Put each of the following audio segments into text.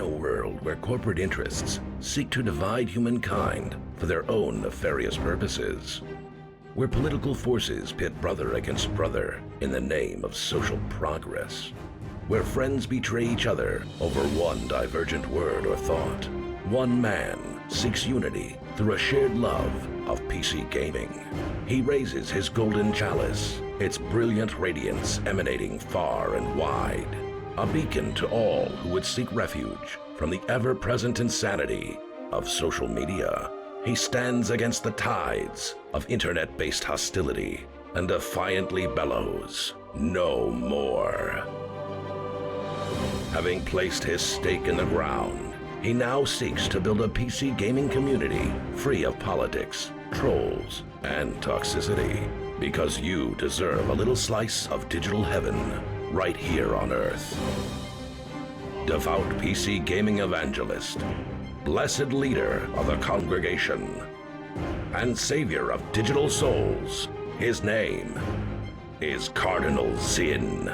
in a world where corporate interests seek to divide humankind for their own nefarious purposes. Where political forces pit brother against brother in the name of social progress. Where friends betray each other over one divergent word or thought. One man seeks unity through a shared love of PC gaming. He raises his golden chalice, its brilliant radiance emanating far and wide. A beacon to all who would seek refuge from the ever-present insanity of social media. He stands against the tides of internet-based hostility and defiantly bellows, "No more." Having placed his stake in the ground, he now seeks to build a PC gaming community free of politics, trolls, and toxicity. Because you deserve a little slice of digital heaven right here on Earth. Devout PC gaming evangelist, blessed leader of the congregation, and savior of digital souls, his name is Cardinal Sin.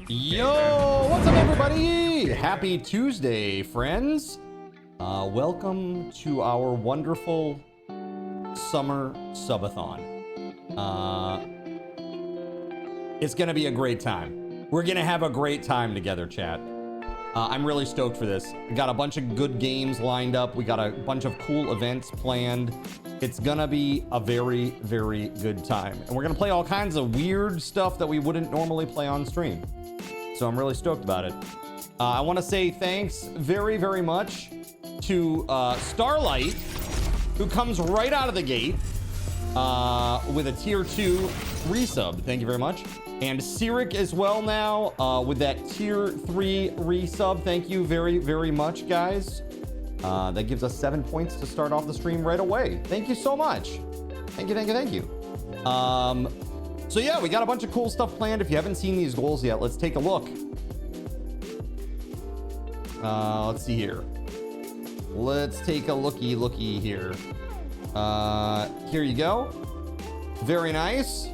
Yo, what's up everybody? Happy Tuesday, friends. Welcome to our wonderful summer subathon. It's gonna be a great time. We're gonna have a great time together, chat. I'm really stoked for this. We got a bunch of good games lined up. We got a bunch of cool events planned. It's gonna be a very, very good time. And we're gonna play all kinds of weird stuff that we wouldn't normally play on stream. So I'm really stoked about it. I wanna say thanks very, very much to Starlight, who comes right out of the gate with a tier 2 resub. Thank you very much. And Cyric as well now with that tier 3 resub. Thank you very, very much, guys. That gives us 7 points to start off the stream right away. Thank you so much. Thank you, thank you, thank you. So yeah, we got a bunch of cool stuff planned. If you haven't seen these goals yet, let's take a look. Let's see here. Let's take a looky here. Here you go. Very nice.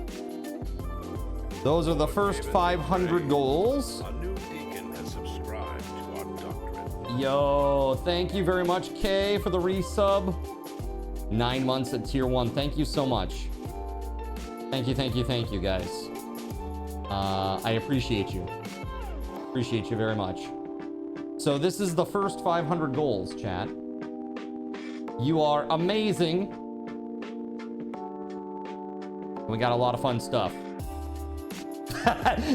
Those are the first 500 goals. A new deacon has subscribed to our doctrine. Yo, thank you very much, Kay, for the resub. 9 months at tier 1. Thank you so much. Thank you, guys. I appreciate you. Appreciate you very much. So this is the first 500 goals, chat. You are amazing. We got a lot of fun stuff.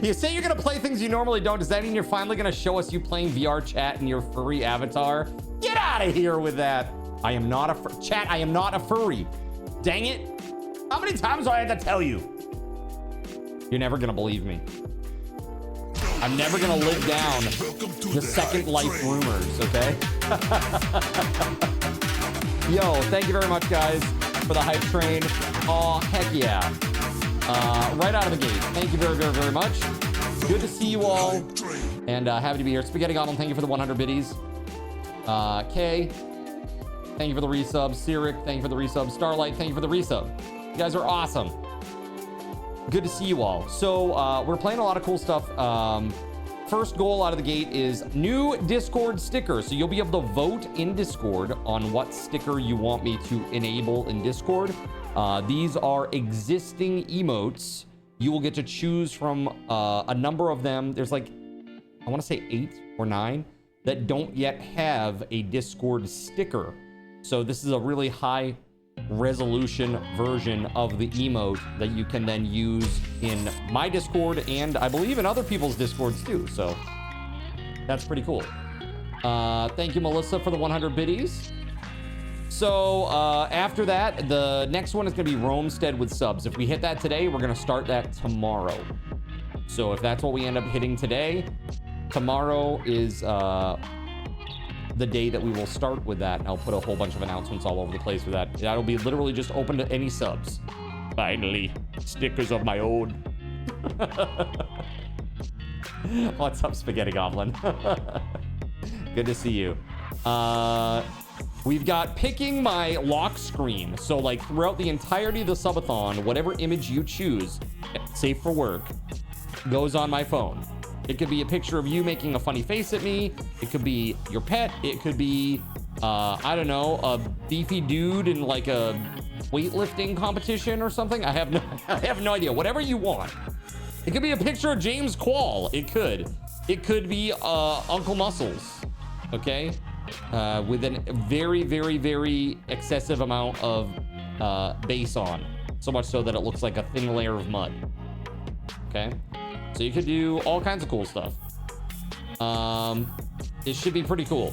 You say you're gonna play things you normally don't. Does that mean you're finally gonna show us you playing VR chat in your furry avatar? Get out of here with that. I am not a chat. I am not a furry. Dang it. How many times do I have to tell you? You're never gonna believe me. I'm never gonna live down the Second Life rumors, okay? Yo, thank you very much, guys, for the hype train. Oh, heck yeah. Right out of the gate. Thank you very, very, very much. Good to see you all. And happy to be here. Spaghetti Goblin, thank you for the 100 biddies. Kay, thank you for the resub. Cyric, thank you for the resub. Starlight, thank you for the resub. You guys are awesome. Good to see you all. So we're playing a lot of cool stuff. First goal out of the gate is new Discord sticker. So you'll be able to vote in Discord on what sticker you want me to enable in Discord. These are existing emotes. You will get to choose from a number of them. There's like, I want to say 8 or 9 that don't yet have a Discord sticker. So this is a really high resolution version of the emote that you can then use in my Discord and I believe in other people's Discords too. So that's pretty cool. Thank you, Melissa, for the 100 biddies. So after that, the next one is going to be Roamstead with subs. If we hit that today, we're going to start that tomorrow. So if that's what we end up hitting today, tomorrow is the day that we will start with that. And I'll put a whole bunch of announcements all over the place for that. That'll be literally just open to any subs. Finally, stickers of my own. What's up, Spaghetti Goblin? Good to see you. We've got picking my lock screen. So like throughout the entirety of the subathon, whatever image you choose, safe for work, goes on my phone. It could be a picture of you making a funny face at me. It could be your pet. It could be, I don't know, a beefy dude in like a weightlifting competition or something. I have no idea. Whatever you want. It could be a picture of James Quall. It could be Uncle Muscles. Okay, with a very, very, very excessive amount of bass on, so much so that it looks like a thin layer of mud. Okay, so you could do all kinds of cool stuff. It should be pretty cool.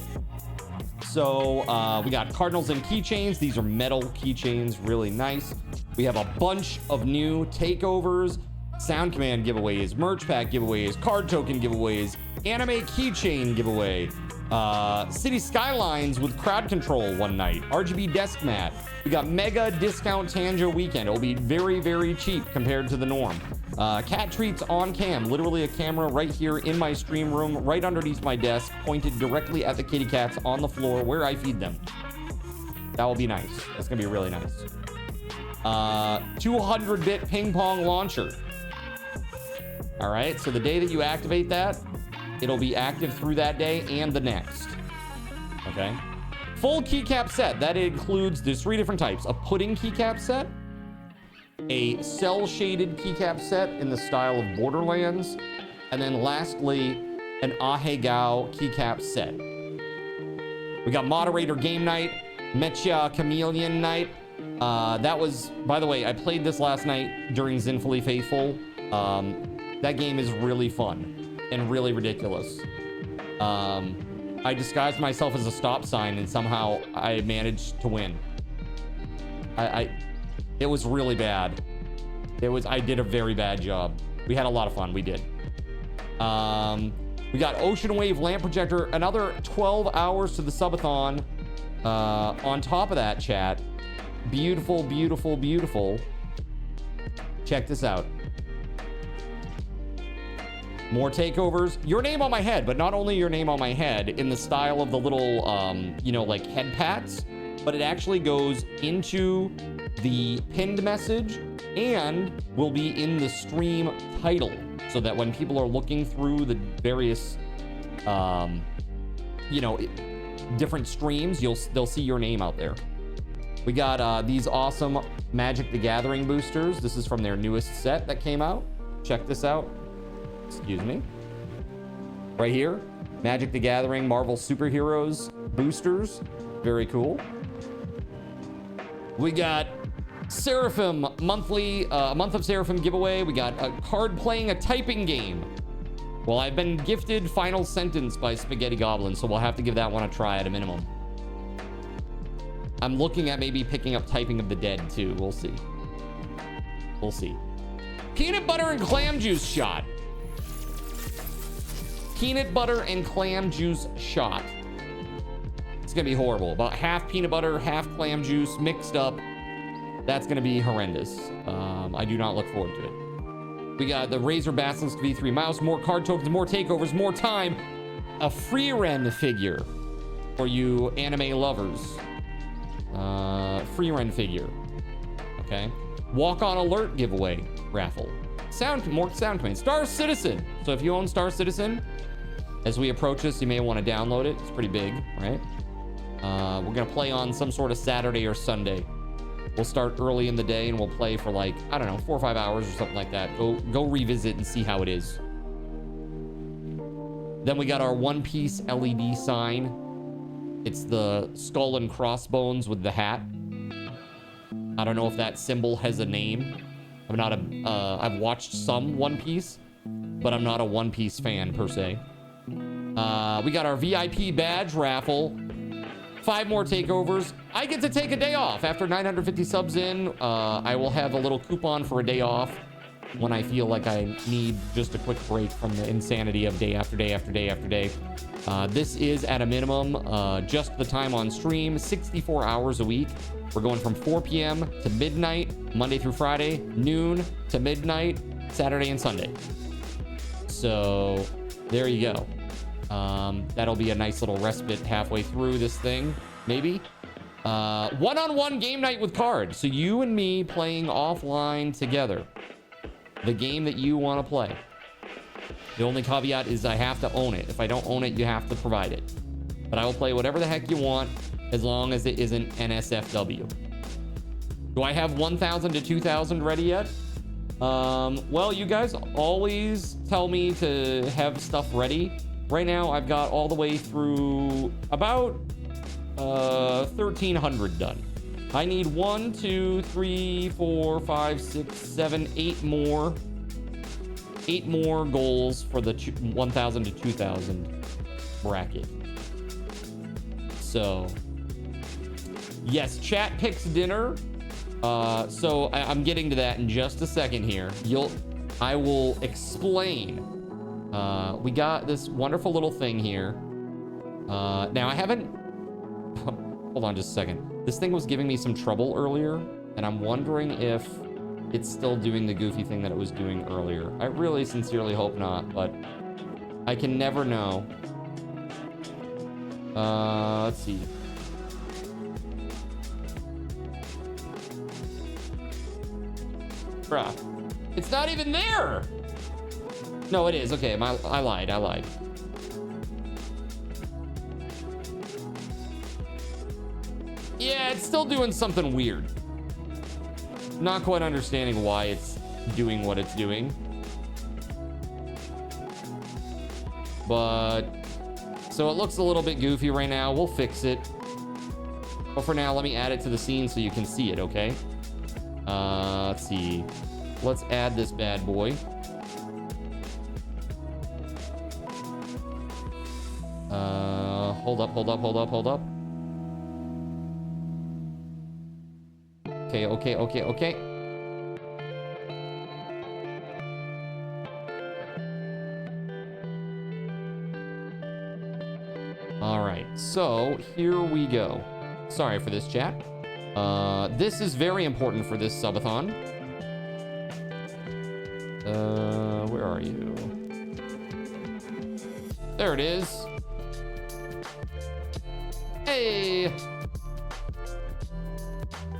So we got cardinals and keychains. These are metal keychains, really nice. We have a bunch of new takeovers, sound command giveaways, merch pack giveaways, card token giveaways, anime keychain giveaway, city skylines with crowd control one night, RGB desk mat. We got mega discount Tanjo weekend. It'll be very, very cheap compared to the norm. Cat treats on cam, literally a camera right here in my stream room, right underneath my desk, pointed directly at the kitty cats on the floor where I feed them. That will be nice. That's gonna be really nice. 200-bit ping pong launcher. All right, so the day that you activate that, it'll be active through that day and the next. Okay. Full keycap set. That includes, there's 3 different types. A pudding keycap set, a cell-shaded keycap set in the style of Borderlands, and then lastly, an Ahegao keycap set. We got moderator game night, Mecha chameleon night. That was, by the way, I played this last night during Zinfully Faithful. That game is really fun and really ridiculous. I disguised myself as a stop sign and somehow I managed to win. It was really bad. I did a very bad job. We had a lot of fun. We did. We got Ocean Wave lamp projector, another 12 hours to the subathon. On top of that, chat, beautiful, beautiful, beautiful. Check this out. More takeovers. Your name on my head, but not only your name on my head in the style of the little, you know, like head pats, but it actually goes into the pinned message and will be in the stream title, so that when people are looking through the various, you know, different streams, they'll see your name out there. We got these awesome Magic the Gathering boosters. This is from their newest set that came out. Check this out. Excuse me. Right here, Magic the Gathering Marvel Superheroes boosters. Very cool. We got Seraphim monthly, month of Seraphim giveaway. We got a card playing a typing game. Well, I've been gifted Final Sentence by Spaghetti Goblin, so we'll have to give that one a try at a minimum. I'm looking at maybe picking up Typing of the Dead too. We'll see. We'll see. Peanut butter and clam juice shot. Peanut butter and clam juice shot. It's gonna be horrible. About half peanut butter, half clam juice mixed up. That's gonna be horrendous. I do not look forward to it. We got the Razer Basilisk V3 mouse, more card tokens, more takeovers, more time. A Freeren figure for you anime lovers. Freeren figure. Okay. Walk on Alert giveaway raffle. More sound command. Star Citizen. So if you own Star Citizen, as we approach this, you may want to download it. It's pretty big, right? We're gonna play on some sort of Saturday or Sunday. We'll start early in the day and we'll play for like, I don't know, 4 or 5 hours or something like that. Go revisit and see how it is. Then we got our One Piece LED sign. It's the skull and crossbones with the hat. I don't know if that symbol has a name. I'm not I've watched some One Piece, but I'm not a One Piece fan per se. We got our VIP badge raffle. 5 more takeovers. I get to take a day off. After 950 subs in, I will have a little coupon for a day off when I feel like I need just a quick break from the insanity of day after day after day after day. This is at a minimum just the time on stream, 64 hours a week. We're going from 4 p.m. to midnight, Monday through Friday, noon to midnight, Saturday and Sunday. So there you go. That'll be a nice little respite halfway through this thing, maybe. One-on-one game night with cards. So you and me playing offline together. The game that you want to play. The only caveat is I have to own it. If I don't own it, you have to provide it. But I will play whatever the heck you want as long as it isn't NSFW. Do I have 1,000 to 2,000 ready yet? Well, you guys always tell me to have stuff ready. Right now, I've got all the way through about 1,300 done. I need 1, 2, 3, 4, 5, 6, 7, 8 more. 8 more goals for the 1,000 to 2,000 bracket. So, yes, chat picks dinner. So I'm getting to that in just a second here. I will explain. We got this wonderful little thing here. Now I haven't. Hold on just a second. This thing was giving me some trouble earlier, and I'm wondering if it's still doing the goofy thing that it was doing earlier. I really sincerely hope not, but I can never know. Let's see. Bruh. It's not even there! No, it is. Okay, I lied. Yeah, it's still doing something weird. Not quite understanding why it's doing what it's doing. But, so it looks a little bit goofy right now. We'll fix it. But for now, let me add it to the scene so you can see it, okay? Let's see. Let's add this bad boy. Hold up. Okay. All right, so here we go. Sorry for this, chat. This is very important for this subathon. Where are you? There it is. Hey!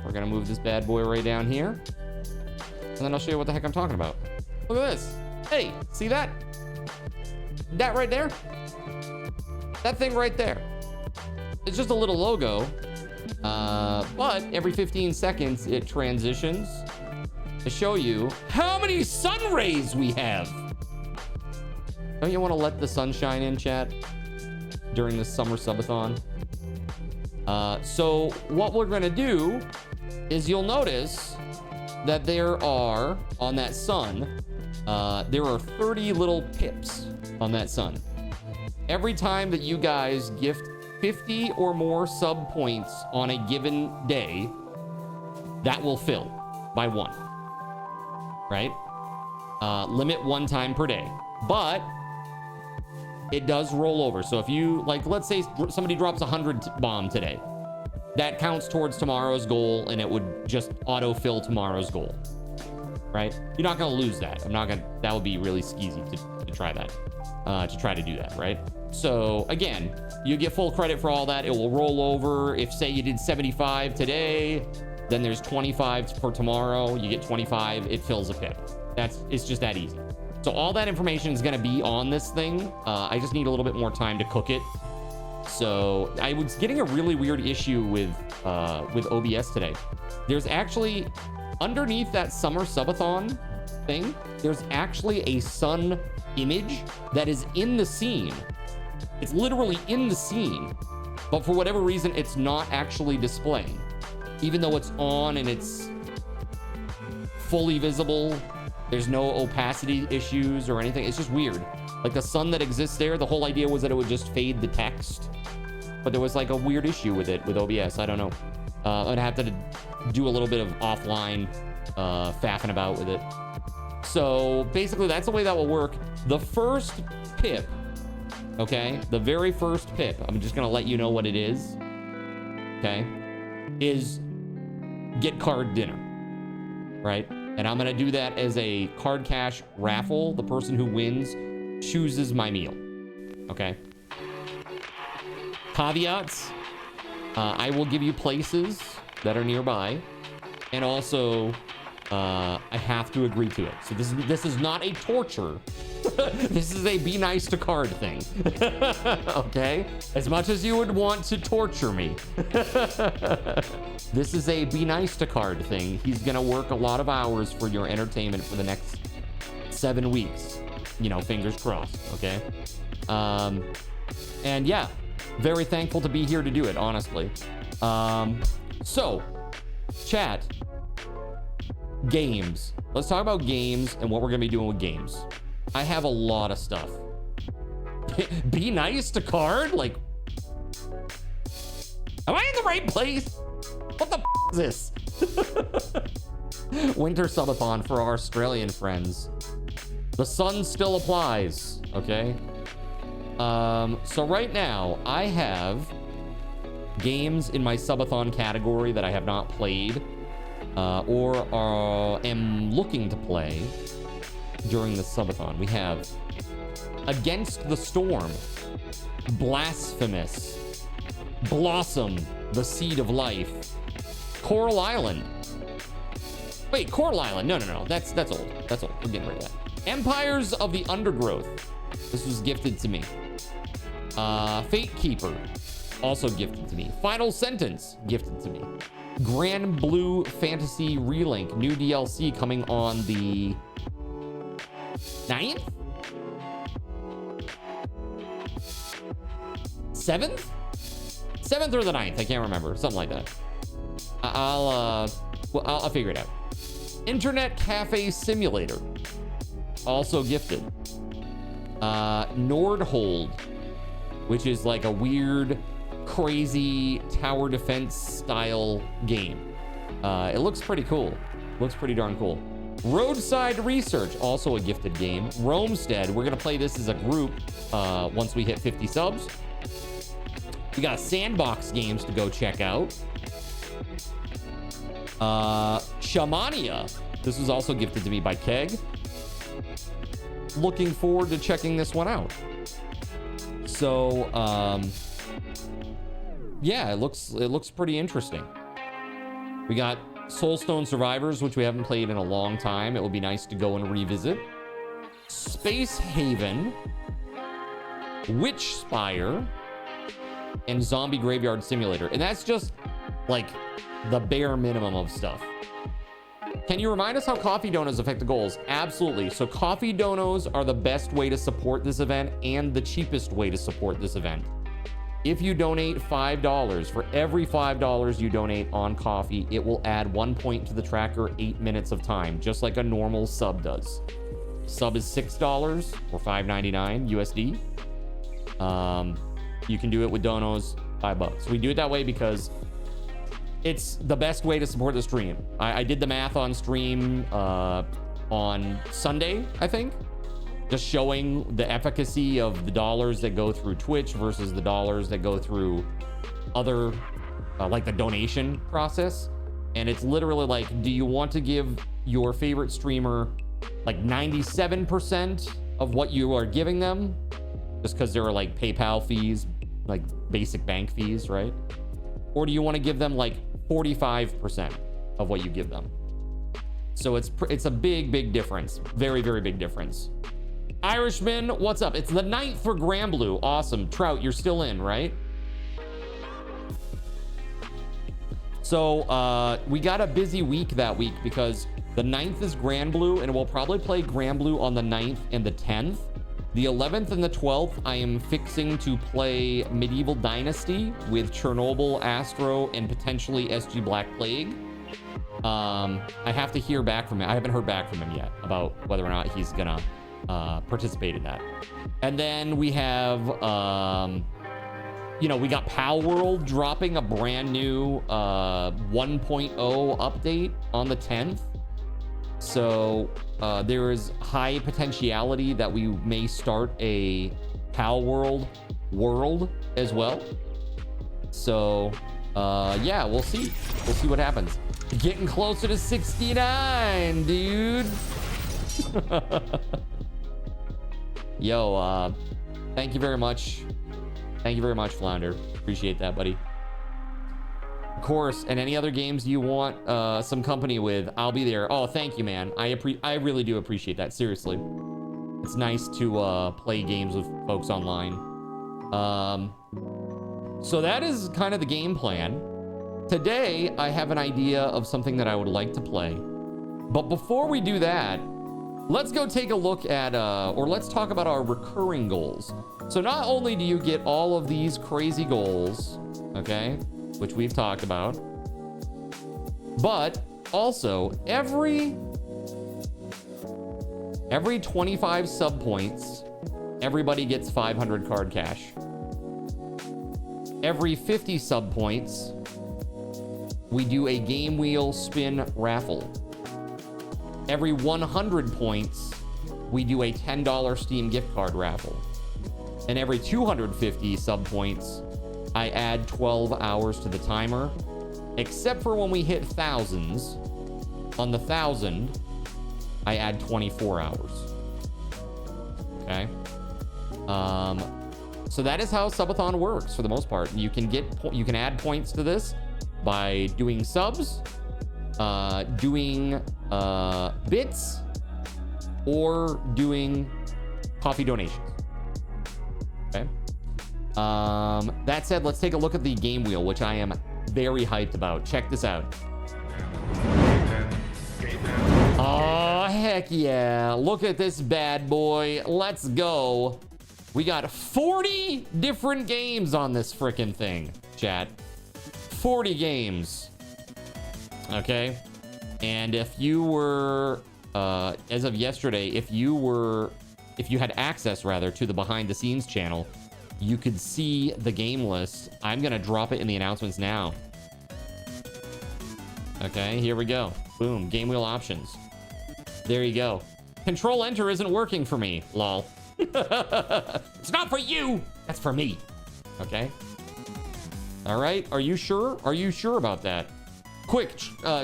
We're gonna move this bad boy right down here. And then I'll show you what the heck I'm talking about. Look at this. Hey, see that? That right there? That thing right there. It's just a little logo. But every 15 seconds, it transitions to show you how many sun rays we have. Don't you want to let the sunshine in, chat, during this summer subathon? So what we're going to do is you'll notice that there are, on that sun, there are 30 little pips on that sun. Every time that you guys gift 50 or more sub points on a given day, that will fill by 1, right? Limit 1 time per day, but it does roll over. So if you, like, let's say somebody drops 100 bomb today, that counts towards tomorrow's goal, and it would just auto-fill tomorrow's goal, right? You're not gonna lose that. That would be really skeezy to try that, to try to do that, right? So again, you get full credit for all that. It will roll over. If, say, you did 75 today, then there's 25 for tomorrow. You get 25, it fills a pip. It's just that easy. So all that information is gonna be on this thing. I just need a little bit more time to cook it. So I was getting a really weird issue with OBS today. There's actually, underneath that summer subathon thing, there's actually a sun image that is in the scene. It's literally in the scene, but for whatever reason, it's not actually displaying, even though it's on and it's fully visible. There's no opacity issues or anything. It's just weird. Like the sun that exists there, the whole idea was that it would just fade the text, but there was like a weird issue with it with OBS. I don't know. I'd have to do a little bit of offline faffing about with it. So basically that's the way that will work. The first pip, okay, the very first pip, I'm just gonna let you know what it is, okay, is get card dinner, right? And I'm gonna do that as a card cash raffle. The person who wins chooses my meal, okay? Caveats, I will give you places that are nearby, and also I have to agree to it. So this is not a torture. This is a be nice to card thing. Okay? As much as you would want to torture me. This is a be nice to card thing. He's gonna work a lot of hours for your entertainment for the next 7 weeks. You know, fingers crossed, okay? And yeah, very thankful to be here to do it, honestly. So, chat. Games. Let's talk about games and what we're gonna be doing with games. I have a lot of stuff. Be nice to card? Like, am I in the right place? What the is this? Winter Subathon for our Australian friends. The sun still applies, okay? So right now, I have games in my Subathon category that I have not played or am looking to play during the Subathon. We have Against the Storm, Blasphemous, Blossom, The Seed of Life, Coral Island. Wait, Coral Island. No. That's old. That's old. We're getting rid of that. Empires of the Undergrowth. This was gifted to me. Fate Keeper, also gifted to me. Final Sentence, gifted to me. Grand Blue Fantasy Relink, new DLC coming on the 9th? 7th? 7th or the 9th, I can't remember. Something like that. I'll figure it out. Internet Cafe Simulator, also gifted. Nordhold, which is like a weird, crazy tower defense style game. It looks pretty cool. Looks pretty darn cool. Roadside Research, also a gifted game. Roamstead, we're gonna play this as a group once we hit 50 subs. We got Sandbox games to go check out. Shamania, this was also gifted to me by Keg. Looking forward to checking this one out. So, yeah, it looks pretty interesting. We got Soulstone Survivors, which we haven't played in a long time. It will be nice to go and revisit. Space Haven, Witch Spire, and Zombie Graveyard Simulator. And that's just like the bare minimum of stuff. Can you remind us how coffee donos affect the goals? Absolutely. So coffee donos are the best way to support this event and the cheapest way to support this event. If you donate $5, for every $5 you donate on coffee, it will add 1 point to the tracker, 8 minutes of time, just like a normal sub does. Sub is $6 or $5.99 USD. You can do it with donos, $5. We do it that way because it's the best way to support the stream. I did the math on stream on Sunday, I think, just showing the efficacy of the dollars that go through Twitch versus the dollars that go through other, like the donation process. And it's literally like, do you want to give your favorite streamer like 97% of what you are giving them? Just because there are like PayPal fees, like basic bank fees, right? Or do you want to give them like 45% of what you give them? So it's a big difference. Very big difference. Irishman, what's up? It's the 9th for Grand Blue. Awesome. Trout, you're still in, right? So we got a busy week that week because the 9th is Grand Blue, and we'll probably play Grand Blue on the 9th and the 10th. The 11th and the 12th, I am fixing to play Medieval Dynasty with Chernobyl, Astro, and potentially SG Black Plague. I have to hear back from him. I haven't heard back from him yet about whether or not he's gonna participate in that. And then we have, we got Pal World dropping a brand new 1.0 update on the 10th. So there is high potentiality that we may start a Pal World as well. So yeah, we'll see. We'll see what happens. Getting closer to 69, dude. Yo, thank you very much Thank you very much, Flounder. Appreciate that, buddy. Of course, and any other games you want some company with, I'll be there. Oh, thank you, man. I really do appreciate that. Seriously. It's nice to play games with folks online. So that is kind of the game plan. Today, I have an idea of something that I would like to play. But before we do that, let's go take a look at, or let's talk about our recurring goals. So not only do you get all of these crazy goals, okay, which we've talked about, but also every 25 sub points, everybody gets 500 card cash. Every 50 sub points, we do a game wheel spin raffle. Every 100 points, we do a $10 Steam gift card raffle. And every 250 sub points, I add 12 hours to the timer, except for when we hit thousands. On the 1,000, I add 24 hours. Okay. So that is how Subathon works for the most part. You can add points to this by doing subs, doing bits, or doing coffee donations. Okay. That said, let's take a look at the game wheel, which I am very hyped about. Check this out. Oh, heck yeah. Look at this bad boy. Let's go. We got 40 different games on this frickin' thing, chat. 40 games. Okay. And if you were, as of yesterday, if you had access rather to the behind the scenes channel, you could see the game list. I'm gonna drop it in the announcements now. Okay, here we go. Boom, game wheel options. There you go. Control Enter isn't working for me, lol. It's not for you, that's for me. Okay. All right, are you sure? Are you sure about that? Quick,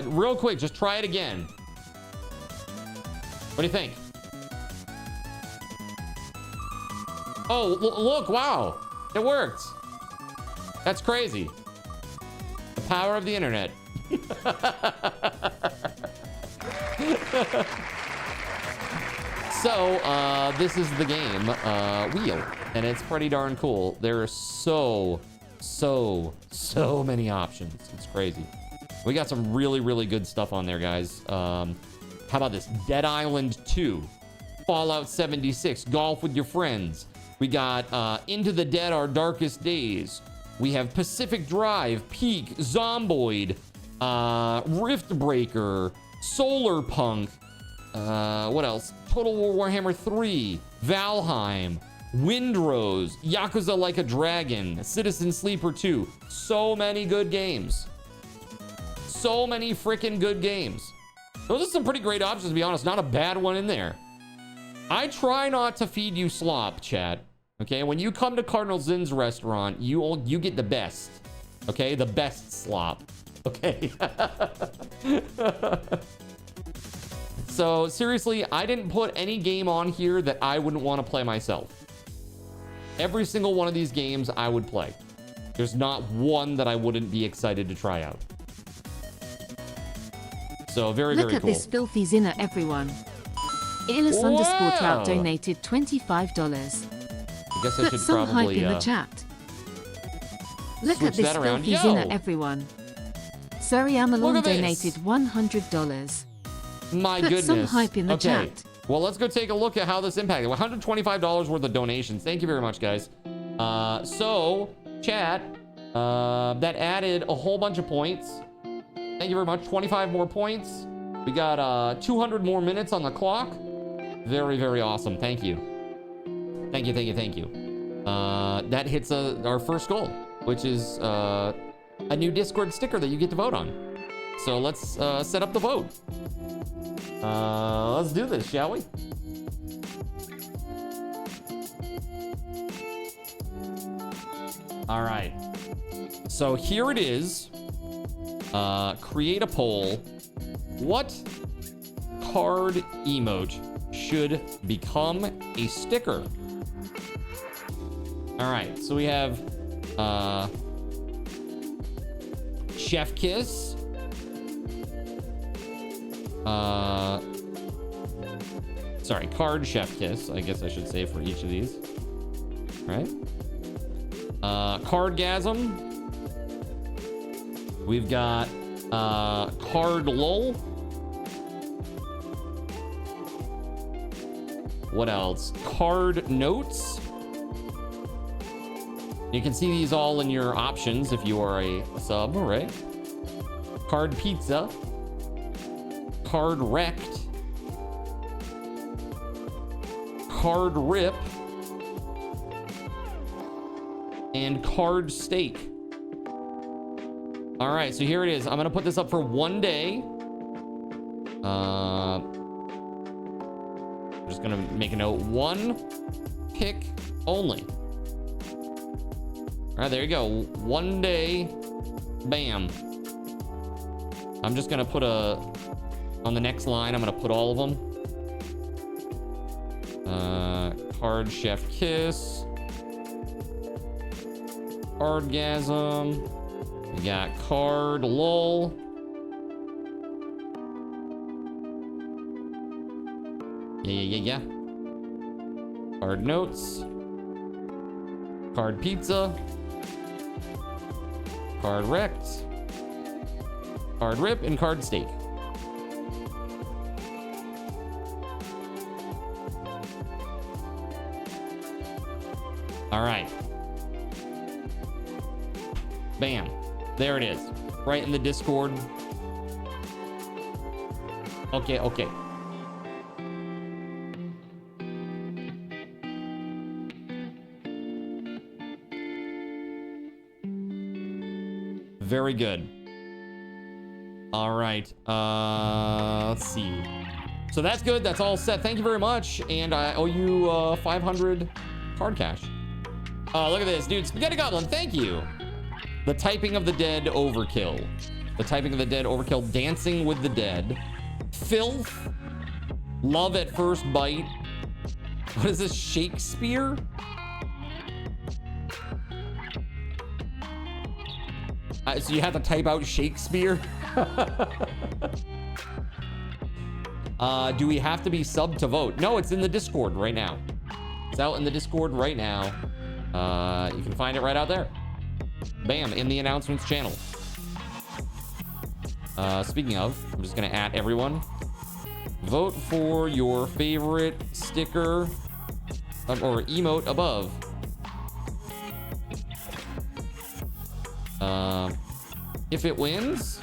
real quick, just try it again. What do you think? Oh, look, wow. It worked. That's crazy. The power of the internet. So, this is the game, Wheel, and it's pretty darn cool. There are so many options. It's crazy. We got some really, really good stuff on there, guys. How about this? Dead Island 2, Fallout 76, Golf with Your Friends. We got Into the Dead, Our Darkest Days. We have Pacific Drive, Peak, Zomboid, Riftbreaker, Solar Punk. What else? Total War Warhammer 3, Valheim, Windrose, Yakuza Like a Dragon, Citizen Sleeper 2. So many good games. So many freaking good games. Those are some pretty great options, to be honest. Not a bad one in there. I try not to feed you slop, chat. Okay, when you come to Cardinal Zinn's restaurant, you get the best. Okay, the best slop. Okay. So seriously, I didn't put any game on here that I wouldn't want to play myself. Every single one of these games I would play. There's not one that I wouldn't be excited to try out. So very, very cool. Look at this filthy zinner, everyone. Illis_Trout donated $25. I guess I Put should some probably hype in the chat. Look at switch this that around. filthy Yo! zinner, everyone. Sorry, Look Amalon at this. donated $100. My Put goodness. some hype in the Okay. chat. Well, let's go take a look at how this impacted. $125 worth of donations. Thank you very much, guys. So, chat, that added a whole bunch of points. Thank you very much. 25 more points. We got 200 more minutes on the clock. Very, very awesome. Thank you. Thank you, thank you, thank you. That hits our first goal, which is a new Discord sticker that you get to vote on. So let's set up the vote. Let's do this, shall we? All right. So here it is. Create a poll. What card emote should become a sticker? All All right, so we have Chef Kiss. Sorry, Card Chef Kiss, I guess I should say for each of these. Right? Cardgasm. We've got Card Lull. What else? Card Notes. You can see these all in your options if you are a sub, right? Card Pizza. Card Wrecked. Card Rip. And Card Steak. All right, so here it is. I'm gonna put this up for 1 day. I'm just gonna make a note. 1 pick only. All right, there you go. 1 day. Bam. I'm just gonna put on the next line, I'm gonna put all of them. Card Chef Kiss. Cardgasm. We got Card Lull. Yeah. Card Notes. Card Pizza. Card Wrecked. Card Rip, and Card Steak. All right. Bam. There it is. Right in the Discord. Okay. Very good. All right. Let's see. So that's good. That's all set. Thank you very much. And I owe you 500 card cash. Oh, look at this, dude. Spaghetti Goblin, thank you. The Typing of the Dead Overkill. The Typing of the Dead Overkill. Dancing with the Dead. Filth. Love at First Bite. What is this? Shakespeare? So you have to type out Shakespeare? Do we have to be sub to vote? No, it's in the Discord right now. It's out in the Discord right now. You can find it right out there. Bam, in the announcements channel. Speaking of, I'm just gonna @ everyone. Vote for your favorite sticker or emote above. If it wins,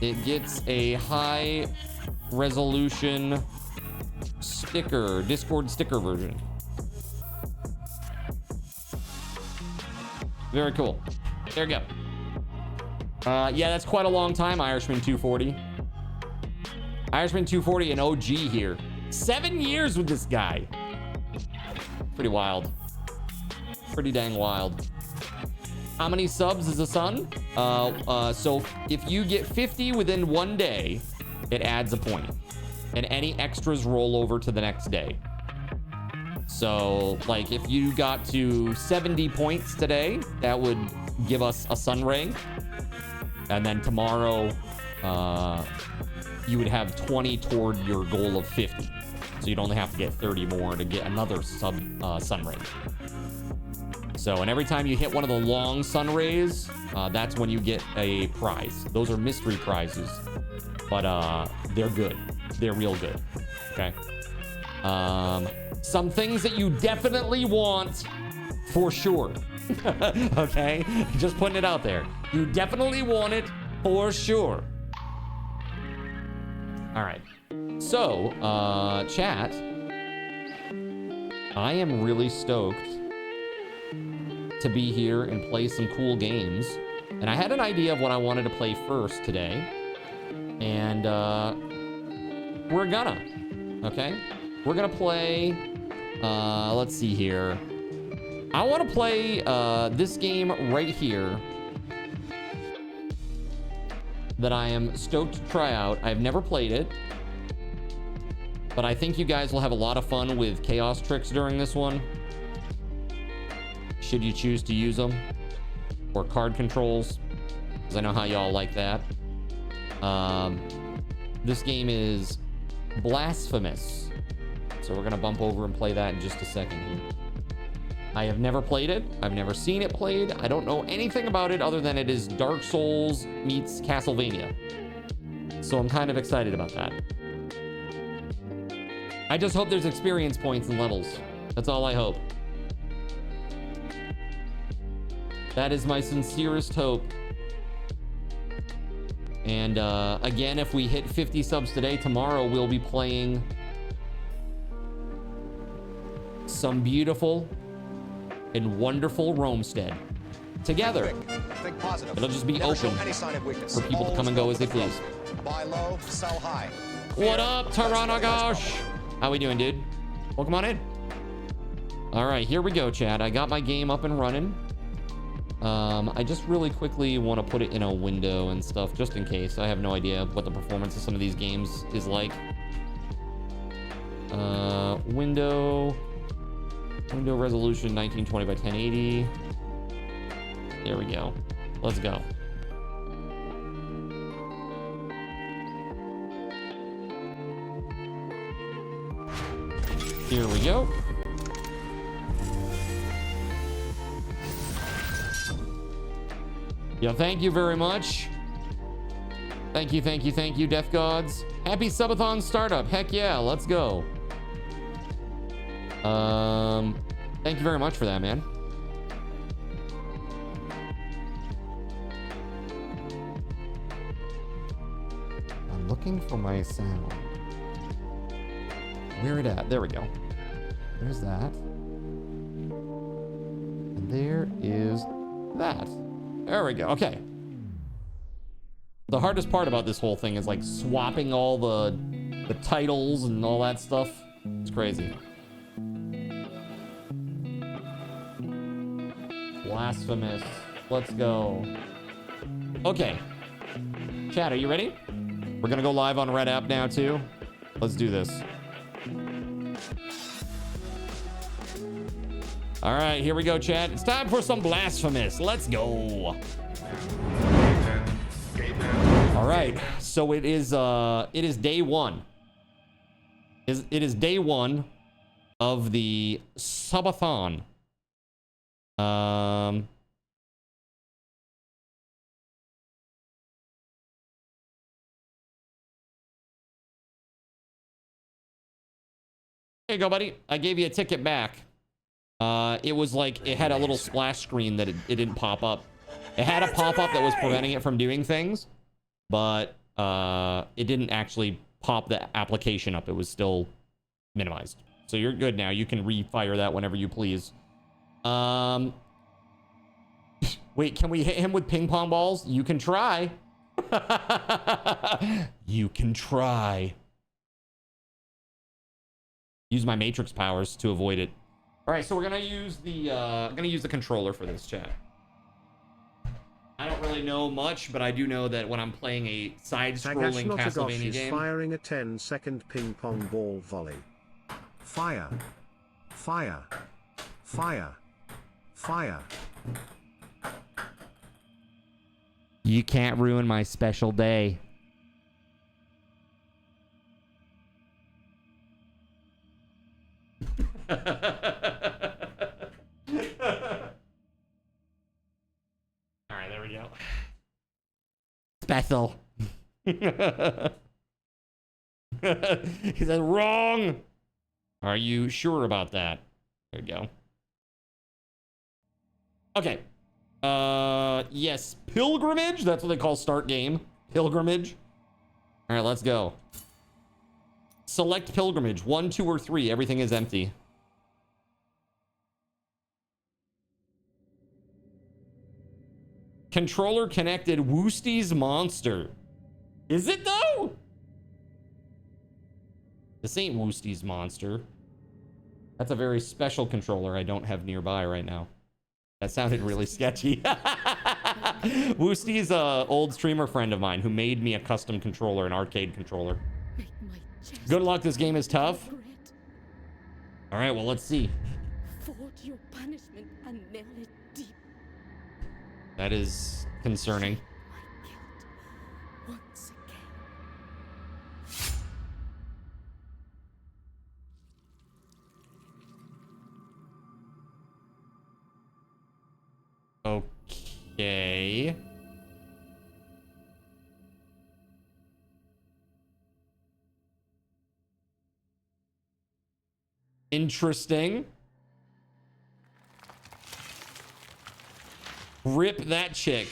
it gets a high resolution sticker, Discord sticker version. Very cool. There you go. Yeah, that's quite a long time, Irishman 240. Irishman 240, an OG here. 7 years with this guy. Pretty wild. Pretty dang wild. How many subs is a son? So if you get 50 within 1 day, it adds a point. And any extras roll over to the next day. So, like, if you got to 70 points today, that would give us a sun ray. And then tomorrow, you would have 20 toward your goal of 50. So you'd only have to get 30 more to get another sun ray. So, and every time you hit one of the long sun rays, that's when you get a prize. Those are mystery prizes, but they're good. They're real good, okay? Some things that you definitely want for sure. Okay, just putting it out there. You definitely want it for sure. All right, so chat, I am really stoked to be here and play some cool games. And I had an idea of what I wanted to play first today, and we're gonna, okay? We're gonna play, let's see here. I want to play this game right here that I am stoked to try out. I've never played it, but I think you guys will have a lot of fun with chaos tricks during this one. should you choose to use them, or card controls, because I know how y'all like that. This game is Blasphemous, so we're gonna bump over and play that in just a second here. I have never played it. I've never seen it played. I don't know anything about it other than it is Dark Souls meets Castlevania. So I'm kind of excited about that. I just hope there's experience points and levels. That's all I hope. That is my sincerest hope. And again, if we hit 50 subs today, tomorrow we'll be playing some beautiful and wonderful Roamstead together. Think positive. It'll just be Never open show any sign of weakness. for people to come and go as they please. Buy low, sell high. What up, Taranagosh? How we doing, dude? Welcome on in. All right, here we go, Chad. I got my game up and running. I just really quickly want to put it in a window and stuff, just in case. I have no idea what the performance of some of these games is like. Window resolution 1920 by 1080. There we go. Let's go. Here we go. Yeah, thank you very much. Thank you, Death Gods. Happy Subathon startup. Heck yeah, let's go. Thank you very much for that, man. I'm looking for my sound. Where it at? There we go. There's that. And there is that. There we go. Okay. The hardest part about this whole thing is like swapping all the titles and all that stuff. It's crazy. Blasphemous. Let's go. Okay. Chat, are you ready? We're gonna go live on Red App now too. Let's do this. All right, here we go, chat. It's time for some Blasphemous. Let's go. All right, so it is day one. It is day one of the Subathon. Here you go, buddy. I gave you a ticket back. It was like it had a little splash screen that it didn't pop up. It had a pop-up that was preventing it from doing things, but it didn't actually pop the application up. It was still minimized. So you're good now. You can refire that whenever you please. Wait, can we hit him with ping pong balls? You can try. You can try. Use my matrix powers to avoid it. All right, so we're gonna use the controller for this, chat. I don't really know much, but I do know that when I'm playing a side-scrolling Castlevania game, firing a 10-second ping pong ball volley. Fire, fire, fire, fire. you can't ruin my special day. All right, there we go. Special. He said wrong. Are you sure about that? There we go. Okay. Yes, pilgrimage. That's what they call start game. Pilgrimage. All right, let's go. Select pilgrimage. 1, 2, or 3. Everything is empty. Controller connected. Woosty's monster. Is it though? This ain't Woosty's monster. That's a very special controller I don't have nearby right now. That sounded really sketchy. Woosty's an old streamer friend of mine who made me a custom controller, an arcade controller. Good luck. This game is tough. All right, well, let's see. forge your punishment and nail it deep. That is concerning. My guilt once again. Okay. Interesting. Rip that chick.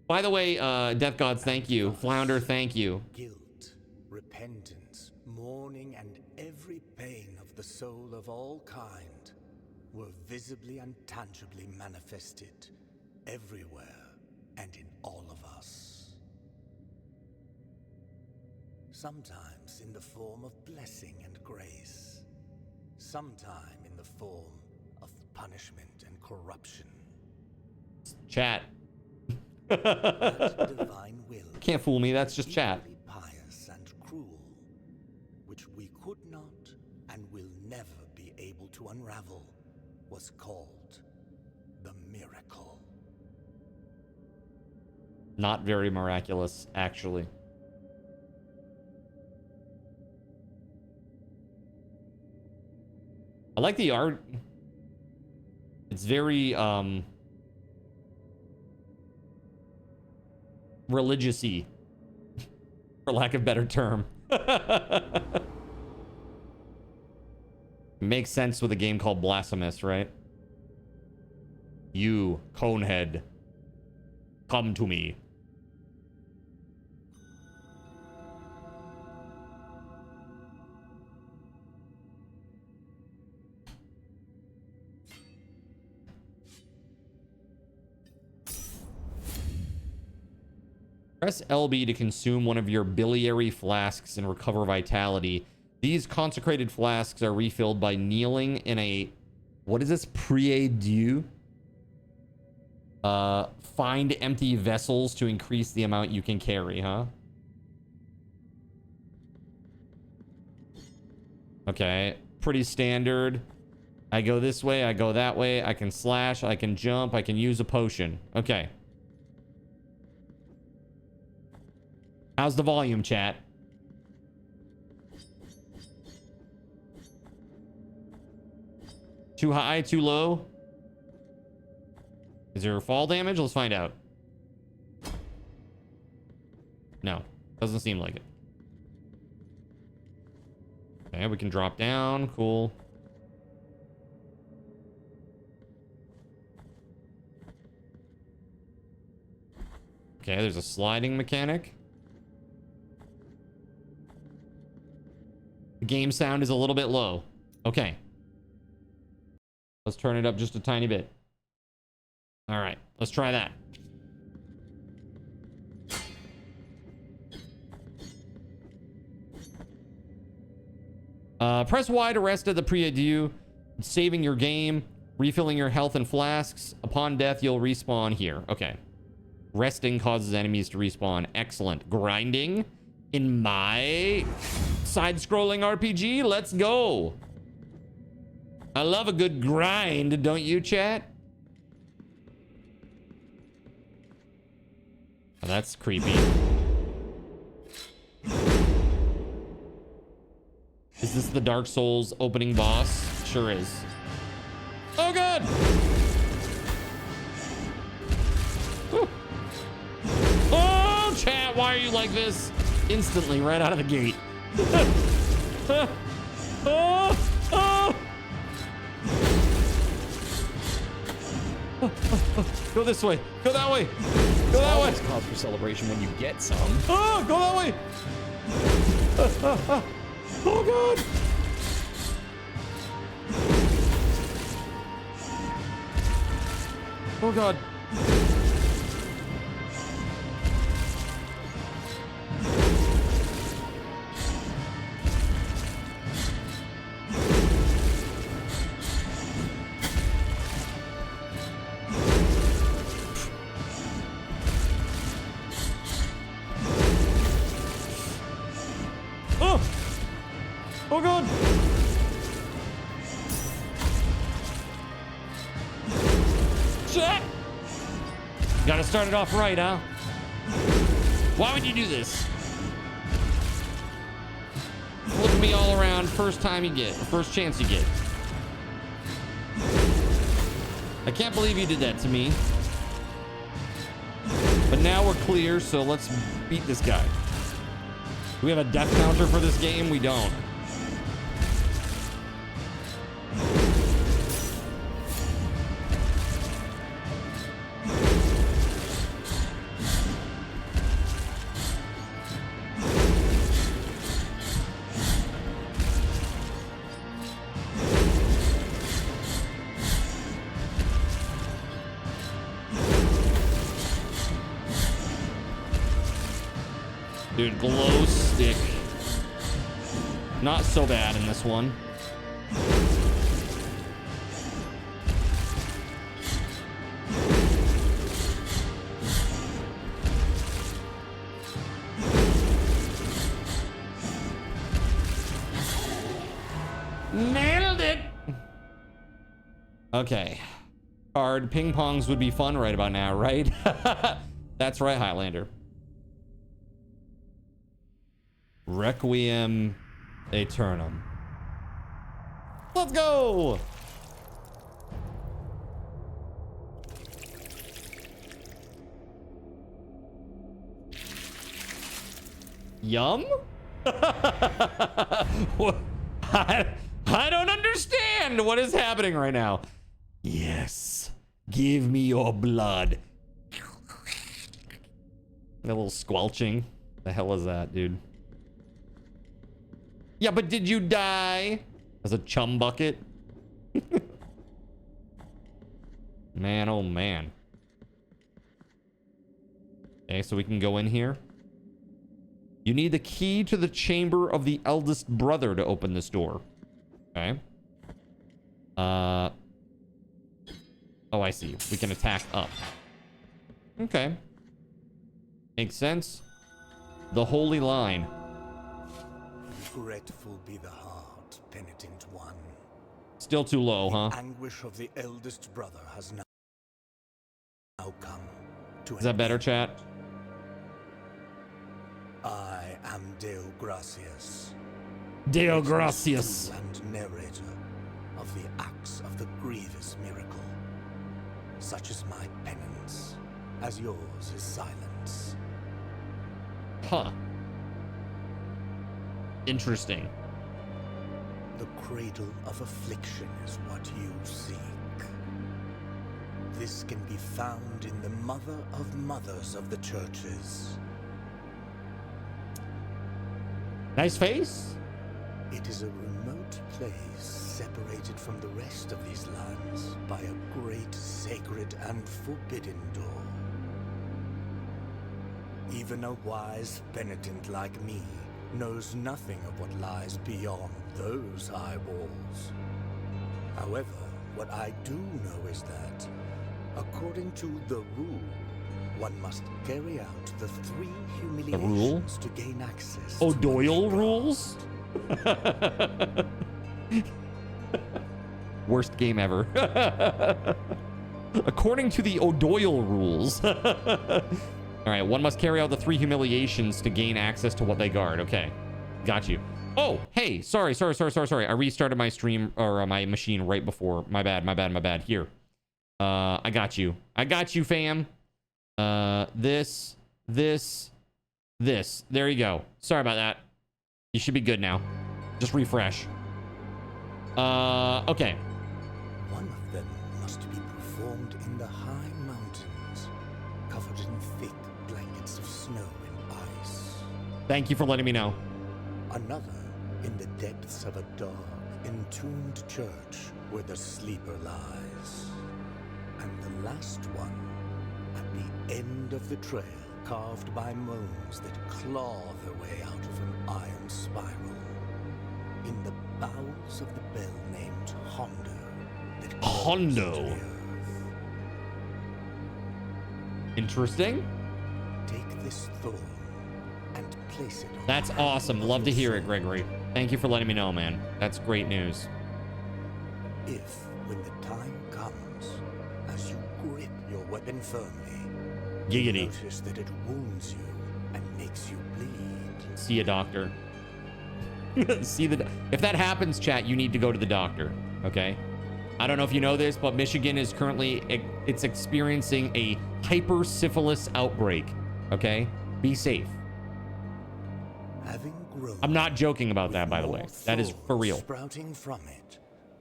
By the way, Death Gods, thank you. Flounder, thank you. Guilt, repentance, mourning, and every pain of the soul of all kind were visibly and tangibly manifested everywhere and in all of us. Sometimes in the form of blessing and grace, sometime in the form of punishment and corruption. Chat. That divine will, Can't fool me, that's just chat. equally pious and cruel, which we could not and will never be able to unravel, was called the miracle. Not very miraculous, actually. I like the art. It's very religious-y, for lack of a better term. Makes sense with a game called Blasphemous, right? You, Conehead, come to me. Press LB to consume one of your biliary flasks and recover vitality. These consecrated flasks are refilled by kneeling in a... What is this? Prie-dieu? Find empty vessels to increase the amount you can carry, huh? Okay. Pretty standard. I go this way, I go that way. I can slash, I can jump, I can use a potion. Okay. How's the volume, chat? Too high, too low? Is there fall damage? Let's find out. No, doesn't seem like it. Okay, we can drop down. Cool. Okay, there's a sliding mechanic. The game sound is a little bit low. Okay. Let's turn it up just a tiny bit. All right, let's try that. Press Y to rest at the prie-dieu, saving your game, refilling your health and flasks. Upon death, you'll respawn here. Okay. Resting causes enemies to respawn. Excellent. Grinding in my side-scrolling RPG. Let's go. I love a good grind, don't you, chat? Oh, that's creepy. Is this the Dark Souls opening boss? Sure is. Oh, God! Whew. Oh, chat, why are you like this? Instantly, right out of the gate. Oh, oh. Go this way. Go that way. Go that way. It's cause for celebration when you get some. Oh, go that way. Oh, God. Oh, God. Oh, God. chat. Gotta start it off right, huh? Why would you do this? Flip me all around first time you get, first chance you get. I can't believe you did that to me. But now we're clear, so let's beat this guy. Do we have a death counter for this game? We don't. Dude, glow stick. Not so bad in this one. Nailed it. Okay. Card ping pongs would be fun right about now, right? That's right, Highlander. Requiem Aeternum. Let's go. Yum? I don't understand what is happening right now. Yes. Give me your blood. A little squelching. The hell is that, dude? Yeah, but did you die? As a chum bucket? Man, oh man. Okay, so we can go in here. You need the key to the chamber of the eldest brother to open this door. Okay. Oh, I see. We can attack up. Okay. Makes sense. The holy line. Regretful be the heart, penitent one. Still too low, huh? The anguish of the eldest brother has now come to Is that better, chat? I am Deo Gracias. Deo Gracias. And narrator of the acts of the grievous miracle. Such is my penance, as yours is silence. Huh. Interesting. The cradle of affliction is what you seek. This can be found in the mother of mothers of the churches. Nice face. It is a remote place separated from the rest of these lands by a great sacred and forbidden door. Even a wise penitent like me knows nothing of what lies beyond those high walls. However, what I do know is that, according to the rule, one must carry out the 3 humiliations to gain access to O'Doyle rules? Worst game ever. According to the O'Doyle rules. All right, one must carry out the 3 humiliations to gain access to what they guard. Okay, got you. Oh, hey, sorry. I restarted my stream or my machine right before. My bad. Here, I got you, fam. This. There you go. Sorry about that. You should be good now. Just refresh. Okay. One of them must be performed in the high mountains, covered in thick blankets of snow and ice. Thank you for letting me know. Another in the depths of a dark, entombed church where the sleeper lies. And the last one at the end of the trail, carved by moans that claw their way out of an iron spiral. In the bowels of the bell named Hondo that Hondo. to the earth. Interesting. Take this thorn and place it on That's the awesome. handle of Love to your hear it, sword. Gregory. Thank you for letting me know, man. That's great news. If, when the time comes, as you grip weapon firmly. Giggity. Notice that it wounds you and makes you bleed. See a doctor. If that happens, chat, you need to go to the doctor. Okay. I don't know if you know this, but Michigan is currently experiencing a hypersyphilis outbreak. Okay, be safe. Having grown, I'm not joking about that, by the way. That is for real. Sprouting from it,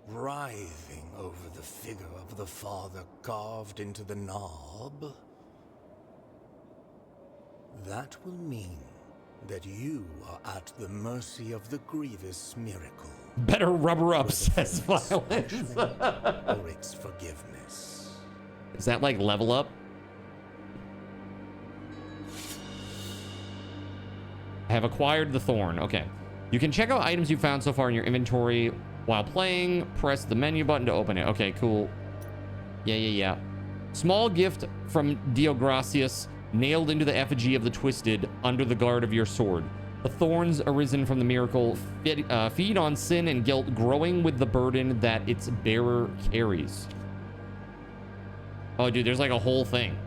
writhing over the figure of the father carved into the knob. That will mean that you are at the mercy of the grievous miracle. Better rubber up, says Violence. Or its forgiveness. Is that like level up? I have acquired the thorn. Okay. You can check out items you found so far in your inventory while playing. Press the menu button to open it. Okay, cool. Yeah. Small gift from Diogracius, nailed into the effigy of the twisted under the guard of your sword. The thorns arisen from the miracle feed on sin and guilt, growing with the burden that its bearer carries. Oh, dude, there's like a whole thing.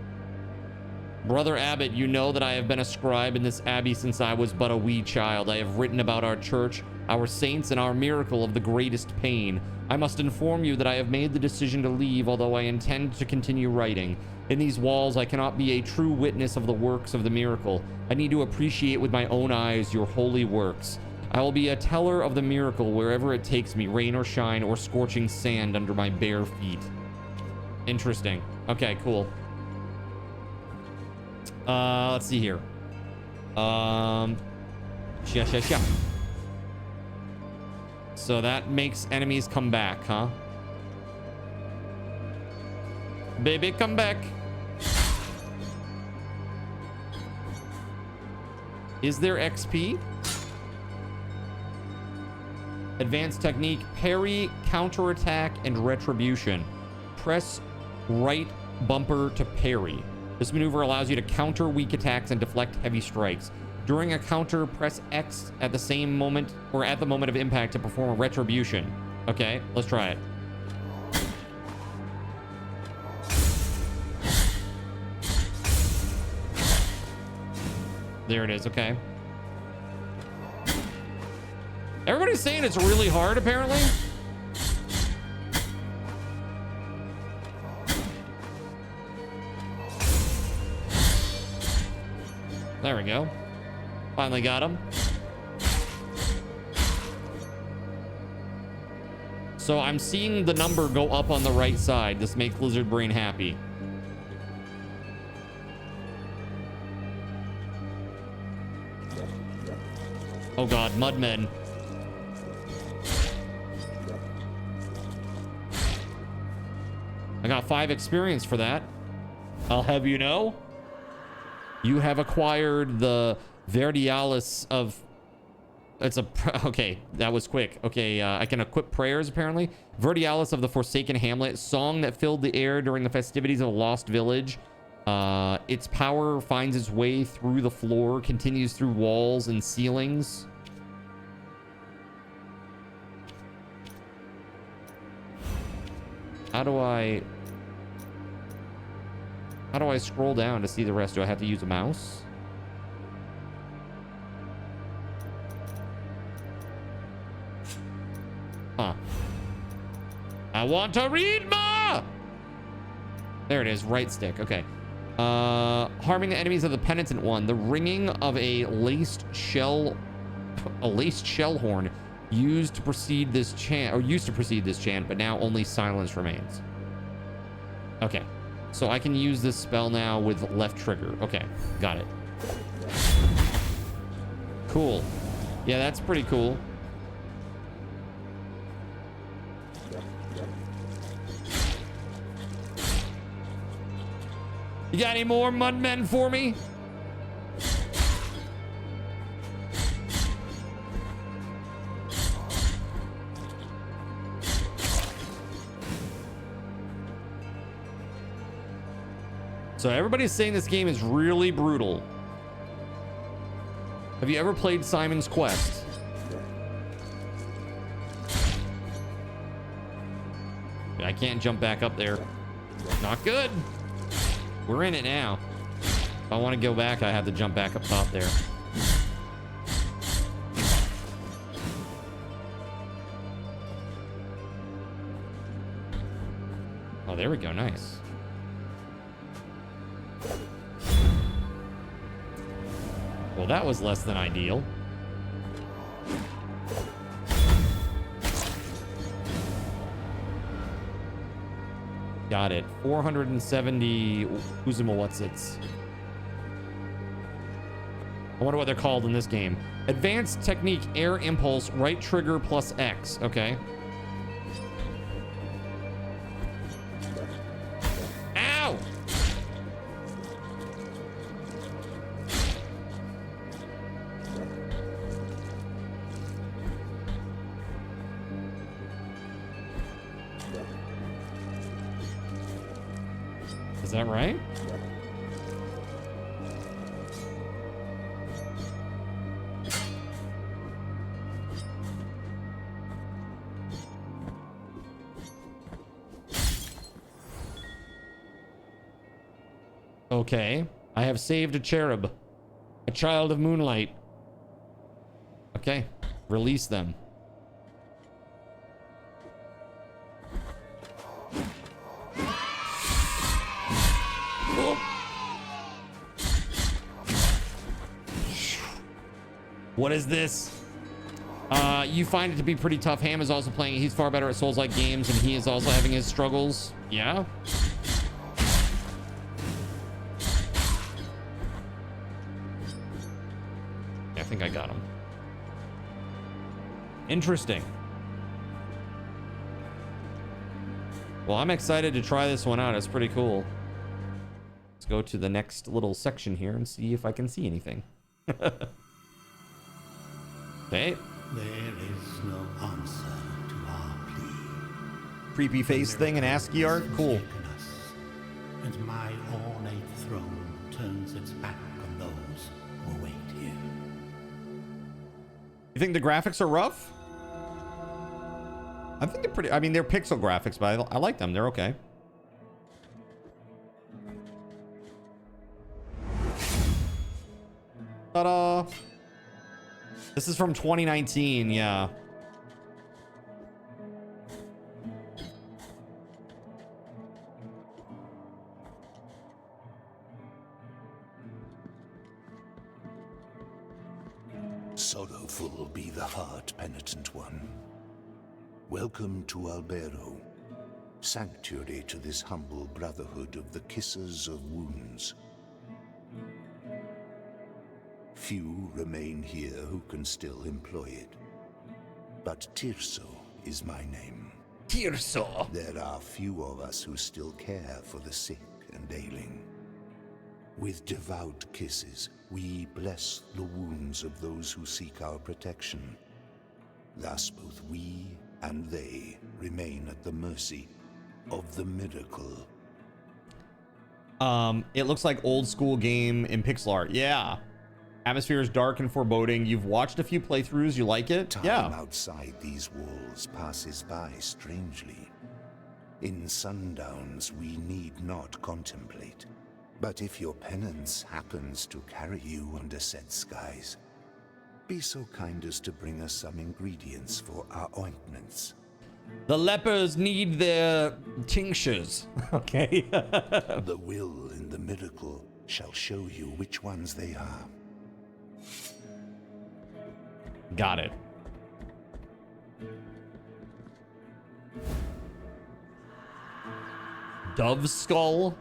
Brother Abbot, you know that I have been a scribe in this abbey since I was but a wee child. I have written about our church, our saints, and our miracle of the greatest pain. I must inform you that I have made the decision to leave, although I intend to continue writing. In these walls, I cannot be a true witness of the works of the miracle. I need to appreciate with my own eyes your holy works. I will be a teller of the miracle wherever it takes me, rain or shine, or scorching sand under my bare feet. Interesting. Okay, cool. Let's see here. So that makes enemies come back, huh? Baby, come back. Is there XP? Advanced technique, parry, counterattack, and retribution. Press right bumper to parry. This maneuver allows you to counter weak attacks and deflect heavy strikes. During a counter, press X at the same moment or at the moment of impact to perform a retribution. Okay, let's try it. There it is, okay. Everybody's saying it's really hard, apparently. There we go. Finally got him. So I'm seeing the number go up on the right side. This makes Lizard Brain happy. Oh god, Mudmen. I got 5 experience for that. I'll have you know. You have acquired the Verdialis of... It's a... Okay, that was quick. Okay, I can equip prayers, apparently. Verdialis of the Forsaken Hamlet. Song that filled the air during the festivities of a lost village. Its power finds its way through the floor, continues through walls and ceilings. How do I scroll down to see the rest? Do I have to use a mouse? Huh. I want to read more! There it is, right stick, okay. Harming the enemies of the penitent one. The ringing of a laced shell horn used to precede this chant, but now only silence remains. Okay. So I can use this spell now with left trigger. Okay, got it. Cool. Yeah, that's pretty cool. You got any more Mudmen for me? So everybody's saying this game is really brutal. Have you ever played Simon's Quest? I can't jump back up there. Not good. We're in it now. If I want to go back, I have to jump back up top there. Oh, there we go. Nice. Well, that was less than ideal. Got it. 470 Uzuma what's-its. I wonder what they're called in this game. Advanced technique, air impulse, right trigger plus X. Okay. Ow! Is that right? Okay. I have saved a cherub. A child of moonlight. Okay. Release them. What is this? You find it to be pretty tough. Ham is also playing. He's far better at Souls-like games, and he is also having his struggles. Yeah. I think I got him. Interesting. Well, I'm excited to try this one out. It's pretty cool. Let's go to the next little section here and see if I can see anything. Okay. There is no answer to our plea. Creepy face thing and ASCII art. Cool. And my ornate throne turns its back on those who await here. You think the graphics are rough? I think they're pretty. I mean, they're pixel graphics, but I like them. They're okay. Ta-da! This is from 2019, yeah. Sorrowful be the heart, penitent one. Welcome to Albero, sanctuary to this humble brotherhood of the kissers of wounds. Few remain here who can still employ it. But Tirso is my name. Tirso! There are few of us who still care for the sick and ailing. With devout kisses, we bless the wounds of those who seek our protection. Thus both we and they remain at the mercy of the miracle. It looks like old school game in pixel art. Yeah. Atmosphere is dark and foreboding. You've watched a few playthroughs. You like it? Time yeah. outside these walls passes by strangely. In sundowns, we need not contemplate. But if your penance happens to carry you under said skies, be so kind as to bring us some ingredients for our ointments. The lepers need their tinctures. Okay. The will in the miracle shall show you which ones they are. Got it. Dove skull.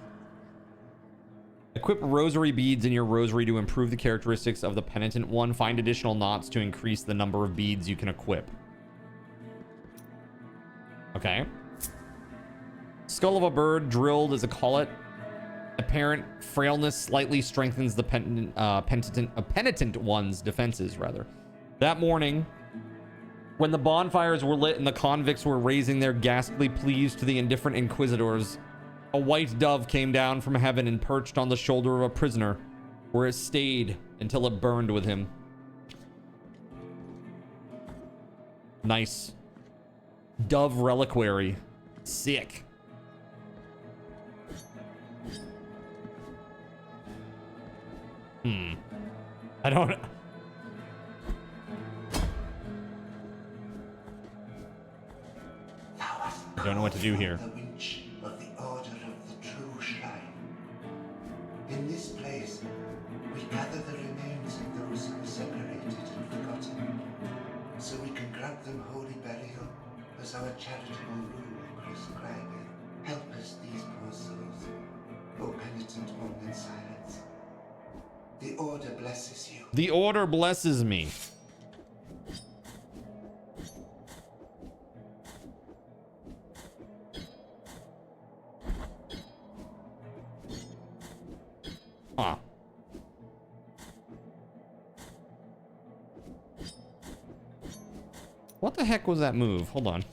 Equip rosary beads in your rosary to improve the characteristics of the penitent one. Find additional knots to increase the number of beads you can equip. Okay. Skull of a bird drilled as a collet. Apparent frailness slightly strengthens the penitent one's defenses, rather. That morning, when the bonfires were lit and the convicts were raising their ghastly pleas to the indifferent inquisitors, a white dove came down from heaven and perched on the shoulder of a prisoner, where it stayed until it burned with him. Nice. Dove reliquary. Sick. I don't... I don't know what to do here. The winch of the order of the true shrine. In this place, we gather the remains of those who were separated and forgotten, so we can grant them holy burial as our charitable rule prescribeth. Help us, these poor souls, O penitent one in silence. The order blesses you. The order blesses me. Huh. What the heck was that move? Hold on.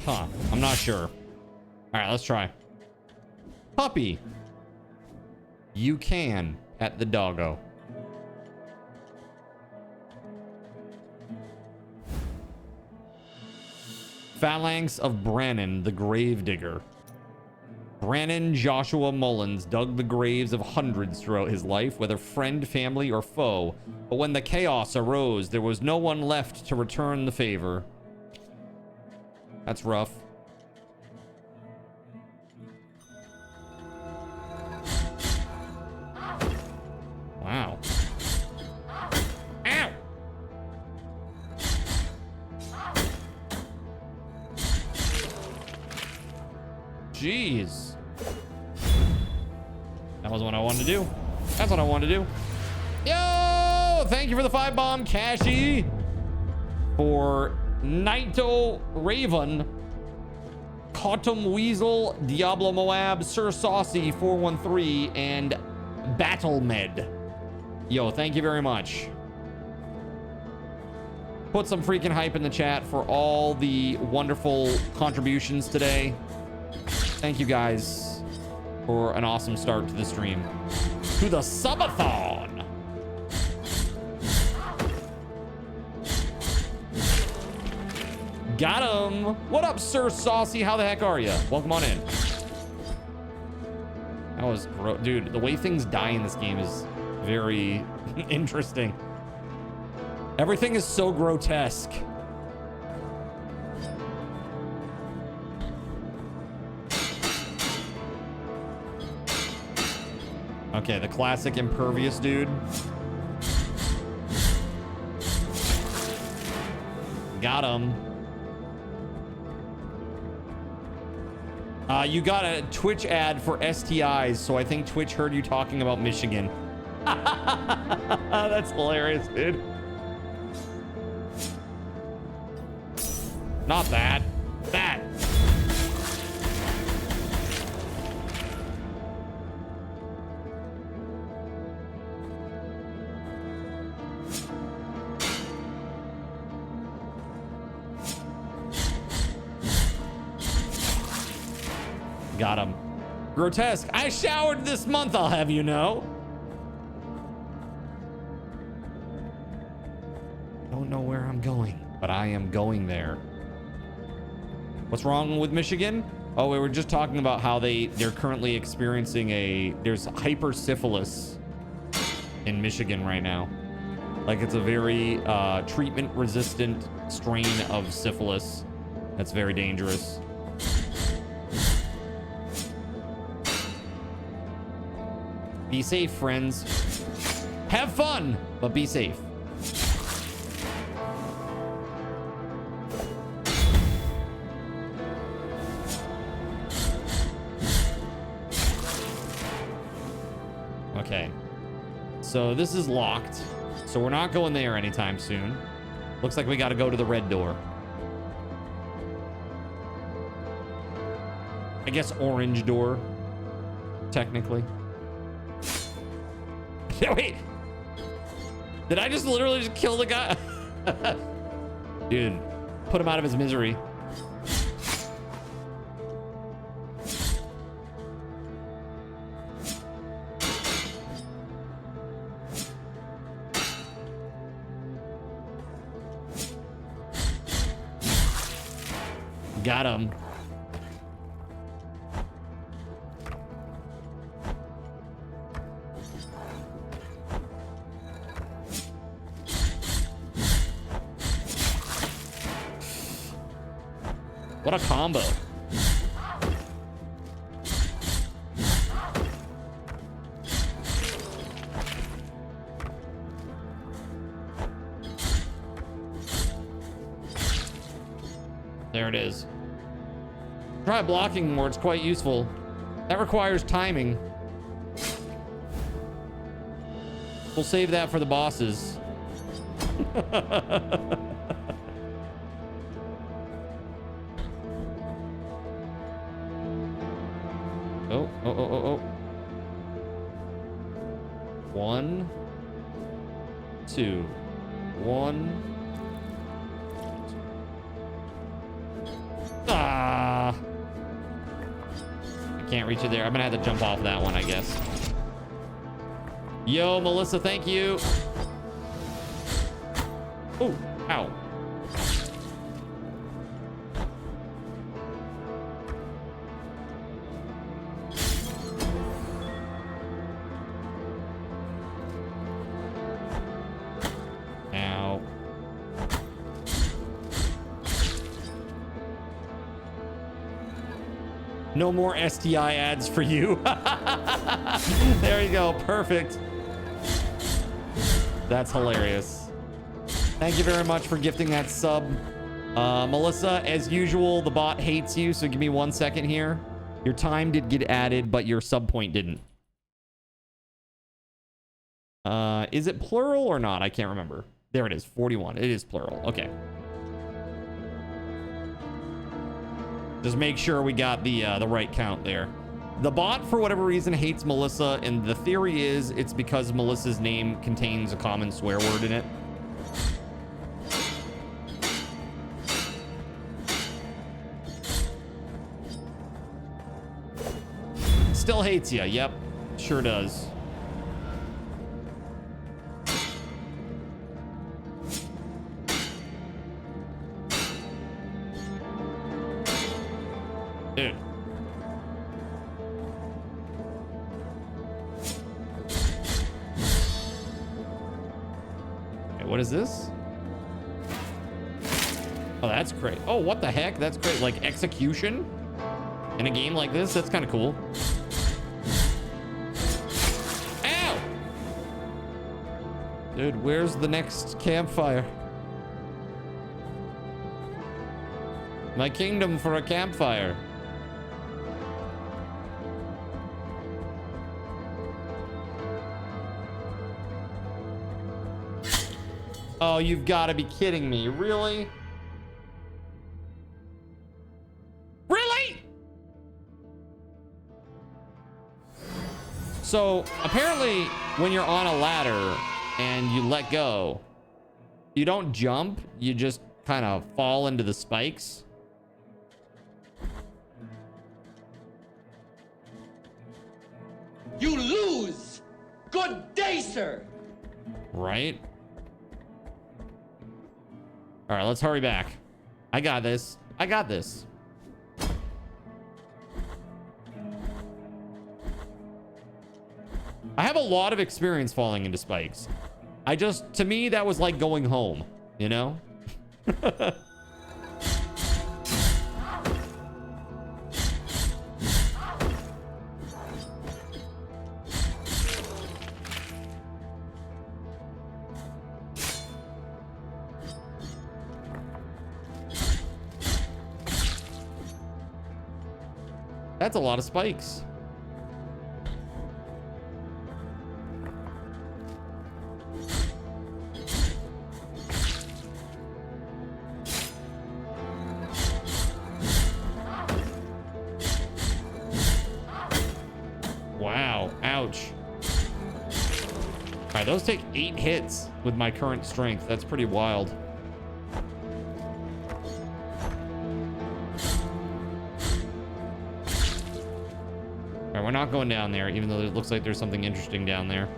Huh. I'm not sure. All right, let's try. Puppy. You can at the doggo. Phalanx of Brannon, the Gravedigger. Brannon Joshua Mullins dug the graves of hundreds throughout his life, whether friend, family, or foe. But when the chaos arose, there was no one left to return the favor. That's rough. Wow. Ow! Jeez. That was what I wanted to do. That's what I wanted to do. Yo! Thank you for the 5-bomb, Cashy. For Naito Raven, Cautum Weasel, Diablo Moab, Sir Saucy 413, and BattleMed. Yo, thank you very much. Put some freaking hype in the chat for all the wonderful contributions today. Thank you guys for an awesome start to the stream. To the Subathon. Got him. What up, Sir Saucy? How the heck are you? Welcome on in. That was dude, the way things die in this game is very interesting. Everything is so grotesque. Okay, the classic impervious dude. Got him. You got a Twitch ad for STIs, so I think Twitch heard you talking about Michigan. That's hilarious, dude. Not that. That. Got him. Grotesque. I showered this month, I'll have you know. Don't know where I'm going, but I am going there. What's wrong with Michigan? Oh, we were just talking about how they're currently experiencing there's hypersyphilis in Michigan right now. Like it's a very treatment resistant strain of syphilis that's very dangerous. Be safe, friends. Have fun, but be safe. Okay. So this is locked. So we're not going there anytime soon. Looks like we got to go to the red door. I guess orange door, technically. Wait, did I just literally just kill the guy? Dude, put him out of his misery. Got him. What a combo. There it is. Try blocking more, it's quite useful. That requires timing. We'll save that for the bosses. Oh. 1, 2, 1. Ah! I can't reach it there. I'm gonna have to jump off that one, I guess. Yo, Melissa, thank you. Oh, ow. Ow. No more STI ads for you. There you go. Perfect. That's hilarious. Thank you very much for gifting that sub. Melissa, as usual, the bot hates you, so give me 1 second here. Your time did get added, but your sub point didn't. Is it plural or not? I can't remember. There it is, 41. It is plural. Okay. Just make sure we got the right count there. The bot, for whatever reason, hates Melissa, and the theory is it's because Melissa's name contains a common swear word in it. Still hates you. Yep, sure does. Dude. Okay, what is this? Oh, that's great. Oh, what the heck? That's great. Like execution in a game like this? That's kind of cool. Ow! Dude, where's the next campfire? My kingdom for a campfire. Oh, you've got to be kidding me. Really? Really? So, apparently, when you're on a ladder and you let go, you don't jump, you just kind of fall into the spikes. You lose! Good day, sir! Right? All right, let's hurry back. I got this. I got this. I have a lot of experience falling into spikes. To me, that was like going home, you know? That's a lot of spikes. Wow, ouch. All right, those take 8 hits with my current strength. That's pretty wild. We're not going down there, even though it looks like there's something interesting down there.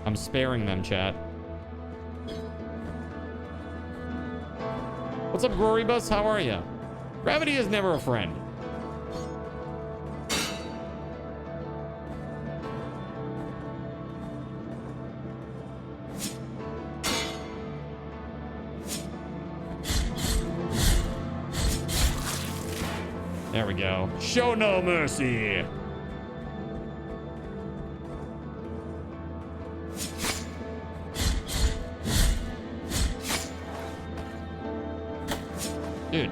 I'm sparing them, chat. What's up, Gorybus? How are you? Gravity is never a friend. There we go. Show no mercy. Dude.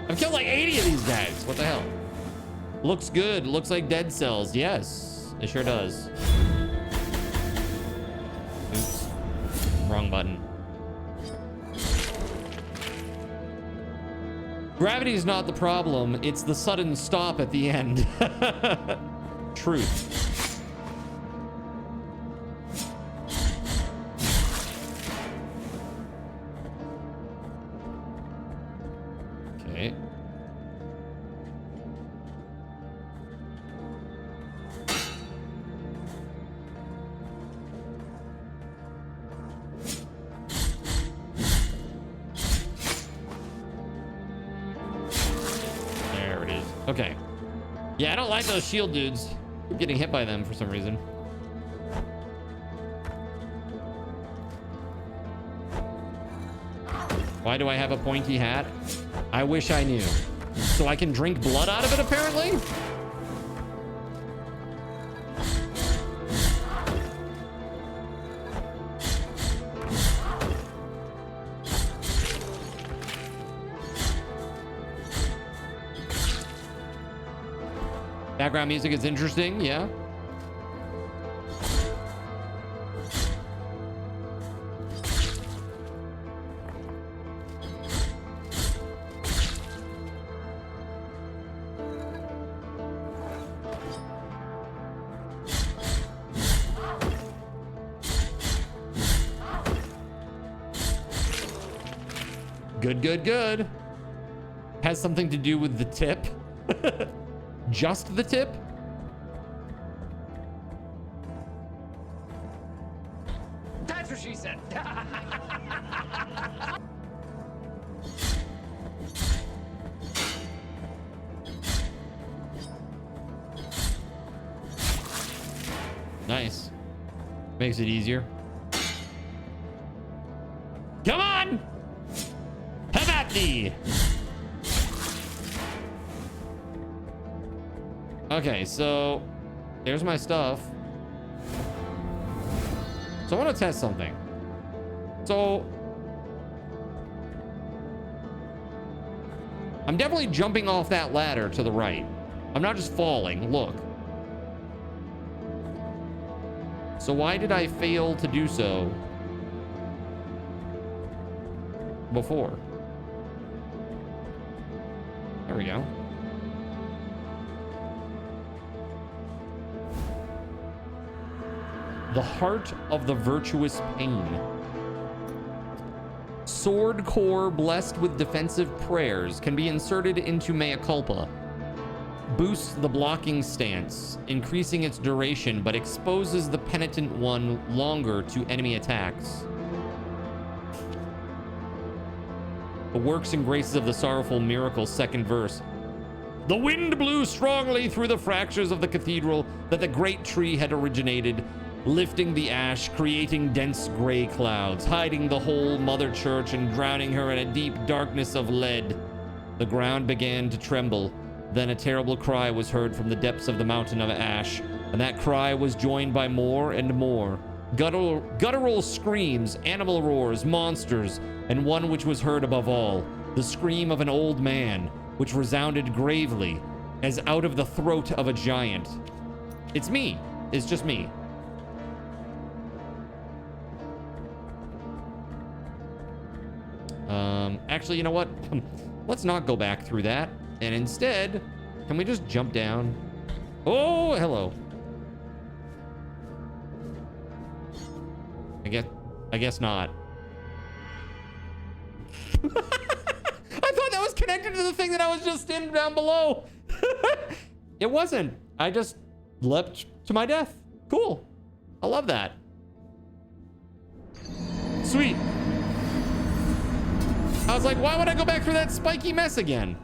I've killed like 80 of these guys. What the hell? Looks good. Looks like dead cells. Yes, it sure does. Oops. Wrong button. Gravity is not the problem. It's the sudden stop at the end. Truth. Okay. There it is. Okay. Yeah, I don't like those shield dudes. I'm getting hit by them for some reason. Why do I have a pointy hat? I wish I knew. So I can drink blood out of it, apparently? Background music is interesting, yeah. Good, good, good. Has something to do with the tip. Just the tip? That's what she said. Nice. Makes it easier. Come on! Have at thee! Okay, so there's my stuff. So I want to test something. So I'm definitely jumping off that ladder to the right. I'm not just falling. Look. So why did I fail to do so before? There we go. The heart of the virtuous pain. Sword core blessed with defensive prayers can be inserted into mea culpa. Boosts the blocking stance, increasing its duration, but exposes the penitent one longer to enemy attacks. The works and graces of the sorrowful miracle, second verse. The wind blew strongly through the fractures of the cathedral that the great tree had originated, lifting the ash, creating dense gray clouds, hiding the whole mother church and drowning her in a deep darkness of lead. The ground began to tremble. Then a terrible cry was heard from the depths of the mountain of ash, and that cry was joined by more and more. Guttural screams, animal roars, monsters, and one which was heard above all, the scream of an old man, which resounded gravely, as out of the throat of a giant. It's me. It's just me. Actually, you know what? Let's not go back through that. And instead, can we just jump down? Oh, hello. I guess not. I thought that was connected to the thing that I was just in down below. It wasn't. I just leapt to my death. Cool. I love that. Sweet. I was like, why would I go back through that spiky mess again?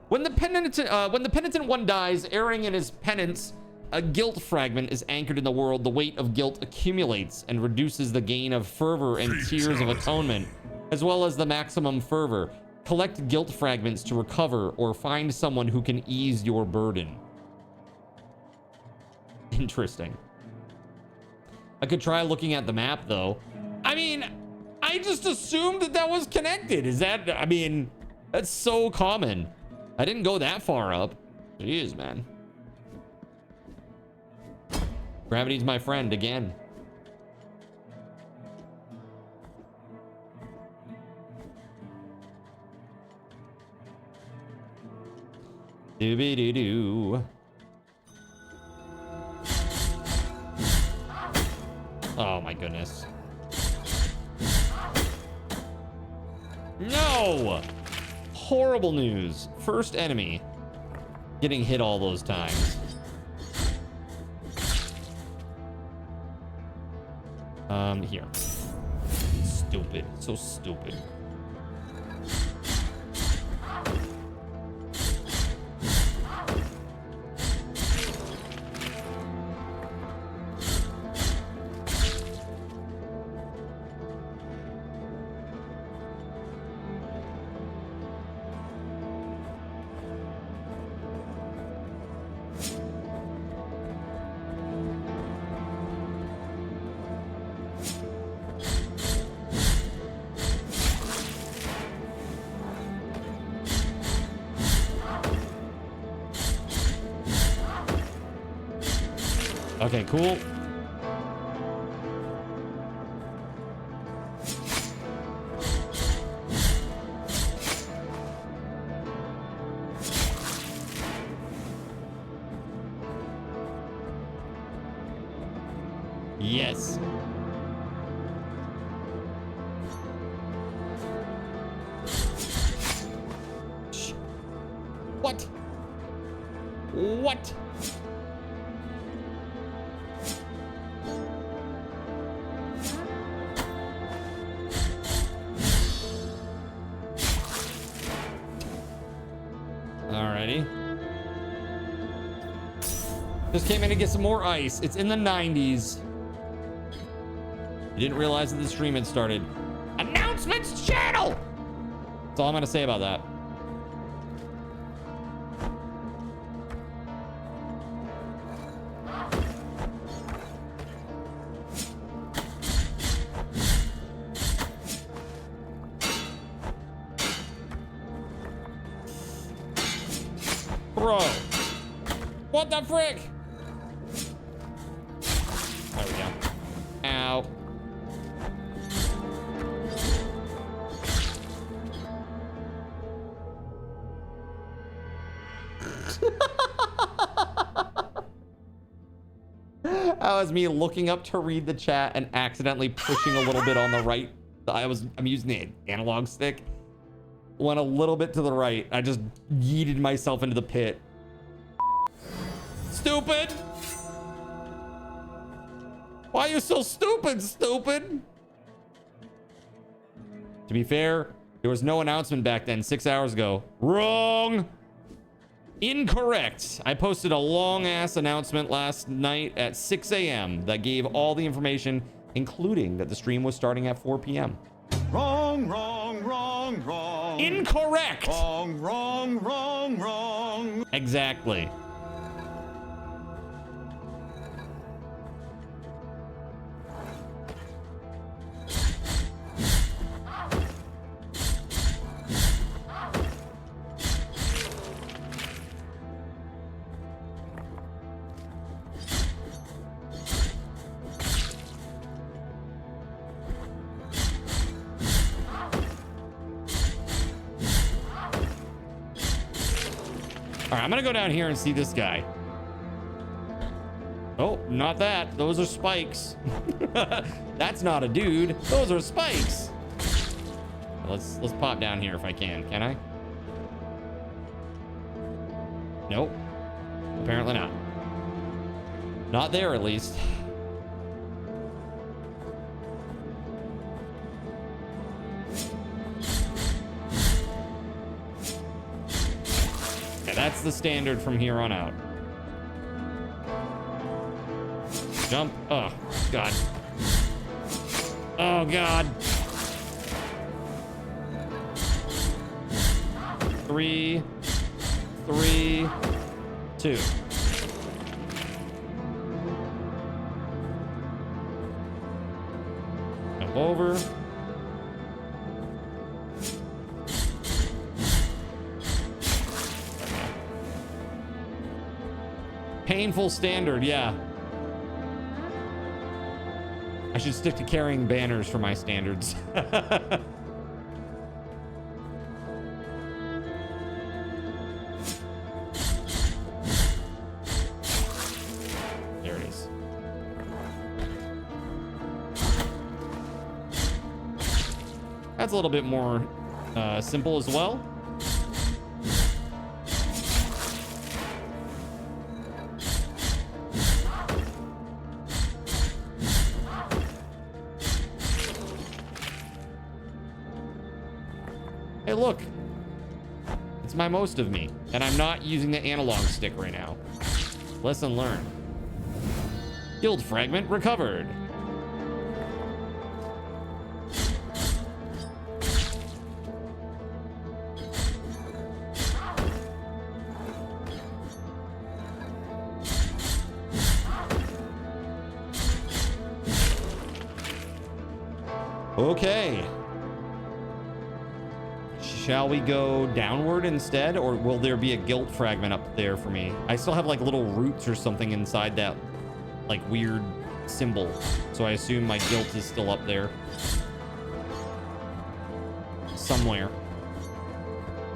When the penitent one dies, erring in his penance, a guilt fragment is anchored in the world. The weight of guilt accumulates and reduces the gain of fervor and tears of atonement, as well as the maximum fervor. Collect guilt fragments to recover or find someone who can ease your burden. Interesting. I could try looking at the map, though. I mean, I just assumed that that was connected. Is that, I mean, that's so common. I didn't go that far up. Jeez, man. Gravity's my friend again. Dooby-doo-doo. Oh my goodness. No! Horrible news. First enemy getting hit all those times. Here. Stupid. So stupid. Okay, cool. Yes. What? What? Alrighty. Just came in to get some more ice. It's in the 90s. You didn't realize that the stream had started. Announcements channel! That's all I'm gonna say about that. Bro. What the frick? There we go. Ow. That was me looking up to read the chat and accidentally pushing a little bit on the right. I'm using the analog stick. Went a little bit to the right. I just yeeted myself into the pit. Stupid! Why are you so stupid, stupid? To be fair, there was no announcement back then 6 hours ago. Wrong! Incorrect. I posted a long-ass announcement last night at 6 a.m. that gave all the information, including that the stream was starting at 4 p.m. Wrong, wrong, wrong, wrong. Incorrect. Wrong, wrong, wrong, wrong. Exactly. All right, I'm gonna go down here and see this guy. Oh, not that. Those are spikes. That's not a dude. Those are spikes. Let's pop down here if I can. Can I? Nope. Apparently not. Not there, at least. That's the standard from here on out. Jump. Oh, God. Oh, God. 3, 3, 2. Jump over. Painful standard, yeah. I should stick to carrying banners for my standards. There it is. That's a little bit more simple as well. Hey, look. It's my most of me, and I'm not using the analog stick right now. Lesson learned. Guild fragment recovered. Okay. Shall we go downward instead, or will there be a guilt fragment up there for me? I still have like little roots or something inside that like weird symbol, so I assume my guilt is still up there somewhere,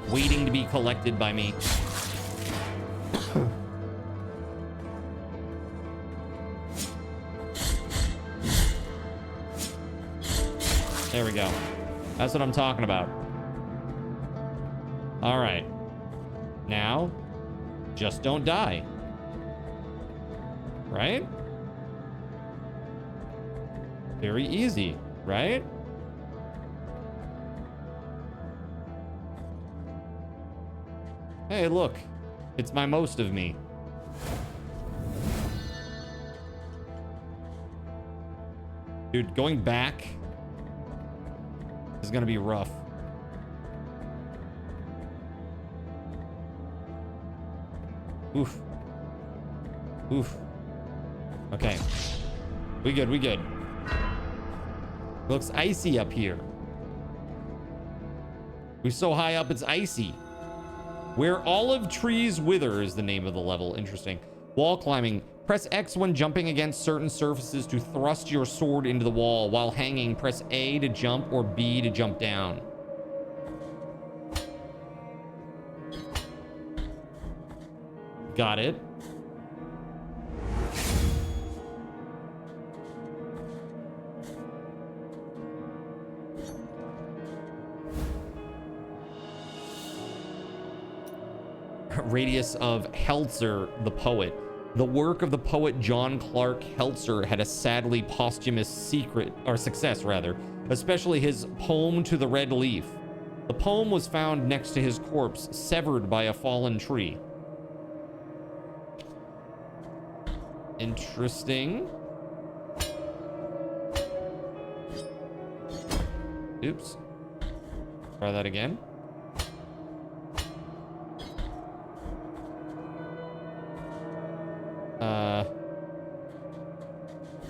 waiting to be collected by me. There we go. That's what I'm talking about. All right. Now, just don't die. Right? Very easy, right? Hey, look. It's my most of me. Dude, going back is gonna be rough. Oof. Oof. Okay. We good, we good. Looks icy up here. We're so high up, it's icy. Where olive trees wither is the name of the level. Interesting. Wall climbing. Press X when jumping against certain surfaces to thrust your sword into the wall. While hanging, press A to jump or B to jump down. Got it. Radius of Helzer, the poet. The work of the poet John Clark Helzer had a sadly posthumous success, especially his poem To the Red Leaf. The poem was found next to his corpse, severed by a fallen tree. Interesting. Oops. Try that again.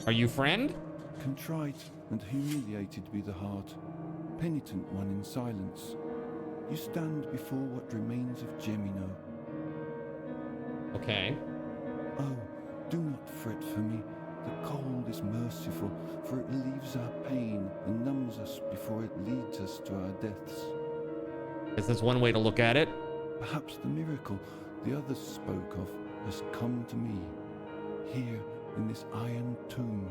Are you friend? Contrite and humiliated be the heart, penitent one in silence. You stand before what remains of Gemino. Okay. Oh, do not fret for me. The cold is merciful, for it relieves our pain and numbs us before it leads us to our deaths. Is this one way to look at it? Perhaps the miracle the others spoke of has come to me. Here in this iron tomb,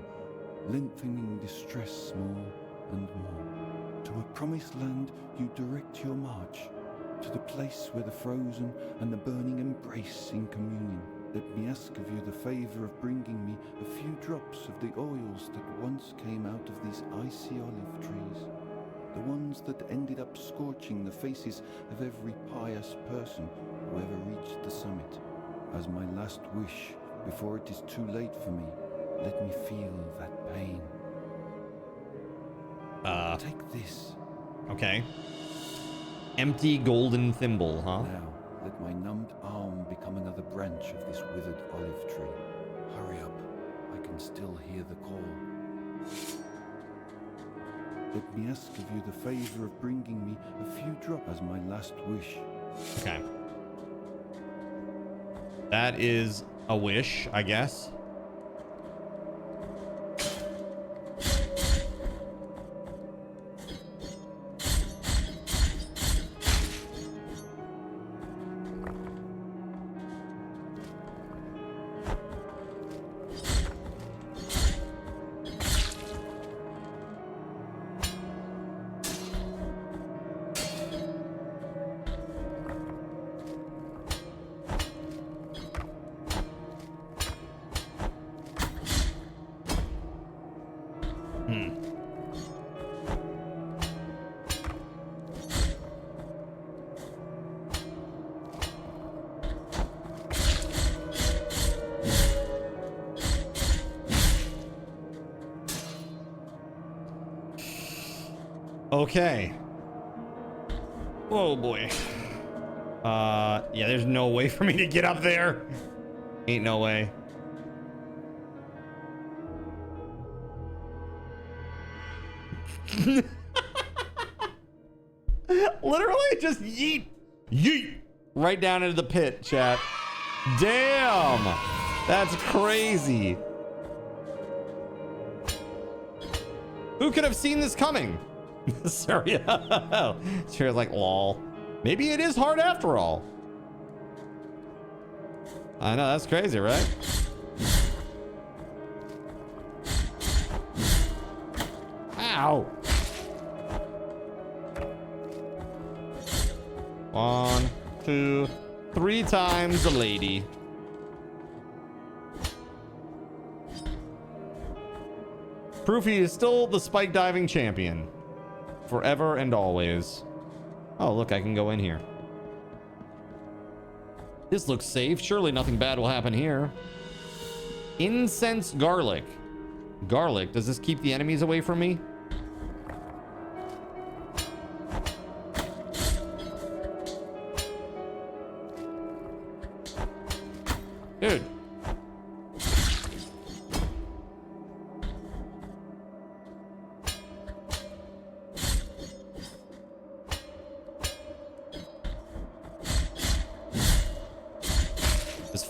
lengthening distress more and more. To a promised land you direct your march, to the place where the frozen and the burning embrace in communion. Let me ask of you the favor of bringing me a few drops of the oils that once came out of these icy olive trees, the ones that ended up scorching the faces of every pious person whoever reached the summit, as my last wish, before it is too late for me, let me feel that pain. Take this. Okay. Empty golden thimble, huh? Now, let my numbed arm become another branch of this withered olive tree. Hurry up. I can still hear the call. Let me ask of you the favor of bringing me a few drops as my last wish. Okay. That is a wish, I guess. Okay. Oh boy. Yeah, there's no way for me to get up there. Ain't no way. Literally just yeet. Yeet. Right down into the pit, chat. Damn. That's crazy. Who could have seen this coming? Sorry. Sure, like, lol. Maybe it is hard after all. I know, that's crazy, right? Ow. 1, 2, 3 times the lady. Proofy is still the spike diving champion. Forever and always. Oh, look, I can go in here. This looks safe. Surely nothing bad will happen here. Incense garlic. Garlic. Does this keep the enemies away from me? Dude.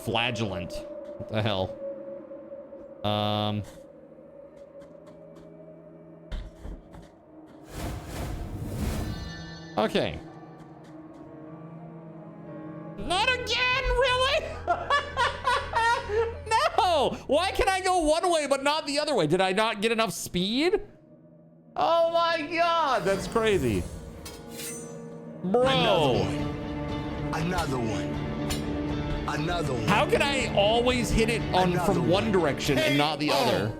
Flagellant. What the hell? Okay. Not again, really? No! Why can I go one way but not the other way? Did I not get enough speed? Oh my god, that's crazy. Bro. Another one. Another one. How can I always hit it on from one direction and not the other?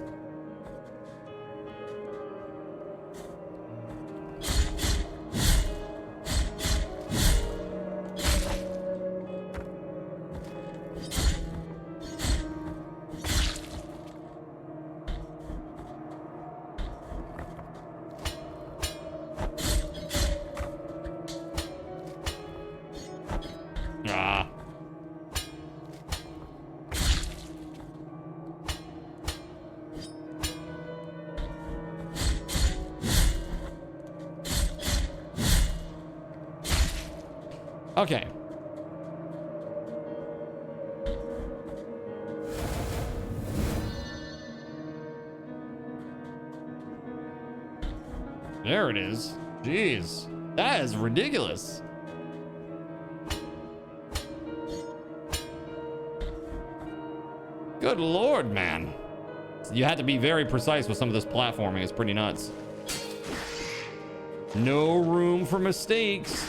Okay. There it is. Jeez. That is ridiculous. Good Lord, man. You had to be very precise with some of this platforming. It's pretty nuts. No room for mistakes.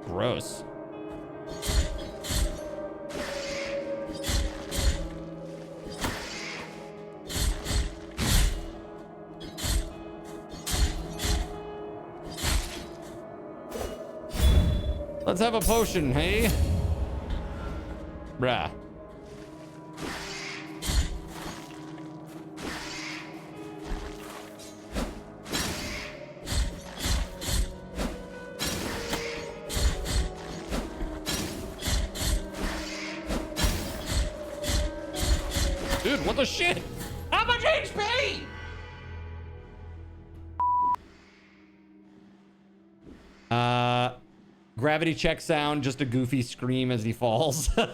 Gross. Let's have a potion, hey? Bruh. Dude, what the shit? How much HP? Gravity check sound, just a goofy scream as he falls. They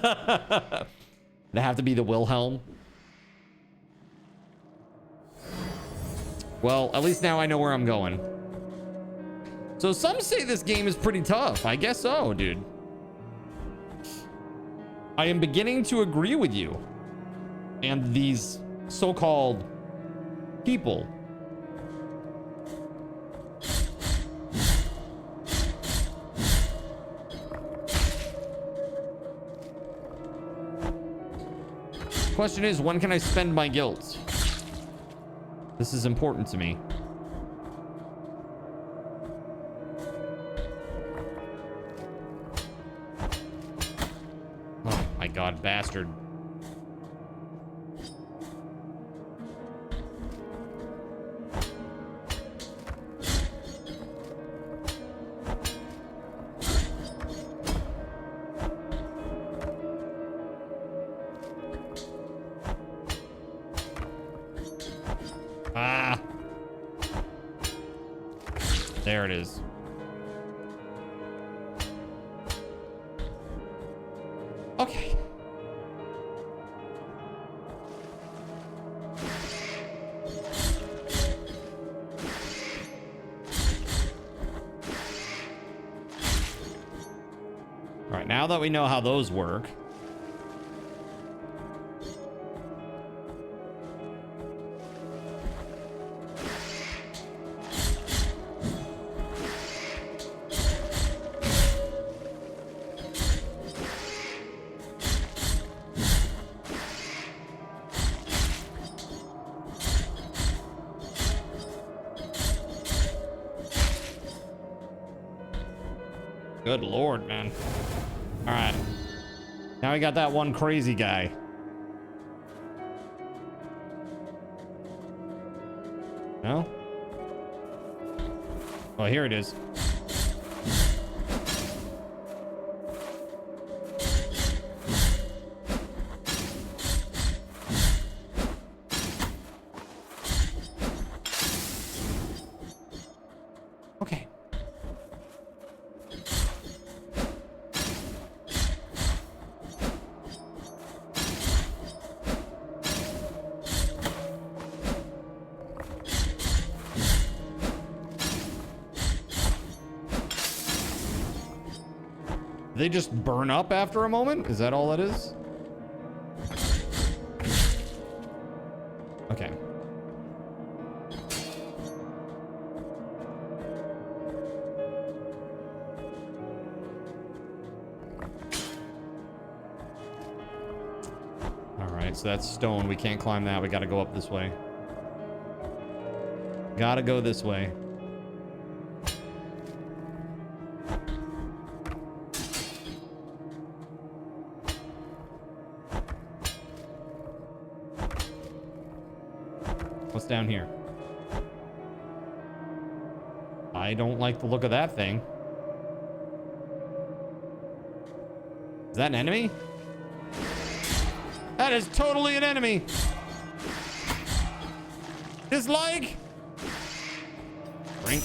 have to be the Wilhelm. Well, at least now I know where I'm going. So some say this game is pretty tough. I guess so, dude. I am beginning to agree with you and these so-called people. Question is, when can I spend my guilt? This is important to me. Oh my god, bastard. There it is. Okay. All right, now that we know how those work, good lord, man. All right. Now we got that one crazy guy. No? Oh, here it is. They just burn up after a moment? Is that all it is? Okay. All right, so that's stone. We can't climb that. We got to go up this way. Gotta go this way. What's down here? I don't like the look of that thing. Is that an enemy? That is totally an enemy. Dislike. Drink.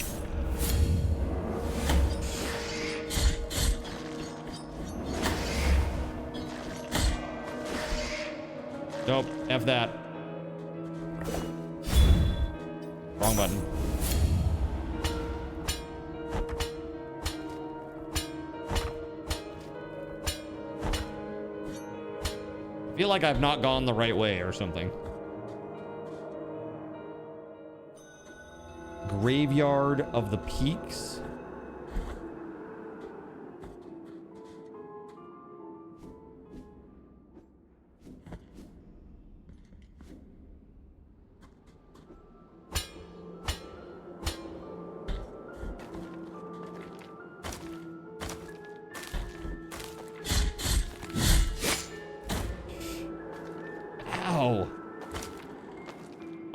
Nope. F that. Wrong button. I feel like I've not gone the right way or something. Graveyard of the Peaks.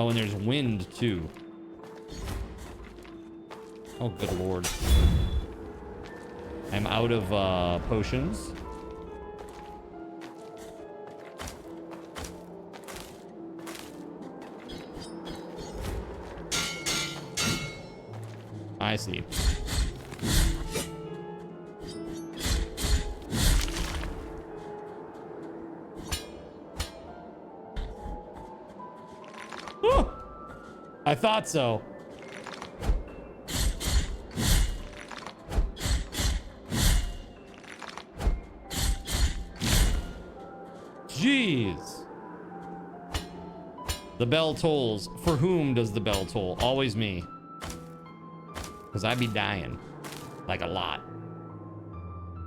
Oh, and there's wind too. Oh, good lord. I'm out of potions. I see. Whew! I thought so. Jeez. The bell tolls. For whom does the bell toll? Always me. Because I be dying. Like a lot.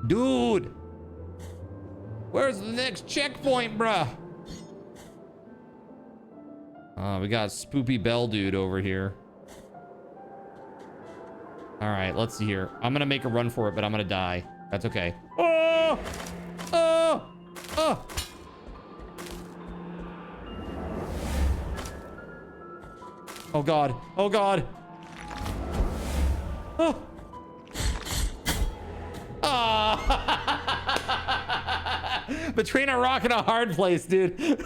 Dude! Where's the next checkpoint, bruh? We got Spoopy Bell dude over here. Alright, let's see here. I'm gonna make a run for it, but I'm gonna die. That's okay. Oh! Oh! Oh! Oh god. Oh god. Oh. Ah. Between a rock and a hard place, dude.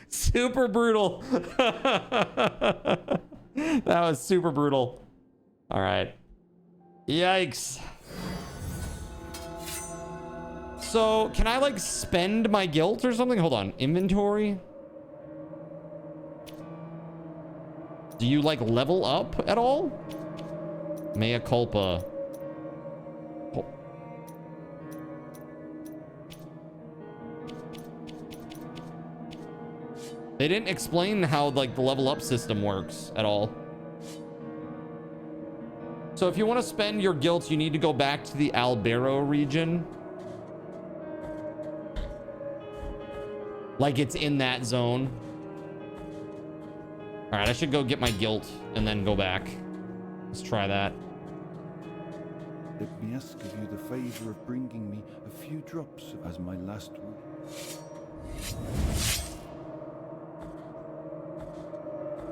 Super brutal. That was super brutal. All right. Yikes. So, can I like spend my guilt or something? Hold on. Inventory. Do you like level up at all? Mea culpa. Oh. They didn't explain how like the level up system works at all. So if you want to spend your guilt, you need to go back to the Albero region. Like it's in that zone. All right, I should go get my guilt and then go back. Let's try that. Let me ask of you the favor of bringing me a few drops as my last word.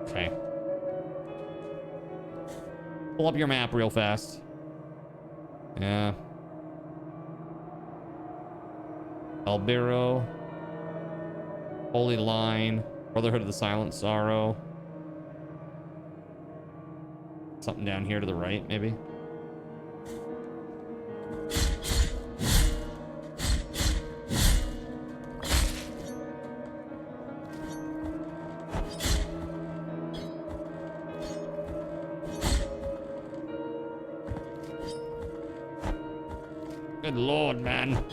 Okay. Pull up your map real fast. Yeah. Albero. Holy Line. Brotherhood of the Silent Sorrow. Something down here to the right, maybe. Good lord, man.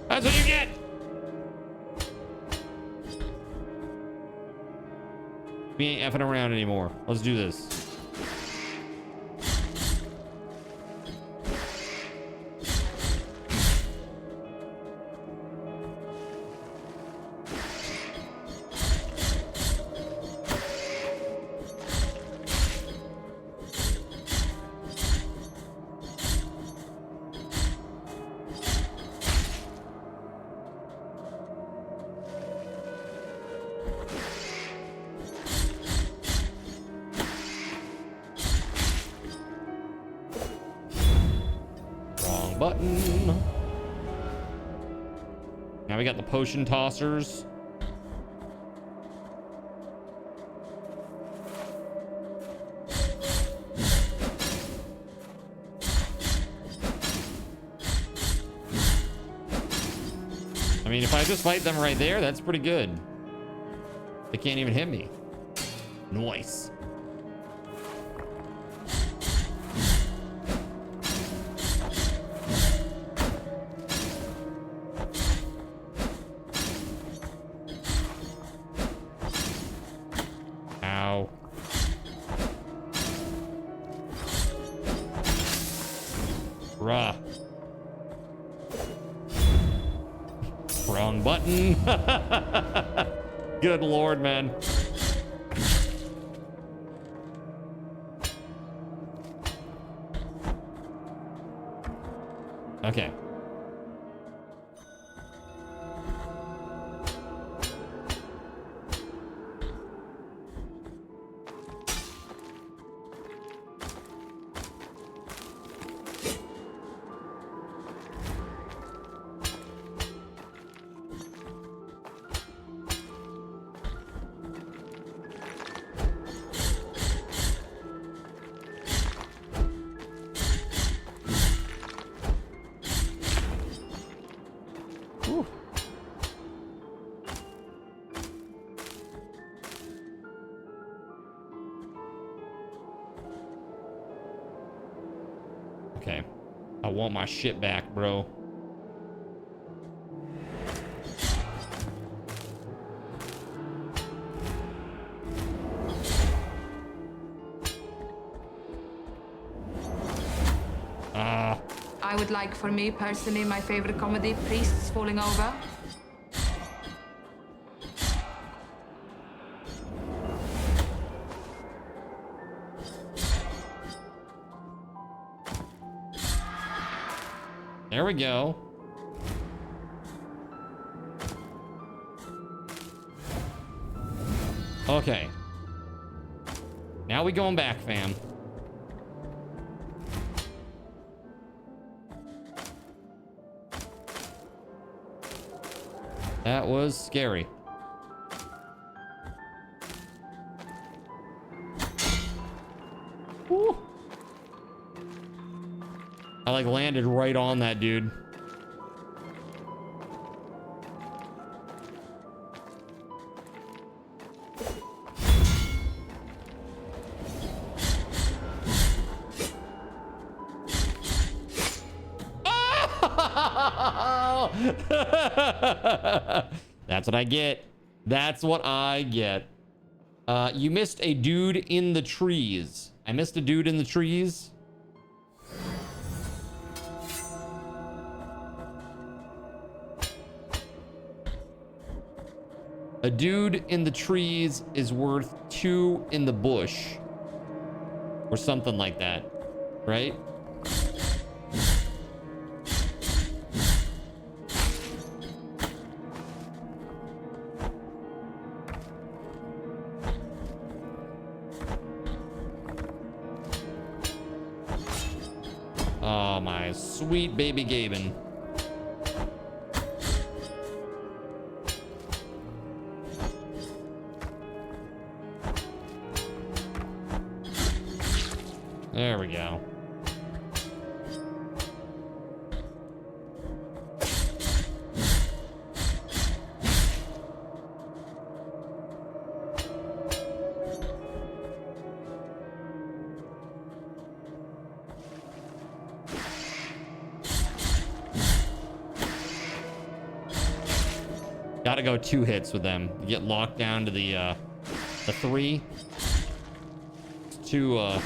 That's what you get. We ain't effing around anymore. Let's do this. Button. Now we got the potion tossers. I mean, if I just fight them right there, that's pretty good. They can't even hit me. Nice. Bruh. Wrong button. Good lord, man. Okay. Okay. I want my shit back, bro. I would like, for me personally, my favorite comedy, priests falling over. There we go. Okay. Now we going back, fam. That was scary. Woo. I like landed right on that dude. That's what I get. That's what I get. You missed a dude in the trees. I missed a dude in the trees. A dude in the trees is worth 2 in the bush. Or something like that. Right? Oh, my sweet baby GabeN. There we go. Gotta go 2 hits with them. You get locked down to the 3. It's too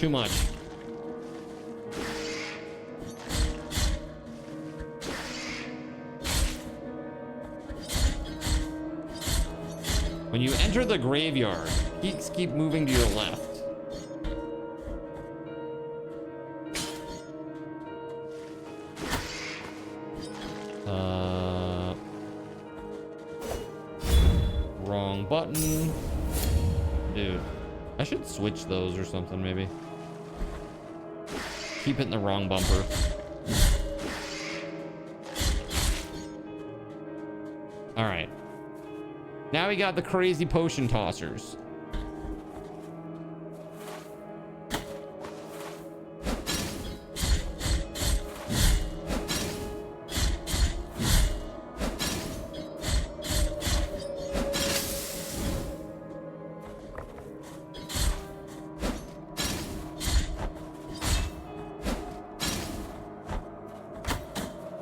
much. When you enter the graveyard, keep moving to your left. Wrong button. Dude, I should switch those or something maybe. Keep hitting the wrong bumper. All right. Now we got the crazy potion tossers.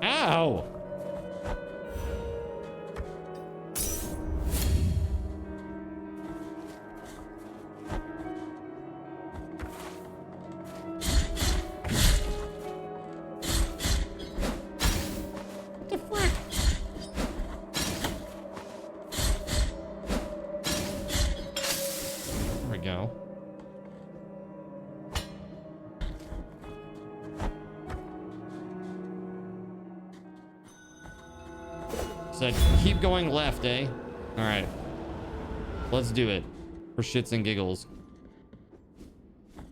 Ow! So keep going left, eh? All right. Let's do it. For shits and giggles.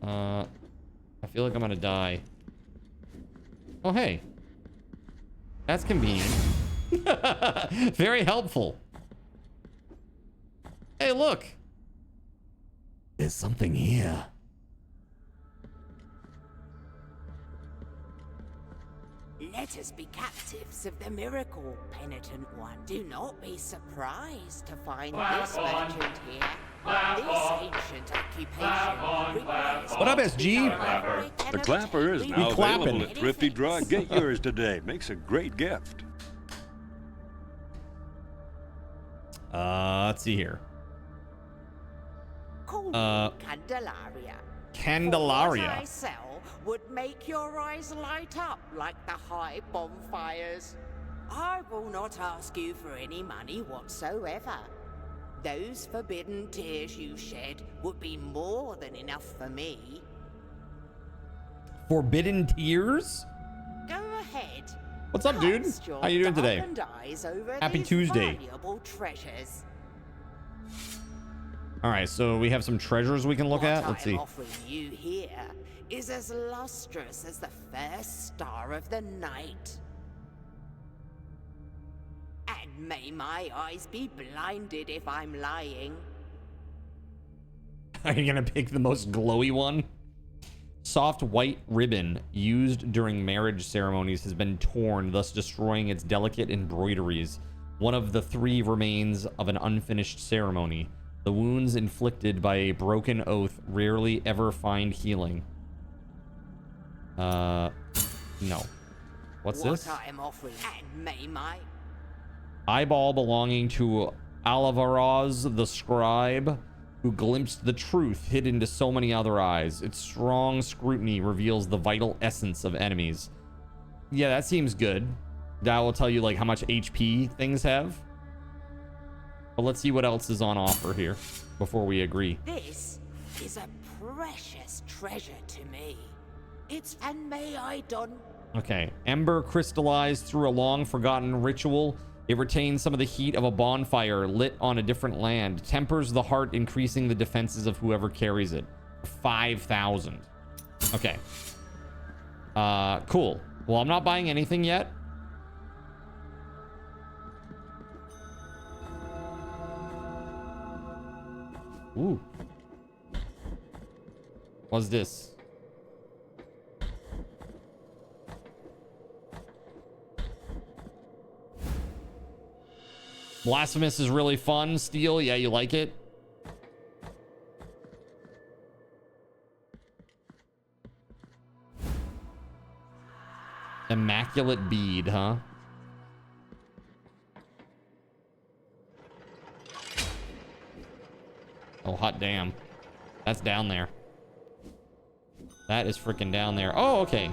I feel like I'm gonna die. Oh, hey. That's convenient. Very helpful. Hey, look. There's something here. Let us be captives of the miracle, penitent one. Do not be surprised to find this merchant here. This ancient occupation requires... What up, SG? The clapper is now available at Thrifty Drug. Get yours today. Makes a great gift. Let's see here. Candelaria. Candelaria. What I sell would make your eyes light up like the high bonfires. I will not ask you for any money whatsoever. Those forbidden tears you shed would be more than enough for me. Forbidden tears? Go ahead. What's up, dude? How you doing today? Happy Tuesday. Treasures. All right, so we have some treasures we can look at. Let's see. What I'm offering you here is as lustrous as the first star of the night. And may my eyes be blinded if I'm lying. Are you gonna pick the most glowy one? Soft white ribbon used during marriage ceremonies has been torn, thus destroying its delicate embroideries. One of the three remains of an unfinished ceremony. The wounds inflicted by a broken oath rarely ever find healing. No. What's this? What I am offering, and may my Eyeball belonging to Alavaraz the scribe, who glimpsed the truth hidden to so many other eyes. Its strong scrutiny reveals the vital essence of enemies. Yeah, that seems good. That will tell you like how much HP things have. But let's see what else is on offer here before we agree. This is a precious treasure to me. It's and may I don. Okay, ember crystallized through a long forgotten ritual. It retains some of the heat of a bonfire lit on a different land. Tempers the heart, increasing the defenses of whoever carries it. 5,000. Okay. Cool. Well, I'm not buying anything yet. Ooh. What's this? Blasphemous is really fun. Steel, yeah, you like it? Immaculate bead, huh? Oh, hot damn. That's down there. That is freaking down there. Oh, okay.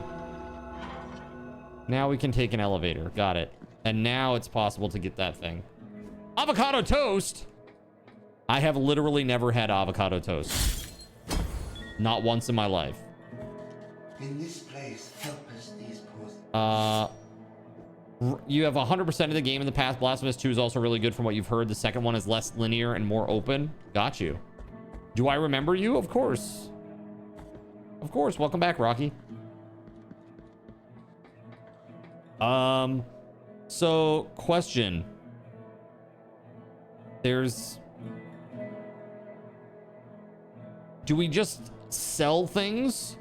Now we can take an elevator. Got it. And now it's possible to get that thing. Avocado toast? I have literally never had avocado toast. Not once in my life. In this place, help us these poor... You have 100% of the game in the past. Blasphemous 2 is also really good from what you've heard. The second one is less linear and more open. Got you. Do I remember you? Of course. Of course. Welcome back, Rocky. So, question. There's... Do we just sell things?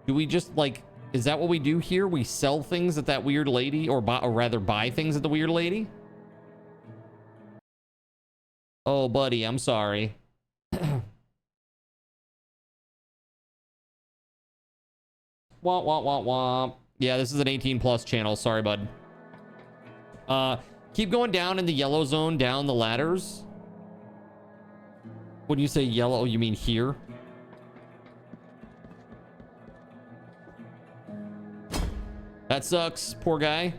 Do we just, like... Is that what we do here? We sell things at that weird lady, or rather buy things at the weird lady? Oh, buddy, I'm sorry. Womp, womp, womp, womp. Yeah, this is an 18+ channel. Sorry, bud. Keep going down in the yellow zone, down the ladders. When you say yellow, you mean here? That sucks, poor guy.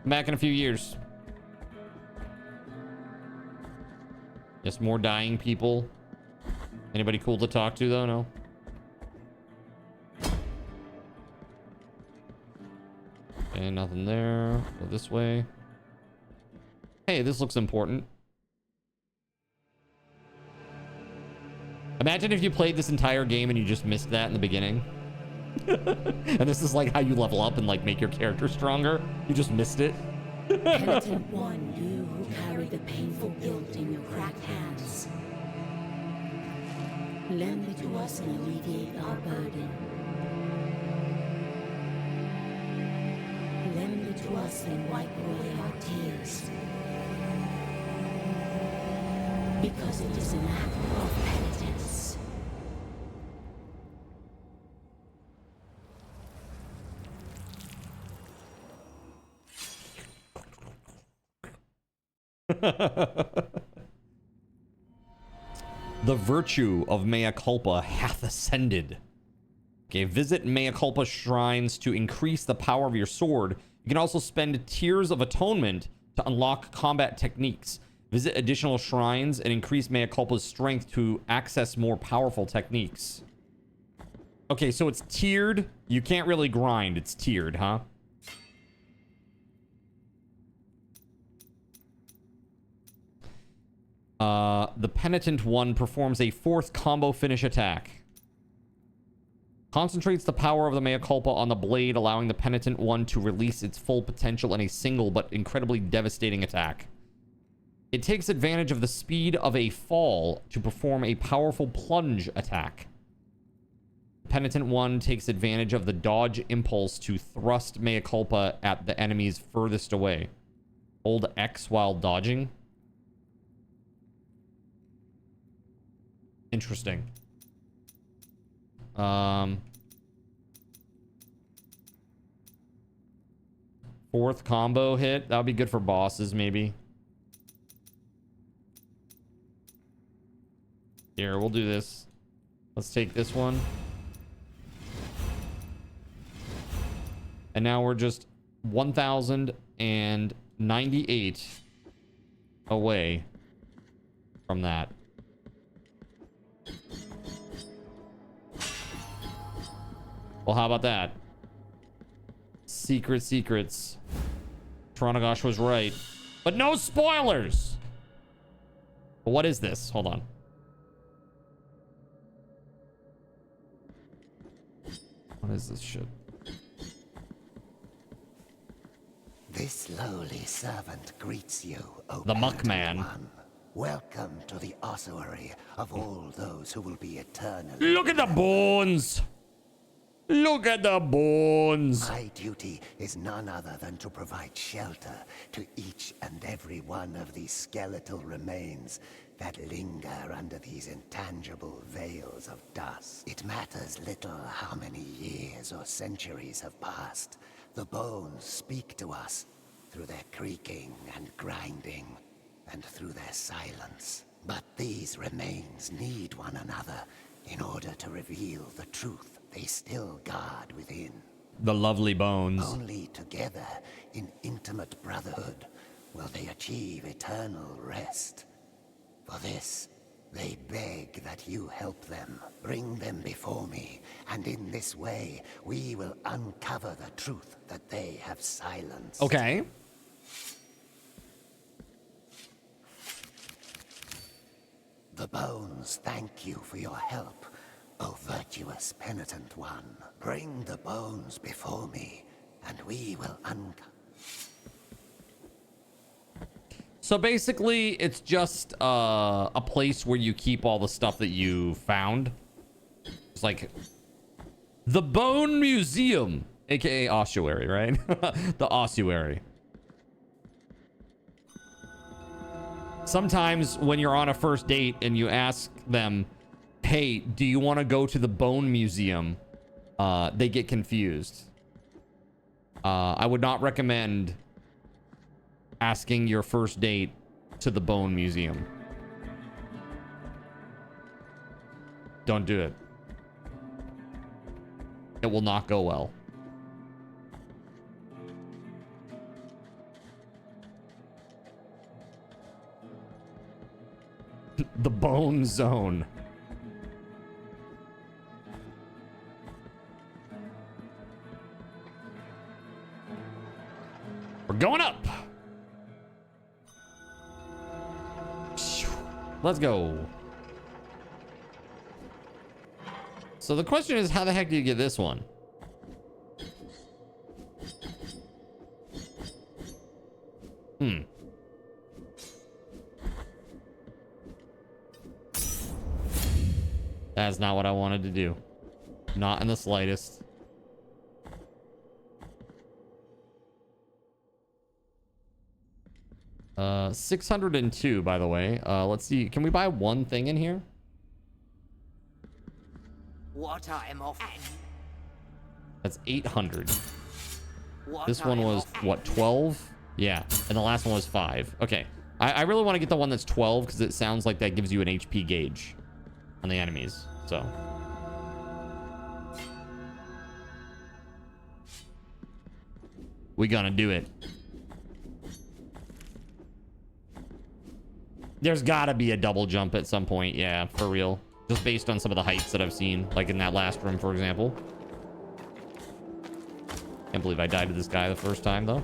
Back in a few years. Just more dying people. Anybody cool to talk to, though? No. Nothing there. Go this way. Hey, this looks important. Imagine if you played this entire game and you just missed that in the beginning. And this is like how you level up and like make your character stronger. You just missed it. Penitent one, you who carry the painful guilt in your cracked hands. Lend it to us and alleviate our burden. Lend it to us and wipe away our tears. Because it is an act of penitence. The virtue of mea culpa hath ascended. Okay, visit mea culpa shrines to increase the power of your sword. You can also spend tears of atonement to unlock combat techniques. Visit additional shrines and increase mea culpa's strength to access more powerful techniques. Okay, so it's tiered. You can't really grind. It's tiered, huh? The Penitent one performs a 4th combo finish attack. Concentrates the power of the mea culpa on the blade, allowing the Penitent one to release its full potential in a single but incredibly devastating attack. It takes advantage of the speed of a fall to perform a powerful plunge attack. Penitent one takes advantage of the dodge impulse to thrust mea culpa at the enemies furthest away. Hold X while dodging. Interesting. 4th combo hit. That would be good for bosses, maybe. Here, we'll do this. Let's take this one. And now we're just 1,098 away from that. Well, how about that? Secrets. Tronagosh was right. But no spoilers! But what is this? Hold on. What is this shit? This lowly servant greets you, O The Muckman. One. Welcome to the ossuary of all those who will be eternally. Look at the bones! Look at the bones! My duty is none other than to provide shelter to each and every one of these skeletal remains that linger under these intangible veils of dust. It matters little how many years or centuries have passed. The bones speak to us through their creaking and grinding, and through their silence. But these remains need one another in order to reveal the truth they still guard within. The lovely bones. Only together, in intimate brotherhood, will they achieve eternal rest. For this, they beg that you help them. Bring them before me, and in this way, we will uncover the truth that they have silenced. Okay. The bones thank you for your help, O virtuous penitent one. Bring the bones before me, and we will uncover. So basically, it's just a place where you keep all the stuff that you found. It's like the Bone Museum, aka ossuary, right? The ossuary. Sometimes when you're on a first date and you ask them, hey, do you want to go to the Bone Museum? They get confused. I would not recommend asking your first date to the Bone Museum. Don't do it. It will not go well. The Bone Zone. We're going up. Let's go. So the question is, how the heck do you get this one? That's not what I wanted to do. Not in the slightest. $602, by the way. Let's see. Can we buy one thing in here? What I am off. That's 800. What This I one am was, off- what, 12? Yeah. And the last one was 5. Okay. I really want to get the one that's 12 because it sounds like that gives you an HP gauge on the enemies. So. We gonna do it. There's gotta be a double jump at some point. Yeah, for real. Just based on some of the heights that I've seen, like in that last room, for example. Can't believe I died to this guy the first time, though.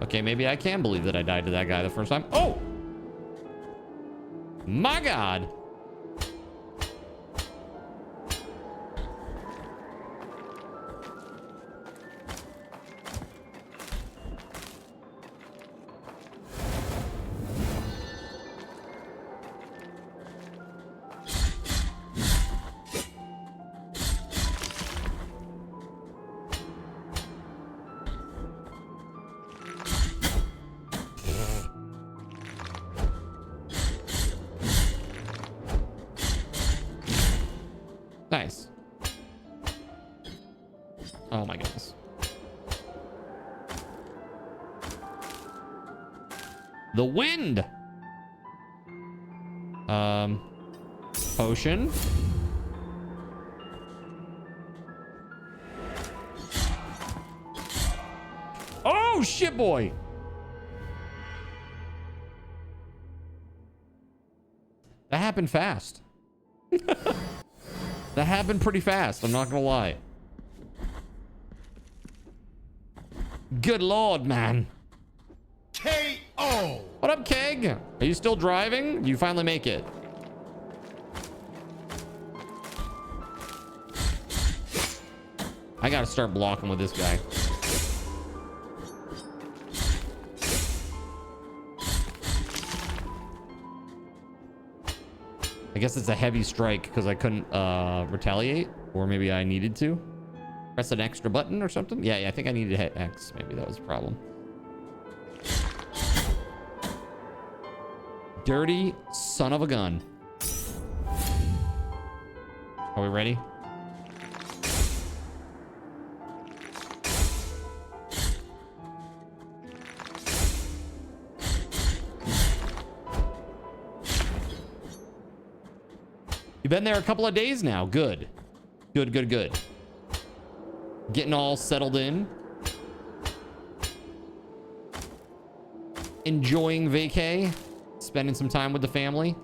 Okay, maybe I can believe that I died to that guy the first time. Oh! My God! Nice. Oh my goodness. The wind. Potion. Oh shit, boy. That happened fast. That happened pretty fast, I'm not gonna lie. Good lord, man. KO! What up, Keg? Are you still driving? You finally make it. I gotta start blocking with this guy. I guess it's a heavy strike because I couldn't retaliate, or maybe I needed to press an extra button or something. Yeah, I think I needed to hit X. Maybe that was the problem. Dirty son of a gun. Are we ready? You've been there a couple of days now. Good. Good. Getting all settled in. Enjoying vacay. Spending some time with the family.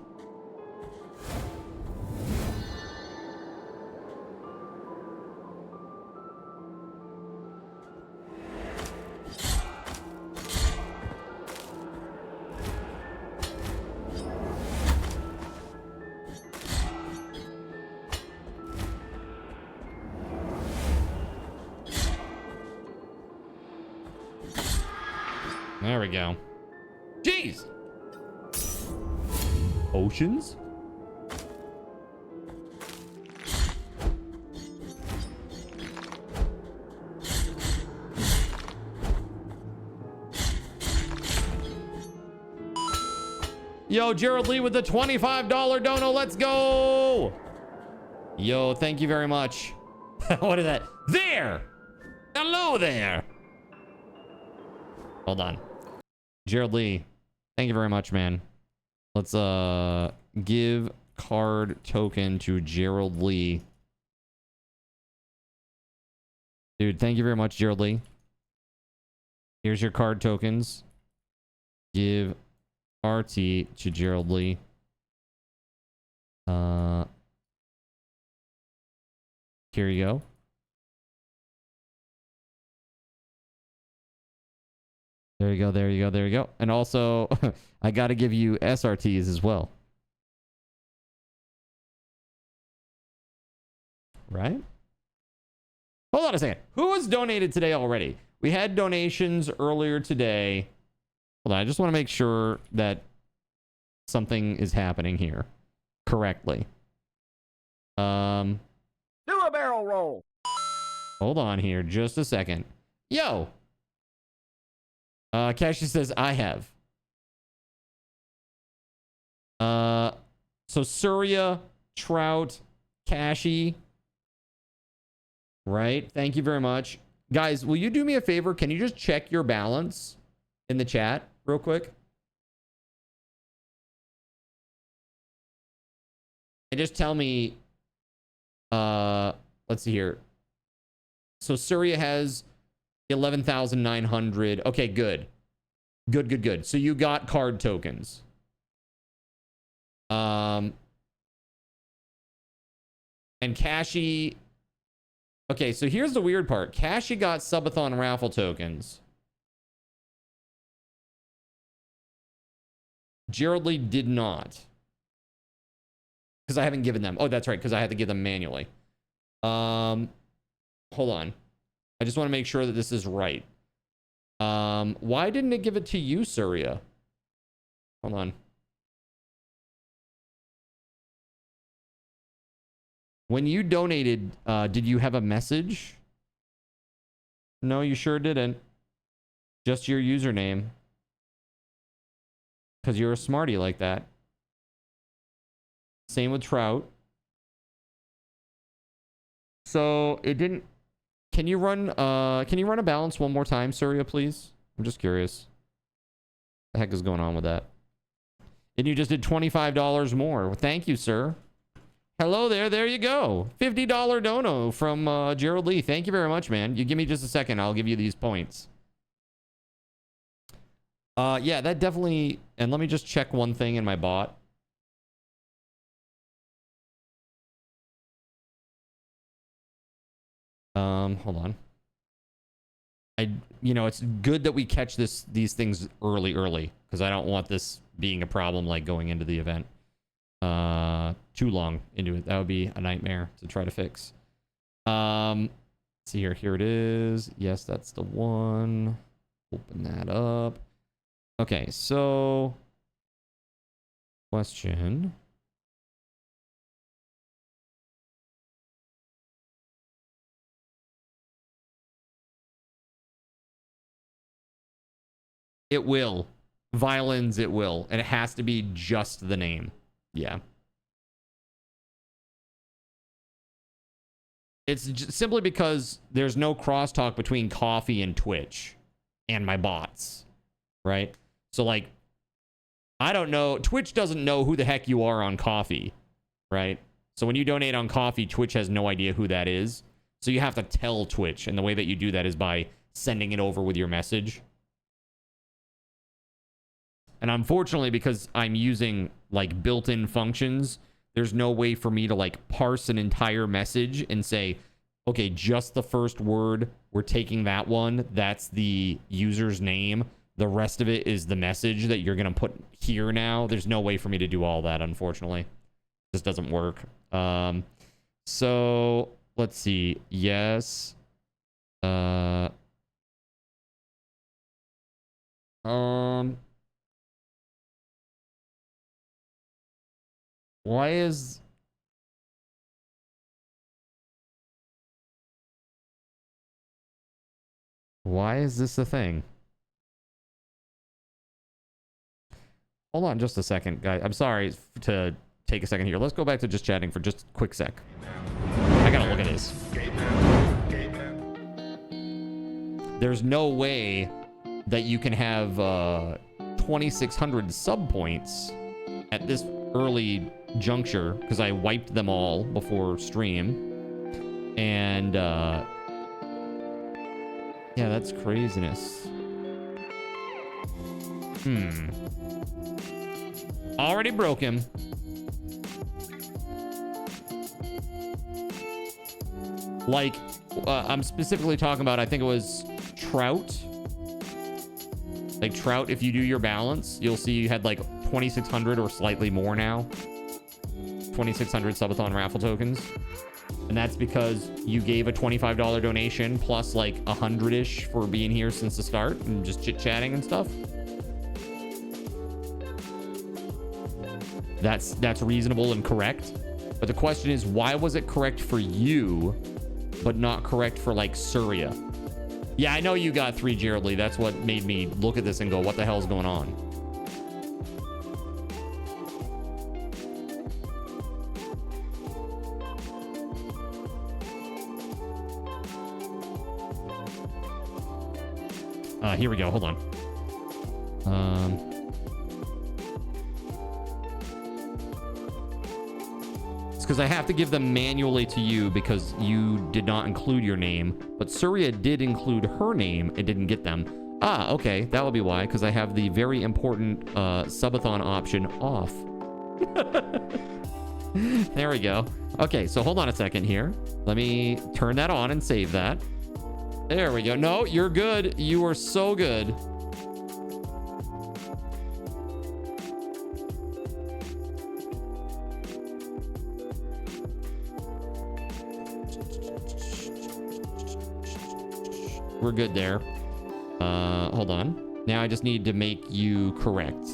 There we go. Jeez. Oceans? Yo, Gerald Lee with the $25 dono. Let's go. Yo, thank you very much. What is that? There. Hello there. Hold on. Gerald Lee, thank you very much, man. Let's give card token to Gerald Lee. Dude, thank you very much, Gerald Lee. Here's your card tokens. Give RT to Gerald Lee. Here you go. There you go, there you go, there you go. And also, I got to give you SRTs as well. Right? Hold on a second. Who has donated today already? We had donations earlier today. Hold on, I just want to make sure that something is happening here correctly. Do a barrel roll. Hold on here, just a second. Yo! Kashi says, I have. So Surya, Trout, Kashi. Right? Thank you very much. Guys, will you do me a favor? Can you just check your balance in the chat real quick? And just tell me, let's see here. So Surya has 11,900. Okay, good. Good, good, good. So you got card tokens. And Kashi. Okay, so here's the weird part. Kashi got Subathon raffle tokens. Gerald Lee did not. Because I haven't given them. Oh, that's right, because I had to give them manually. Hold on. I just want to make sure that this is right. Why didn't it give it to you, Surya? Hold on. When you donated, did you have a message? No, you sure didn't. Just your username. Because you're a smarty like that. Same with Trout. So it didn't. Can you run a balance one more time, Surya, please? I'm just curious. What the heck is going on with that? And you just did $25 more. Well, thank you, sir. Hello there. There you go. $50 dono from Gerald Lee. Thank you very much, man. You give me just a second. I'll give you these points. Yeah, that definitely. And let me just check one thing in my bot. Hold on. You know, it's good that we catch these things early, because I don't want this being a problem like going into the event. Too long into it. That would be a nightmare to try to fix. Let's see here. Here it is. Yes, that's the one. Open that up. Okay, so question. It will. Violins, it will. And it has to be just the name. Yeah. It's just simply because there's no crosstalk between Coffee and Twitch and my bots. Right? So, like, I don't know. Twitch doesn't know who the heck you are on Coffee. Right? So when you donate on Coffee, Twitch has no idea who that is. So you have to tell Twitch. And the way that you do that is by sending it over with your message. And unfortunately, because I'm using like built-in functions, there's no way for me to like parse an entire message and say, okay, just the first word, we're taking that one. That's the user's name. The rest of it is the message that you're going to put here now. There's no way for me to do all that, unfortunately. This doesn't work. So let's see. Yes. Why is this a thing? Hold on just a second, guys. I'm sorry to take a second here. Let's go back to just chatting for just a quick sec. I gotta look at this. There's no way that you can have 2,600 sub points at this early juncture, because I wiped them all before stream. And yeah, that's craziness. Already broke him. Like, I'm specifically talking about, I think it was Trout. Like Trout, if you do your balance, you'll see you had like 2,600 or slightly more now. 2,600 Subathon raffle tokens. And that's because you gave a $25 donation plus like 100-ish for being here since the start and just chit-chatting and stuff. That's reasonable and correct. But the question is, why was it correct for you, but not correct for like Surya? Yeah, I know you got 3, Jared Lee. That's what made me look at this and go, what the hell's going on? Here we go. Hold on. It's because I have to give them manually to you because you did not include your name, but Surya did include her name and didn't get them. Ah, okay. That will be why, because I have the very important subathon option off. There we go. Okay, so hold on a second here. Let me turn that on and save that. There we go. No, you're good. You are so good. We're good there. Hold on. Now I just need to make you correct,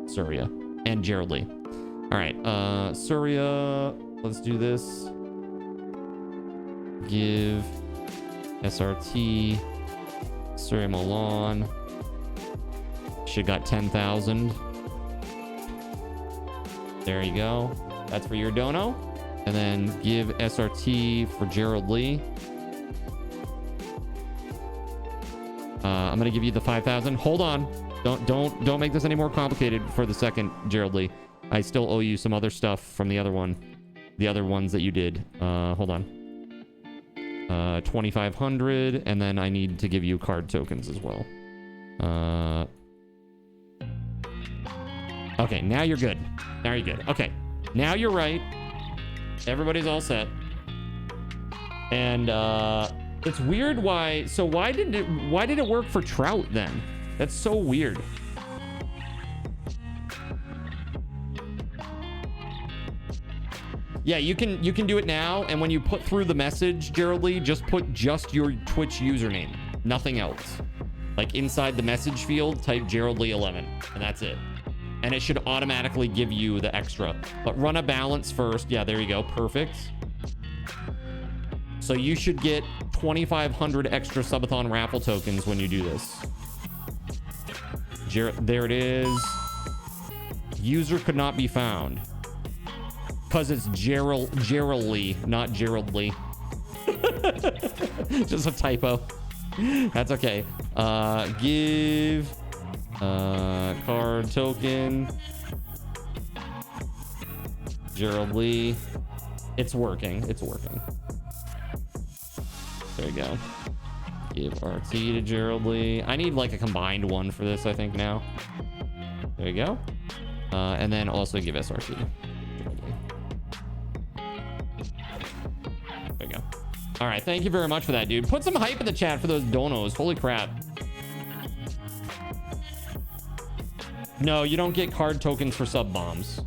Surya and Jared Lee. All right, Surya, let's do this. Give SRT, Surya Milan. Should got 10,000. There you go. That's for your dono. And then give SRT for Jared Lee. I'm gonna give you the 5,000. Hold on. Don't make this any more complicated for the second, Jared Lee. I still owe you some other stuff from the other one. The other ones that you did. Hold on. 2,500, and then I need to give you card tokens as well. Okay, now you're good. Now you're good. Okay, now you're right. Everybody's all set. And it's weird why. So why did it work for Trout then? That's so weird. Yeah, you can do it now, and when you put through the message, Jared Lee, just put just your Twitch username, nothing else. Like inside the message field, type Jared Lee 11, and that's it. And it should automatically give you the extra. But run a balance first. Yeah, there you go. Perfect. So you should get 2,500 extra Subathon raffle tokens when you do this. There it is. User could not be found. Because it's Gerald Lee, not Gerald Lee. Just a typo. That's okay. Give card token. Gerald Lee. It's working. It's working. There you go. Give RT to Gerald Lee. I need like a combined one for this, I think, now. There you go. And then also give SRT. There you go. All right, thank you very much for that, dude. Put some hype in the chat for those donos. Holy crap. No, you don't get card tokens for sub bombs.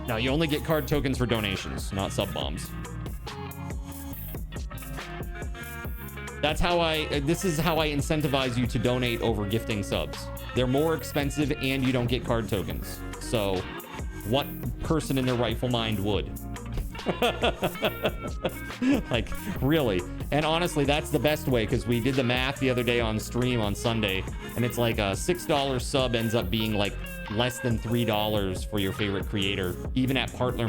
No, you only get card tokens for donations, not sub bombs. That's how this is how I incentivize you to donate over gifting subs. They're more expensive and you don't get card tokens. So what person in their rightful mind would? Like, really? And honestly, that's the best way, because we did the math the other day on stream on Sunday, and it's like a $6 sub ends up being like less than $3 for your favorite creator, even at partner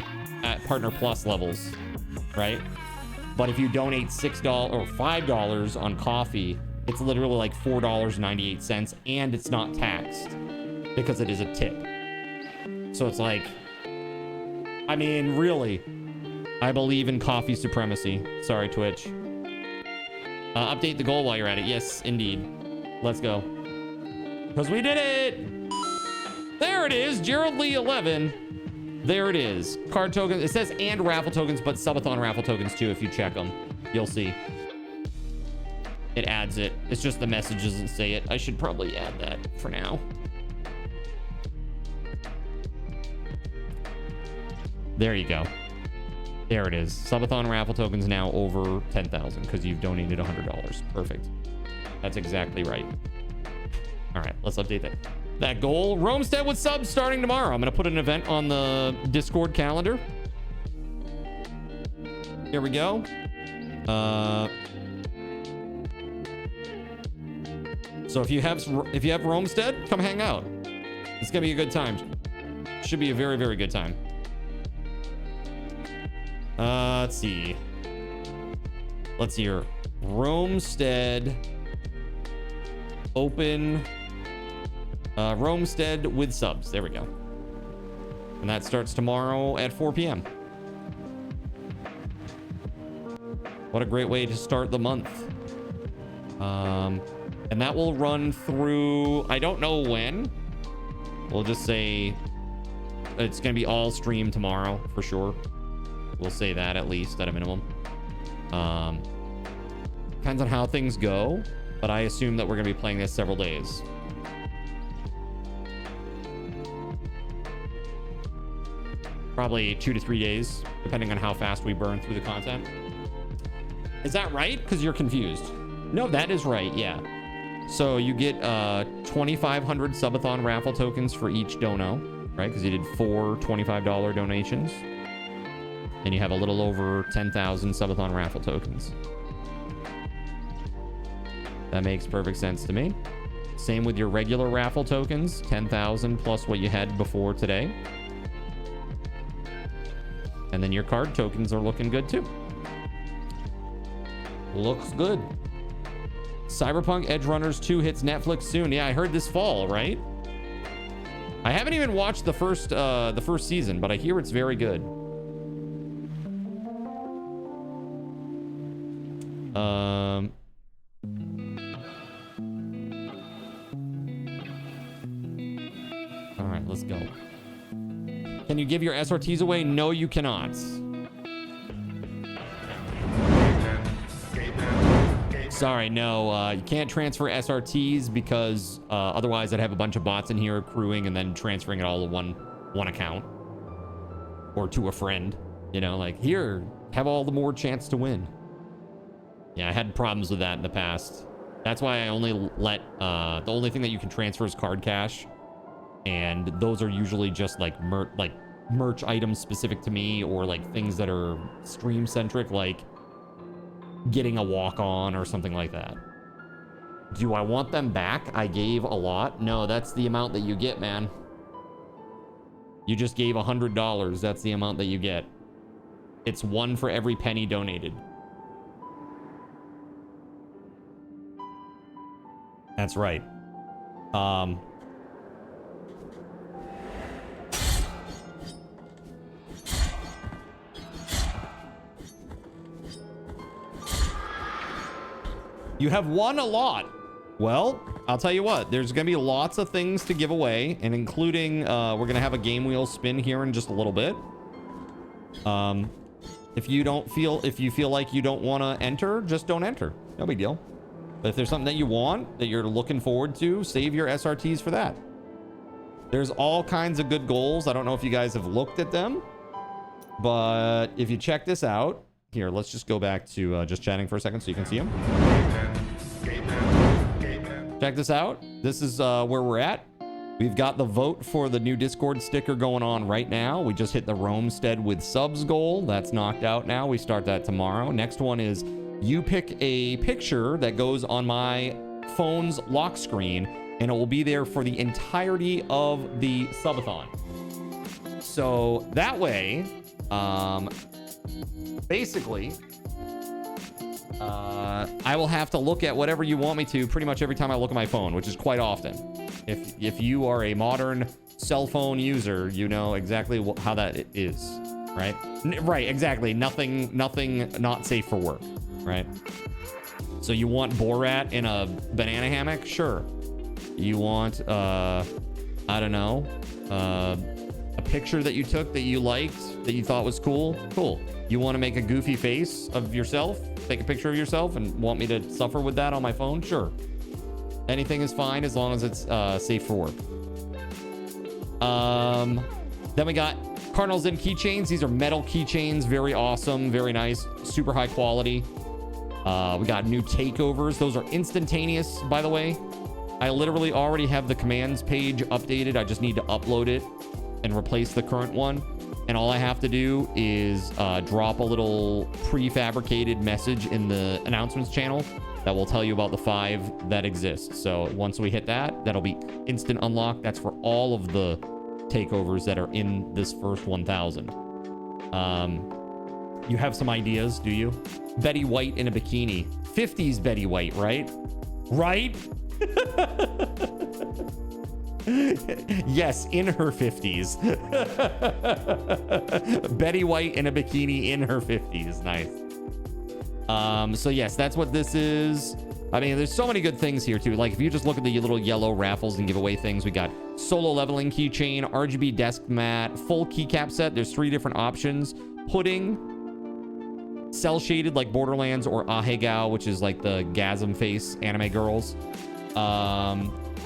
plus levels, right? But if you donate $6 or $5 on coffee, it's literally like $4.98, and it's not taxed because it is a tip. So it's like, I mean, really, I believe in coffee supremacy. Sorry, Twitch. Update the goal while you're at it. Yes, indeed. Let's go. Because we did it! There it is, Gerald Lee 11. There it is. Card tokens. It says and raffle tokens, but subathon raffle tokens too if you check them. You'll see. it adds it. It's just the message doesn't say it. I should probably add that for now. There you go. There it is. Subathon raffle tokens now over 10,000 because you've donated $100. Perfect. That's exactly right. All right, let's update that goal. Roamstead with subs starting tomorrow. I'm going to put an event on the Discord calendar. Here we go. So if you have Roamstead, come hang out. It's going to be a good time. Should be a very, very good time. Let's see. Let's see here. Roamstead. Open. Roamstead with subs. There we go. And that starts tomorrow at 4 p.m. What a great way to start the month. And that will run through, I don't know when. We'll just say it's going to be all stream tomorrow for sure. We'll say that at least at a minimum. Depends on how things go, but I assume that we're going to be playing this several days. Probably 2 to 3 days, depending on how fast we burn through the content. Is that right? Because you're confused. No, that is right. Yeah. So you get 2,500 Subathon raffle tokens for each dono, right? Because you did 4 $25 donations. And you have a little over 10,000 Subathon raffle tokens. That makes perfect sense to me. Same with your regular raffle tokens, 10,000 plus what you had before today. And then your card tokens are looking good too. Looks good. Cyberpunk Edge Runners 2 hits Netflix soon. Yeah, I heard this fall, right? I haven't even watched the first season, but I hear it's very good. All right, let's go. Can you give your SRTs away? No, you cannot. Sorry, no, you can't transfer SRTs because otherwise I'd have a bunch of bots in here accruing and then transferring it all to one account or to a friend. You know, like, here, have all the more chance to win. Yeah, I had problems with that in the past. That's why I only let the only thing that you can transfer is card cash, and those are usually just like merch items specific to me, or like things that are stream centric, like getting a walk on or something like that. Do I want them back? I gave a lot. No, that's the amount that you get, man. You just gave $100. That's the amount that you get. It's one for every penny donated. That's right. You have won a lot. Well, I'll tell you what, there's going to be lots of things to give away, and including, we're going to have a game wheel spin here in just a little bit. If you feel like you don't want to enter, just don't enter. No big deal. But if there's something that you want, that you're looking forward to, save your SRTs for that. There's all kinds of good goals. I don't know if you guys have looked at them, but if you check this out, here, let's just go back to just chatting for a second so you can see them. Check this out. This is where we're at. We've got the vote for the new Discord sticker going on right now. We just hit the Roamstead with subs goal. That's knocked out now. We start that tomorrow. Next one is you pick a picture that goes on my phone's lock screen, and it will be there for the entirety of the subathon. So that way, basically, I will have to look at whatever you want me to pretty much every time I look at my phone, which is quite often. If you are a modern cell phone user, you know exactly how that is, right? Right, exactly. Nothing not safe for work, right? So you want Borat in a banana hammock? Sure. You want, I don't know, a picture that you took that you liked, that you thought was cool? Cool. You want to make a goofy face of yourself? Take a picture of yourself and want me to suffer with that on my phone? Sure. Anything is fine as long as it's safe for work. Then we got Cardinals and keychains. These are metal keychains. Very awesome. Very nice. Super high quality. We got new takeovers. Those are instantaneous, by the way. I literally already have the commands page updated. I just need to upload it and replace the current one. And all I have to do is drop a little prefabricated message in the announcements channel that will tell you about the 5 that exist. So once we hit that, that'll be instant unlock. That's for all of the takeovers that are in this first 1,000. You have some ideas, do you? Betty White in a bikini. 50s Betty White, right? Right? Yes, in her 50s. Betty White in a bikini in her 50s. Nice. So yes, that's what this is. I mean, there's so many good things here too. Like if you just look at the little yellow raffles and giveaway things, we got solo leveling keychain, RGB desk mat, full keycap set. There's 3 different options. Pudding, cell shaded like Borderlands, or Ahegao, which is like the gasm face anime girls.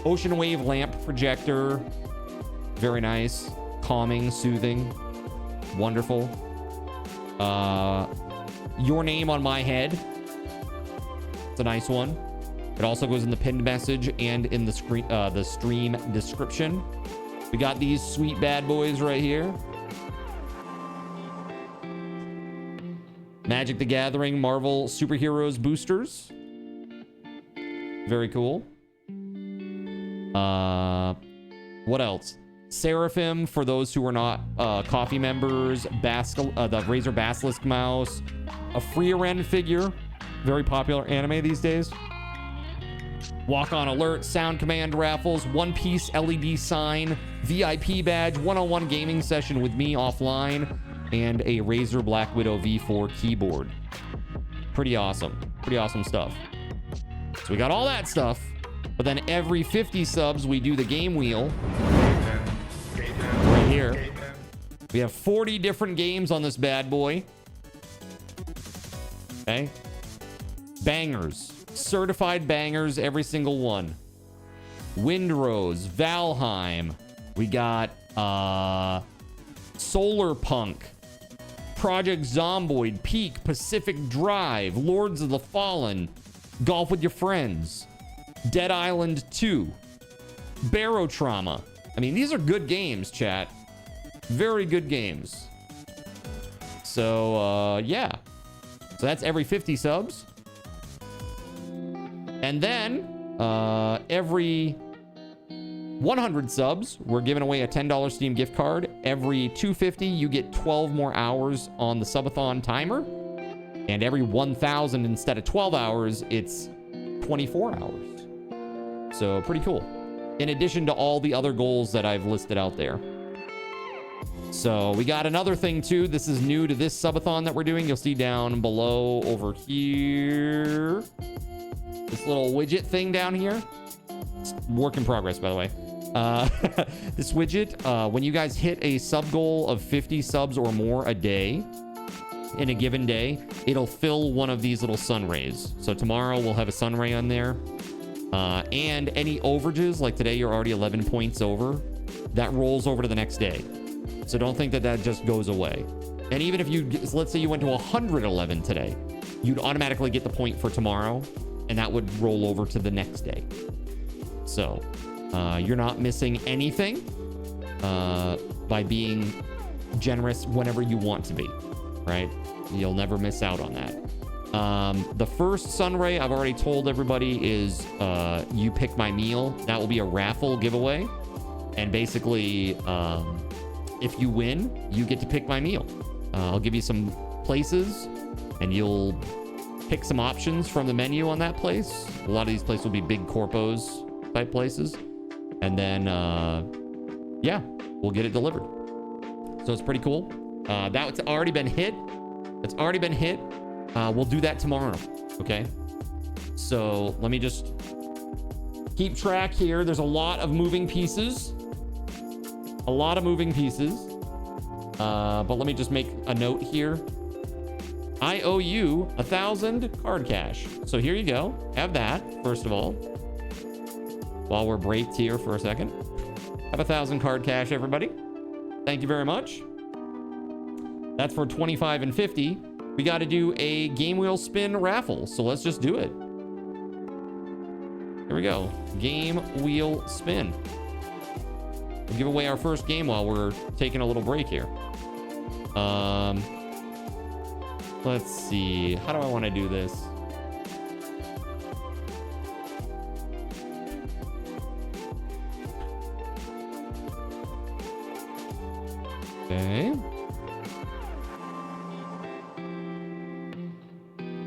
Ocean wave lamp projector. Very nice. Calming, soothing. Wonderful. Your name on my head. It's a nice one. It also goes in the pinned message and in the stream description. We got these sweet bad boys right here. Magic the Gathering Marvel Superheroes boosters. Very cool. What else? Seraphim for those who are not coffee members. The Razer Basilisk mouse. A Freeran figure. Very popular anime these days. Walk on alert. Sound command raffles. One Piece LED sign. VIP badge. One-on-one gaming session with me offline. And a Razer Black Widow V4 keyboard. Pretty awesome. Pretty awesome stuff. So we got all that stuff. But then every 50 subs, we do the game wheel. Right here. We have 40 different games on this bad boy. Okay. Bangers. Certified bangers, every single one. Windrose, Valheim. We got Solar Punk, Project Zomboid, Peak, Pacific Drive, Lords of the Fallen, Golf with Your Friends, Dead Island 2, Barotrauma. I mean, these are good games, chat. Very good games. So, yeah. So that's every 50 subs. And then, every 100 subs, we're giving away a $10 Steam gift card. Every 250, you get 12 more hours on the Subathon timer. And every 1,000, instead of 12 hours, it's 24 hours. So pretty cool. In addition to all the other goals that I've listed out there. So we got another thing too. This is new to this Subathon that we're doing. You'll see down below over here. This little widget thing down here. It's work in progress, by the way. This widget, when you guys hit a sub goal of 50 subs or more a day, in a given day, it'll fill one of these little sun rays. So tomorrow we'll have a sun ray on there. And any overages, like today you're already 11 points over, that rolls over to the next day. So don't think that that just goes away. And even if you, let's say you went to 111 today, you'd automatically get the point for tomorrow, and that would roll over to the next day. So you're not missing anything by being generous whenever you want to be, right? You'll never miss out on that. The first sunray, I've already told everybody, is you pick my meal. That will be a raffle giveaway. And basically, if you win, you get to pick my meal. I'll give you some places, and you'll pick some options from the menu on that place. A lot of these places will be big corpos type places. And then, yeah, we'll get it delivered. So it's pretty cool. That's already been hit. It's already been hit. We'll do that tomorrow, okay? So let me just keep track here. There's a lot of moving pieces A lot of moving pieces. But let me just make a note here. I owe you 1,000 card cash. So here you go. Have that, first of all. While we're braked here for a second. Have 1,000 card cash, everybody. Thank you very much. That's for 25 and 50. We got to do a game wheel spin raffle. So let's just do it. Here we go. Game wheel spin. We'll give away our first game while we're taking a little break here. Let's see. How do I want to do this? Okay.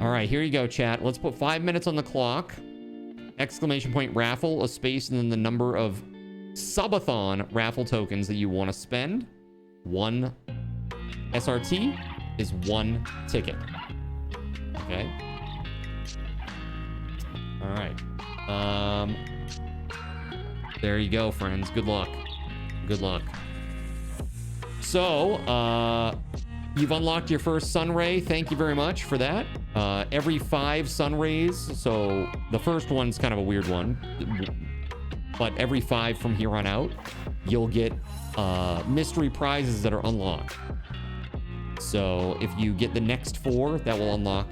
All right, here you go, chat. Let's put 5 minutes on the clock. Exclamation point raffle, a space, and then the number of Subathon raffle tokens that you want to spend. 1 SRT is 1 ticket. Okay. All right. There you go, friends. Good luck. Good luck. So, you've unlocked your first sunray. Thank you very much for that. Every 5 sunrays. So the first one's kind of a weird one, but every 5 from here on out, you'll get mystery prizes that are unlocked. So if you get the next 4, that will unlock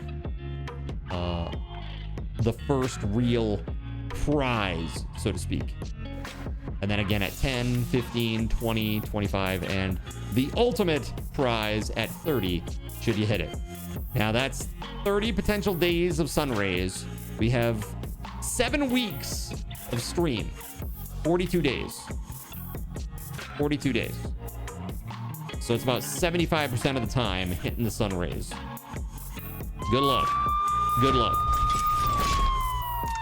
the first real prize, so to speak. And then again at 10, 15, 20, 25, and the ultimate prize at 30, should you hit it. Now that's 30 potential days of sun rays. We have 7 weeks of stream. 42 days. 42 days. So it's about 75% of the time hitting the sun rays. Good luck. Good luck.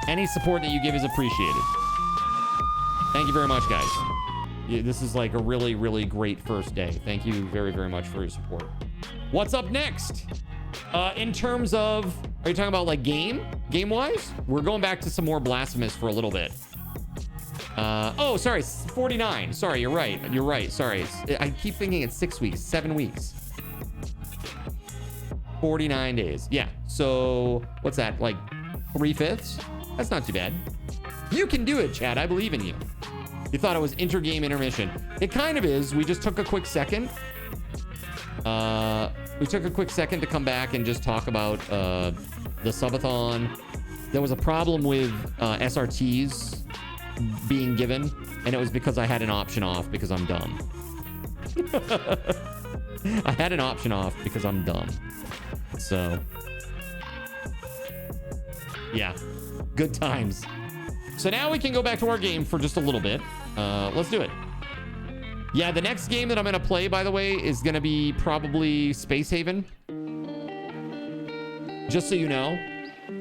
Any support that you give is appreciated. Thank you very much, guys. This is like a really, really great first day. Thank you very, very much for your support. What's up next? In terms of, are you talking about like game-wise? We're going back to some more Blasphemous for a little bit. Oh, sorry, 49. Sorry, you're right. You're right. Sorry. I keep thinking it's 6 weeks, 7 weeks. 49 days. Yeah. So what's that? Like 3/5? That's not too bad. You can do it, Chad. I believe in you. You thought it was intergame intermission. It kind of is. We just took a quick second. We took a quick second to come back and just talk about the Subathon. There was a problem with SRTs being given, and it was because I had an option off because I'm dumb. I had an option off because I'm dumb. So, yeah, good times. So now we can go back to our game for just a little bit. Let's do it. Yeah, the next game that I'm going to play, by the way, is going to be probably Space Haven. Just so you know.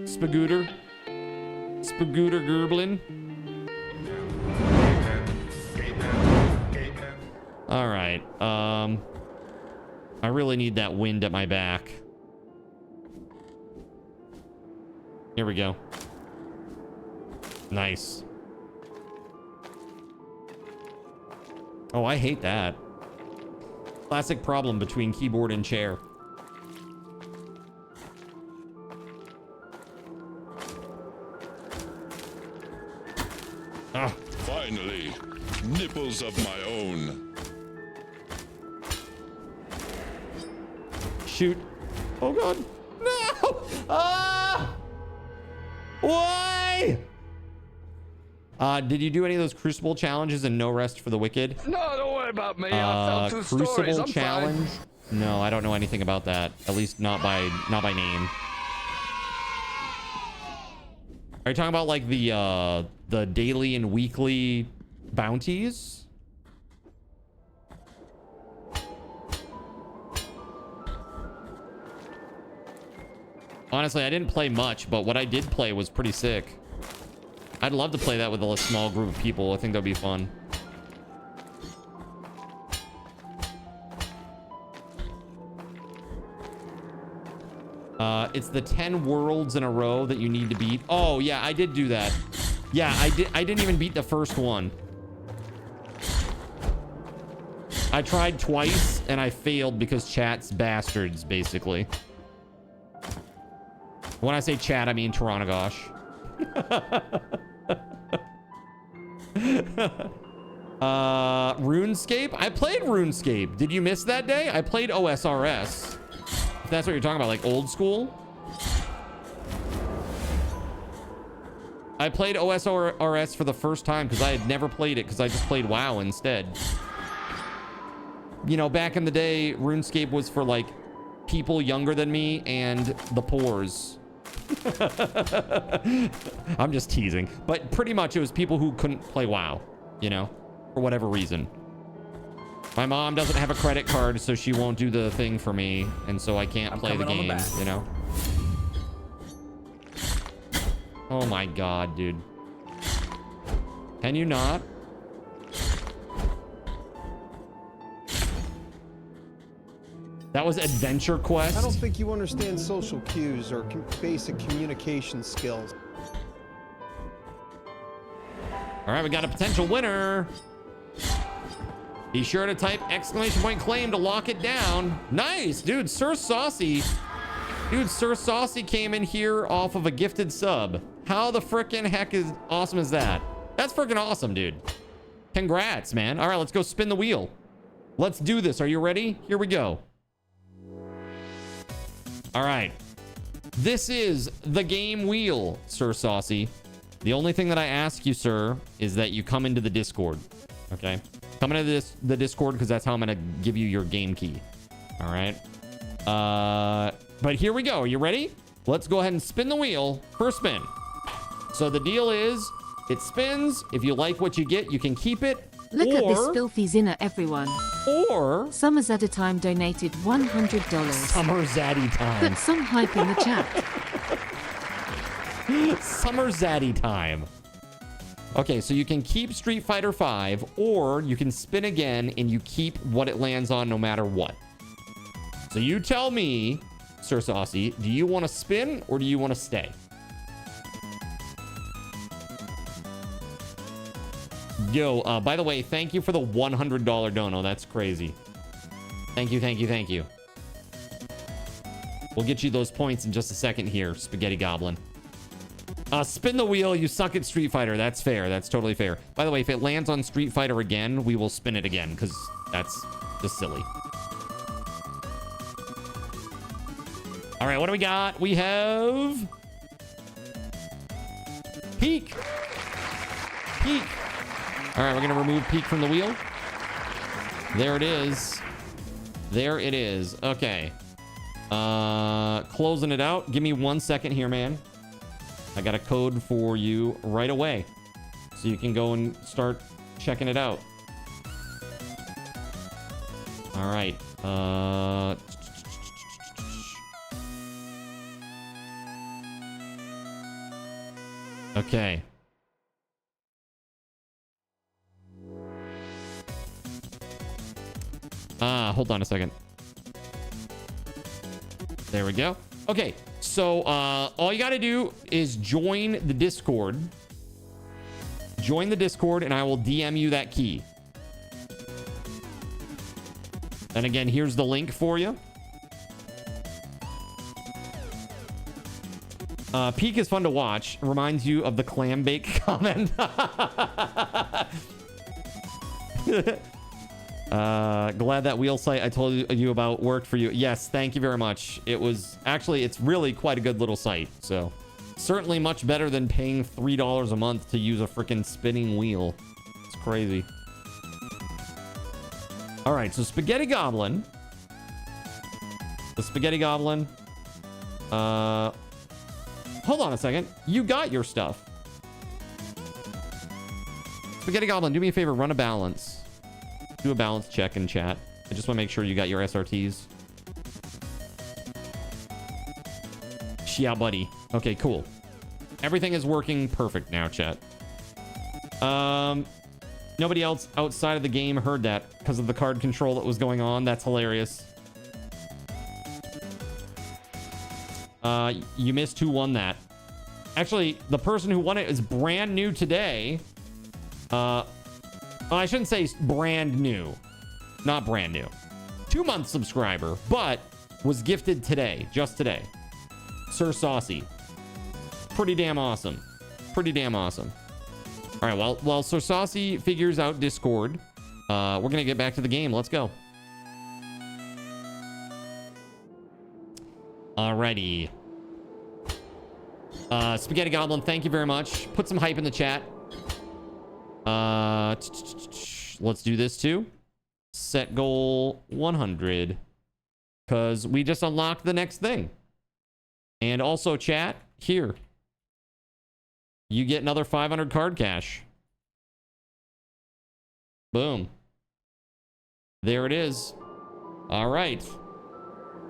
Spagooter Gerblin. All right. I really need that wind at my back. Here we go. Nice. Oh, I hate that. Classic problem between keyboard and chair. Ah. Finally, nipples of my own. Shoot. Oh, God. No! Ah! Why? Did you do any of those Crucible challenges and no rest for the wicked? No, don't worry about me. I fell through stories. I'm challenge? fine. No, I don't know anything about that. At least not by name. Are you talking about like the daily and weekly bounties? Honestly, I didn't play much, but what I did play was pretty sick. I'd love to play that with a small group of people. I think that'd be fun. It's the 10 worlds in a row that you need to beat. Oh, yeah, I did do that. Yeah, I didn't even beat the first one. I tried twice and I failed because chat's bastards, basically. When I say chat, I mean Torontogosh. RuneScape? I played RuneScape. Did you miss that day? I played OSRS. If that's what you're talking about, like old school. I played OSRS for the first time because I had never played it because I just played WoW instead. You know, back in the day, RuneScape was for like people younger than me and the poors. I'm just teasing. But pretty much it was people who couldn't play WoW, you know, for whatever reason. My mom doesn't have a credit card, so she won't do the thing for me. And so I can't play the game, you know. Oh my god, dude. Can you not? That was Adventure Quest. I don't think you understand social cues or basic communication skills. All right, we got a potential winner. Be sure to type !claim to lock it down. Nice, dude. Sir Saucy. Dude, Sir Saucy came in here off of a gifted sub. How the frickin' heck is awesome is that? That's frickin' awesome, dude. Congrats, man. All right, let's go spin the wheel. Let's do this. Are you ready? Here we go. All right. This is the game wheel, Sir Saucy. The only thing that I ask you, sir, is that you come into the Discord. Okay? Come into the Discord because that's how I'm going to give you your game key. All right? But here we go. Are you ready? Let's go ahead and spin the wheel. First spin. So the deal is, it spins. If you like what you get, you can keep it. Look at this filthy zinner, everyone. Or Summer Zaddy Time donated $100. Summer Zaddy Time. Put some hype in the chat. Summer Zaddy Time. Okay, so you can keep Street Fighter V, or you can spin again and you keep what it lands on no matter what. So you tell me, Sir Saucy, do you want to spin or do you want to stay? Yo, by the way, thank you for the $100 dono. That's crazy. Thank you, thank you, thank you. We'll get you those points in just a second here, Spaghetti Goblin. Spin the wheel. You suck at Street Fighter. That's fair. That's totally fair. By the way, if it lands on Street Fighter again, we will spin it again because that's just silly. All right, what do we got? We have Peak. Peak. All right, we're going to remove Peak from the wheel. There it is. There it is. Okay. Closing it out. Give me 1 second here, man. I got a code for you right away. So you can go and start checking it out. All right. Okay. Hold on a second. There we go. Okay, so all you got to do is join the Discord. Join the Discord, and I will DM you that key. And again, here's the link for you. Peak is fun to watch. Reminds you of the clam bake comment. Glad that wheel site I told you about worked for you. Yes, thank you very much. It was actually, it's really quite a good little site. So certainly much better than paying $3 a month to use a freaking spinning wheel. It's crazy. All right, so Spaghetti Goblin. The Spaghetti Goblin. Hold on a second. You got your stuff. Spaghetti Goblin, do me a favor, run a balance. Do a balance check in chat. I just want to make sure you got your SRTs. Yeah, buddy. Okay, cool. Everything is working perfect now, chat. Nobody else outside of the game heard that because of the card control that was going on. That's hilarious. You missed who won that. Actually, the person who won it is brand new today. I shouldn't say brand new. Not brand new. 2-month subscriber, but was gifted today, just today. Sir Saucy. Pretty damn awesome. Pretty damn awesome. All right, well, while Sir Saucy figures out Discord, we're going to get back to the game. Let's go. Alrighty. Spaghetti Goblin, thank you very much. Put some hype in the chat. Let's do this too. Set goal 100. Because we just unlocked the next thing. And also, chat, here. You get another 500 card cash. Boom. There it is. All right.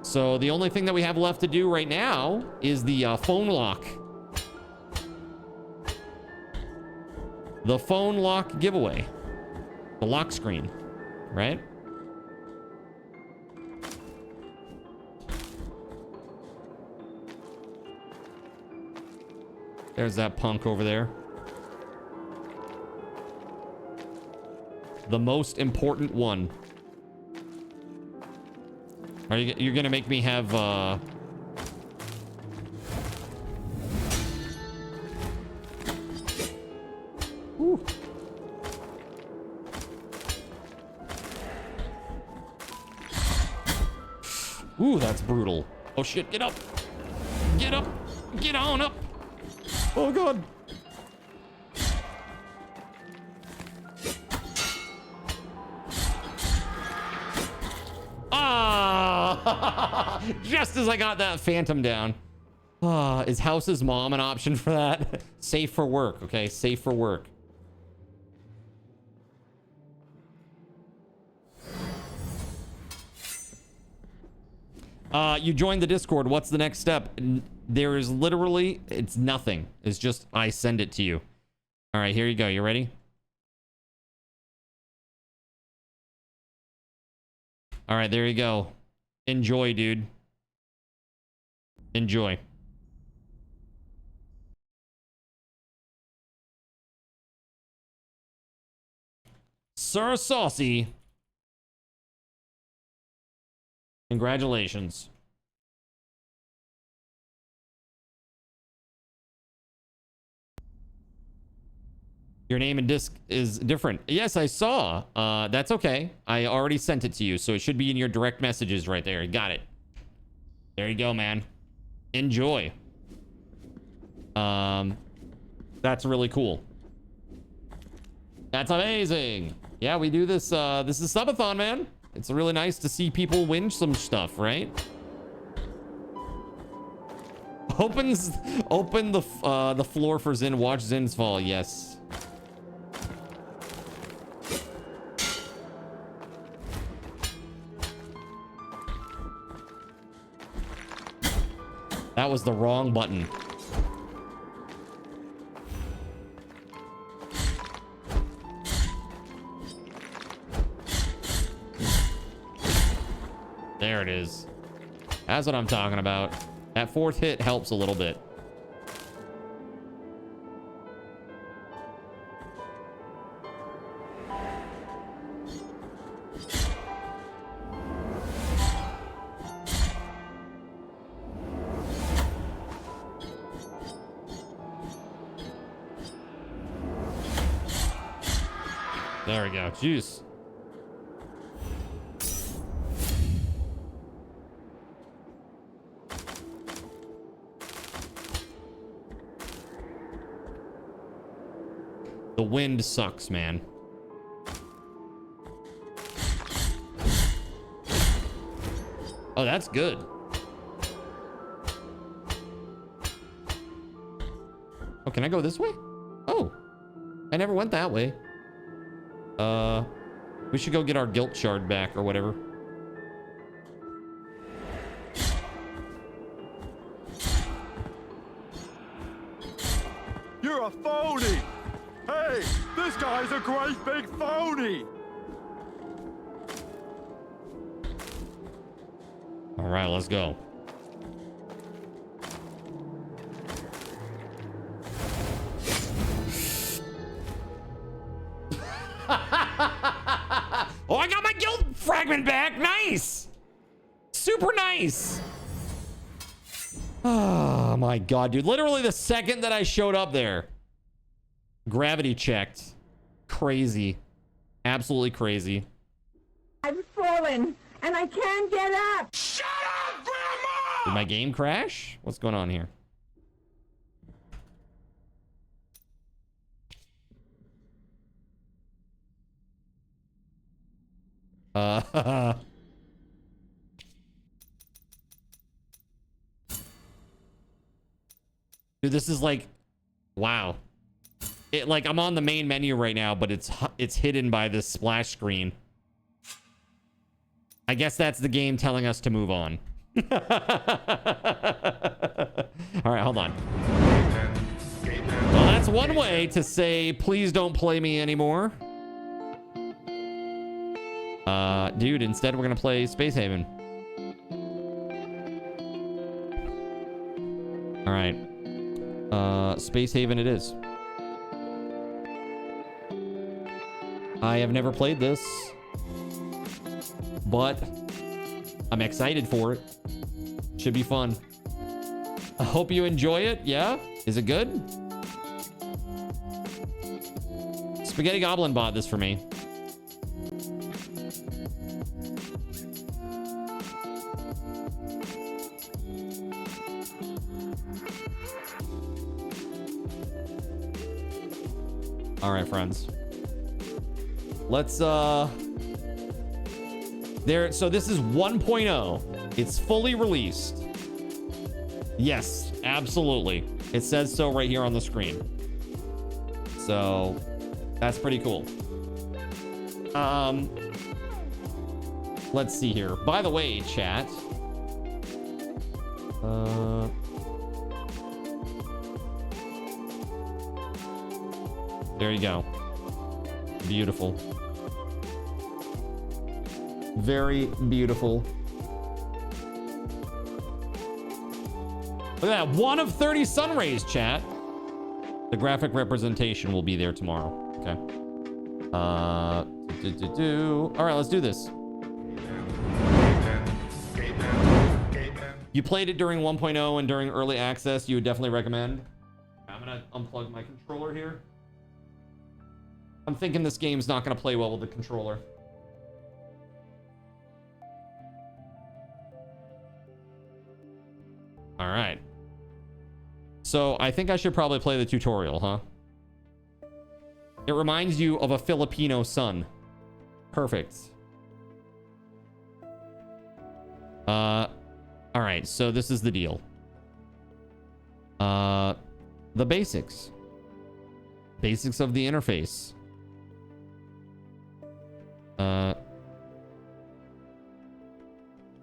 So the only thing that we have left to do right now is the phone lock. The phone lock giveaway. The lock screen, right? There's that punk over there. The most important one. Are you're gonna make me have Ooh. Ooh, that's brutal. Oh shit, get up. Get up. Get on up. Oh god. Ah! Just as I got that phantom down. Ah, is House's mom an option for that? Safe for work, okay? Safe for work. You joined the Discord. What's the next step? There is literally, it's nothing. It's just, I send it to you. All right, here you go. You ready? All right, there you go. Enjoy, dude. Enjoy. Sir Saucy. Congratulations. Your name and disc is different. Yes, I saw. That's okay. I already sent it to you, so it should be in your direct messages right there. Got it. There you go, man. Enjoy. That's really cool. That's amazing. Yeah, we do this. This is Subathon, man. It's really nice to see people win some stuff, right? Open the floor for Zin. Watch Zin's fall. Yes. That was the wrong button. There it is. That's what I'm talking about. That fourth hit helps a little bit. There we go. Juice. The wind sucks, man. Oh, that's good. Oh, can I go this way? Oh, I never went that way. We should go get our guilt shard back or whatever. You're a phony! Hey, this guy's a great big phony! All right, let's go. Oh, I got my guild fragment back. Nice. Super nice. Oh my god, dude. Literally the second that I showed up there, gravity checked. Crazy. Absolutely crazy. I've fallen and I can't get up. Shut up, Grandma! Did my game crash? What's going on here? Dude, this is like, wow. It like I'm on the main menu right now, but it's hidden by this splash screen. I guess that's the game telling us to move on. All right, hold on. Well, that's one way to say, please don't play me anymore. Dude, instead we're gonna play Space Haven. All right. Space Haven it is. I have never played this, but I'm excited for it. Should be fun. I hope you enjoy it. Yeah? Is it good? Spaghetti Goblin bought this for me. All right, friends. Let's there, so this is 1.0. It's fully released. Yes, absolutely. It says so right here on the screen. So that's pretty cool. Let's see here. By the way, chat. There you go. Beautiful. Very beautiful. Look at that. 1 of 30 sun rays, chat. The graphic representation will be there tomorrow. Okay. All right, let's do this. You played it during 1.0 and during early access. You would definitely recommend. I'm gonna unplug my controller here. I'm thinking this game's not gonna play well with the controller. All right. So I think I should probably play the tutorial, huh? It reminds you of a Filipino sun. Perfect. All right, so this is the deal. The basics. Basics of the interface.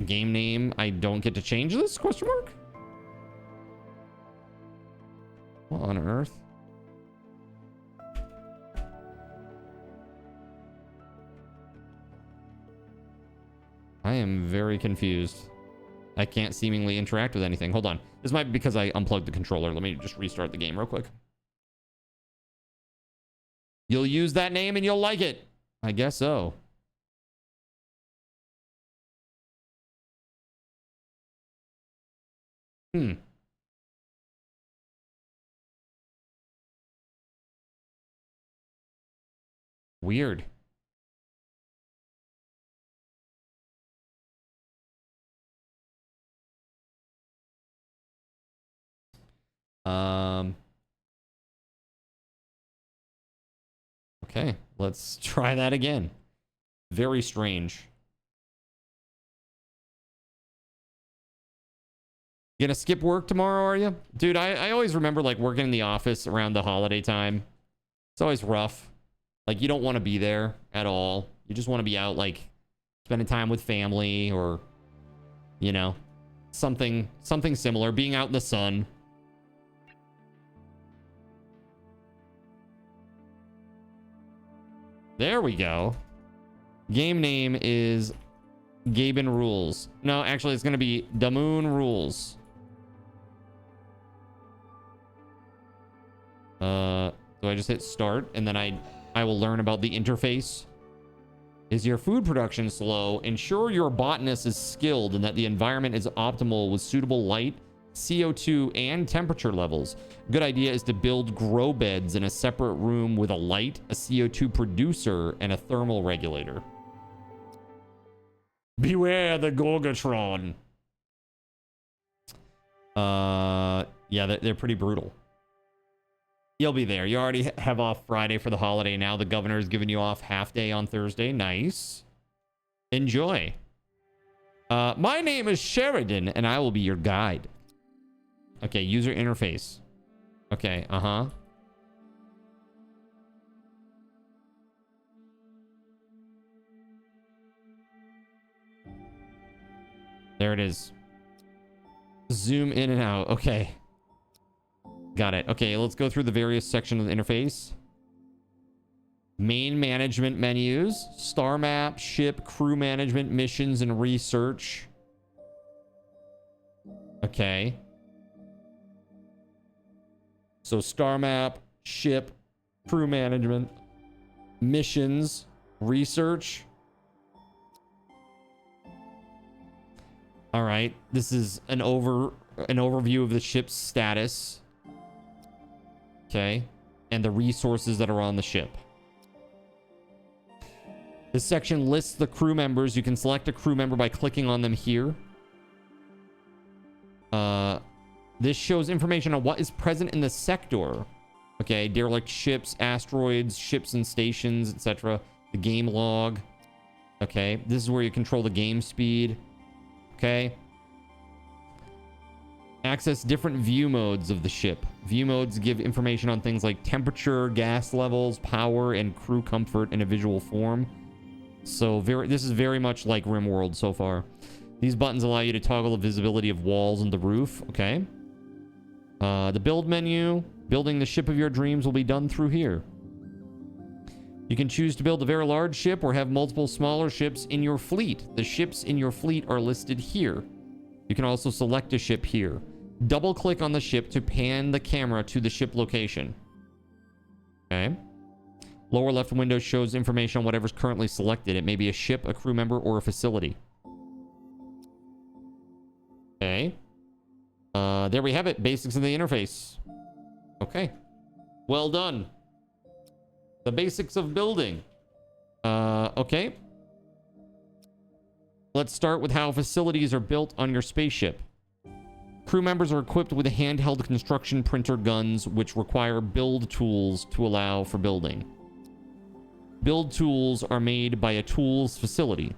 Game name. I don't get to change this? Question mark? What on earth? I am very confused. I can't seemingly interact with anything. Hold on. This might be because I unplugged the controller. Let me just restart the game real quick. You'll use that name and you'll like it. I guess so. Weird. Okay, let's try that again. Very strange. You gonna skip work tomorrow, are you? Dude, I always remember like working in the office around the holiday time. It's always rough. Like you don't want to be there at all. You just want to be out like spending time with family or, you know, something similar, being out in the sun. There we go. Game name is GabeN Rules. No, actually it's going to be Damoon Rules. Do I just hit start and then I will learn about the interface? Is your food production slow? Ensure your botanist is skilled and that the environment is optimal with suitable light, CO2, and temperature levels. Good idea is to build grow beds in a separate room with a light, a CO2 producer, and a thermal regulator. Beware the Gorgatron. Yeah, they're pretty brutal. You'll be there. You already have off Friday for the holiday. Now the governor's giving you off half day on Thursday. Nice. Enjoy. My name is Sheridan, and I will be your guide. Okay, user interface. Okay, uh-huh. There it is. Zoom in and out. Okay. Got it. Okay, let's go through the various sections of the interface. Main management menus. Star map, ship, crew management, missions, and research. Okay. So star map, ship, crew management, missions, research. All right. This is an overview of the ship's status. Okay. And the resources that are on the ship. This section lists the crew members. You can select a crew member by clicking on them here. This shows information on what is present in the sector. Okay, derelict ships, asteroids, ships and stations, etc. The game log. Okay, this is where you control the game speed. Okay. Access different view modes of the ship. View modes give information on things like temperature, gas levels, power, and crew comfort in a visual form. So this is very much like RimWorld so far. These buttons allow you to toggle the visibility of walls and the roof. Okay. The build menu. Building the ship of your dreams will be done through here. You can choose to build a very large ship or have multiple smaller ships in your fleet. The ships in your fleet are listed here. You can also select a ship here. Double click on the ship to pan the camera to the ship location. Okay. Lower left window shows information on whatever's currently selected. It may be a ship, a crew member, or a facility. Okay. There we have it. Basics of the interface. Okay. Well done. The basics of building. Okay. Let's start with how facilities are built on your spaceship. Crew members are equipped with handheld construction printer guns, which require build tools to allow for building. Build tools are made by a tools facility.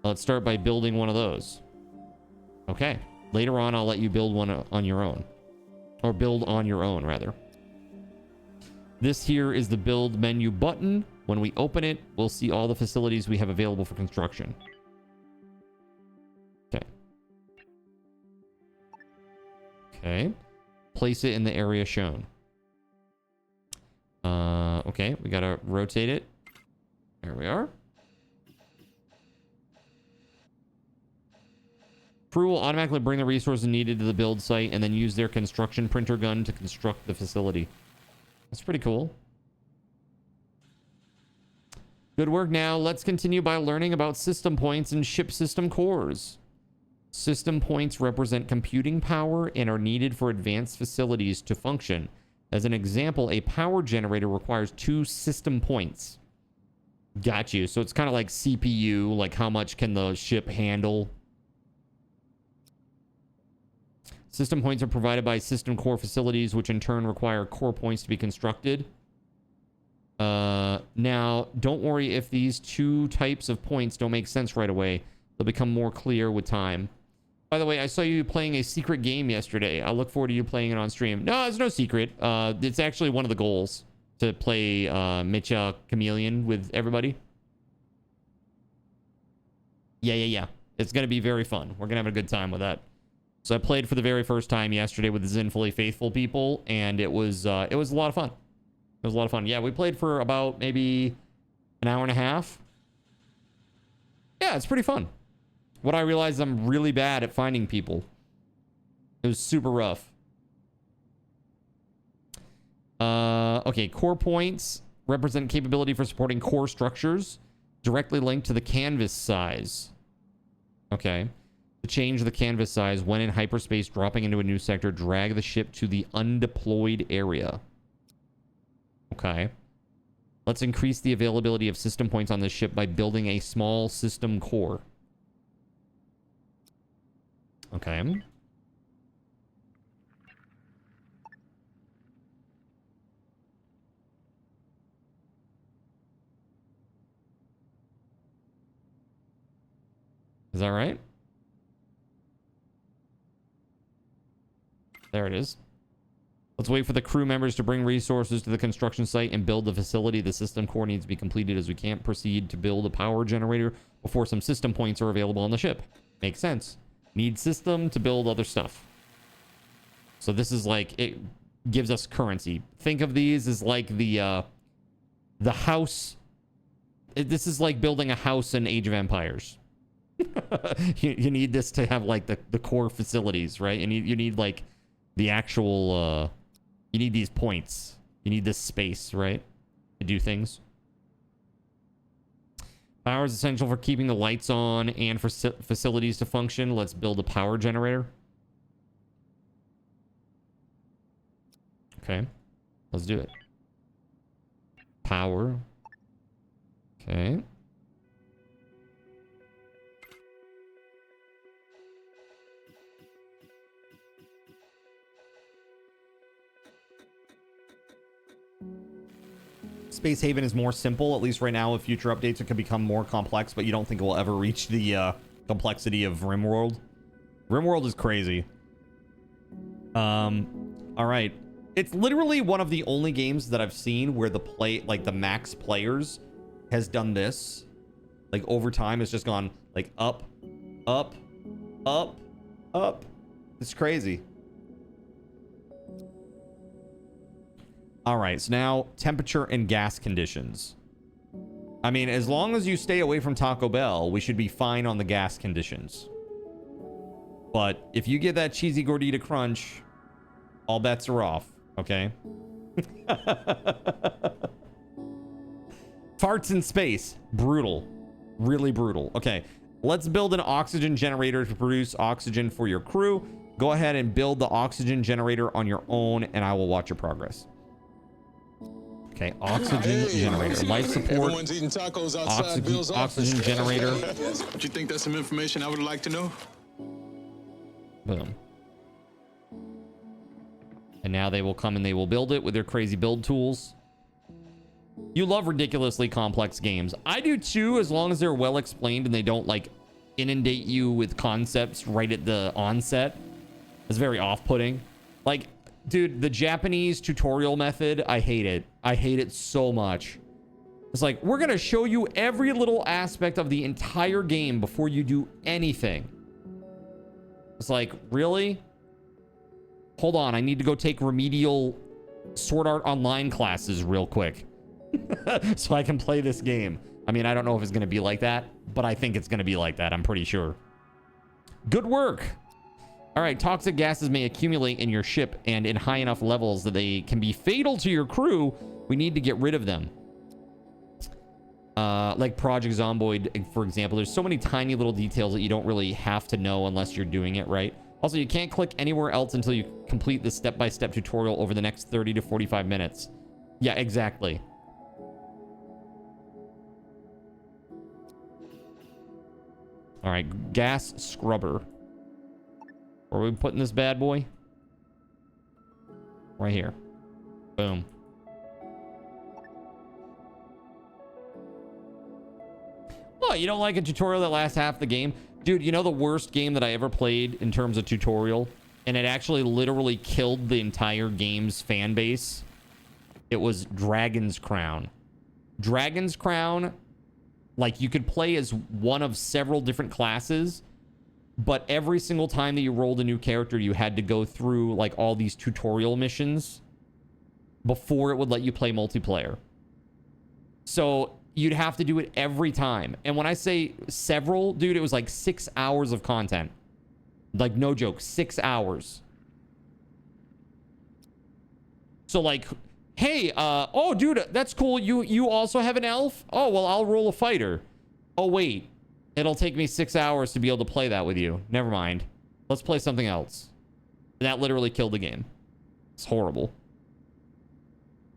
Let's start by building one of those. Okay. Later on, I'll let you build one on your own. Or build on your own, rather. This here is the build menu button. When we open it, we'll see all the facilities we have available for construction. Okay. Okay. Place it in the area shown. Okay, we gotta rotate it. There we are. Crew will automatically bring the resources needed to the build site and then use their construction printer gun to construct the facility. That's pretty cool. Good work. Now let's continue by learning about system points and ship system cores. System points represent computing power and are needed for advanced facilities to function. As an example, a power generator requires 2 system points. Got you. So it's kind of like CPU, like how much can the ship handle. System points are provided by system core facilities, which in turn require core points to be constructed. Now, don't worry if these 2 types of points don't make sense right away. They'll become more clear with time. By the way, I saw you playing a secret game yesterday. I look forward to you playing it on stream. No, it's no secret. It's actually one of the goals to play Mitcha Chameleon with everybody. Yeah. It's going to be very fun. We're going to have a good time with that. So I played for the very first time yesterday with the Zinfully Faithful people, and it was a lot of fun. It was a lot of fun. Yeah, we played for about maybe an hour and a half. Yeah, it's pretty fun. What I realized, I'm really bad at finding people. It was super rough. Okay, core points represent capability for supporting core structures. Directly linked to the canvas size. Okay. To change the canvas size when in hyperspace, dropping into a new sector, drag the ship to the undeployed area. Okay. Let's increase the availability of system points on this ship by building a small system core. Okay. Is that right? There it is. Let's wait for the crew members to bring resources to the construction site and build the facility. The system core needs to be completed as we can't proceed to build a power generator before some system points are available on the ship. Makes sense. Need system to build other stuff. So this is like, it gives us currency. Think of these as like the house. This is like building a house in Age of Empires. you need this to have like the core facilities, right? And you need like the actual you need these points, you need this space, right, to do things. Power is essential for keeping the lights on and for facilities to function. Let's build a power generator. Okay, let's do it. Power. Okay. Space Haven is more simple, at least right now. With future updates, it could become more complex, but you don't think it will ever reach the complexity of RimWorld? RimWorld is crazy. All right. It's literally one of the only games that I've seen where the max players has done this. Like over time, it's just gone like up, up, up, up. It's crazy. All right, so now temperature and gas conditions. I mean, as long as you stay away from Taco Bell, we should be fine on the gas conditions. But if you get that cheesy gordita crunch, all bets are off, okay? Farts in space. Brutal. Really brutal. Okay, let's build an oxygen generator to produce oxygen for your crew. Go ahead and build the oxygen generator on your own, and I will watch your progress. Okay, oxygen generator. Life support. Everyone's eating tacos outside Bill's office. Oxygen generator. Do you think that's some information I would like to know? Boom. And now they will come and they will build it with their crazy build tools. You love ridiculously complex games. I do too, as long as they're well explained and they don't like inundate you with concepts right at the onset. It's very off-putting. Like, dude, the Japanese tutorial method, I hate it. I hate it so much. It's like, we're going to show you every little aspect of the entire game before you do anything. It's like, really? Hold on, I need to go take remedial Sword Art Online classes real quick. So I can play this game. I mean, I don't know if it's going to be like that, but I think it's going to be like that. I'm pretty sure. Good work. All right, toxic gases may accumulate in your ship, and in high enough levels that they can be fatal to your crew. We need to get rid of them. Like Project Zomboid, for example. There's so many tiny little details that you don't really have to know unless you're doing it right. Also, you can't click anywhere else until you complete the step-by-step tutorial over the next 30 to 45 minutes. Yeah, exactly. All right, gas scrubber. Where are we putting this bad boy? Right here. Boom. Oh, you don't like a tutorial that lasts half the game? Dude, you know the worst game that I ever played in terms of tutorial? And it actually literally killed the entire game's fan base? It was Dragon's Crown. Dragon's Crown, like, you could play as one of several different classes, but every single time that you rolled a new character, you had to go through, like, all these tutorial missions before it would let you play multiplayer. So you'd have to do it every time. And when I say several, dude, it was like 6 hours of content. Like, no joke, 6 hours. So, like, hey, oh, dude, that's cool. You also have an elf? Oh, well, I'll roll a fighter. Oh, wait. It'll take me 6 hours to be able to play that with you. Never mind. Let's play something else. That literally killed the game. It's horrible.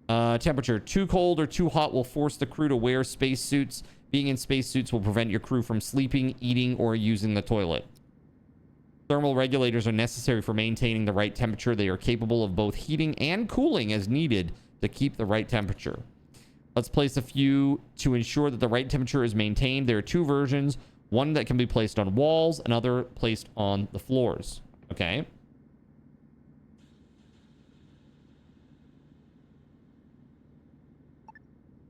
Temperature. Too cold or too hot will force the crew to wear spacesuits. Being in spacesuits will prevent your crew from sleeping, eating, or using the toilet. Thermal regulators are necessary for maintaining the right temperature. They are capable of both heating and cooling as needed to keep the right temperature. Let's place a few to ensure that the right temperature is maintained. There are two versions. One that can be placed on walls, another placed on the floors. Okay.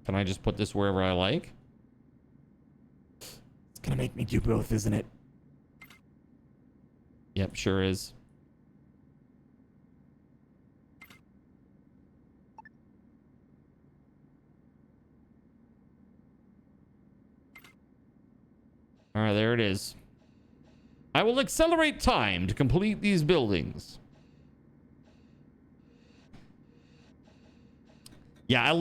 Can I just put this wherever I like? It's gonna make me do both, isn't it? Yep, sure is. All right, there it is. I will accelerate time to complete these buildings. Yeah,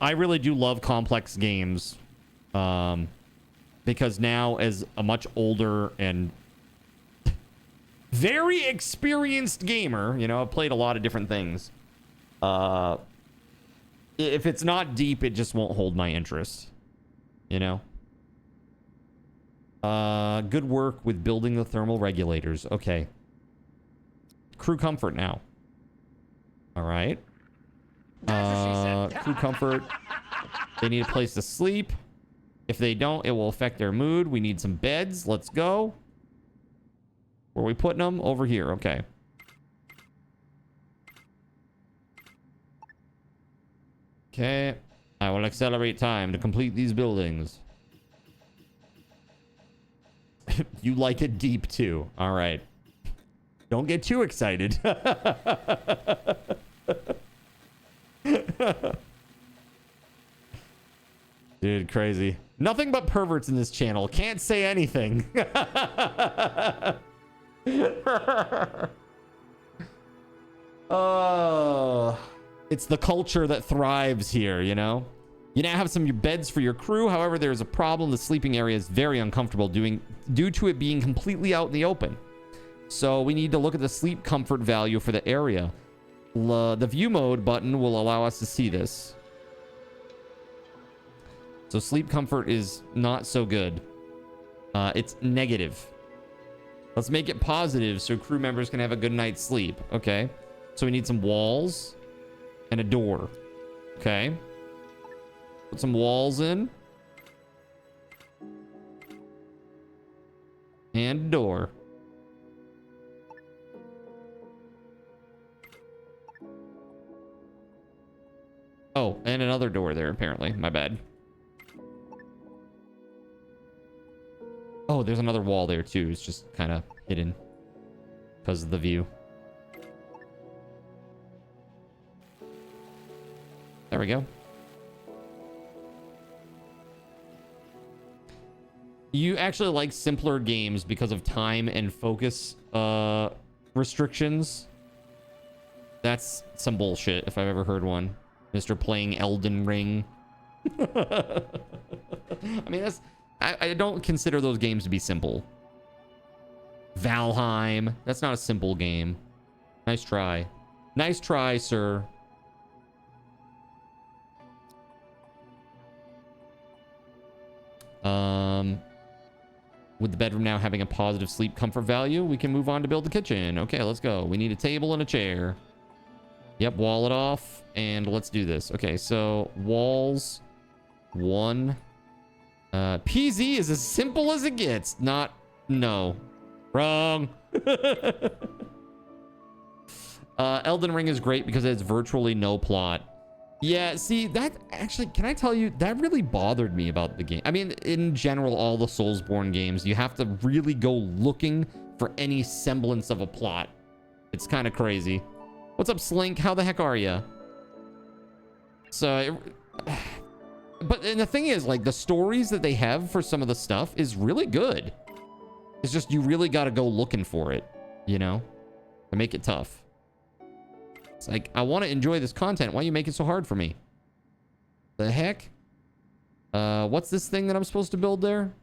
I really do love complex games. Because now as a much older and very experienced gamer, you know, I've played a lot of different things. If it's not deep, it just won't hold my interest, you know? Good work with building the thermal regulators. Okay. Crew comfort now. All right. Crew comfort. They need a place to sleep. If they don't, it will affect their mood. We need some beds. Let's go. Where are we putting them? Over here. Okay. Okay. I will accelerate time to complete these buildings. You like it deep too. All right. Don't get too excited. Dude, crazy. Nothing but perverts in this channel. Can't say anything. Oh, it's the culture that thrives here, you know? You now have some beds for your crew. However, there's a problem. The sleeping area is very uncomfortable due to it being completely out in the open. So we need to look at the sleep comfort value for the area. The view mode button will allow us to see this. So sleep comfort is not so good. It's negative. Let's make it positive so crew members can have a good night's sleep. Okay. So we need some walls and a door. Okay. Put some walls in. And a door. Oh, and another door there, apparently. My bad. Oh, there's another wall there, too. It's just kind of hidden because of the view. There we go. You actually like simpler games because of time and focus restrictions. That's some bullshit if I've ever heard one. Mr. playing Elden Ring. I mean, I don't consider those games to be simple. Valheim. That's not a simple game. Nice try. Nice try, sir. With the bedroom now having a positive sleep comfort value, we can move on to build the kitchen. Okay, let's go. We need a table and a chair. Yep, wall it off, and let's do this. Okay, so walls, 1. PZ is as simple as it gets. Not, no. Wrong. Elden Ring is great because it has virtually no plot. Yeah, see, that actually, can I tell you, that really bothered me about the game. I mean, in general, all the Soulsborne games, you have to really go looking for any semblance of a plot. It's kind of crazy. What's up, Slink? How the heck are you? So, but and the thing is, like, the stories that they have for some of the stuff is really good. It's just, you really got to go looking for it, you know, to make it tough. It's like, I want to enjoy this content. Why are you making it so hard for me? The heck? What's this thing that I'm supposed to build there?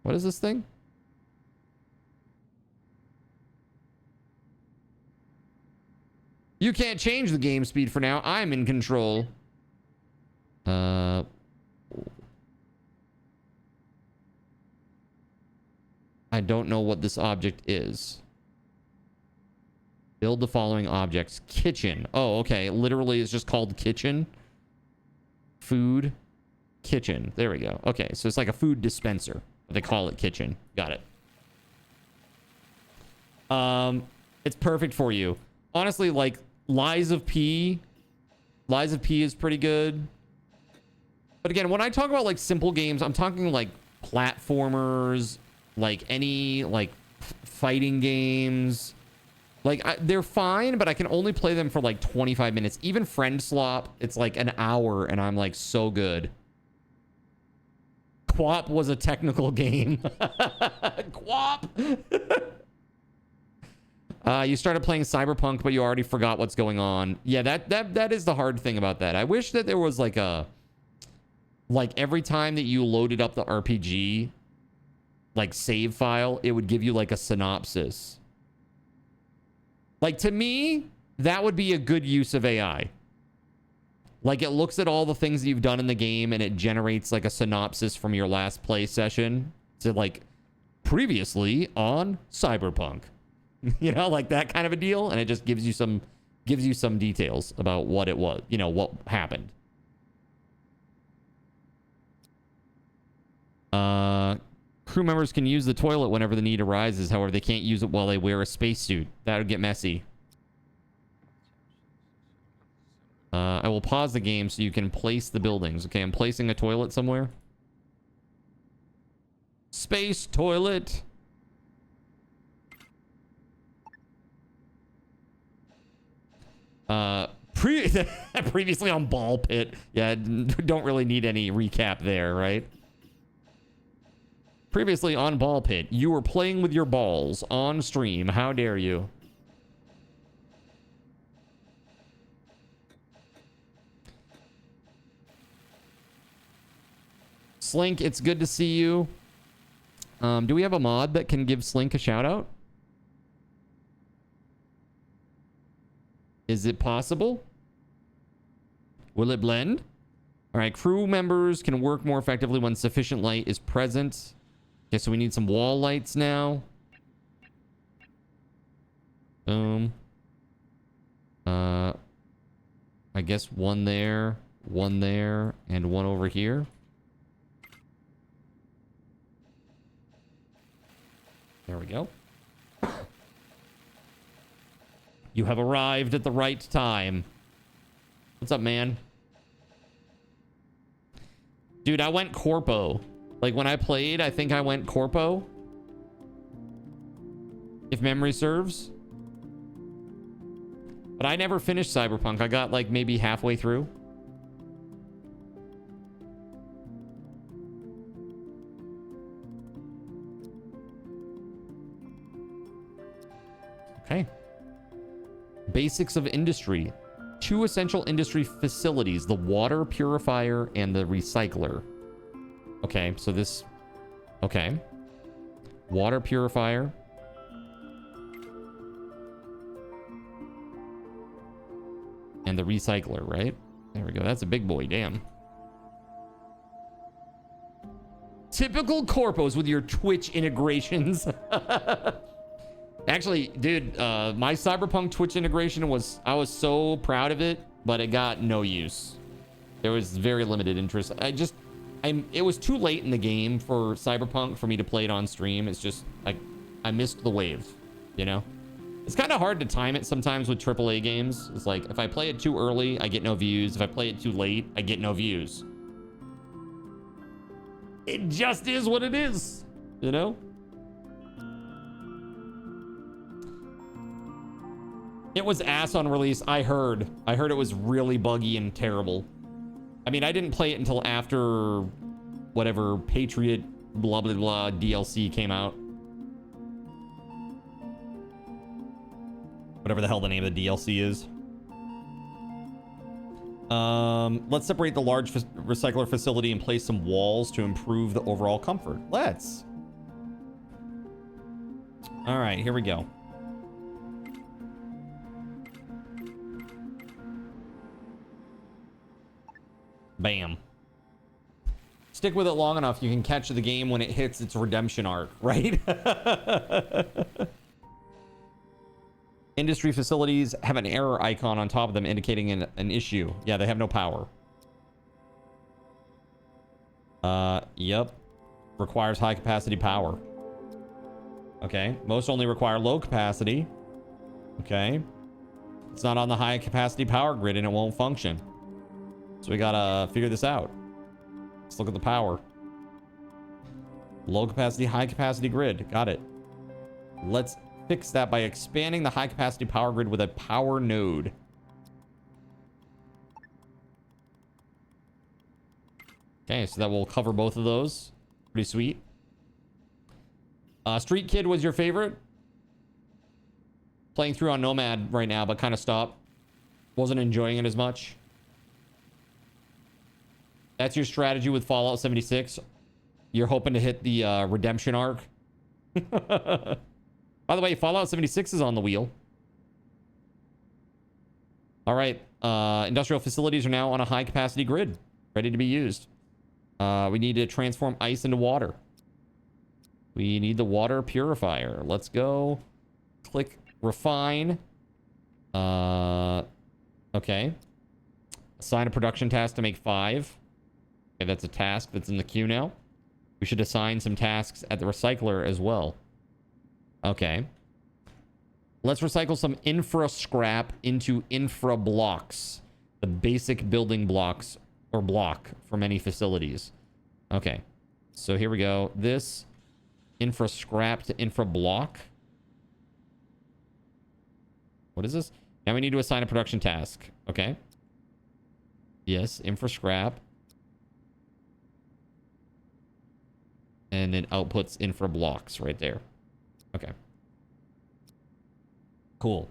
What is this thing? You can't change the game speed for now. I'm in control. I don't know what this object is. Build the following objects. Kitchen. Oh, okay. Literally, it's just called kitchen. Food. Kitchen. There we go. Okay, so it's like a food dispenser. They call it kitchen. Got it. It's perfect for you. Honestly, like, Lies of P. Lies of P is pretty good. But again, when I talk about, like, simple games, I'm talking, like, platformers, like, any, like, fighting games. Like, they're fine, but I can only play them for, like, 25 minutes. Even Friend Swap, it's, like, an hour, and I'm, like, so good. Quap was a technical game. Quap! You started playing Cyberpunk, but you already forgot what's going on. Yeah, that is the hard thing about that. I wish that there was, like, a... Like, every time that you loaded up the RPG, like, save file, it would give you, like, a synopsis. Like, to me, that would be a good use of AI. Like, it looks at all the things that you've done in the game, and it generates, like, a synopsis from your last play session. To, like, previously on Cyberpunk. You know, like that kind of a deal. And it just gives you some details about what it was. You know, what happened. Crew members can use the toilet whenever the need arises. However, they can't use it while they wear a spacesuit. That would get messy. I will pause the game so you can place the buildings. Okay, I'm placing a toilet somewhere. Space toilet. Previously on Ball Pit. Yeah, don't really need any recap there, right? Previously on Ball Pit, you were playing with your balls on stream. How dare you? Slink, it's good to see you. Do we have a mod that can give Slink a shout out? Is it possible? Will it blend? All right, crew members can work more effectively when sufficient light is present. Okay, so we need some wall lights now. Boom. I guess one there, and one over here. There we go. You have arrived at the right time. What's up, man? Dude, I went corpo. Like, when I played, I think I went corpo. If memory serves. But I never finished Cyberpunk. I got, like, maybe halfway through. Okay. Basics of industry. 2 essential industry facilities, the water purifier and the recycler. Okay, so this... Okay. Water purifier. And the recycler, right? There we go. That's a big boy, damn. Typical corpos with your Twitch integrations. Actually, dude, my Cyberpunk Twitch integration was... I was so proud of it, but it got no use. There was very limited interest. It was too late in the game for Cyberpunk for me to play it on stream. It's just, I missed the wave, you know? It's kind of hard to time it sometimes with AAA games. It's like, if I play it too early, I get no views. If I play it too late, I get no views. It just is what it is, you know? It was ass on release. I heard it was really buggy and terrible. I mean, I didn't play it until after whatever Patriot blah blah blah DLC came out. Whatever the hell the name of the DLC is. Let's separate the large recycler facility and place some walls to improve the overall comfort. Let's. All right, here we go. Bam. Stick with it long enough, you can catch the game when it hits its redemption arc, right? Industry facilities have an error icon on top of them indicating an issue. Yeah, they have no power. Yep. Requires high capacity power. Okay. Most only require low capacity. Okay. It's not on the high capacity power grid and it won't function. So we gotta figure this out. Let's look at the power. Low capacity, high capacity grid. Got it. Let's fix that by expanding the high capacity power grid with a power node. Okay, so that will cover both of those. Pretty sweet. Street Kid was your favorite? Playing through on Nomad right now, but kind of stopped. Wasn't enjoying it as much. That's your strategy with Fallout 76. You're hoping to hit the redemption arc. By the way, Fallout 76 is on the wheel. All right. Industrial facilities are now on a high capacity grid, ready to be used. We need to transform ice into water. We need the water purifier. Let's go. Click refine. Okay. Assign a production task to make 5. Okay, that's a task that's in the queue now. We should assign some tasks at the recycler as well. Okay. Let's recycle some infra scrap into infra blocks. The basic building blocks or block for many facilities. Okay. So here we go. This infra scrap to infra block. What is this? Now we need to assign a production task. Okay. Yes, infra scrap. And it outputs infra blocks right there. Okay. Cool.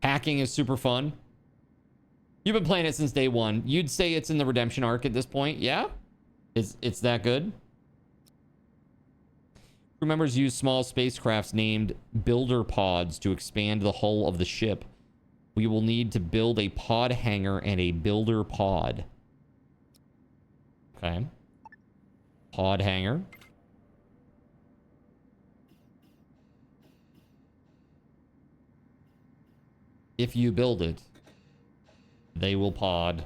Hacking is super fun. You've been playing it since day one. You'd say it's in the redemption arc at this point. Yeah? It's that good? Crew members use small spacecrafts named builder pods to expand the hull of the ship. We will need to build a pod hangar and a builder pod. Okay. Pod hangar. If you build it, they will pod.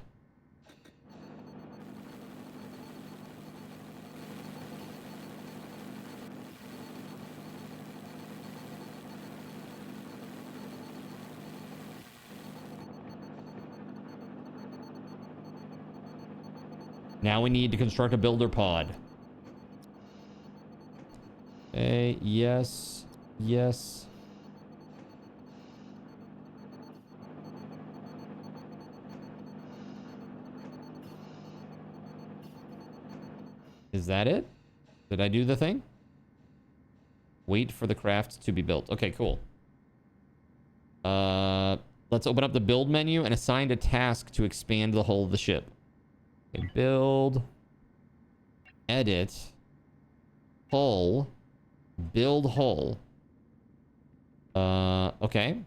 Now we need to construct a builder pod. Okay, yes, yes. Is that it? Did I do the thing? Wait for the craft to be built. Okay, cool. Let's open up the build menu and assign a task to expand the hull of the ship. Okay, build. Edit. Hull. Build hull. Okay.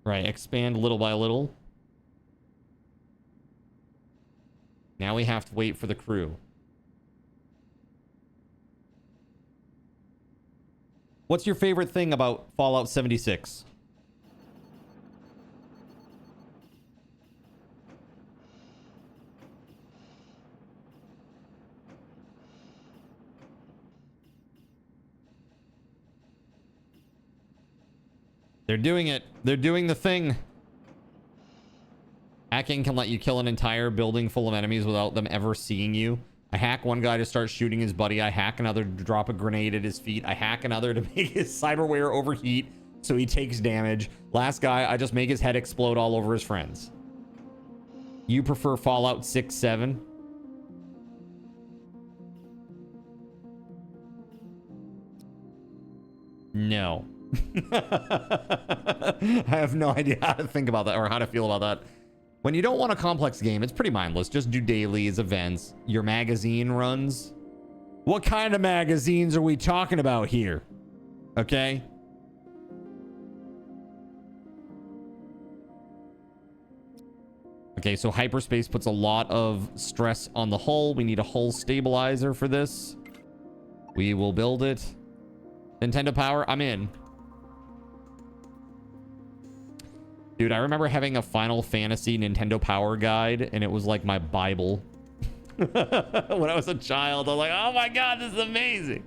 Right, expand little by little. Now we have to wait for the crew. What's your favorite thing about Fallout 76? They're doing it. They're doing the thing. Hacking can let you kill an entire building full of enemies without them ever seeing you. I hack one guy to start shooting his buddy. I hack another to drop a grenade at his feet. I hack another to make his cyberware overheat so he takes damage. Last guy, I just make his head explode all over his friends. You prefer Fallout 6, 7? No. I have no idea how to think about that or how to feel about that. When you don't want a complex game, it's pretty mindless. Just do dailies, events, your magazine runs. What kind of magazines are we talking about here? Okay. Okay, so hyperspace puts a lot of stress on the hull. We need a hull stabilizer for this. We will build it. Nintendo Power, I'm in. Dude, I remember having a Final Fantasy Nintendo Power guide, and it was like my Bible. When I was a child, I was like, oh my God, this is amazing.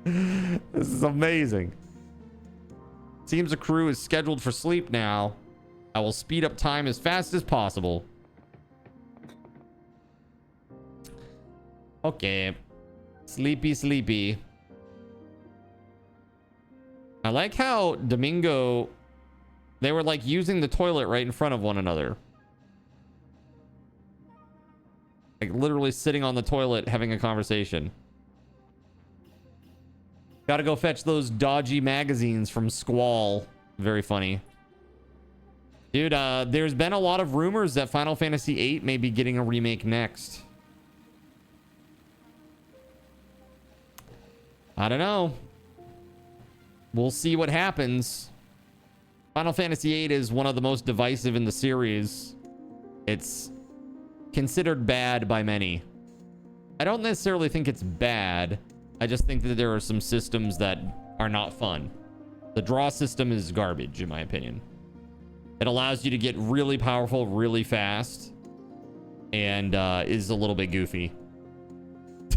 This is amazing. Seems the crew is scheduled for sleep now. I will speed up time as fast as possible. Okay. Sleepy, sleepy. I like how Domingo... They were like using the toilet right in front of one another. Like literally sitting on the toilet having a conversation. Gotta go fetch those dodgy magazines from Squall. Very funny. Dude, there's been a lot of rumors that Final Fantasy VIII may be getting a remake next. I don't know. We'll see what happens. Final Fantasy VIII is one of the most divisive in the series. It's considered bad by many. I don't necessarily think it's bad. I just think that there are some systems that are not fun. The draw system is garbage, in my opinion. It allows you to get really powerful really fast and is a little bit goofy.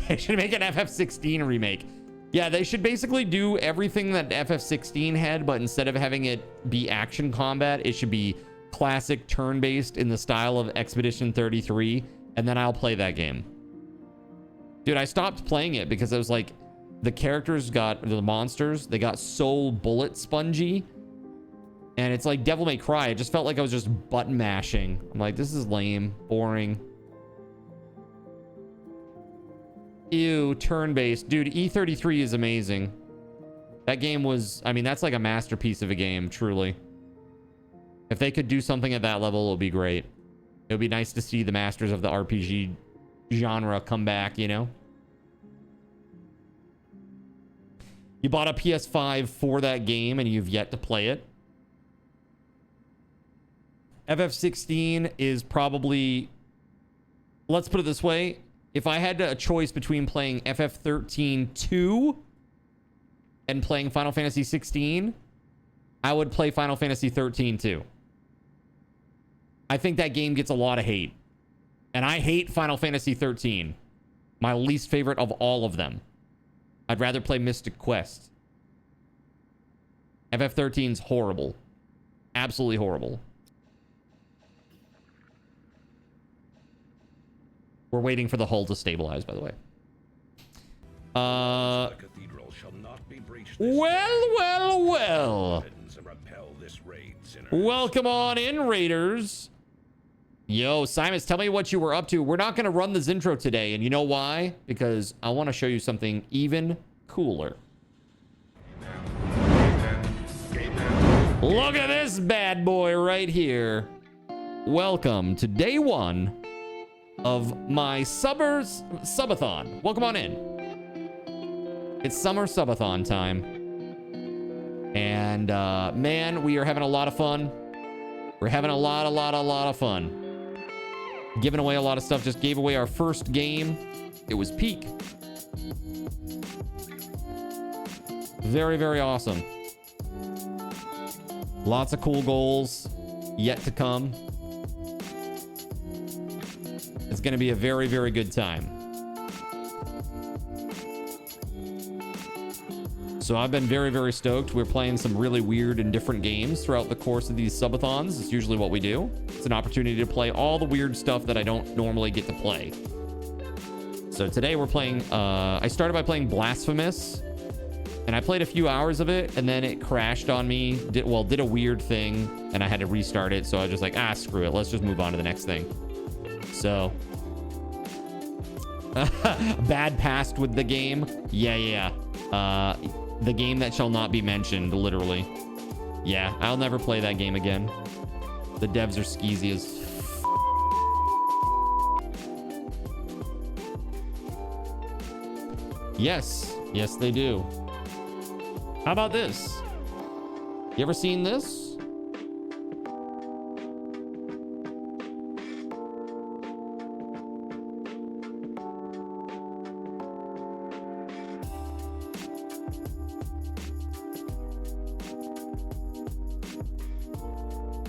They should make an FF16 remake. Yeah, they should basically do everything that FF16 had, but instead of having it be action combat, it should be classic turn-based in the style of Expedition 33, and then I'll play that game. Dude, I stopped playing it because I was like, the characters got, the monsters, they got so bullet spongy, and it's like Devil May Cry. It just felt like I was just button mashing. I'm like, this is lame, boring. Ew, turn-based. Dude, E33 is amazing. That game was... I mean, that's like a masterpiece of a game, truly. If they could do something at that level, it would be great. It would be nice to see the masters of the RPG genre come back, you know? You bought a PS5 for that game, and you've yet to play it. FF16 is probably... Let's put it this way. If I had a choice between playing FF13 2 and playing Final Fantasy 16, I would play Final Fantasy 13 2. I think that game gets a lot of hate. And I hate Final Fantasy 13. My least favorite of all of them. I'd rather play Mystic Quest. FF13's horrible. Absolutely horrible. We're waiting for the hull to stabilize, by the way. Well. Welcome on in, Raiders. Yo, Simons, tell me what you were up to. We're not going to run this intro today, and you know why? Because I want to show you something even cooler. Look at this bad boy right here. Welcome to day one of my Subathon. Welcome on in. It's summer Subathon time. And man, we are having a lot of fun. We're having a lot of fun. Giving away a lot of stuff. Just gave away our first game. It was Peak. Very, very awesome. Lots of cool goals yet to come. It's going to be a very, very good time. So I've been very, very stoked. We're playing some really weird and different games throughout the course of these subathons. It's usually what we do. It's an opportunity to play all the weird stuff that I don't normally get to play. So today we're playing, I started by playing Blasphemous, and I played a few hours of it, and then it crashed on me, did a weird thing, and I had to restart it. So I was just like, screw it. Let's just move on to the next thing. So bad past with the game. Yeah. The game that shall not be mentioned, literally. Yeah, I'll never play that game again. The devs are skeezy as Yes. Yes, they do. How about this? You ever seen this?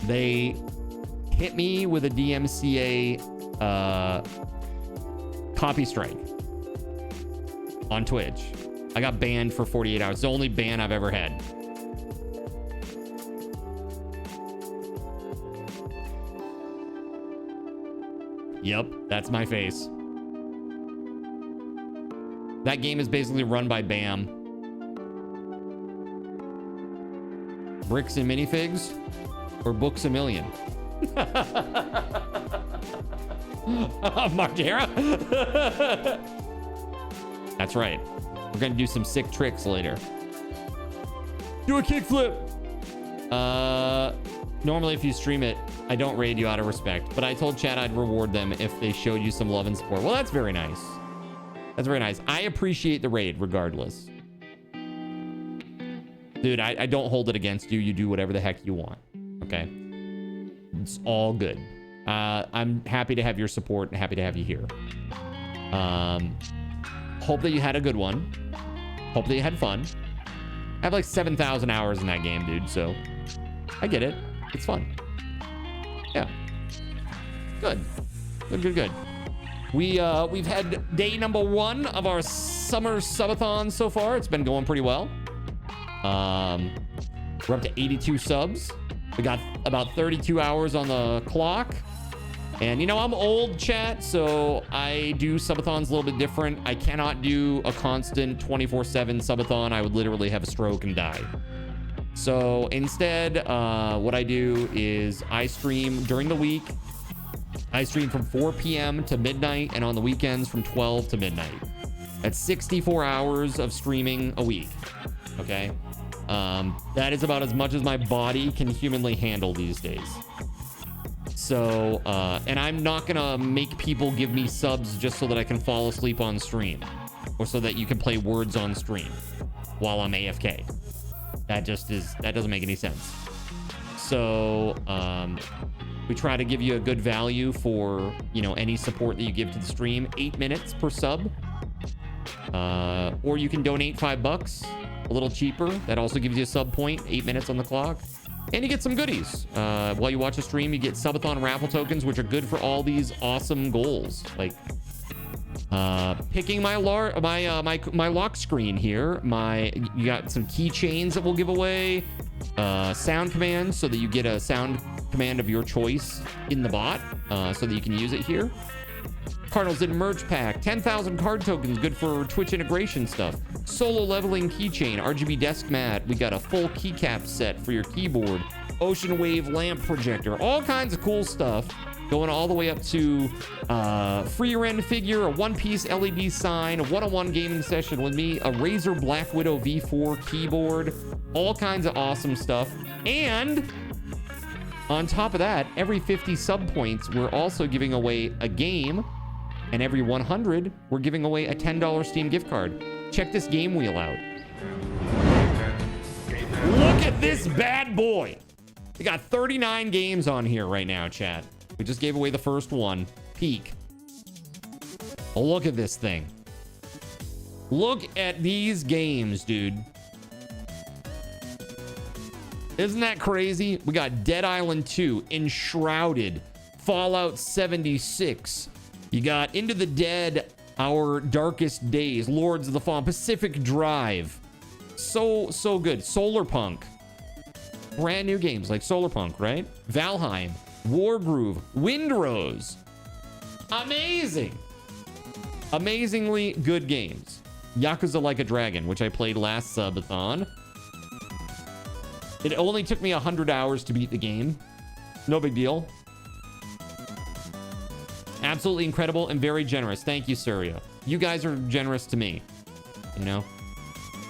They hit me with a DMCA copy strike on Twitch. I got banned for 48 hours. It's the only ban I've ever had. Yep, that's my face. That game is basically run by BAM. Bricks and minifigs? Or books a million? Margera? That's right. We're gonna do some sick tricks later. Do a kickflip. Normally if you stream it, I don't raid you out of respect, but I told chat I'd reward them if they showed you some love and support. Well, that's very nice. That's very nice. I appreciate the raid regardless. Dude, I don't hold it against you. You do whatever the heck you want. Okay? It's all good. I'm happy to have your support and happy to have you here. Hope that you had a good one. Hope that you had fun. I have like 7,000 hours in that game, dude, so I get it. It's fun. Yeah. Good. Good. We've had day number 1 of our summer subathon so far. It's been going pretty well. We're up to 82 subs. We got about 32 hours on the clock. And, you know, I'm old, chat, so I do subathons a little bit different. I cannot do a constant 24/7 subathon. I would literally have a stroke and die. So instead, what I do is I stream during the week. I stream from 4 p.m. to midnight, and on the weekends from 12 to midnight. That's 64 hours of streaming a week. Okay? That is about as much as my body can humanly handle these days. So, and I'm not gonna make people give me subs just so that I can fall asleep on stream, or so that you can play words on stream while I'm AFK. That doesn't make any sense. So, we try to give you a good value for, you know, any support that you give to the stream. 8 minutes per sub. Or you can donate $5, a little cheaper. That also gives you a sub point, 8 minutes on the clock. And you get some goodies. While you watch the stream, you get subathon raffle tokens, which are good for all these awesome goals. Like picking my lock screen here. You got some keychains that we'll give away. Sound commands, so that you get a sound command of your choice in the bot, so that you can use it here. Cardinals in merch pack, 10,000 card tokens, good for Twitch integration stuff. Solo leveling keychain, RGB desk mat. We got a full keycap set for your keyboard. Ocean wave lamp projector, all kinds of cool stuff. Going all the way up to free rend figure, a one-piece LED sign, a one-on-one gaming session with me, a Razer Black Widow V4 keyboard, all kinds of awesome stuff. And on top of that, every 50 sub points, we're also giving away a game. And every 100, we're giving away a $10 Steam gift card. Check this game wheel out. Look at this bad boy. We got 39 games on here right now, chat. We just gave away the first one. Peek. Oh, look at this thing. Look at these games, dude. Isn't that crazy? We got Dead Island 2, Enshrouded, Fallout 76. You got Into the Dead, Our Darkest Days, Lords of the Fallen, Pacific Drive. So good. Solarpunk. Brand new games like Solarpunk, right? Valheim, Wargroove, Windrose. Amazing. Amazingly good games. Yakuza Like a Dragon, which I played last subathon. It only took me 100 hours to beat the game. No big deal. Absolutely incredible and very generous. Thank you, Surya. You guys are generous to me. You know?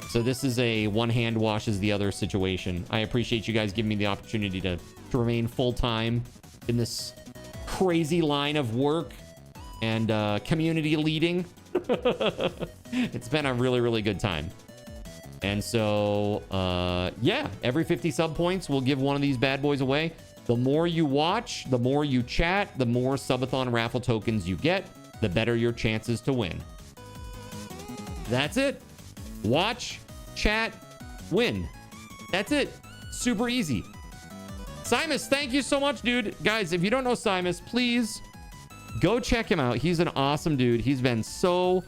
So this is a one hand washes the other situation. I appreciate you guys giving me the opportunity to remain full-time in this crazy line of work and community leading. It's been a really, really good time. And so, yeah, every 50 sub points, we'll give one of these bad boys away. The more you watch, the more you chat, the more Subathon raffle tokens you get, the better your chances to win. That's it. Watch, chat, win. That's it. Super easy. Simus, thank you so much, dude. Guys, if you don't know Simus, please go check him out. He's an awesome dude. He's been so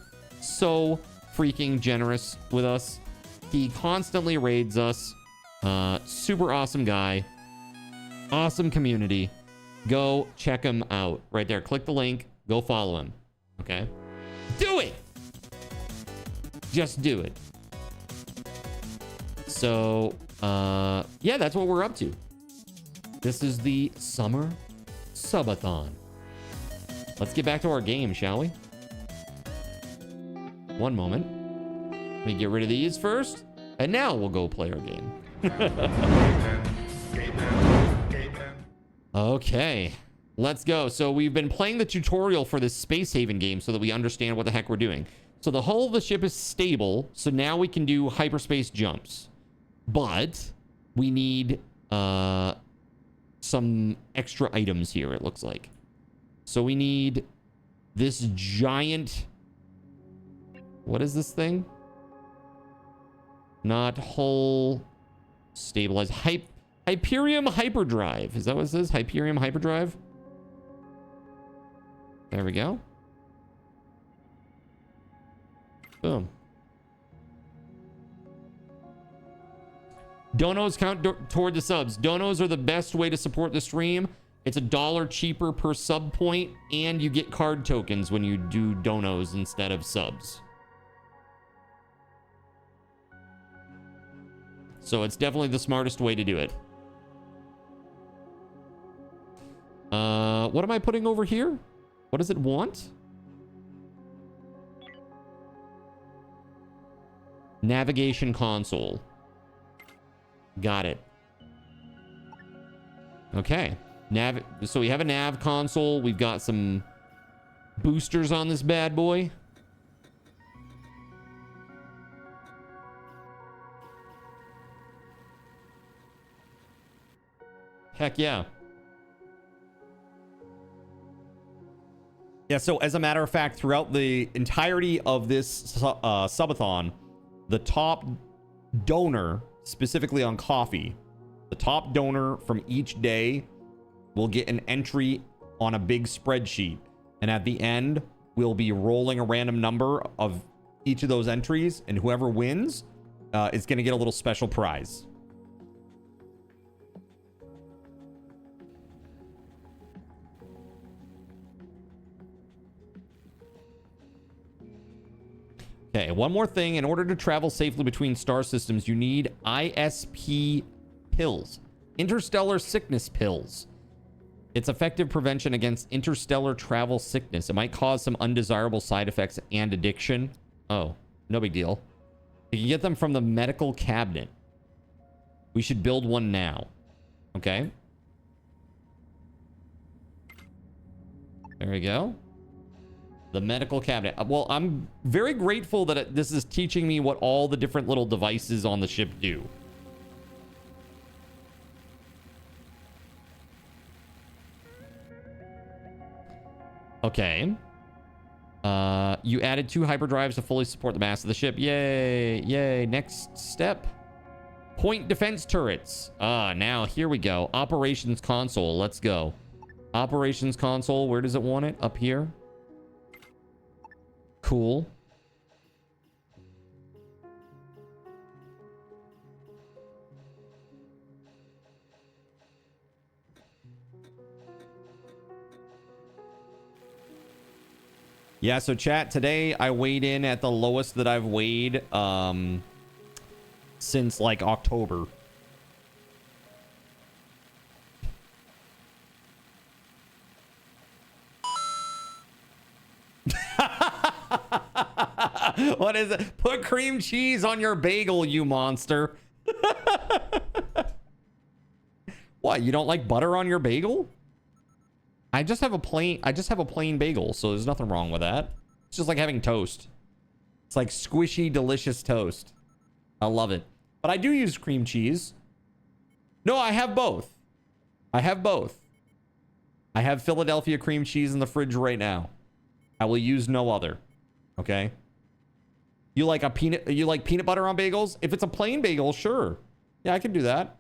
freaking generous with us. He constantly raids us. Super awesome guy. Awesome community. Go check him out. Right there. Click the link. Go follow him. Okay? Do it! Just do it. So, yeah, that's what we're up to. This is the Summer Subathon. Let's get back to our game, shall we? One moment. Let me get rid of these first, and now we'll go play our game. Okay, let's go. So we've been playing the tutorial for this Space Haven game so that we understand what the heck we're doing. So the hull of the ship is stable, so now we can do hyperspace jumps. But we need some extra items here, it looks like. So we need this giant... What is this thing? Not hull stabilized. Hyperium hyperdrive. Is that what it says? Hyperium hyperdrive? There we go. Boom. Donos count toward the subs. Donos are the best way to support the stream. It's $1 cheaper per sub point, and you get card tokens when you do donos instead of subs. So it's definitely the smartest way to do it. What am I putting over here? What does it want? Navigation console. Got it. Okay. So we have a nav console. We've got some boosters on this bad boy. Heck yeah. Yeah, so as a matter of fact, throughout the entirety of this subathon, the top donor, specifically on coffee, the top donor from each day will get an entry on a big spreadsheet. And at the end, we'll be rolling a random number of each of those entries, and whoever wins is going to get a little special prize. Okay, one more thing. In order to travel safely between star systems, you need ISP pills. Interstellar sickness pills. It's effective prevention against interstellar travel sickness. It might cause some undesirable side effects and addiction. Oh, no big deal. You can get them from the medical cabinet. We should build one now. Okay. There we go. The medical cabinet. Well, I'm very grateful that this is teaching me what all the different little devices on the ship do. Okay. You added 2 hyperdrives to fully support the mass of the ship. Yay. Yay. Next step. Point defense turrets. Now here we go. Operations console. Let's go. Operations console. Where does it want it? Up here. Cool. Yeah, so chat, today I weighed in at the lowest that I've weighed since like October. What is it? Put cream cheese on your bagel, you monster. What? You don't like butter on your bagel? I just have a plain bagel, so there's nothing wrong with that. It's just like having toast. It's like squishy, delicious toast. I love it. But I do use cream cheese. No, I have both. I have both. I have Philadelphia cream cheese in the fridge right now. I will use no other. Okay? You like peanut butter on bagels? If it's a plain bagel, sure. Yeah, I can do that.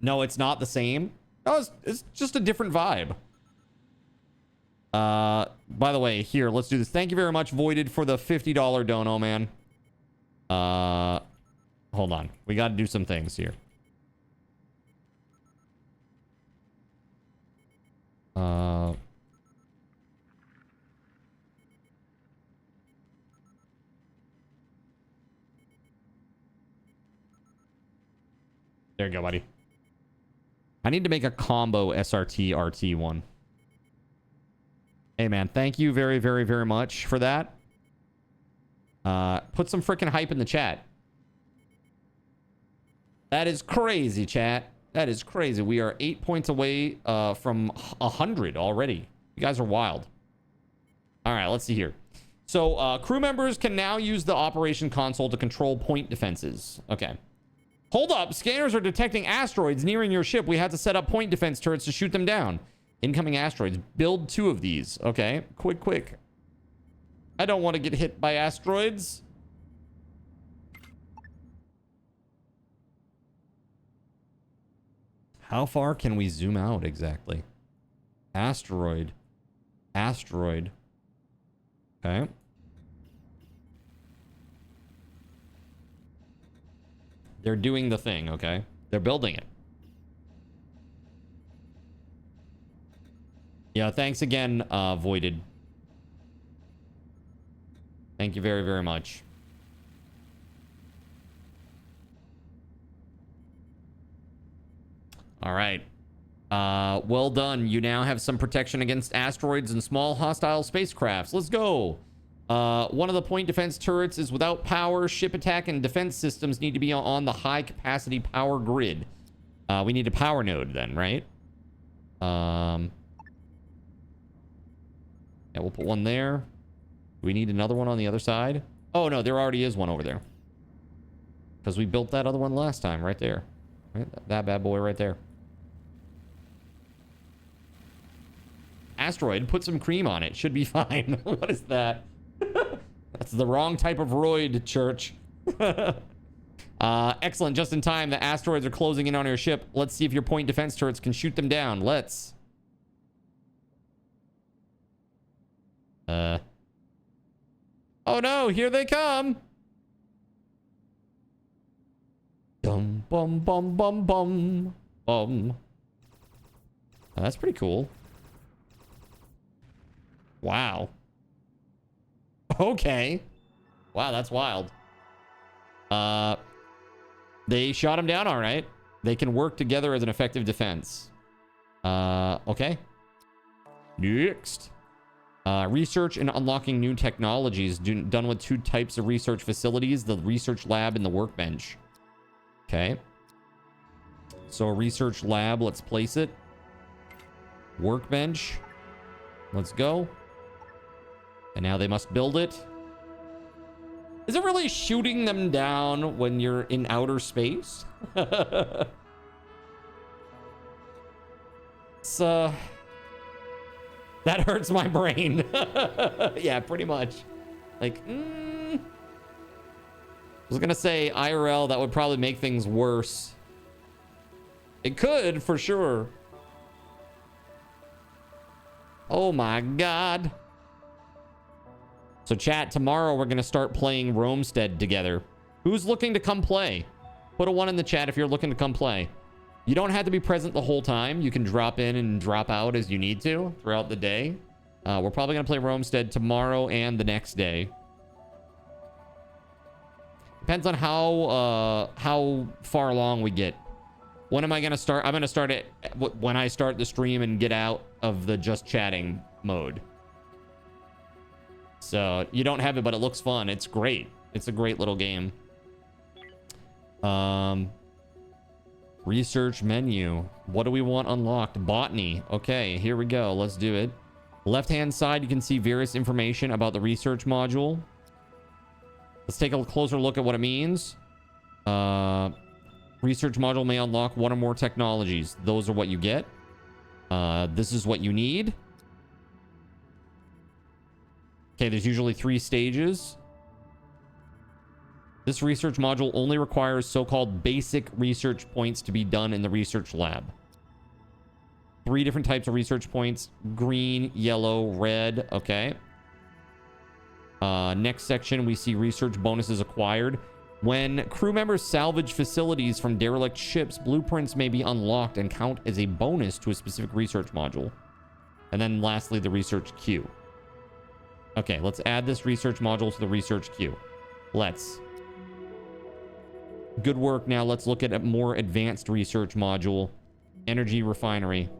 No, it's not the same. No, it's just a different vibe. By the way, here, let's do this. Thank you very much, Voided, for the $50 dono, man. Hold on. We got to do some things here. There you go, buddy. I need to make a combo SRT RT one. Hey, man, thank you very, very, very much for that. Put some freaking hype in the chat. That is crazy, chat. That is crazy. We are 8 points away from 100 already. You guys are wild. All right, let's see here. So crew members can now use the operation console to control point defenses. Okay. Hold up. Scanners are detecting asteroids nearing your ship. We have to set up point defense turrets to shoot them down. Incoming asteroids. Build 2 of these. Okay. Quick. I don't want to get hit by asteroids. How far can we zoom out exactly? Asteroid. Okay. They're doing the thing, okay? They're building it. Yeah, thanks again, Voided. Thank you very, very much. All right. Well done. You now have some protection against asteroids and small hostile spacecrafts. Let's go. One of the point defense turrets is without power. Ship attack and defense systems need to be on the high capacity power grid. We need a power node then, right? Yeah, we'll put one there. Do we need another one on the other side? Oh, no, there already is one over there. Because we built that other one last time, right there. Right? That bad boy right there. Asteroid, put some cream on it. Should be fine. What is that? That's the wrong type of roid, church. Excellent. Just in time. The asteroids are closing in on your ship. Let's see if your point defense turrets can shoot them down. Let's. Oh no, here they come. Dum bum bum bum bum bum. Oh, that's pretty cool. Wow. Okay. Wow, that's wild. They shot him down all right. They can work together as an effective defense. Okay. Next. Research and unlocking new technologies done with 2 types of research facilities, the research lab and the workbench. Okay. So a research lab, let's place it. Workbench. Let's go. And now they must build it. Is it really shooting them down when you're in outer space? It's, that hurts my brain. Yeah, pretty much. Like, I was gonna say IRL, that would probably make things worse. It could, for sure. Oh my God. So chat, tomorrow we're going to start playing Roamstead together. Who's looking to come play? Put a 1 in the chat if you're looking to come play. You don't have to be present the whole time. You can drop in and drop out as you need to throughout the day. We're probably going to play Roamstead tomorrow and the next day. Depends on how far along we get. When am I going to start? I'm going to start it when I start the stream and get out of the just chatting mode. So you don't have it, but it looks fun. It's great. It's a great little game. Research menu. What do we want unlocked? Botany. Okay, here we go. Let's do it. Left-hand side, you can see various information about the research module. Let's take a closer look at what it means. Research module may unlock one or more technologies. Those are what you get. This is what you need. Okay, there's usually 3 stages. This research module only requires so-called basic research points to be done in the research lab. 3 different types of research points: green, yellow, red. Okay. Next section, we see research bonuses acquired. When crew members salvage facilities from derelict ships, blueprints may be unlocked and count as a bonus to a specific research module. And then lastly, the research queue. Okay, let's add this research module to the research queue. Let's. Good work. Now let's look at a more advanced research module. Energy refinery.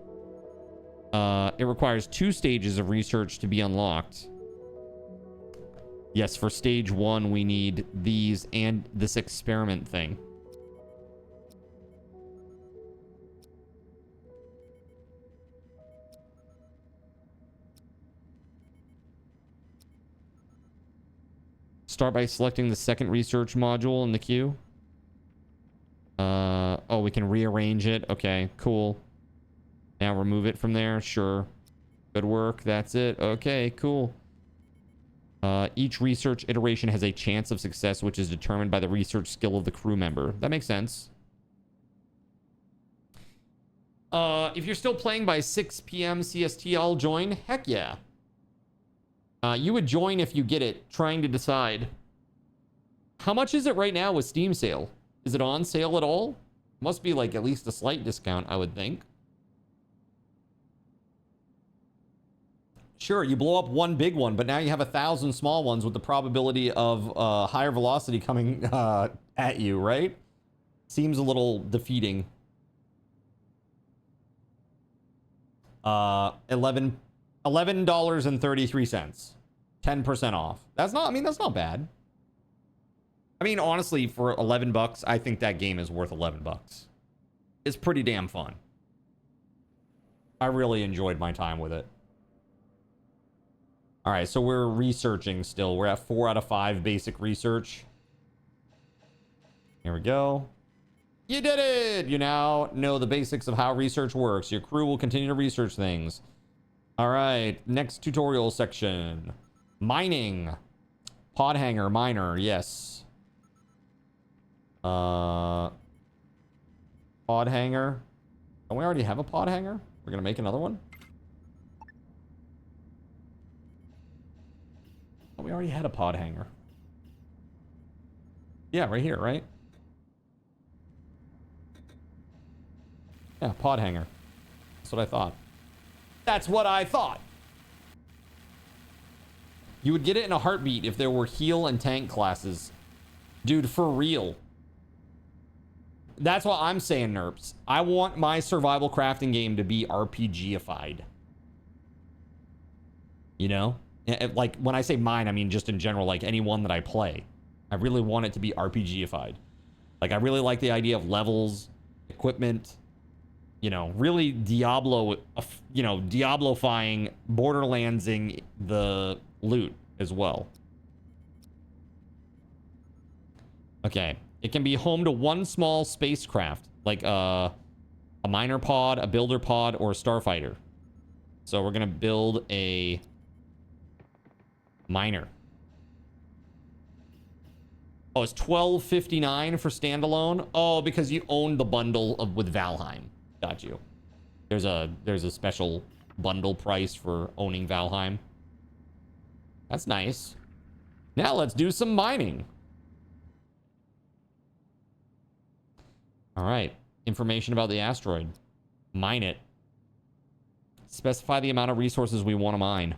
It requires 2 stages of research to be unlocked. Yes, for stage 1, we need these and this experiment thing. Start by selecting the second research module in the queue. Oh, we can rearrange it. Okay, cool. Now remove it from there. Sure. Good work. That's it. Okay, cool. Each research iteration has a chance of success, which is determined by the research skill of the crew member. That makes sense. If you're still playing by 6 p.m. CST, I'll join. Heck yeah. You would join if you get it. Trying to decide. How much is it right now with Steam sale? Is it on sale at all? Must be like at least a slight discount, I would think. Sure, you blow up one big one, but now you have 1,000 small ones with the probability of higher velocity coming at you, right? Seems a little defeating. $11.33. 10% off. That's not, I mean, that's not bad. I mean, honestly, for 11 bucks, I think that game is worth 11 bucks. It's pretty damn fun. I really enjoyed my time with it. All right, so we're researching still. We're at 4 out of 5 basic research. Here we go. You did it! You now know the basics of how research works. Your crew will continue to research things. All right, next tutorial section. Mining. Pod hanger, miner, yes. Pod hanger. Don't we already have a pod hanger? We're gonna make another one? Oh, we already had a pod hanger. Yeah, right here, right? Yeah, pod hanger. That's what I thought. That's what I thought. You would get it in a heartbeat if there were heal and tank classes. Dude, for real. That's what I'm saying, Nerps. I want my survival crafting game to be RPG-ified. You know? Like, when I say mine, I mean just in general, like anyone that I play. I really want it to be RPG-ified. Like, I really like the idea of levels, equipment, you know, really Diablo, you know, Diablo-fying, Borderlandsing the loot as well. Okay. It can be home to one small spacecraft, like a miner pod, a builder pod, or a starfighter. So we're going to build a miner. Oh, it's $12.59 for standalone. Oh, because you own the bundle with Valheim. Got you. There's a special bundle price for owning Valheim. That's nice. Now let's do some mining. All right. Information about the asteroid. Mine it. Specify the amount of resources we want to mine.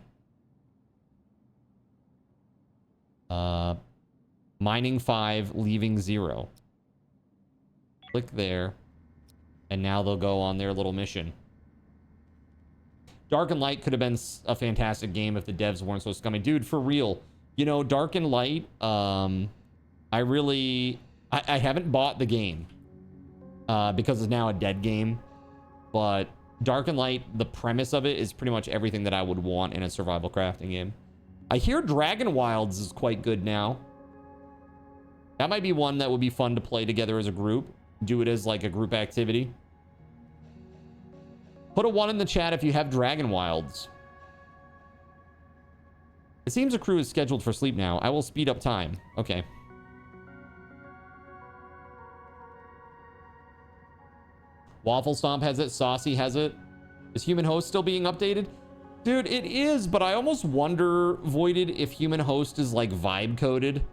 Mining 5, leaving 0. Click there. And now they'll go on their little mission. Dark and Light could have been a fantastic game if the devs weren't so scummy. Dude, for real. You know, Dark and Light, I haven't bought the game because it's now a dead game. But Dark and Light, the premise of it is pretty much everything that I would want in a survival crafting game. I hear Dragon Wilds is quite good now. That might be one that would be fun to play together as a group. Do it as like a group activity. Put a 1 in the chat if you have Dragon Wilds. It seems a crew is scheduled for sleep now. I will speed up time. Okay. Waffle Stomp has it. Saucy has it. Is Human Host still being updated? Dude, it is, but I almost wonder, Voided, if Human Host is like vibe coded.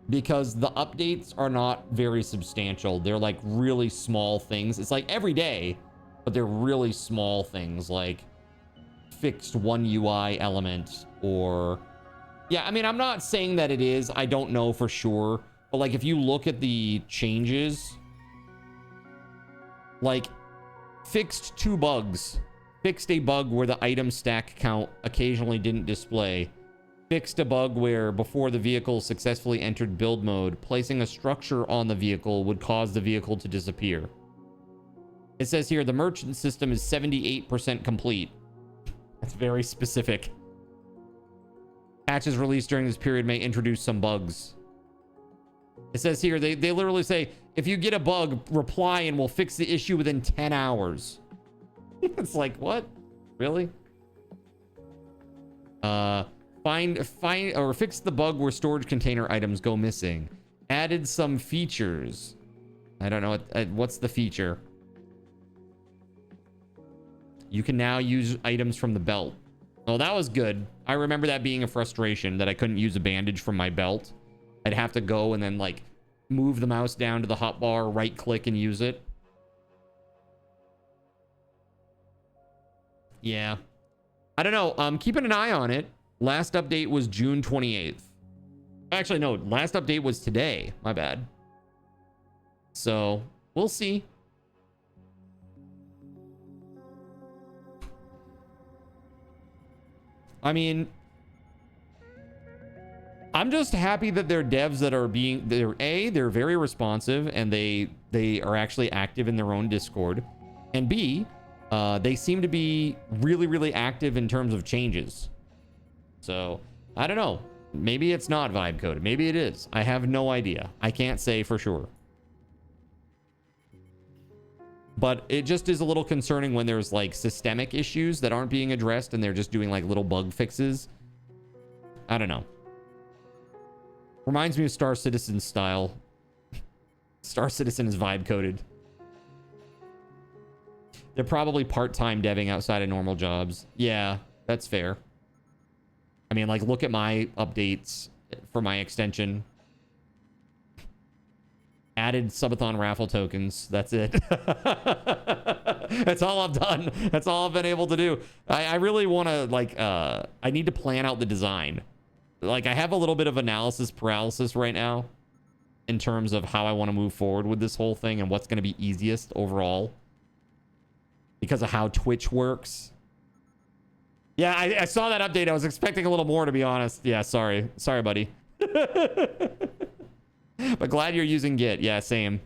Because the updates are not very substantial. They're like really small things. It's like every day, but they're really small things like fixed one UI element or... Yeah, I mean, I'm not saying that it is. I don't know for sure. But like if you look at the changes... Like, fixed 2 bugs. Fixed a bug where the item stack count occasionally didn't display. Fixed a bug where before the vehicle successfully entered build mode, placing a structure on the vehicle would cause the vehicle to disappear. It says here, the merchant system is 78% complete. That's very specific. Patches released during this period may introduce some bugs. It says here, they literally say, if you get a bug, reply and we'll fix the issue within 10 hours. It's like, what? Really? Find or fix the bug where storage container items go missing. Added some features. I don't know what's the feature. You can now use items from the belt. Oh, that was good. I remember that being a frustration that I couldn't use a bandage from my belt. I'd have to go and then like move the mouse down to the hotbar, right click and use it. Yeah. I don't know. I'm keeping an eye on it. Last update was June 28th. Actually, no. Last update was today. My bad. So, we'll see. I mean, I'm just happy that they're devs that are they're very responsive and they are actually active in their own Discord. And B, they seem to be really, really active in terms of changes. So, I don't know. Maybe it's not vibe coded. Maybe it is. I have no idea. I can't say for sure. But it just is a little concerning when there's like systemic issues that aren't being addressed and they're just doing like little bug fixes. I don't know. Reminds me of Star Citizen style. Star Citizen is vibe coded. They're probably part-time deving outside of normal jobs. Yeah, that's fair. I mean, like, look at my updates for my extension. Added Subathon raffle tokens. That's it. That's all I've done. That's all I've been able to do. I really want to, like, I need to plan out the design. Like, I have a little bit of analysis paralysis right now in terms of how I want to move forward with this whole thing and what's going to be easiest overall because of how Twitch works. Yeah, I saw that update. I was expecting a little more, to be honest. Yeah, sorry. Sorry, buddy. But glad you're using Git. Yeah, same.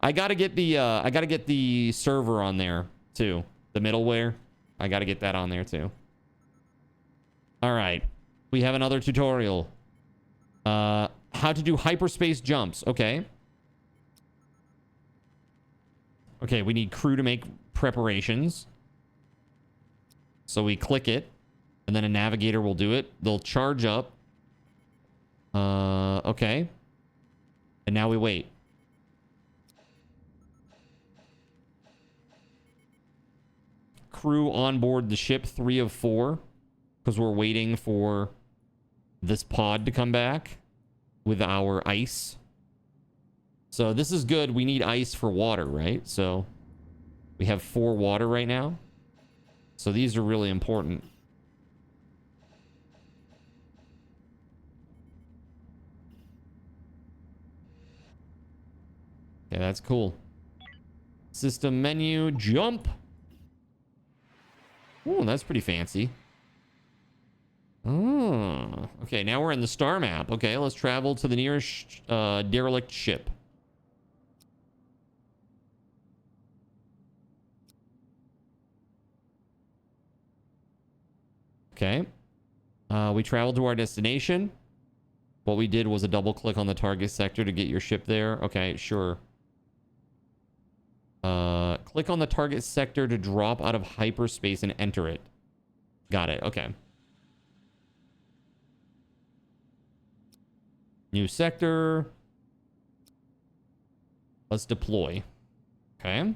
I gotta get the server on there too. The middleware. I gotta get that on there too. All right. We have another tutorial. How to do hyperspace jumps. Okay. Okay, we need crew to make preparations. So we click it, and then a navigator will do it. They'll charge up. Okay. And now we wait. Crew on board the ship 3 of 4. Because we're waiting for this pod to come back with our ice. So this is good. We need ice for water, right? So we have 4 water right now. So these are really important. Yeah, that's cool. System menu, jump. Oh, that's pretty fancy. Oh, okay. Now we're in the star map. Okay, let's travel to the nearest derelict ship. Okay. We traveled to our destination. What we did was a double click on the target sector to get your ship there. Okay, sure. Click on the target sector to drop out of hyperspace and enter it. Got it. Okay. New sector. Let's deploy. Okay.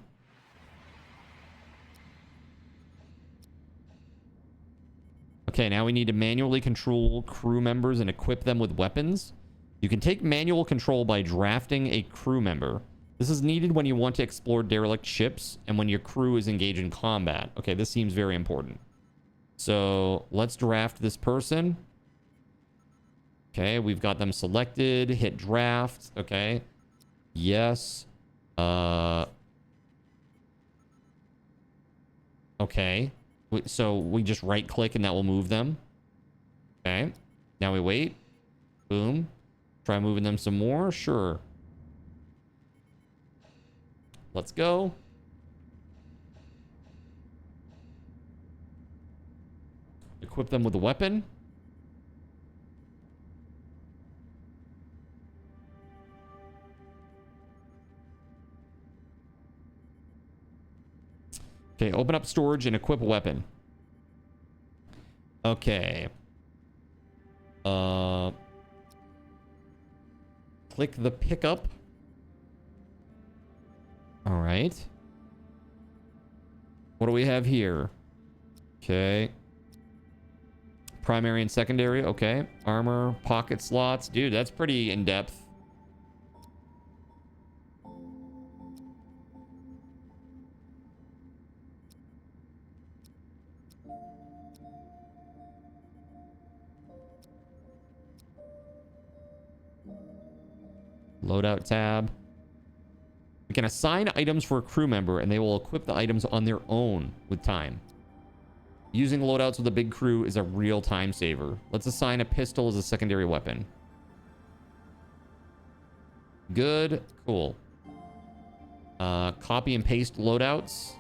Okay, now we need to manually control crew members and equip them with weapons. You can take manual control by drafting a crew member. This is needed when you want to explore derelict ships and when your crew is engaged in combat. Okay, this seems very important. So let's draft this person. Okay, we've got them selected. Hit draft. Okay. Yes. Okay. So we just right click and that will move them. Okay. Now we wait. Boom. Try moving them some more. Sure. Let's go. Equip them with a weapon. Okay, open up storage and equip a weapon. Okay. Click the pickup. All right. What do we have here? Okay. Primary and secondary. Okay. Armor, pocket slots. Dude, that's pretty in-depth. Loadout tab. We can assign items for a crew member and they will equip the items on their own with time. Using loadouts with a big crew is a real time saver. Let's assign a pistol as a secondary weapon. Good. Cool. Copy and paste loadouts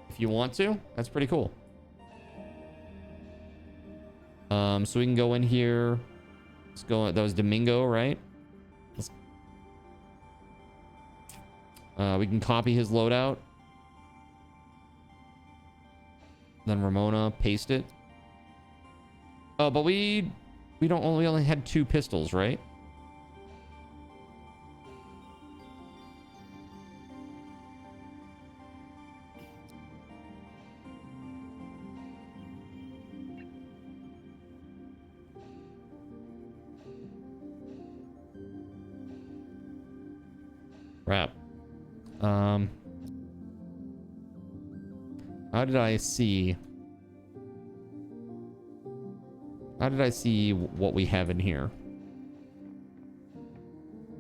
if you want to. That's pretty cool. So we can go in here. Let's go. That was Domingo, right? We can copy his loadout. Then Ramona, paste it. Oh, but we only had 2 pistols, right? Crap. How did I see what we have in here?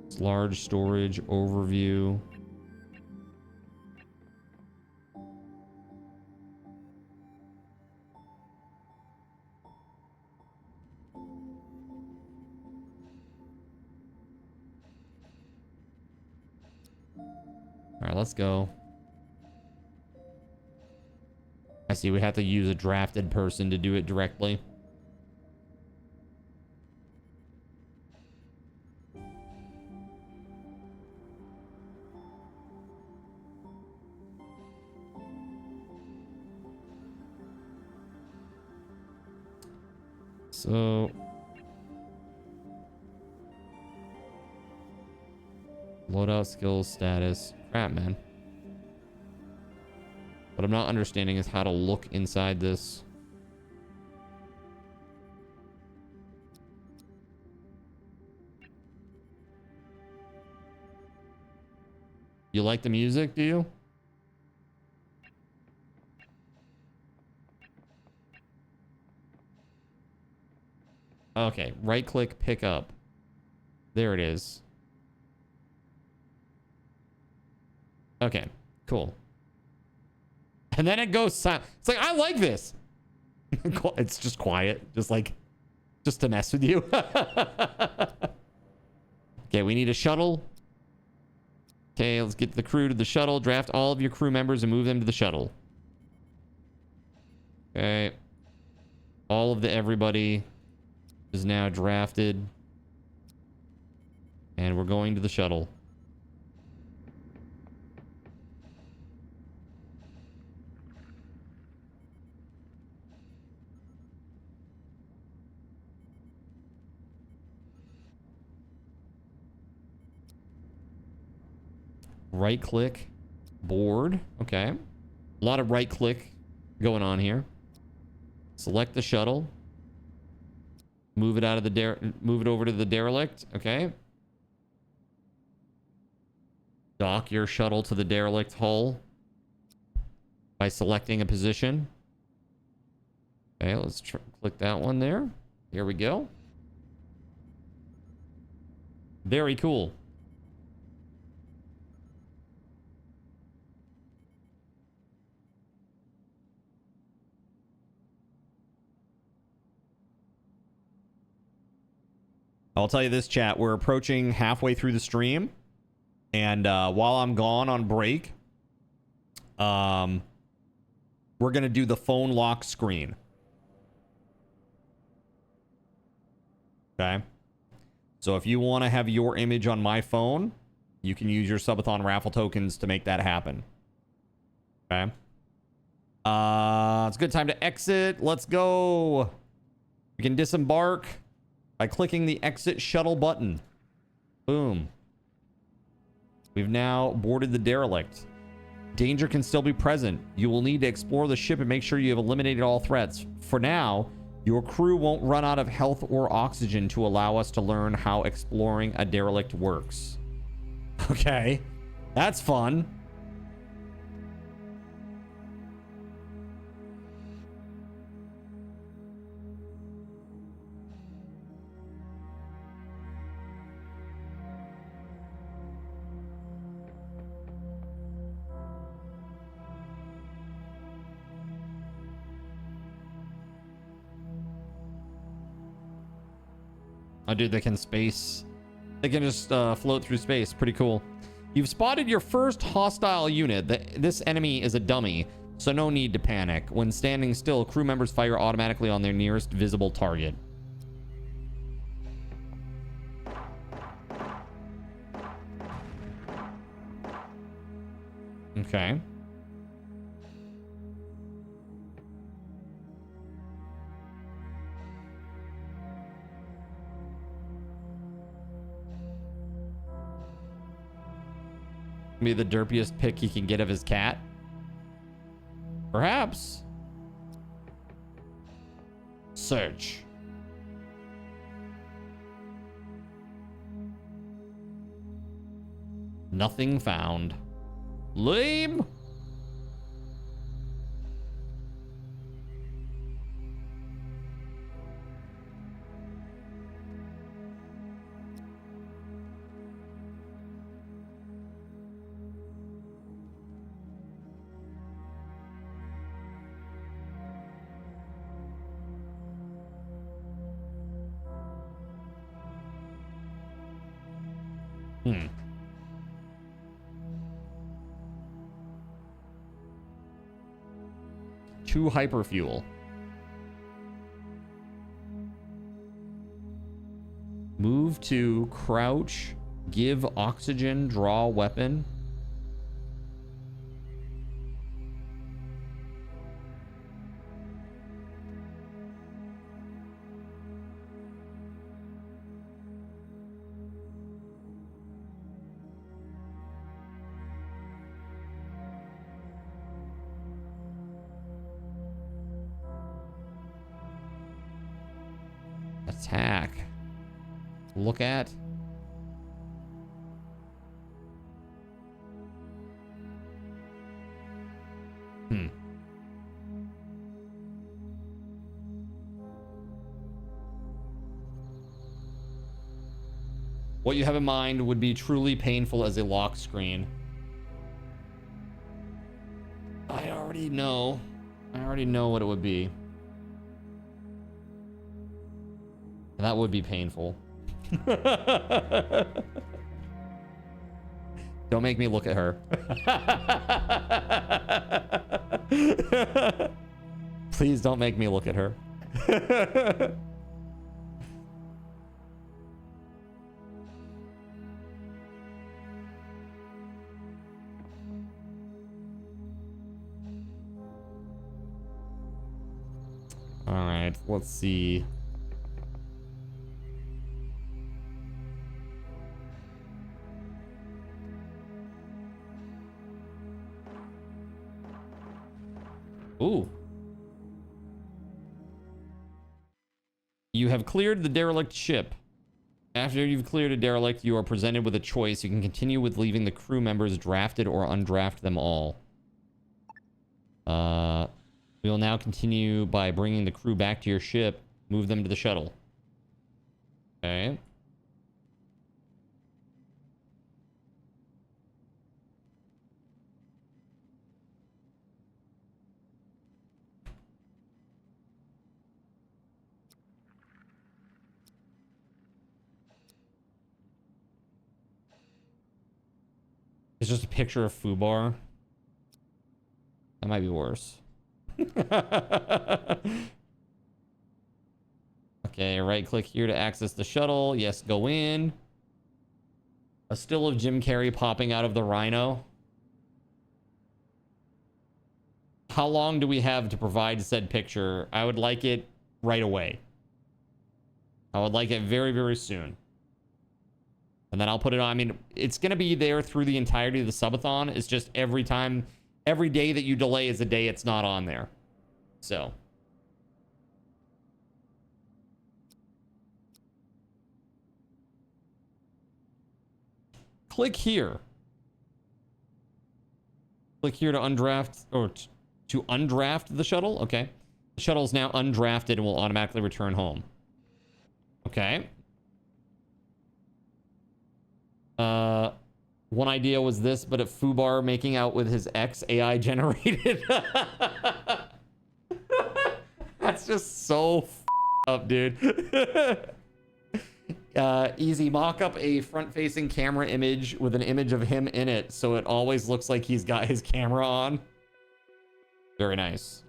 It's large storage overview. All right, let's go. I see we have to use a drafted person to do it directly. So loadout skills status. Crap, man. What I'm not understanding is how to look inside this. You like the music, do you? Okay, right click, pick up. There it is. Okay, cool. And then it goes silent. It's like, I like this. It's just quiet, just to mess with you. Okay, we need a shuttle. Okay, let's get the crew to the shuttle. Draft all of your crew members and move them to the shuttle. Okay. All of everybody is now drafted. And we're going to the shuttle. Right click, board. Okay. A lot of right click going on here. Select the shuttle. Move it out of the move it over to the derelict. Okay. Dock your shuttle to the derelict hull by selecting a position. Okay, let's click that one there. Here we go. Very cool. I'll tell you this, chat. We're approaching halfway through the stream. And while I'm gone on break, we're going to do the phone lock screen. Okay. So if you want to have your image on my phone, you can use your Subathon raffle tokens to make that happen. Okay. It's a good time to exit. Let's go. We can disembark by clicking the exit shuttle button. Boom. We've now boarded the derelict. Danger can still be present. You will need to explore the ship and make sure you have eliminated all threats. For now, your crew won't run out of health or oxygen to allow us to learn how exploring a derelict works. Okay, that's fun. Oh, dude, they can space. They can just float through space. Pretty cool. You've spotted your first hostile unit. This enemy is a dummy, so no need to panic. When standing still, crew members fire automatically on their nearest visible target. Okay. Be the derpiest pick he can get of his cat? Perhaps. Search. Nothing found. Lame. Two hyperfuel. Move to crouch. Give oxygen. Draw weapon. Attack. Look at. What you have in mind would be truly painful as a lock screen. I already know what it would be. That would be painful. Don't make me look at her. Please don't make me look at her. All right, let's see. Ooh. You have cleared the derelict ship. After you've cleared a derelict, you are presented with a choice. You can continue with leaving the crew members drafted or undraft them all. We will now continue by bringing the crew back to your ship. Move them to the shuttle. Okay. It's just a picture of Fubar. That might be worse. Okay, right click here to access the shuttle. Yes, go in. A still of Jim Carrey popping out of the Rhino. How long do we have to provide said picture? I would like it right away. I would like it very, very soon. And then I'll put it on. I mean, it's going to be there through the entirety of the subathon. It's just every day that you delay is a day it's not on there. So. Click here. Click here to undraft, or to undraft the shuttle. Okay. The shuttle is now undrafted and will automatically return home. Okay. One idea was this, but if Fubar making out with his ex AI generated. That's just so up, dude. Easy, mock up a front-facing camera image with an image of him in it, so it always looks like he's got his camera on. Very nice.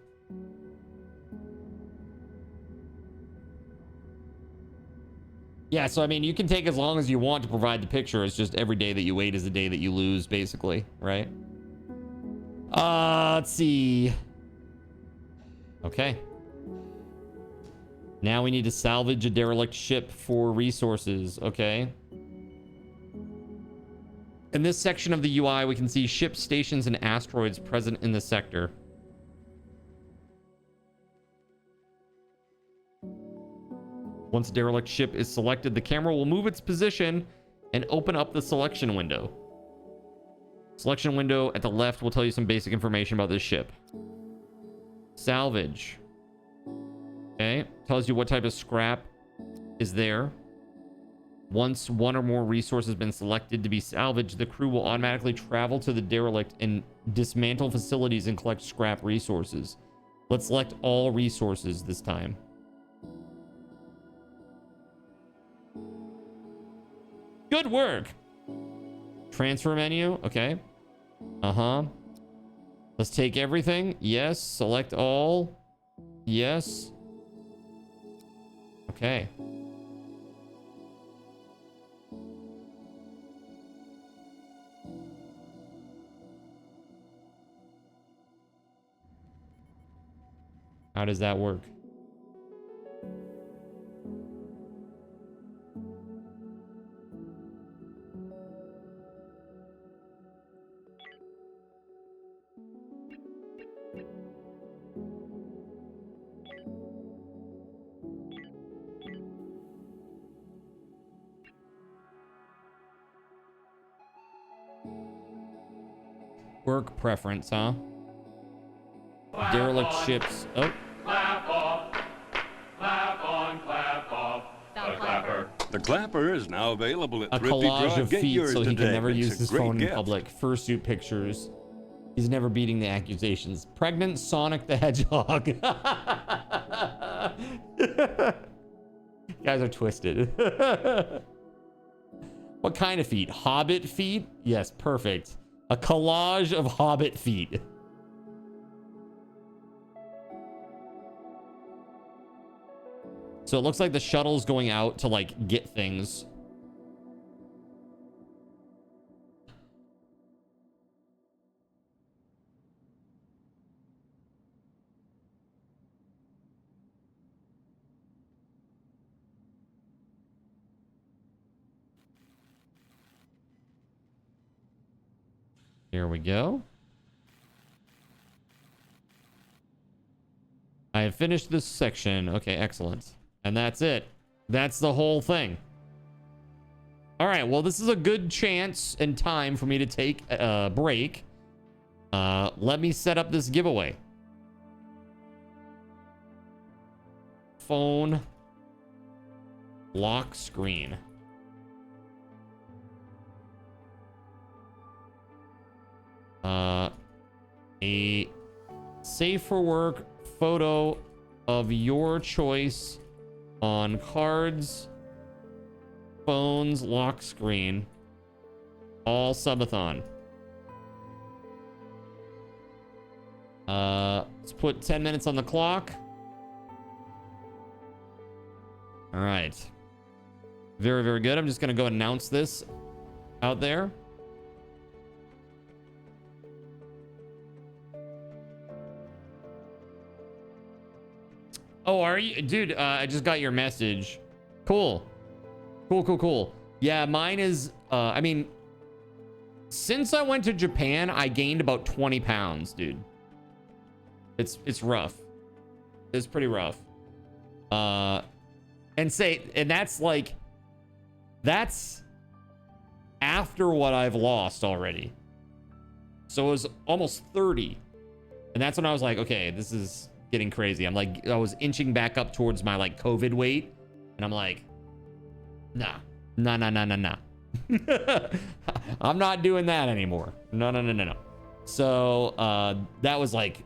Yeah, so I mean, you can take as long as you want to provide the picture. It's just every day that you wait is a day that you lose, basically, right? Let's see. Okay. Now we need to salvage a derelict ship for resources. Okay. In this section of the UI, we can see ships, stations, and asteroids present in the sector. Once a derelict ship is selected, the camera will move its position and open up the selection window. Selection window at the left will tell you some basic information about this ship. Salvage. Okay, tells you what type of scrap is there. Once one or more resources has been selected to be salvaged, the crew will automatically travel to the derelict and dismantle facilities and collect scrap resources. Let's select all resources this time. Good work. Transfer menu. Okay. Let's take everything. Yes. Select all. Yes. Okay. How does that work? Work preference, huh? Derelict ships. Oh. Clap off. Clap on, clap off. The clapper. The clapper is now available at A Thrifty collage Drive. of Get feet yours so he today. can never It's use a his great phone in gift. public. Fursuit pictures. He's never beating the accusations. Pregnant Sonic the Hedgehog. You guys are twisted. What kind of feet? Hobbit feet? Yes, perfect. A collage of Hobbit feet. So it looks like the shuttle's going out to like get things. Here we go. I have finished this section. Okay, excellent. And that's it. That's the whole thing. All right, well, this is a good chance and time for me to take a break. Let me set up this giveaway. Phone lock screen. A safe for work photo of your choice on cards, phones, lock screen, all subathon. Let's put 10 minutes on the clock. All right. Very, very good. I'm just going to go announce this out there. Oh, are you? Dude, I just got your message. Cool. Cool. Yeah, mine is, I mean, since I went to Japan, I gained about 20 pounds, dude. It's rough. It's pretty rough. And that's like, that's after what I've lost already. So it was almost 30. And that's when I was like, okay, this is getting crazy. I'm like, I was inching back up towards my like COVID weight. And I'm like, nah. I'm not doing that anymore. No. So that was like,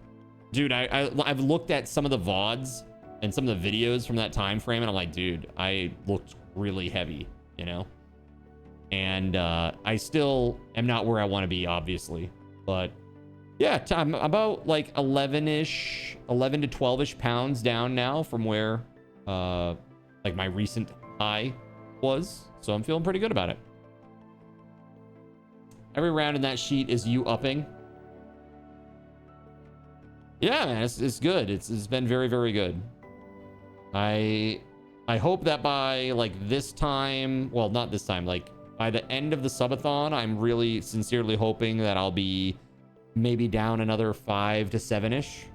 dude, I've looked at some of the VODs and some of the videos from that time frame, and I'm like, dude, I looked really heavy, you know? And I still am not where I want to be, obviously. But yeah, I'm about like 11 to 12-ish pounds down now from where like my recent high was. So I'm feeling pretty good about it. Every round in that sheet is you upping. Yeah, man, it's good. It's been very, very good. I hope that by like this time, well, not this time, like by the end of the subathon, I'm really sincerely hoping that I'll be maybe down another 5 to 7-ish.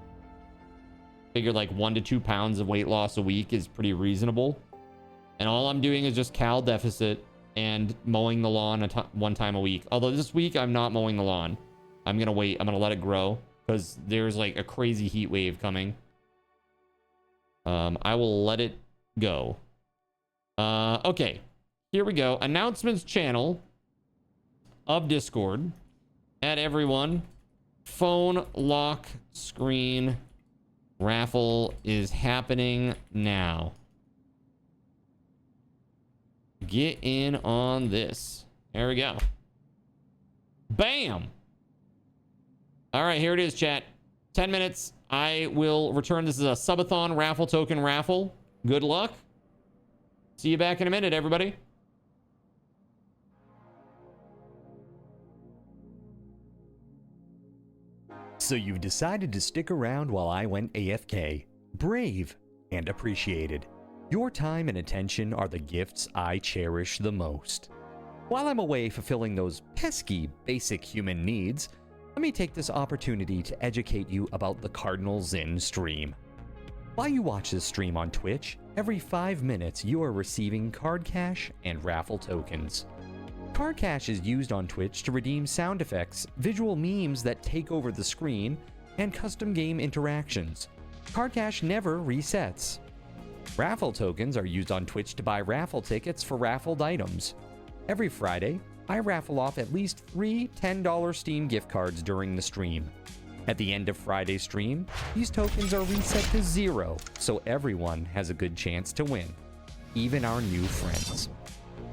Figure like 1 to 2 pounds of weight loss a week is pretty reasonable. And all I'm doing is just cal deficit and mowing the lawn one time a week. Although this week I'm not mowing the lawn. I'm going to wait. I'm going to let it grow because there's like a crazy heat wave coming. I will let it go. Okay, here we go. Announcements channel of Discord. Add everyone. Phone lock screen raffle is happening now. Get in on this. There we go. Bam. All right, here it is, chat. 10 minutes. I will return. This is a subathon raffle token raffle. Good luck. See you back in a minute, everybody. So you've decided to stick around while I went AFK. Brave and appreciated. Your time and attention are the gifts I cherish the most. While I'm away fulfilling those pesky basic human needs, let me take this opportunity to educate you about the Cardinal Zin stream. While you watch this stream on Twitch, every 5 minutes you are receiving card cash and raffle tokens. Card cash is used on Twitch to redeem sound effects, visual memes that take over the screen, and custom game interactions. Card cash never resets. Raffle tokens are used on Twitch to buy raffle tickets for raffled items. Every Friday, I raffle off at least 3 $10 Steam gift cards during the stream. At the end of Friday's stream, these tokens are reset to 0, so everyone has a good chance to win. even our new friends.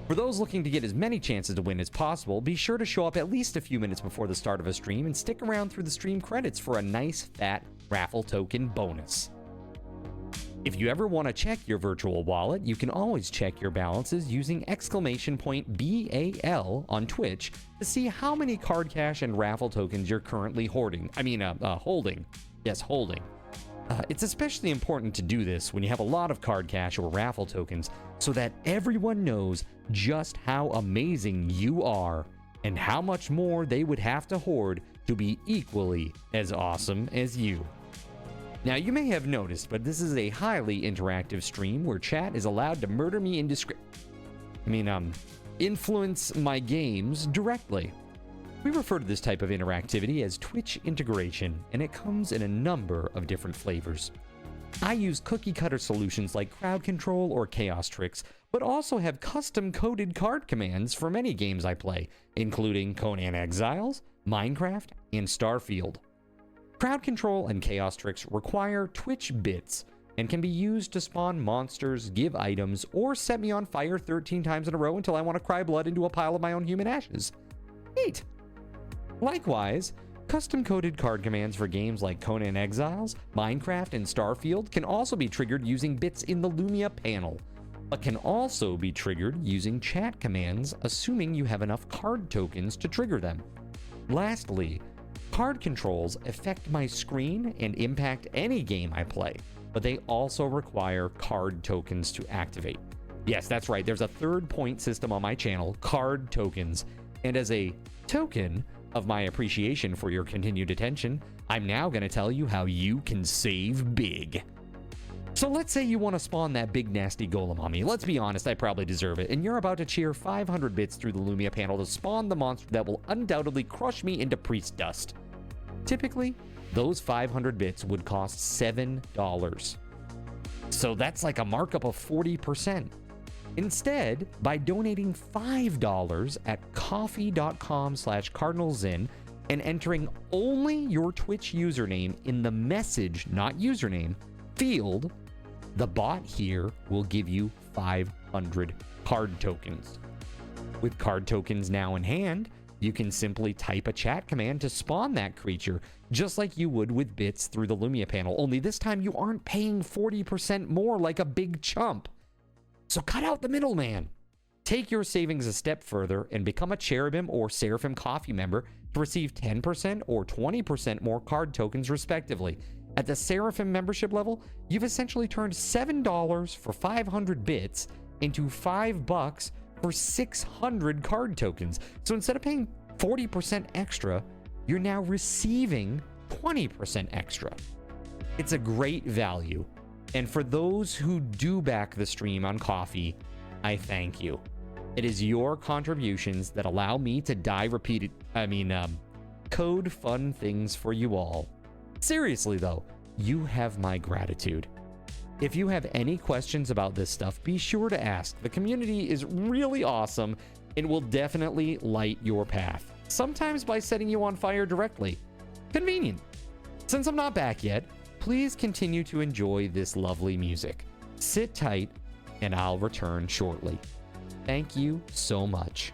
For those looking to get as many chances to win as possible, be sure to show up at least a few minutes before the start of a stream and stick around through the stream credits for a nice fat raffle token bonus. If you ever want to check your virtual wallet, you can always check your balances using !BAL on Twitch to see how many card cash and raffle tokens you're currently holding. Yes, holding. It's especially important to do this when you have a lot of card cash or raffle tokens so that everyone knows just how amazing you are and how much more they would have to hoard to be equally as awesome as you. Now, you may have noticed, but this is a highly interactive stream where chat is allowed to murder me influence my games directly. We refer to this type of interactivity as Twitch integration, and it comes in a number of different flavors. I use cookie-cutter solutions like crowd control or chaos tricks, but also have custom-coded card commands for many games I play, including Conan Exiles, Minecraft, and Starfield. Crowd control and chaos tricks require Twitch bits and can be used to spawn monsters, give items, or set me on fire 13 times in a row until I want to cry blood into a pile of my own human ashes. Neat! Likewise, custom-coded card commands for games like Conan Exiles, Minecraft, and Starfield can also be triggered using bits in the Lumia panel, but can also be triggered using chat commands, assuming you have enough card tokens to trigger them. Lastly, card controls affect my screen and impact any game I play, but they also require card tokens to activate. Yes, that's right, there's a third point system on my channel, card tokens, and as a token of my appreciation for your continued attention, I'm now going to tell you how you can save big. So let's say you want to spawn that big nasty golem on me. Let's be honest, I probably deserve it, and you're about to cheer 500 bits through the Lumia panel to spawn the monster that will undoubtedly crush me into priest dust. Typically, those 500 bits would cost $7. So that's like a markup of 40%. Instead, by donating $5 at coffee.com/cardinalzin and entering only your Twitch username in the message, not username, field, the bot here will give you 500 card tokens. With card tokens now in hand, you can simply type a chat command to spawn that creature, just like you would with bits through the Lumia panel, only this time you aren't paying 40% more like a big chump. So cut out the middleman. Take your savings a step further and become a Cherubim or Seraphim Coffee member to receive 10% or 20% more card tokens respectively. At the Seraphim membership level, you've essentially turned $7 for 500 bits into $5 for 600 card tokens. So instead of paying 40% extra, you're now receiving 20% extra. It's a great value. And for those who do back the stream on Coffee, I thank you. It is your contributions that allow me to code fun things for you all. Seriously though, you have my gratitude. If you have any questions about this stuff, be sure to ask. The community is really awesome and will definitely light your path. Sometimes by setting you on fire directly. Convenient. Since I'm not back yet, please continue to enjoy this lovely music. Sit tight, and I'll return shortly. Thank you so much.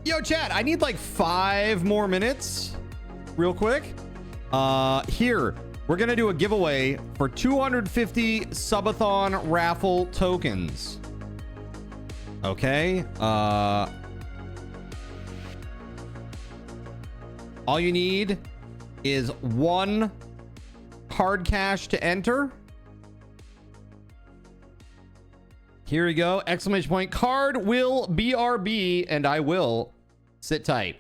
Yo, chat, I need like 5 more minutes real quick. Here, we're going to do a giveaway for 250 Subathon raffle tokens. Okay. All you need is 1 hard cash to enter. Here we go. Exclamation point. Card will BRB, and I will sit tight.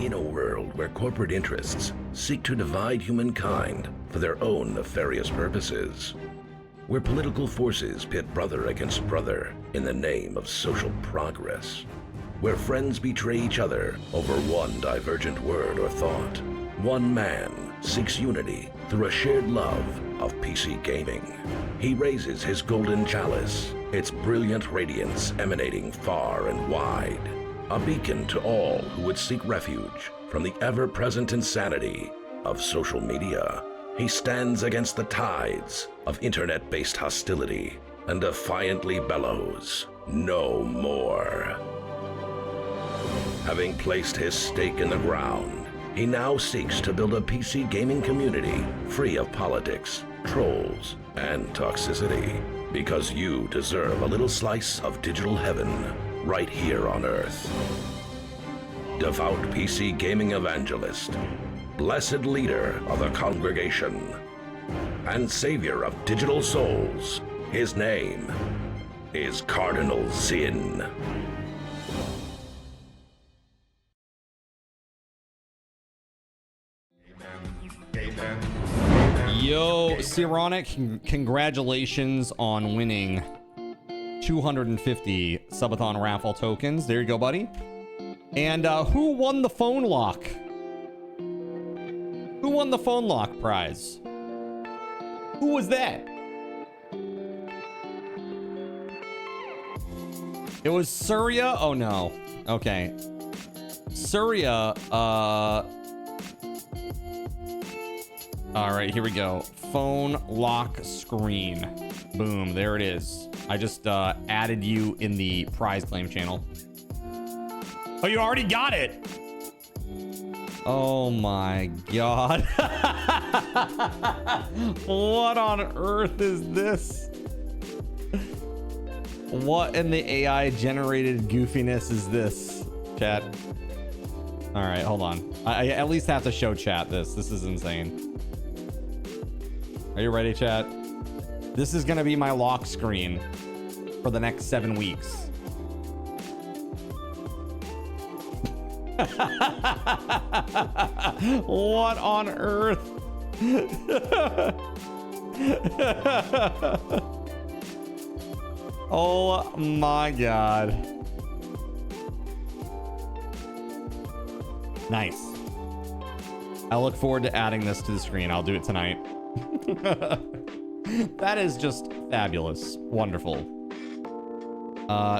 In a world where corporate interests seek to divide humankind for their own nefarious purposes, where political forces pit brother against brother in the name of social progress, where friends betray each other over one divergent word or thought, one man seeks unity through a shared love of PC gaming. He raises his golden chalice, its brilliant radiance emanating far and wide, a beacon to all who would seek refuge from the ever-present insanity of social media. He stands against the tides of internet-based hostility and defiantly bellows, "No more." Having placed his stake in the ground, he now seeks to build a PC gaming community free of politics, trolls, and toxicity, because you deserve a little slice of digital heaven right here on Earth. Devout PC gaming evangelist, blessed leader of the congregation, and savior of digital souls, his name is Cardinal Sin. Yo, Sironic, congratulations on winning 250 Subathon raffle tokens. There you go, buddy. And who won the phone lock? Who won the phone lock prize? Who was that? It was Surya. Oh no. Okay. Surya, all right, here we go. Phone lock screen. Boom, there it is. I just added you in the prize claim channel. Oh, you already got it. Oh my God. What on earth is this? What in the AI generated goofiness is this, chat? All right, hold on. I at least have to show chat this. This is insane. Are you ready, chat? This is gonna be my lock screen for the next 7 weeks. What on earth? Oh my God. Nice. I look forward to adding this to the screen. I'll do it tonight. That is just fabulous. Wonderful.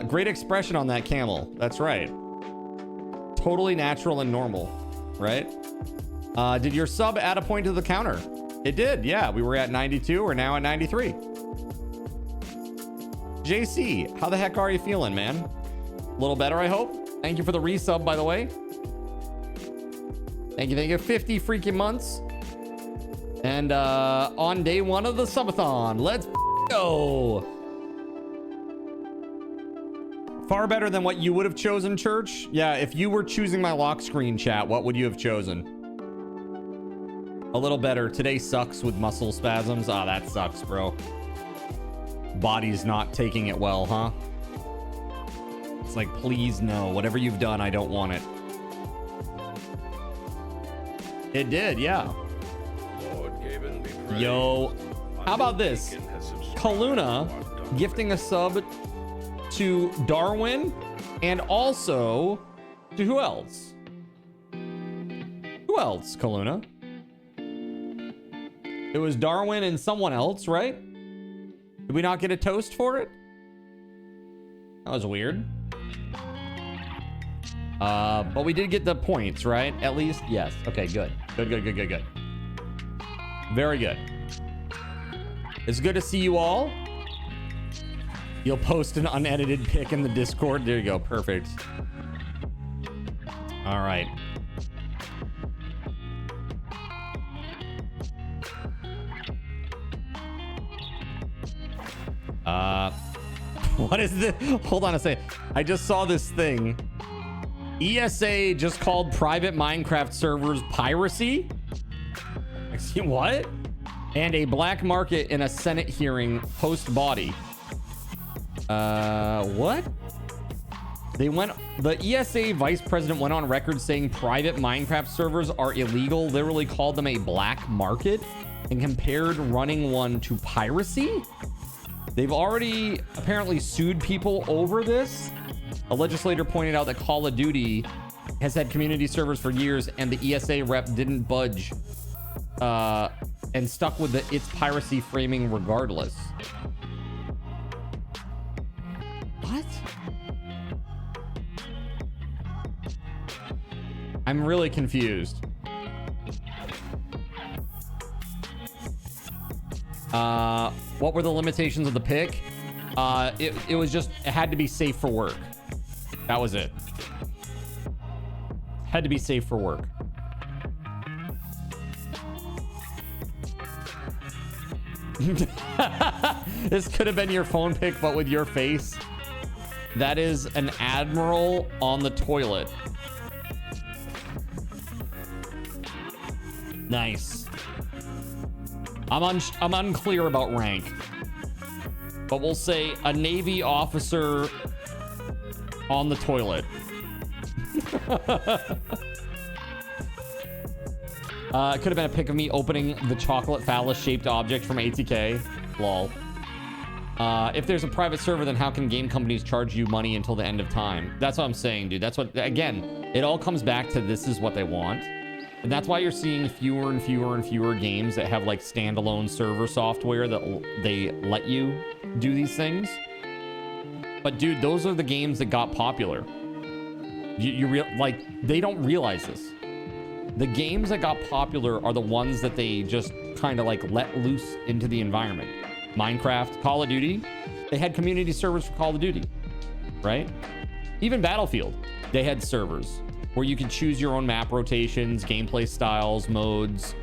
Great expression on that camel. That's right. Totally natural and normal, right? Did your sub add a point to the counter? It did, yeah. We were at 92. We're now at 93. JC, how the heck are you feeling, man? A little better, I hope. Thank you for the resub, by the way. Thank you. 50 freaking months. And on day 1 of the subathon, let's go. Far better than what you would have chosen, Church. Yeah, if you were choosing my lock screen, chat, what would you have chosen? A little better. Today sucks with muscle spasms. Ah, that sucks, bro. Body's not taking it well, huh? It's like, please no. Whatever you've done, I don't want it. It did, yeah. Lord GabeN be praised. Yo, how about this? Kaluna gifting a sub to Darwin and also to who else? Who else, Kaluna? It was Darwin and someone else, right? Did we not get a toast for it? That was weird. But we did get the points, right? At least, yes. Okay, good. Good. Very good. It's good to see you all. You'll post an unedited pic in the Discord. There you go. Perfect. All right. What is this? Hold on a second. I just saw this thing. ESA just called private Minecraft servers piracy. Excuse what? And a black market in a Senate hearing post body. What? The ESA vice president went on record saying private Minecraft servers are illegal, literally called them a black market, and compared running one to piracy. They've already apparently sued people over this. A legislator pointed out that Call of Duty has had community servers for years, and the ESA rep didn't budge and stuck with its piracy framing regardless. What? I'm really confused. What were the limitations of the pick? It was just, it had to be safe for work. That was it. Had to be safe for work. This could have been your phone pick, but with your face. That is an admiral on the toilet. Nice. I'm unclear about rank, but we'll say a Navy officer on the toilet. It could have been a pic of me opening the chocolate phallus-shaped object from ATK. Lol. If there's a private server, then how can game companies charge you money until the end of time? That's what I'm saying, dude. That's what, again, it all comes back to this is what they want. And that's why you're seeing fewer and fewer and fewer games that have like standalone server software that they let you do these things. But dude, those are the games that got popular. They don't realize this. The games that got popular are the ones that they just kind of like let loose into the environment. Minecraft, Call of Duty, they had community servers for Call of Duty, right? Even Battlefield, they had servers where you could choose your own map rotations, gameplay styles, modes,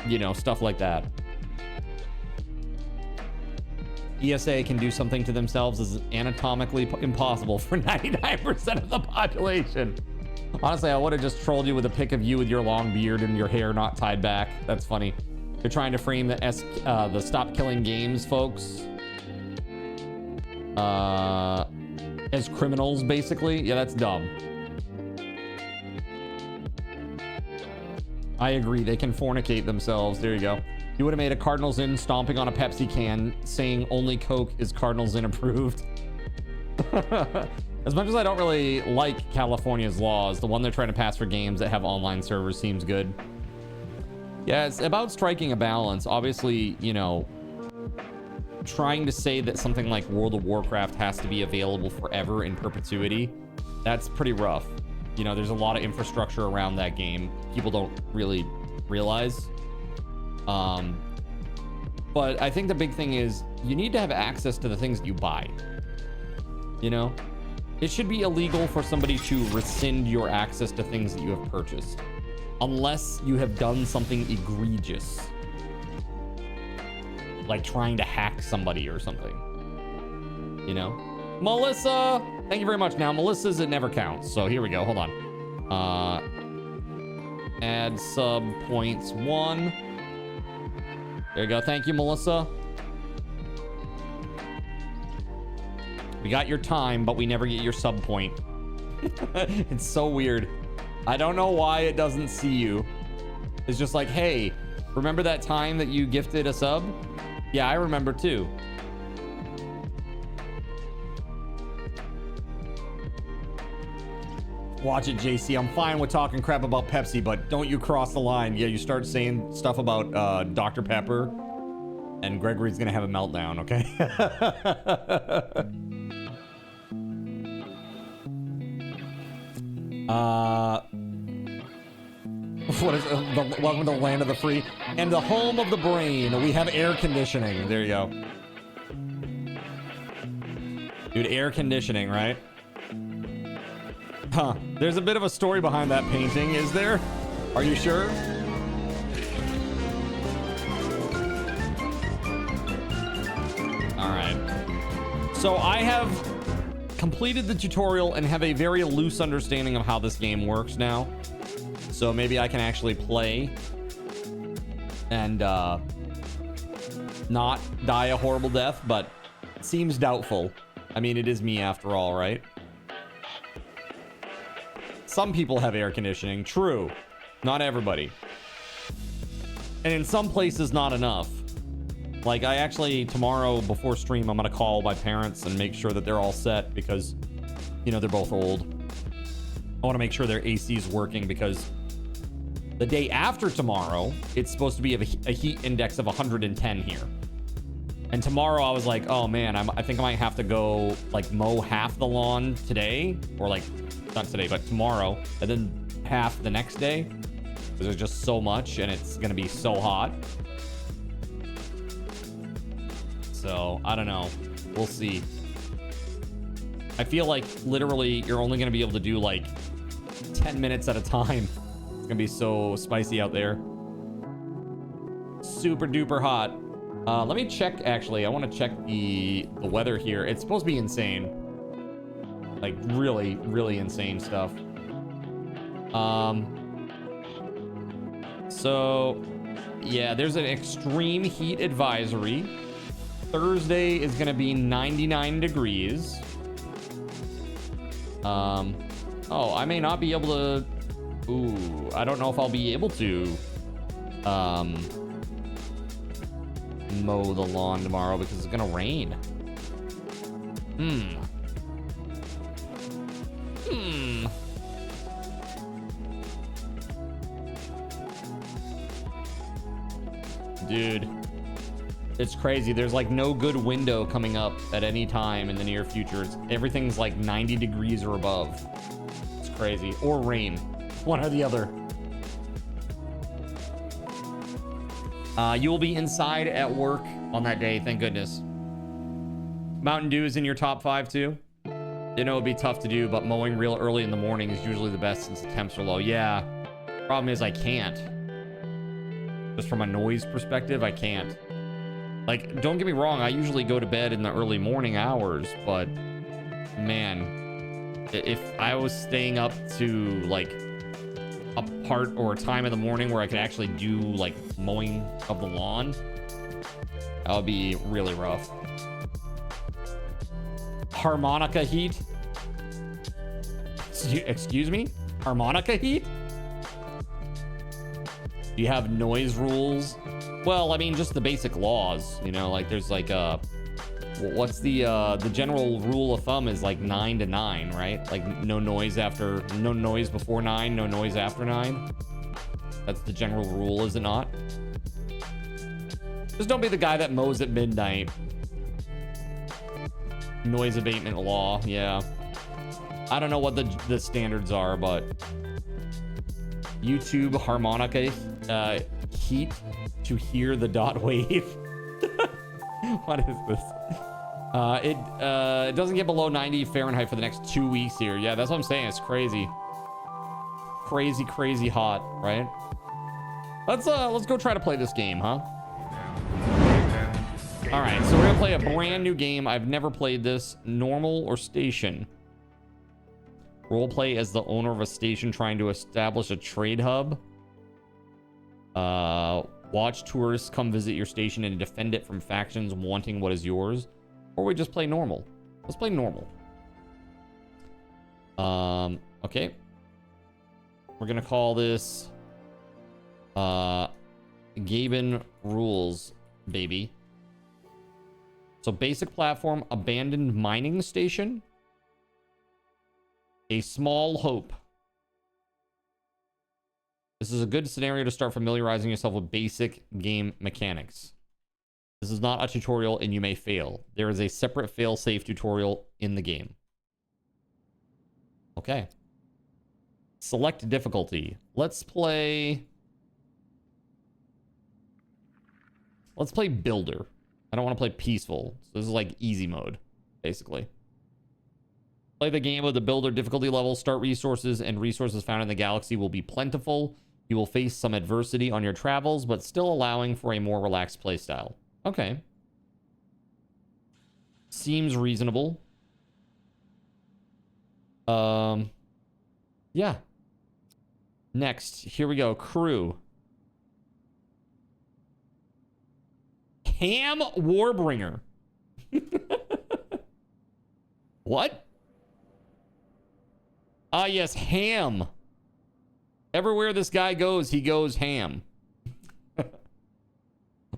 you know, stuff like that. ESA can do something to themselves is anatomically impossible for 99% of the population. Honestly, I would have just trolled you with a pic of you with your long beard and your hair not tied back. That's funny. They're trying to frame the Stop Killing Games folks as criminals, basically. Yeah, that's dumb. I agree. They can fornicate themselves. There you go. You would have made a Cardinals Inn stomping on a Pepsi can saying only Coke is Cardinals Inn approved. As much as I don't really like California's laws, the one they're trying to pass for games that have online servers seems good. Yeah, it's about striking a balance. Obviously, you know, trying to say that something like World of Warcraft has to be available forever in perpetuity, that's pretty rough. You know, there's a lot of infrastructure around that game people don't really realize. But I think the big thing is you need to have access to the things that you buy. You know, it should be illegal for somebody to rescind your access to things that you have purchased, unless you have done something egregious, like trying to hack somebody or something. You know, Melissa, thank you very much. Now, Melissa's, it never counts. So here we go. Hold on. Add sub points 1. There you go. Thank you, Melissa. We got your time, but we never get your sub point. It's so weird. I don't know why it doesn't see you. It's just like, hey, remember that time that you gifted a sub? Yeah, I remember too. Watch it, JC. I'm fine with talking crap about Pepsi, but don't you cross the line. Yeah, you start saying stuff about Dr. Pepper, and Gregory's gonna have a meltdown, okay? What is welcome to the land of the free and the home of the brain. We have air conditioning. There you go. Dude, air conditioning, right? Huh. There's a bit of a story behind that painting, is there? Are you sure? All right. So I have completed the tutorial and have a very loose understanding of how this game works now. So maybe I can actually play and not die a horrible death, but it seems doubtful. I mean, it is me after all, right? Some people have air conditioning. True. Not everybody. And in some places, not enough. Like, I actually, tomorrow before stream, I'm going to call my parents and make sure that they're all set because, you know, they're both old. I want to make sure their AC is working because the day after tomorrow, it's supposed to be a heat index of 110 here. And tomorrow I was like, oh man, I think I might have to go like mow half the lawn today, or like not today, but tomorrow, and then half the next day. Because there's just so much and it's going to be so hot. So I don't know. We'll see. I feel like literally you're only going to be able to do like 10 minutes at a time. It's gonna be so spicy out there. Super duper hot. Let me check, actually. I want to check the weather here. It's supposed to be insane. Like really, really insane stuff. So yeah, there's an extreme heat advisory. Thursday is gonna be 99 degrees. Oh, I may not be able to. Ooh, I don't know if I'll be able to mow the lawn tomorrow because it's gonna rain. Dude, it's crazy. There's like no good window coming up at any time in the near future. Everything's like 90 degrees or above. It's crazy. Or rain. One or the other. You will be inside at work on that day, thank goodness. Mountain Dew is in your top 5 too. You know it'd be tough to do, but mowing real early in the morning is usually the best since the temps are low. Yeah. Problem is I can't. Just from a noise perspective, I can't. Like, don't get me wrong, I usually go to bed in the early morning hours, but man, if I was staying up to like a part or a time in the morning where I could actually do like mowing of the lawn, that would be really rough. Harmonica heat? Excuse me? Harmonica heat? Do you have noise rules? Well, I mean, just the basic laws, you know, like there's like what's the general rule of thumb is like 9 to 9, right? Like no noise before 9, no noise after 9. That's the general rule, is it not? Just don't be the guy that mows at midnight. Noise abatement law, yeah. I don't know what the standards are, but YouTube harmonica heat to hear the dot wave. What is this? It doesn't get below 90 Fahrenheit for the next 2 weeks here. Yeah, that's what I'm saying. It's crazy. Crazy hot, right? Let's go try to play this game, huh? All right, so we're gonna play a brand new game. I've never played this. Normal or station? Roleplay as the owner of a station trying to establish a trade hub. Watch tourists come visit your station and defend it from factions wanting what is yours. Or we just play normal. Let's play normal. Okay. We're gonna call this GabeN rules, baby. So basic platform, abandoned mining station. A small hope. This is a good scenario to start familiarizing yourself with basic game mechanics. This is not a tutorial and you may fail. There is a separate fail-safe tutorial in the game. Okay. Select difficulty. Let's play builder. I don't want to play peaceful. So this is like easy mode, basically. Play the game with the builder difficulty level. Start resources, and resources found in the galaxy will be plentiful. You will face some adversity on your travels, but still allowing for a more relaxed playstyle. Okay. Seems reasonable. Yeah. Next, here we go. Crew. Ham Warbringer. What? Ah, yes, ham. Everywhere this guy goes, he goes ham.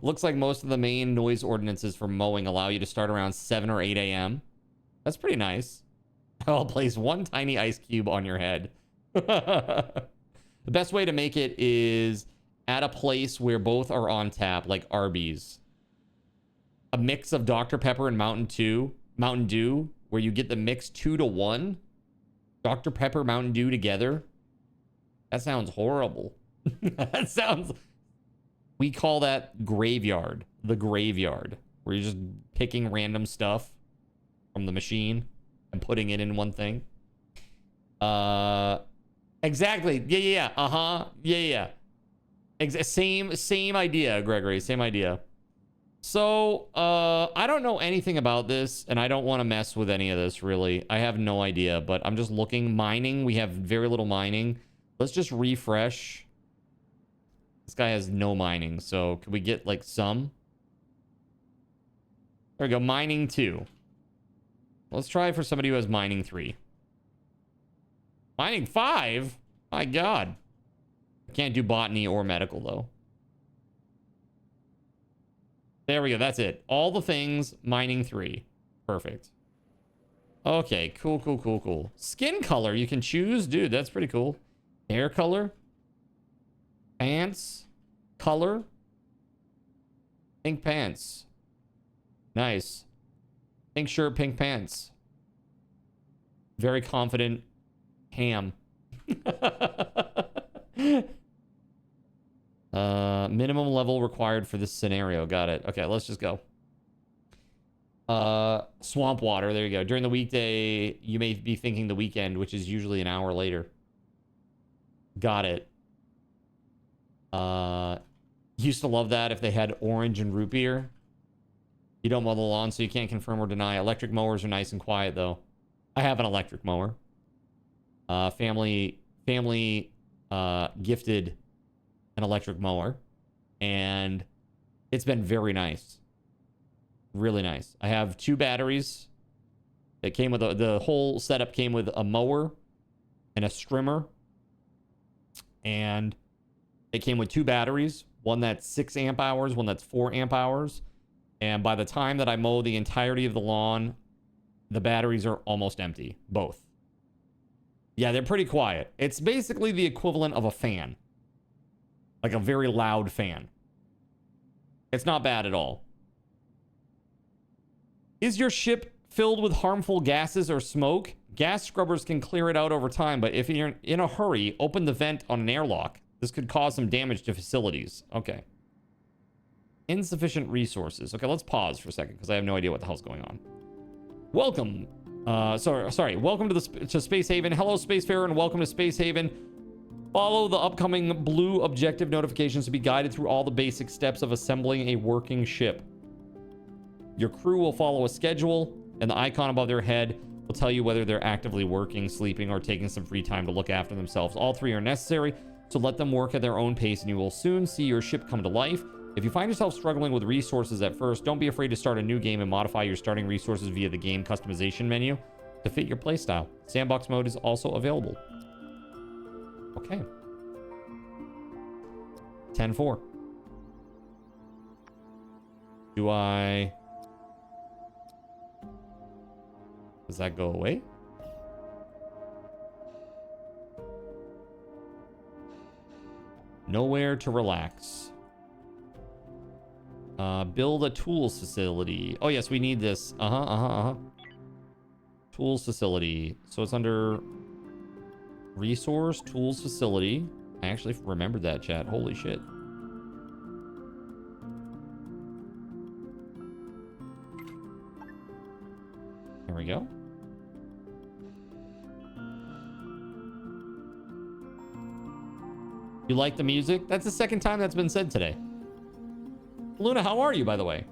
Looks like most of the main noise ordinances for mowing allow you to start around 7 or 8 a.m. That's pretty nice. I'll place one tiny ice cube on your head. The best way to make it is at a place where both are on tap, like Arby's. A mix of Dr. Pepper and Mountain Dew, where you get the mix 2-to-1. Dr. Pepper, Mountain Dew together. That sounds horrible. That sounds... We call that graveyard. The graveyard. Where you're just picking random stuff from the machine and putting it in one thing. Exactly. Yeah. Uh-huh. Yeah. Same idea, Gregory. Same idea. So, I don't know anything about this, and I don't want to mess with any of this, really. I have no idea, but I'm just looking. Mining, we have very little mining. Let's just refresh. This guy has no mining, so can we get, like, some? There we go, mining 2. Let's try for somebody who has mining 3. Mining 5? My God. I can't do botany or medical, though. There we go. That's it. All the things, mining 3. Perfect. Okay, cool. Skin color you can choose. Dude, that's pretty cool. Hair color. Pants. Color. Pink pants. Nice. Pink shirt, pink pants. Very confident. Ham. Minimum level required for this scenario. Got it. Okay, let's just go. Swamp water. There you go. During the weekday, you may be thinking the weekend, which is usually an hour later. Got it. Used to love that if they had orange and root beer. You don't mow the lawn, so you can't confirm or deny. Electric mowers are nice and quiet, though. I have an electric mower. Family gifted an electric mower, and it's been very nice. Really nice. I have 2 batteries. It came with the whole setup came with a mower and a strimmer, and it came with 2 batteries. One that's 6 amp hours, one that's 4 amp hours. And by the time that I mow the entirety of the lawn, the batteries are almost empty. Both. Yeah, they're pretty quiet. It's basically the equivalent of a fan. Like a very loud fan. It's not bad at all. Is your ship filled with harmful gases or smoke? Gas scrubbers can clear it out over time, but if you're in a hurry, open the vent on an airlock. This could cause some damage to facilities. Okay. Insufficient resources. Okay, let's pause for a second because I have no idea what the hell's going on. Welcome. Sorry. Welcome to Space Haven. Hello, Spacefarer, and welcome to Space Haven. Follow the upcoming blue objective notifications to be guided through all the basic steps of assembling a working ship. Your crew will follow a schedule, and the icon above their head will tell you whether they're actively working, sleeping, or taking some free time to look after themselves. All 3 are necessary, so let them work at their own pace, and you will soon see your ship come to life. If you find yourself struggling with resources at first, don't be afraid to start a new game and modify your starting resources via the game customization menu to fit your playstyle. Sandbox mode is also available. Okay. 10-4. Do I... Does that go away? Nowhere to relax. Build a tools facility. Oh, yes, we need this. Tools facility. So it's under resource, tools facility. I actually remembered that, chat. Holy shit. There we go. You like the music? That's the second time that's been said today. Luna, how are you, by the way?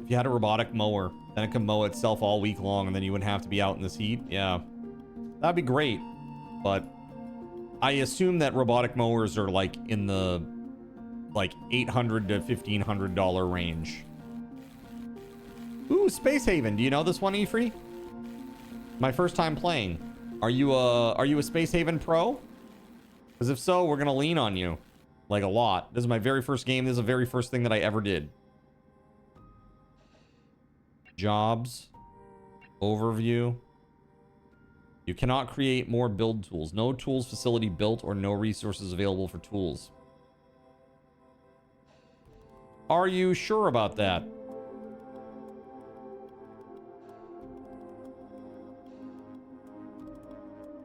If you had a robotic mower, then it could mow itself all week long, and then you wouldn't have to be out in this heat. Yeah, that'd be great. But I assume that robotic mowers are like in the $800 to $1,500 range. Ooh, Space Haven. Do you know this one, Efree? My first time playing. Are you a Space Haven pro? Because if so, we're gonna lean on you. Like a lot. This is my very first game. This is the very first thing that I ever did. Jobs. Overview. You cannot create more build tools. No tools facility built or no resources available for tools. Are you sure about that?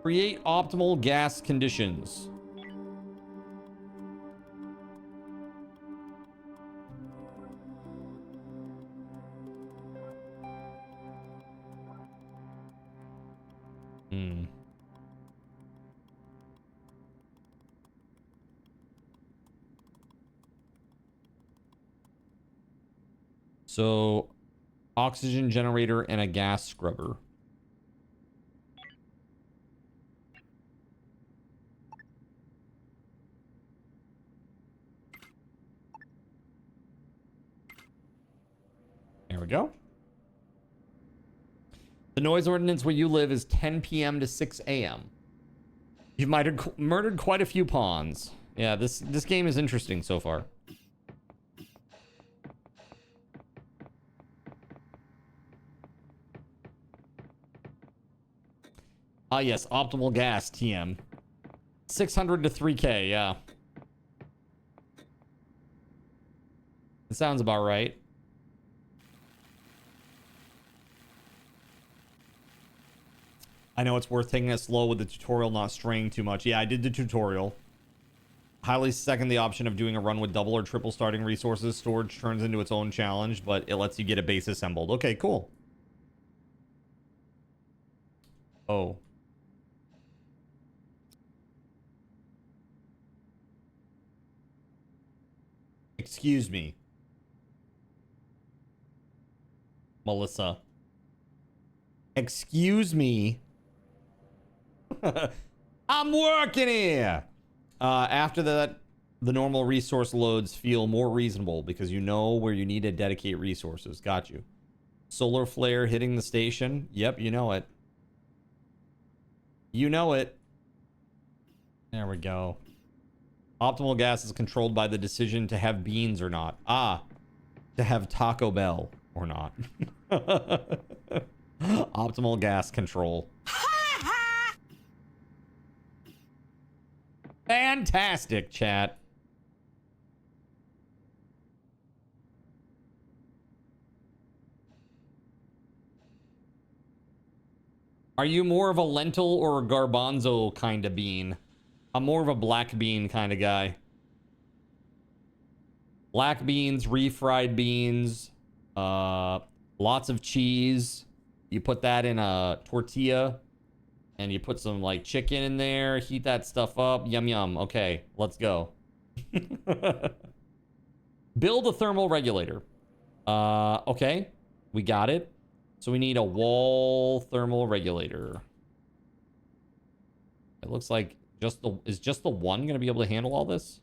Create optimal gas conditions. So, oxygen generator and a gas scrubber. There we go. The noise ordinance where you live is 10 p.m. to 6 a.m. You've murdered quite a few pawns. Yeah, this game is interesting so far. Ah, yes, optimal gas, TM. 600 to 3K, yeah. It sounds about right. I know it's worth taking it slow with the tutorial, not straying too much. Yeah, I did the tutorial. Highly second the option of doing a run with double or triple starting resources. Storage turns into its own challenge, but it lets you get a base assembled. Okay, cool. Oh. Excuse me. Melissa. Excuse me. I'm working here. After that, the normal resource loads feel more reasonable because you know where you need to dedicate resources. Got you. Solar flare hitting the station. Yep, you know it. You know it. There we go. Optimal gas is controlled by the decision to have beans or not. Ah, to have Taco Bell or not. Optimal gas control. Fantastic, chat. Are you more of a lentil or a garbanzo kind of bean? I'm more of a black bean kind of guy. Black beans, refried beans, lots of cheese. You put that in a tortilla and you put some like chicken in there, heat that stuff up. Yum, yum. Okay, let's go. Build a thermal regulator. Okay, we got it. So we need a wall thermal regulator. It looks like is just the one going to be able to handle all this?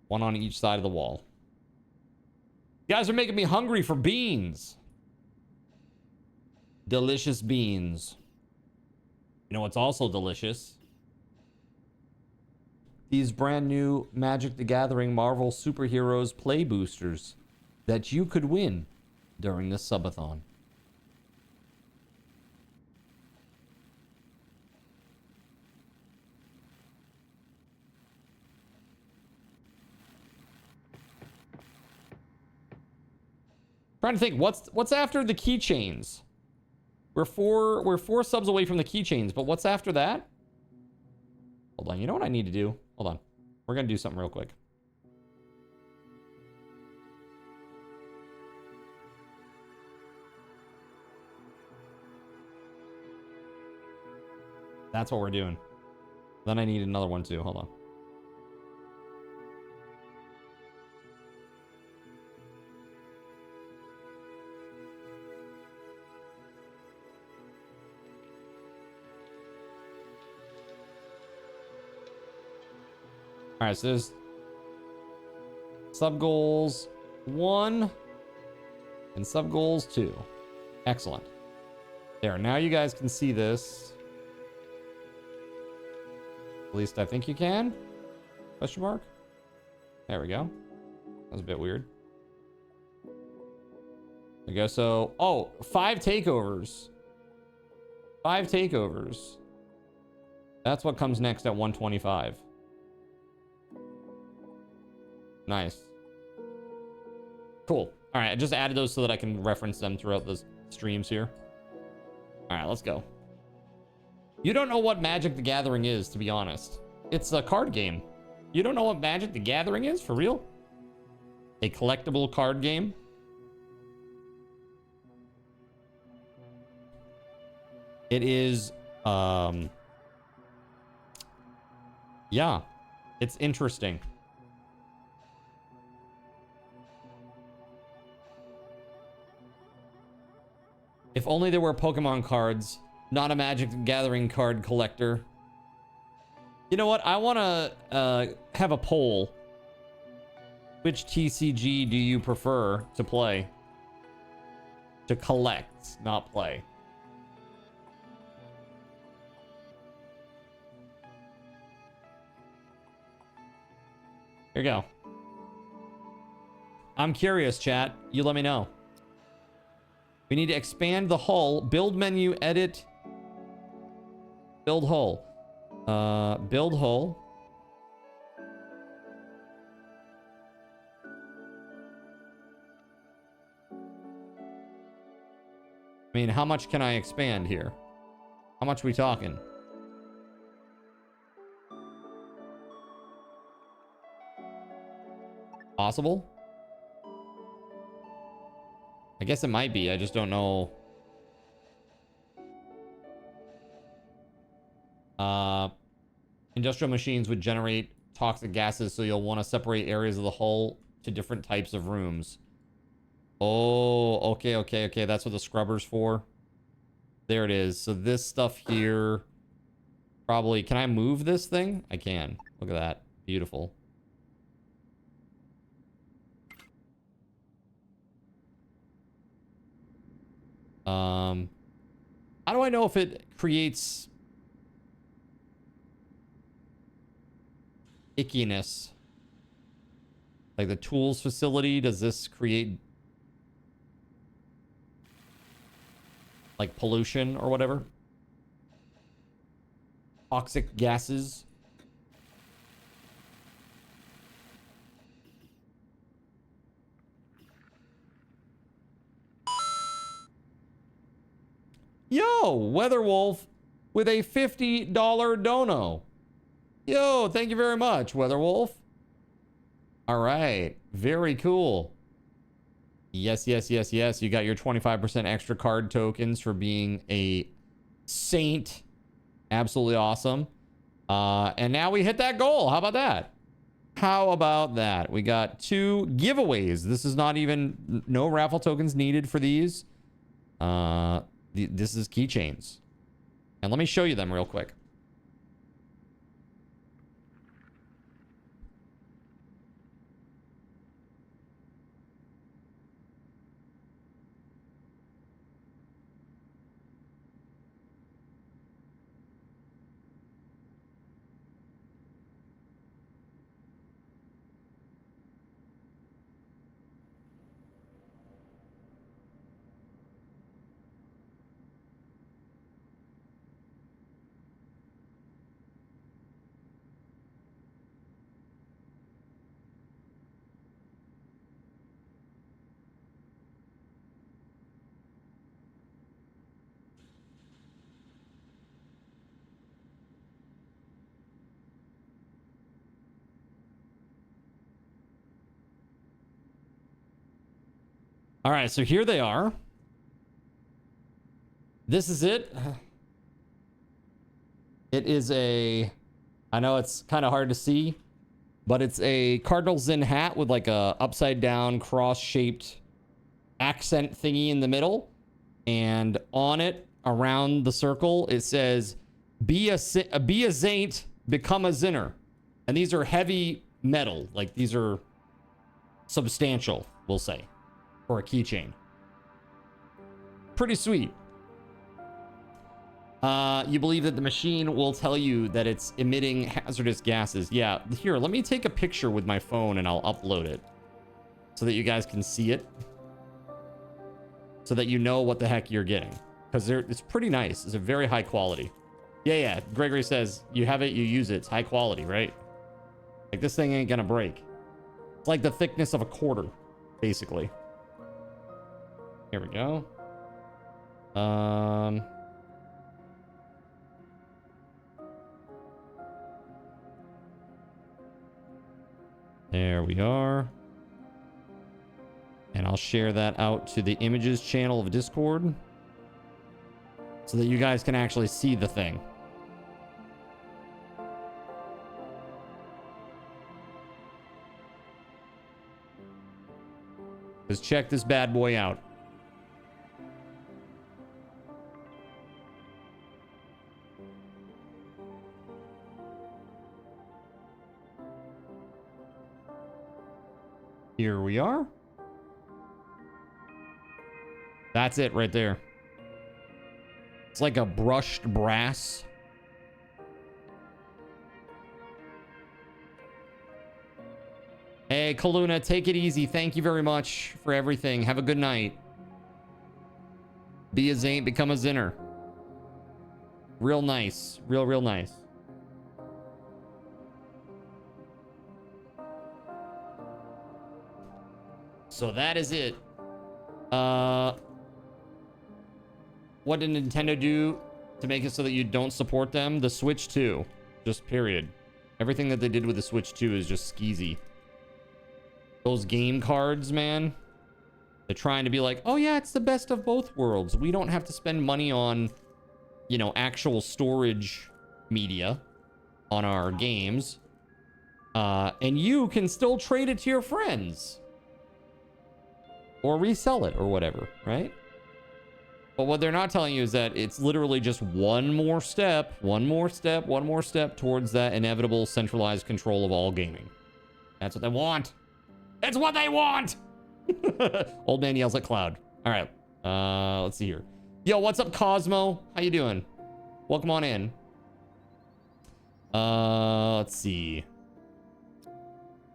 One on each side of the wall. You guys are making me hungry for beans. Delicious beans. You know what's also delicious? These brand new Magic the Gathering Marvel Superheroes play boosters that you could win during the Subathon. Trying to think, what's after the keychains? We're four subs away from the keychains, but what's after that? Hold on, you know what I need to do? Hold on. We're gonna do something real quick. That's what we're doing. Then I need another one too. Hold on. All right, so there's sub goals 1 and sub goals 2. Excellent. There, now you guys can see this. At least I think you can. Question mark? There we go. That was a bit weird. There we go. So, oh, 5 takeovers. 5 takeovers. That's what comes next at 125. Nice. Cool. All right, I just added those so that I can reference them throughout the streams here. All right, let's go. You don't know what Magic the Gathering is, to be honest. It's a card game. You don't know what Magic the Gathering is, for real? A collectible card game? It is, yeah, it's interesting. If only there were Pokemon cards, not a Magic the Gathering card collector. You know what? I want to have a poll. Which TCG do you prefer to play? To collect, not play. Here you go. I'm curious, chat. You let me know. We need to expand the hull. Build menu, edit. Build hull. Build hull. I mean, how much can I expand here? How much are we talking? Possible? I guess it might be. I just don't know. Industrial machines would generate toxic gases, so you'll want to separate areas of the hull to different types of rooms. Oh, okay. That's what the scrubber's for. There it is. So this stuff here, probably... Can I move this thing? I can. Look at that. Beautiful. How do I know if it creates ickiness? Like the tools facility, does this create like pollution or whatever? Toxic gases? Yo, Weatherwolf with a $50 dono. Yo, thank you very much, Weatherwolf. All right, very cool. Yes. You got your 25% extra card tokens for being a saint. Absolutely awesome. And now we hit that goal. How about that? How about that? We got 2 giveaways. This is not even... No raffle tokens needed for these. This is keychains. And let me show you them real quick. All right, so here they are. This is it. It is a... I know it's kind of hard to see, but it's a Cardinal Zin hat with like a upside down cross-shaped accent thingy in the middle. And on it, around the circle, it says, be a Zaint, become a Zinner. And these are heavy metal. Like, these are substantial, we'll say, for a keychain. Pretty sweet. You believe that the machine will tell you that it's emitting hazardous gases. Yeah, here, let me take a picture with my phone and I'll upload it so that you guys can see it. So that you know what the heck you're getting. Because it's pretty nice. It's a very high quality. Yeah. Gregory says, you have it, you use it. It's high quality, right? Like, this thing ain't gonna break. It's like the thickness of a quarter, basically. Here we go. There we are. And I'll share that out to the images channel of Discord so that you guys can actually see the thing. Let's check this bad boy out. Here we are. That's it right there. It's like a brushed brass. Hey, Kaluna, take it easy. Thank you very much for everything. Have a good night. Be a Zaint, become a Zinner. Real nice. Real nice. So that is it. What did Nintendo do to make it so that you don't support them? The Switch 2. Just period. Everything that they did with the Switch 2 is just skeezy. Those game cards, man. They're trying to be like, oh yeah, it's the best of both worlds. We don't have to spend money on, you know, actual storage media on our games. And you can still trade it to your friends. Or resell it or whatever, right? But what they're not telling you is that it's literally just one more step towards that inevitable centralized control of all gaming. That's what they want. That's what they want. Old man yells at cloud. All right. Let's see here. Yo, what's up, Cosmo? How you doing? Welcome on in. Let's see.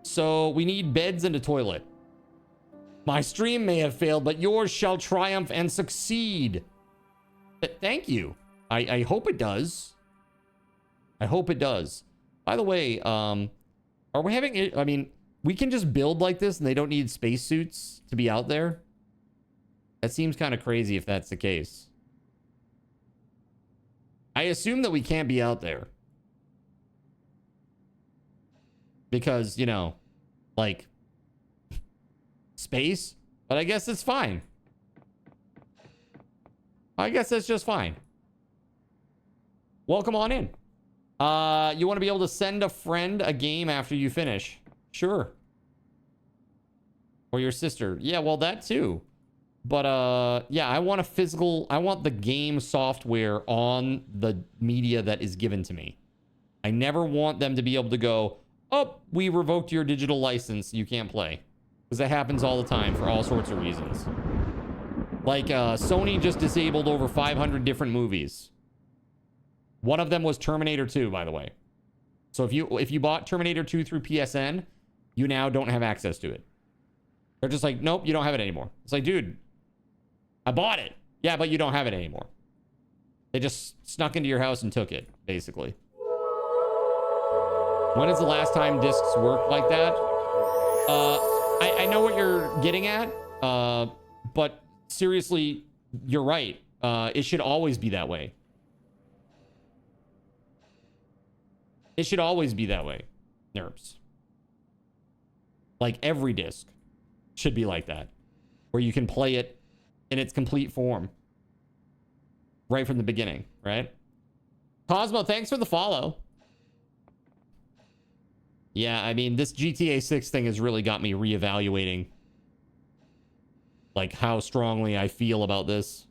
So we need beds and a toilet. My stream may have failed, but yours shall triumph and succeed. Thank you. I hope it does. I hope it does. By the way, are we having it? I mean, we can just build like this and they don't need spacesuits to be out there. That seems kind of crazy if that's the case. I assume that we can't be out there. Because, you know, like... space, but I guess it's fine. I guess that's just fine. Welcome on in. You want to be able to send a friend a game after you finish? Sure. Or your sister. Yeah, well, that too. But yeah, I want the game software on the media that is given to me. I never want them to be able to go, oh, we revoked your digital license, you can't play. Because that happens all the time for all sorts of reasons. Like, Sony just disabled over 500 different movies. One of them was Terminator 2, by the way. So if you bought Terminator 2 through PSN, you now don't have access to it. They're just like, nope, you don't have it anymore. It's like, dude, I bought it. Yeah, but you don't have it anymore. They just snuck into your house and took it, basically. When is the last time discs worked like that? I know what you're getting at, but seriously, you're right. It should always be that way. It should always be that way, nerds. Like every disc should be like that, where you can play it in its complete form right from the beginning, right? Cosmo, thanks for the follow. Yeah, I mean, this GTA 6 thing has really got me reevaluating, like, how strongly I feel about this.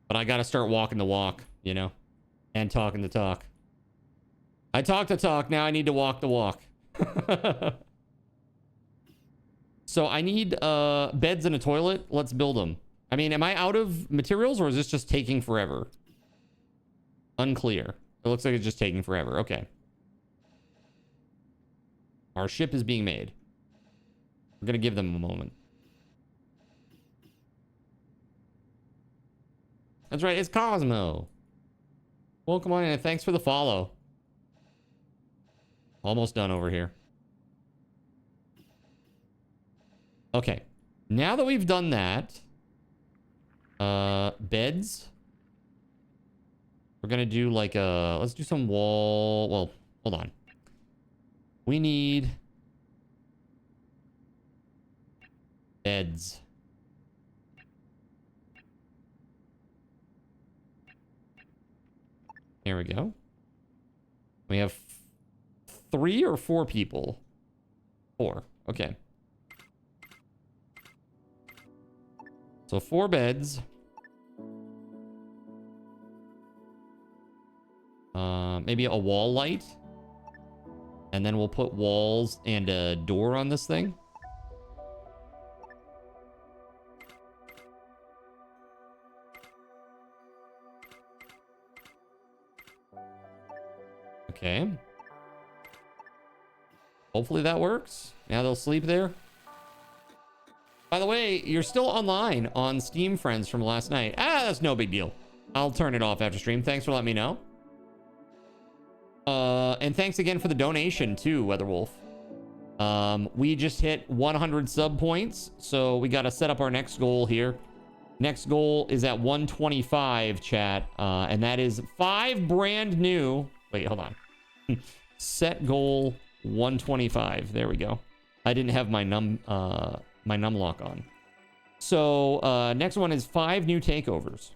But I gotta start walking the walk, you know? And talking the talk. I talk the talk. Now I need to walk the walk. So I need beds and a toilet. Let's build them. I mean, am I out of materials or is this just taking forever? Unclear. It looks like it's just taking forever. Okay. Our ship is being made. We're going to give them a moment. That's right. It's Cosmo. Welcome on in. Thanks for the follow. Almost done over here. Okay. Now that we've done that, beds. We're going to do like a, let's do some wall. Well, hold on. We need beds. There we go. We have 3 or 4 people. 4. Okay. So 4 beds. Maybe a wall light. And then we'll put walls and a door on this thing. Okay. Hopefully that works. Now they'll sleep there. By the way, you're still online on Steam Friends from last night. Ah, that's no big deal. I'll turn it off after stream. Thanks for letting me know. And thanks again for the donation too, Weatherwolf. We just hit 100 sub points, so we got to set up our next goal here. Next goal is at 125, chat, and that is 5 brand new. Wait, hold on. Set goal 125. There we go. I didn't have my num lock on. So next one is 5 new takeovers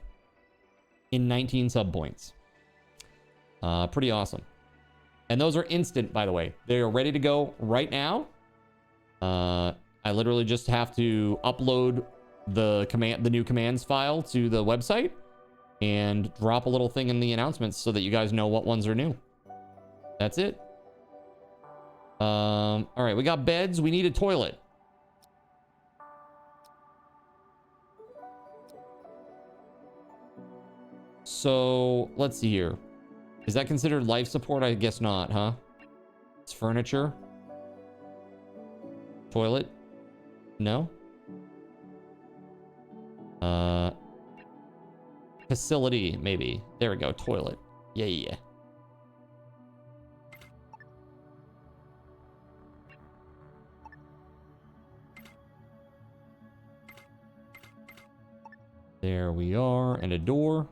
in 19 sub points. Pretty awesome. And those are instant, by the way. They are ready to go right now. I literally just have to upload the new commands file to the website and drop a little thing in the announcements so that you guys know what ones are new. That's it. All right, we got beds. We need a toilet. So let's see here. Is that considered life support? I guess not, huh? It's furniture. Toilet? No? Facility, maybe. There we go. Toilet. Yeah. There we are. And a door.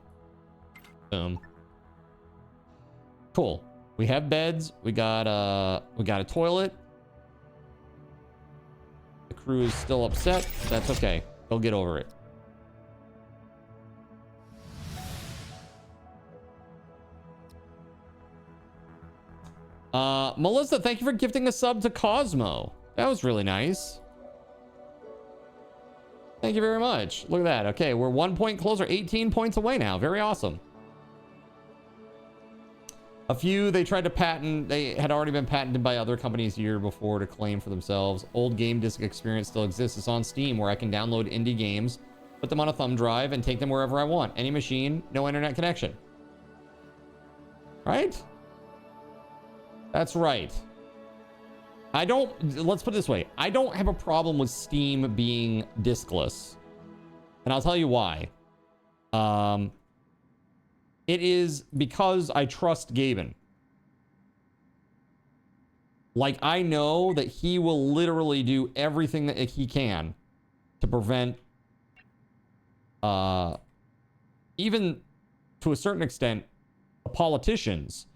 Boom. Cool. We have beds. We got a toilet. The crew is still upset. That's okay. They'll get over it. Melissa, thank you for gifting a sub to Cosmo. That was really nice. Thank you very much. Look at that. Okay, we're 1 point closer. 18 points away now. Very awesome. A few they tried to patent. They had already been patented by other companies a year before to claim for themselves. Old game disc experience still exists. It's on Steam where I can download indie games, put them on a thumb drive, and take them wherever I want. Any machine, no internet connection. Right? That's right. Let's put it this way. I don't have a problem with Steam being diskless. And I'll tell you why. It is because I trust GabeN. Like, I know that he will literally do everything that he can to prevent, even to a certain extent, politicians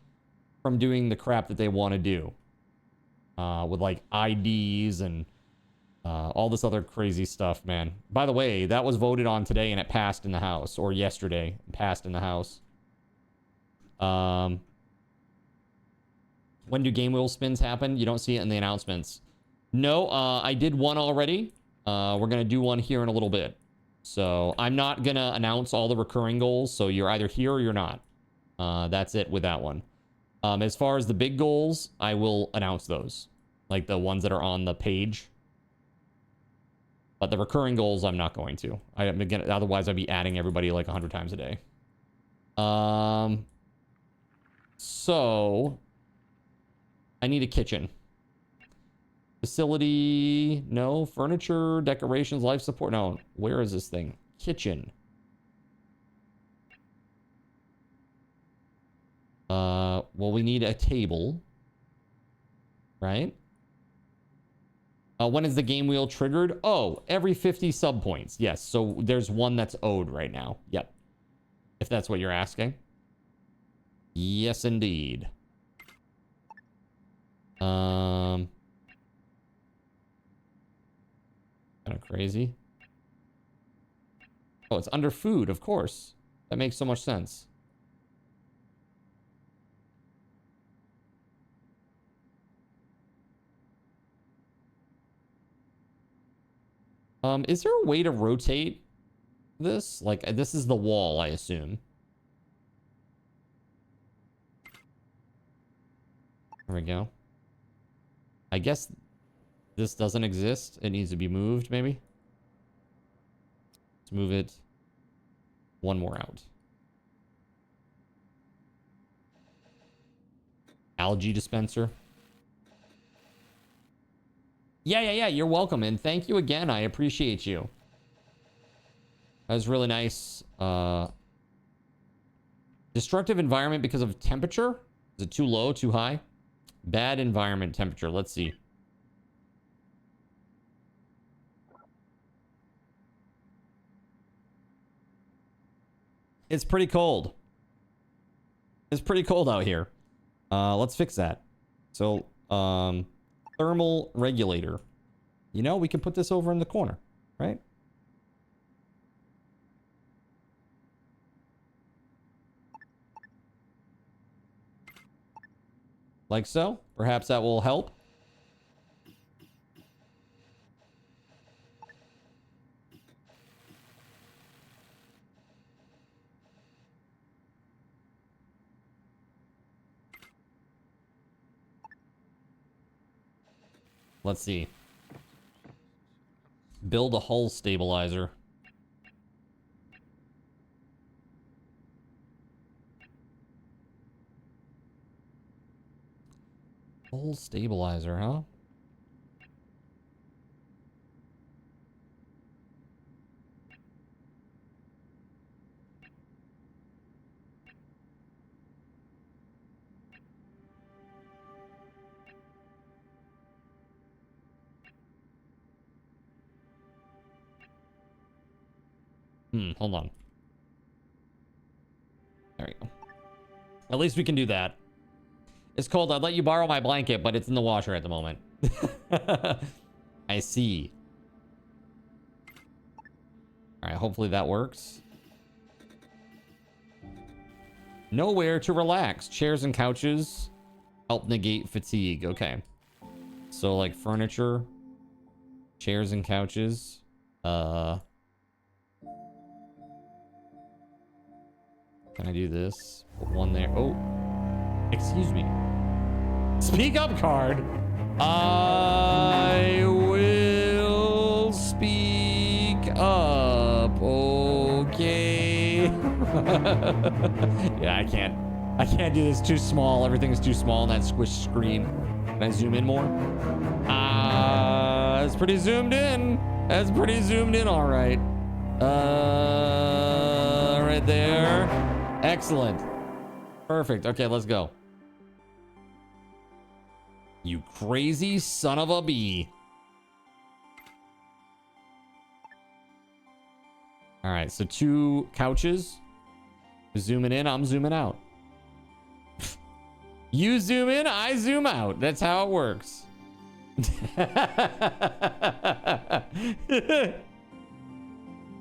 from doing the crap that they want to do. With like IDs and all this other crazy stuff, man. By the way, that was voted on today and it passed in the House, or yesterday, it passed in the House. When do game wheel spins happen? You don't see it in the announcements. No, I did one already. We're going to do one here in a little bit. So I'm not going to announce all the recurring goals. So you're either here or you're not. That's it with that one. As far as the big goals, I will announce those, like the ones that are on the page. But the recurring goals, I'm not going to. Again, otherwise, I'd be adding everybody like 100 times a day. So I need a kitchen. Facility, no. Furniture, decorations, life support. No, where is this thing? Kitchen. Well, we need a table, right? When is the game wheel triggered? Oh, every 50 sub points. Yes, so there's one that's owed right now. Yep. If that's what you're asking. Yes, indeed. Kind of crazy. Oh, it's under food, of course. That makes so much sense. Is there a way to rotate this? Like, this is the wall, I assume. There we go. I guess this doesn't exist. It needs to be moved, maybe. Let's move it one more out. Algae dispenser. Yeah. You're welcome. And thank you again. I appreciate you. That was really nice. Destructive environment because of temperature? Is it too low, too high? Bad environment temperature. Let's see. It's pretty cold. It's pretty cold out here. Let's fix that. So, thermal regulator. You know, we can put this over in the corner, right? Like so. Perhaps that will help. Let's see. Build a hull stabilizer. Hull stabilizer, huh? Hold on. There we go. At least we can do that. It's cold. I'd let you borrow my blanket, but it's in the washer at the moment. I see. All right, hopefully that works. Nowhere to relax. Chairs and couches help negate fatigue. Okay. So like furniture, chairs and couches. Can I do this? Put one there. Oh, excuse me. Speak up, card. I will speak up. Okay. Yeah, I can't do this. Too small. Everything's too small on that squish screen. Can I zoom in more? It's pretty zoomed in. That's pretty zoomed in. All right. Right there. Excellent. Perfect. Okay, let's go. You crazy son of a bee. All right, so 2 couches. Zooming in, I'm zooming out. You zoom in, I zoom out. That's how it works.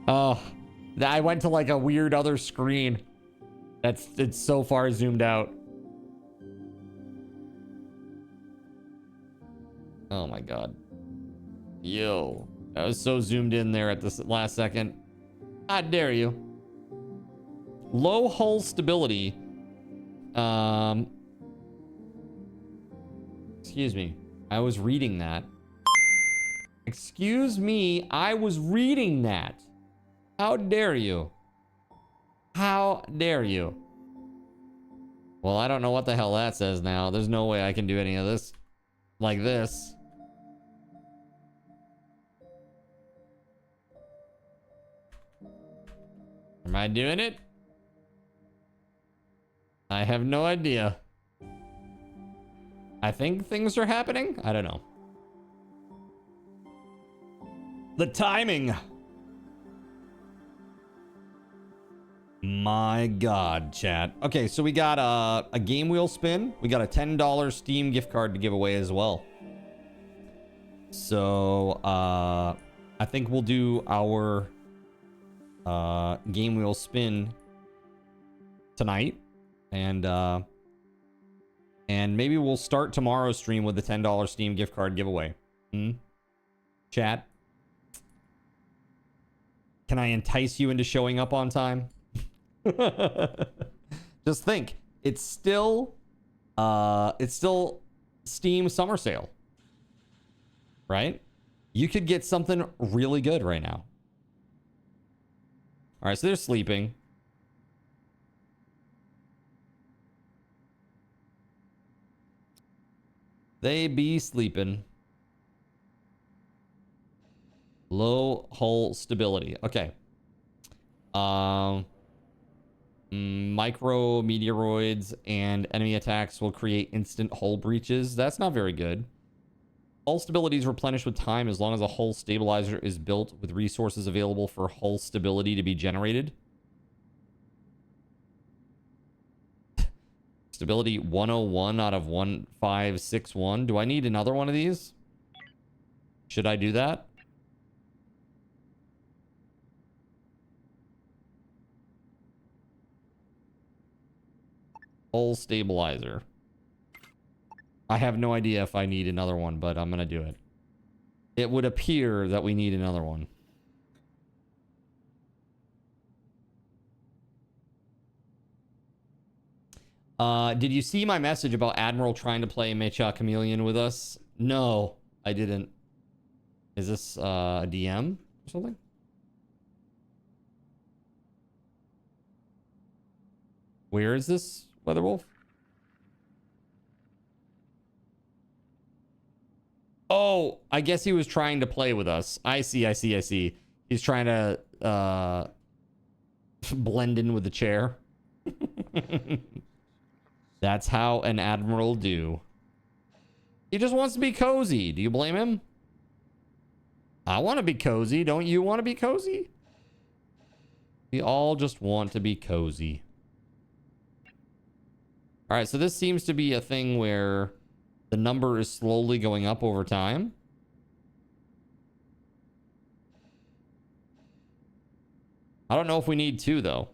Oh, I went to like a weird other screen. It's so far zoomed out. Oh my god. Yo, I was so zoomed in there at this last second. How dare you? Low hull stability. Excuse me. I was reading that. Excuse me. I was reading that. How dare you? How dare you? Well, I don't know what the hell that says now. There's no way I can do any of this like this. Am I doing it? I have no idea. I think things are happening. I don't know. The timing. My God, chat. Okay, so we got a game wheel spin. We got a $10 Steam gift card to give away as well. So, I think we'll do our game wheel spin tonight. And maybe we'll start tomorrow's stream with the $10 Steam gift card giveaway. Chat. Can I entice you into showing up on time? Just think, it's still Steam summer sale, right? You could get something really good right now. All right, so they're sleeping. They be sleeping. Low hull stability. Okay. Micro meteoroids and enemy attacks will create instant hull breaches. That's not very good. Hull stability is replenished with time as long as a hull stabilizer is built with resources available for hull stability to be generated. Stability 101 out of 1561. Do I need another one of these? Should I do that? Hull stabilizer. I have no idea if I need another one, but I'm gonna do it. It would appear that we need another one. Did you see my message about Admiral trying to play Mecha Chameleon with us? No, I didn't. Is this a DM or something? Where is this, Weatherwolf? Oh, I guess he was trying to play with us. I see. He's trying to blend in with the chair. That's how an admiral do. He just wants to be cozy. Do you blame him? I want to be cozy. Don't you want to be cozy? We all just want to be cozy. All right, so this seems to be a thing where the number is slowly going up over time. I don't know if we need two, though.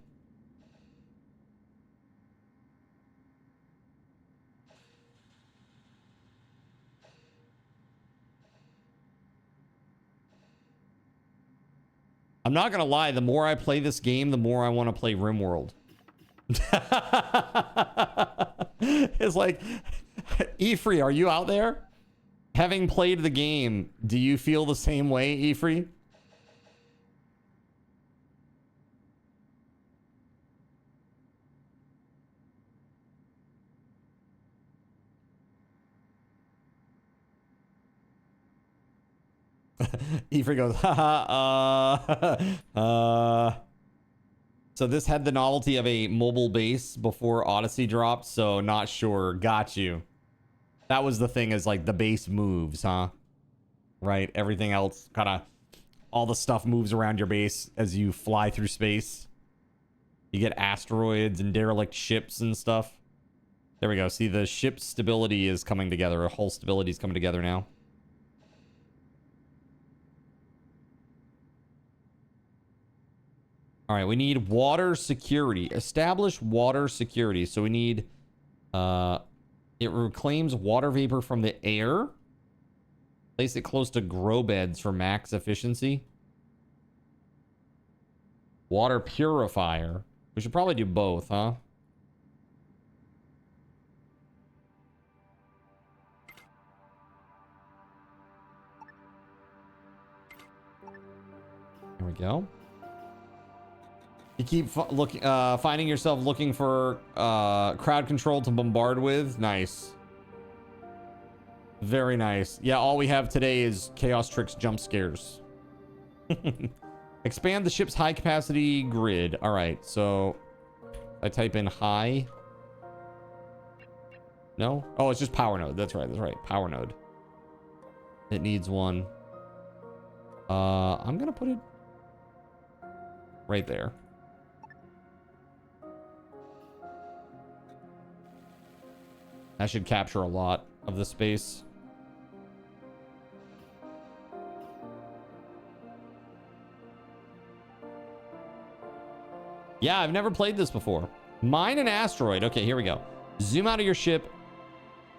I'm not gonna lie, the more I play this game, the more I want to play RimWorld. It's like, Ifri, are you out there? Having played the game, do you feel the same way, Ifri? Ifri goes, So this had the novelty of a mobile base before Odyssey dropped, so not sure. Got you. That was the thing, is like the base moves, huh? Right? Everything else kind of, all the stuff moves around your base as you fly through space. You get asteroids and derelict ships and stuff. There we go. See, the ship stability is coming together. Hull stability is coming together now. All right, we need water security. Establish water security. So we need, it reclaims water vapor from the air. Place it close to grow beds for max efficiency. Water purifier. We should probably do both, huh? we go. You keep finding yourself looking for crowd control to bombard with. Nice. Very nice. Yeah, all we have today is Chaos Tricks jump scares. Expand the ship's high capacity grid. All right, so I type in high. No? Oh, it's just power node. That's right. That's right. Power node. It needs one. I'm gonna put it right there. That should capture a lot of the space. Yeah, I've never played this before. Mine an asteroid. Okay, here we go. Zoom out of your ship.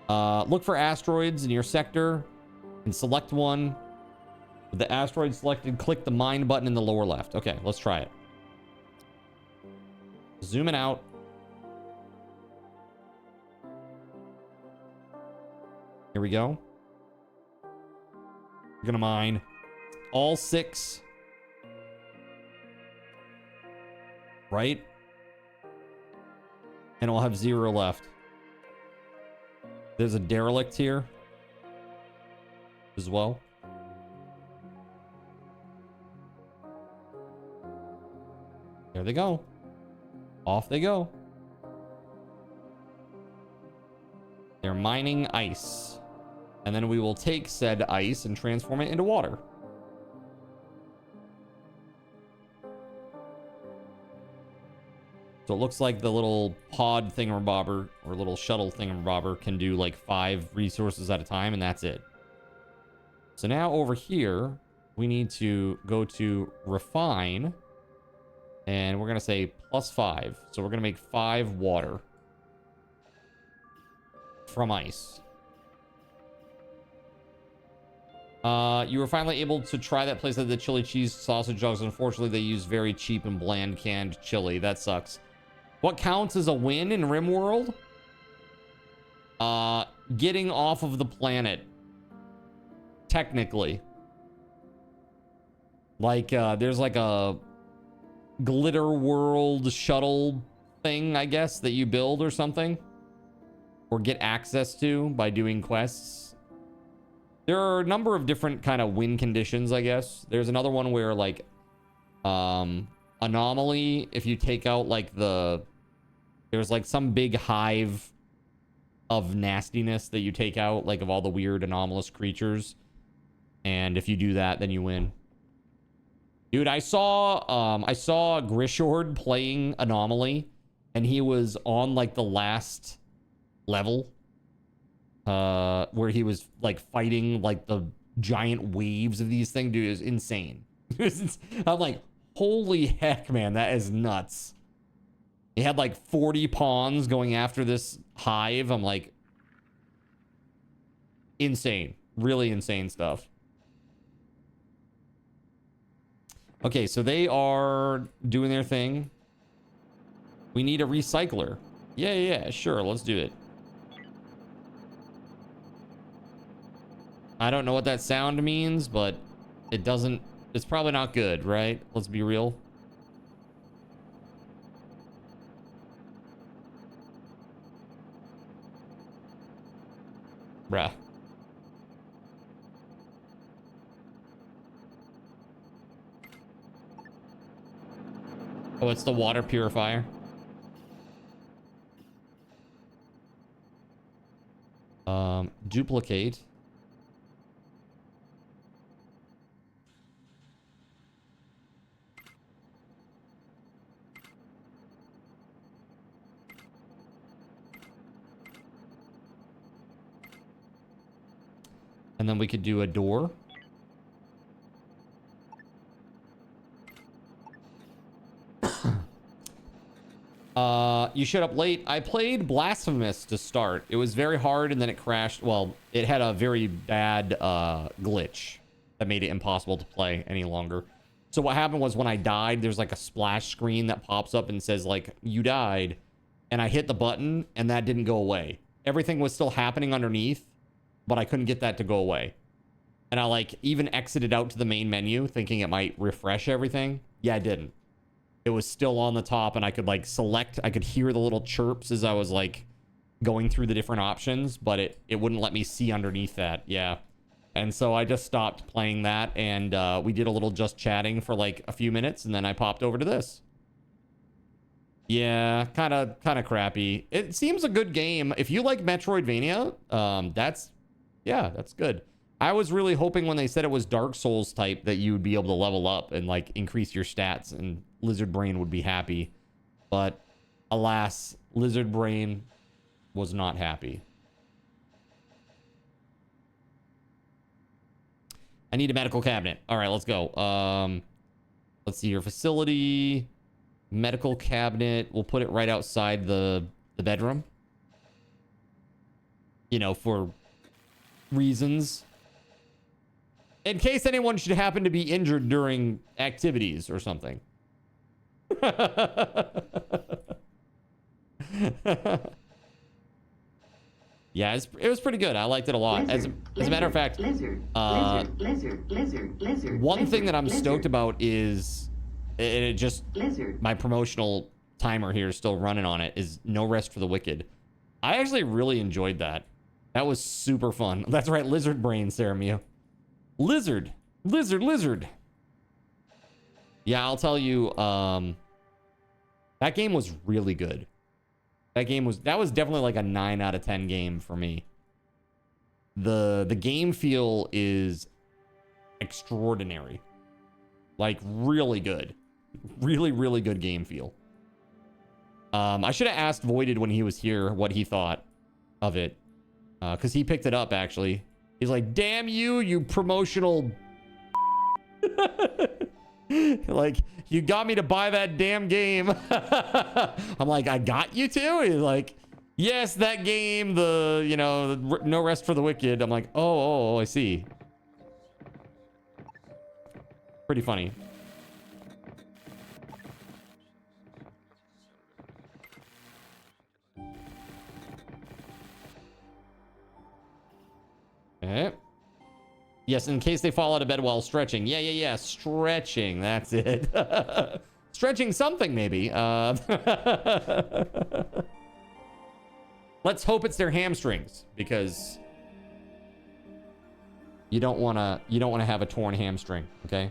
Look for asteroids in your sector and select one. With the asteroid selected, click the mine button in the lower left. Okay, let's try it. Zoom it out. Here we go. We're gonna mine all 6. Right? And we'll have 0 left. There's a derelict here as well. There they go. Off they go. They're mining ice. And then we will take said ice and transform it into water. So it looks like the little pod thingamabobber or little shuttle thingamabobber can do like 5 resources at a time, and that's it. So now over here, we need to go to refine, and we're going to say +5. So we're going to make 5 water from ice. You were finally able to try that place at the chili cheese sausage dogs. Unfortunately, they use very cheap and bland canned chili. That sucks. What counts as a win in RimWorld? Getting off of the planet. Technically. Like, there's like a glitter world shuttle thing, I guess, that you build or something. Or get access to by doing quests. There are a number of different kind of win conditions, I guess. There's another one where, like, anomaly, if you take out, like, there's, like, some big hive of nastiness that you take out, like, of all the weird anomalous creatures. And if you do that, then you win. Dude, I saw Grishord playing Anomaly, and he was on, like, the last level. Where he was like fighting like the giant waves of these things. Dude, it was insane. I'm like, holy heck, man, that is nuts. He had like 40 pawns going after this hive. I'm like, insane, really insane stuff. Okay, so they are doing their thing. We need a recycler. Yeah, sure, let's do it. I don't know what that sound means, but it doesn't... It's probably not good, right? Let's be real. Bruh. Oh, it's the water purifier. Duplicate. And then we could do a door. You showed up late. I played Blasphemous to start. It was very hard and then it crashed. Well, it had a very bad glitch that made it impossible to play any longer. So what happened was when I died, there's like a splash screen that pops up and says like, you died. And I hit the button and that didn't go away. Everything was still happening underneath, but I couldn't get that to go away. And I like even exited out to the main menu thinking it might refresh everything. Yeah, it didn't. It was still on the top and I could like select, I could hear the little chirps as I was like going through the different options, but it wouldn't let me see underneath that. Yeah. And so I just stopped playing that and we did a little just chatting for like a few minutes and then I popped over to this. Yeah, kind of crappy. It seems a good game. If you like Metroidvania, that's good. I was really hoping when they said it was Dark Souls type that you would be able to level up and like increase your stats and Lizard Brain would be happy. But alas, Lizard Brain was not happy. I need a medical cabinet. All right, let's go. Let's see your facility. Medical cabinet. We'll put it right outside the bedroom. You know, for reasons. In case anyone should happen to be injured during activities or something. Yeah, it was pretty good. I liked it a lot. As a matter of fact, one thing that I'm stoked about is, it just, my promotional timer here is still running on it, is No Rest for the Wicked. I actually really enjoyed that. That was super fun. That's right, Lizard Brain, Seraphim. Lizard. Yeah, I'll tell you, that game was really good. That was definitely like a 9 out of 10 game for me. The game feel is extraordinary. Like really good. Really, really good game feel. I should have asked Voided when he was here what he thought of it. Because he picked it up actually. He's like, damn you promotional. Like, you got me to buy that damn game. I'm like, I got you to? He's like, yes, that game, the No Rest for the Wicked. I'm like, oh, I see. Pretty funny. Okay. Yes, in case they fall out of bed while stretching. Yeah. Stretching. That's it. Stretching something, maybe. Let's hope it's their hamstrings, because you don't want to have a torn hamstring, okay?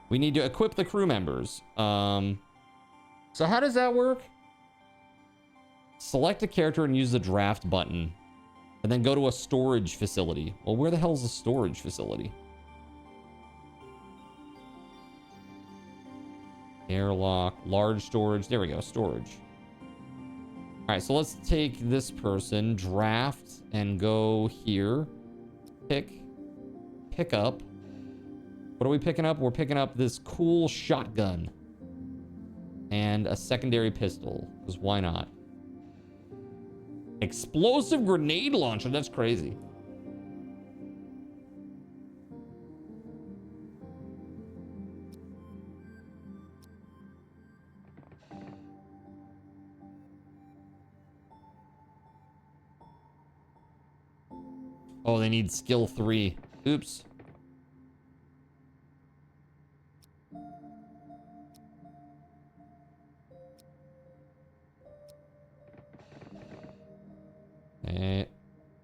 We need to equip the crew members. So how does that work? Select a character and use the draft button. And then go to a storage facility. Well, where the hell is the storage facility? Airlock, large storage. There we go, storage. All right, so let's take this person, draft, and go here. Pick up. What are we picking up? We're picking up this cool shotgun. And a secondary pistol, because why not? Explosive grenade launcher. That's crazy. Oh, they need skill 3. Oops.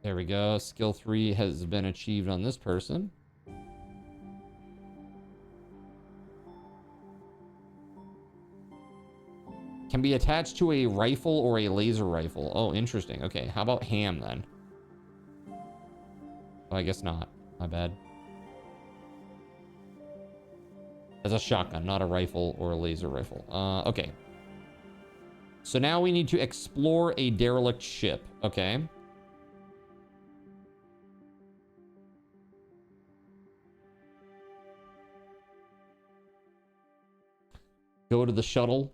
There we go. Skill 3 has been achieved on this person. Can be attached to a rifle or a laser rifle. Oh, interesting. Okay, how about ham then? Oh, I guess not. My bad. As a shotgun, not a rifle or a laser rifle. Okay. So now we need to explore a derelict ship. Okay. Go to the shuttle.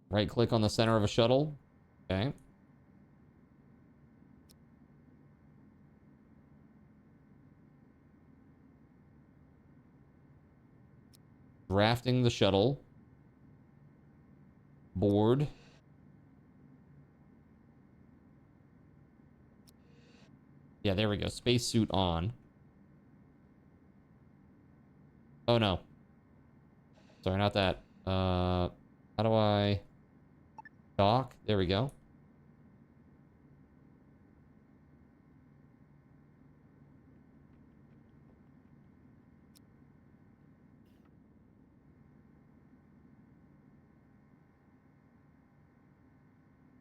Right click on the center of a shuttle. Okay. Drafting the shuttle. Board. Yeah, there we go. Spacesuit on. Oh no. Sorry, not that. How do I dock? There we go.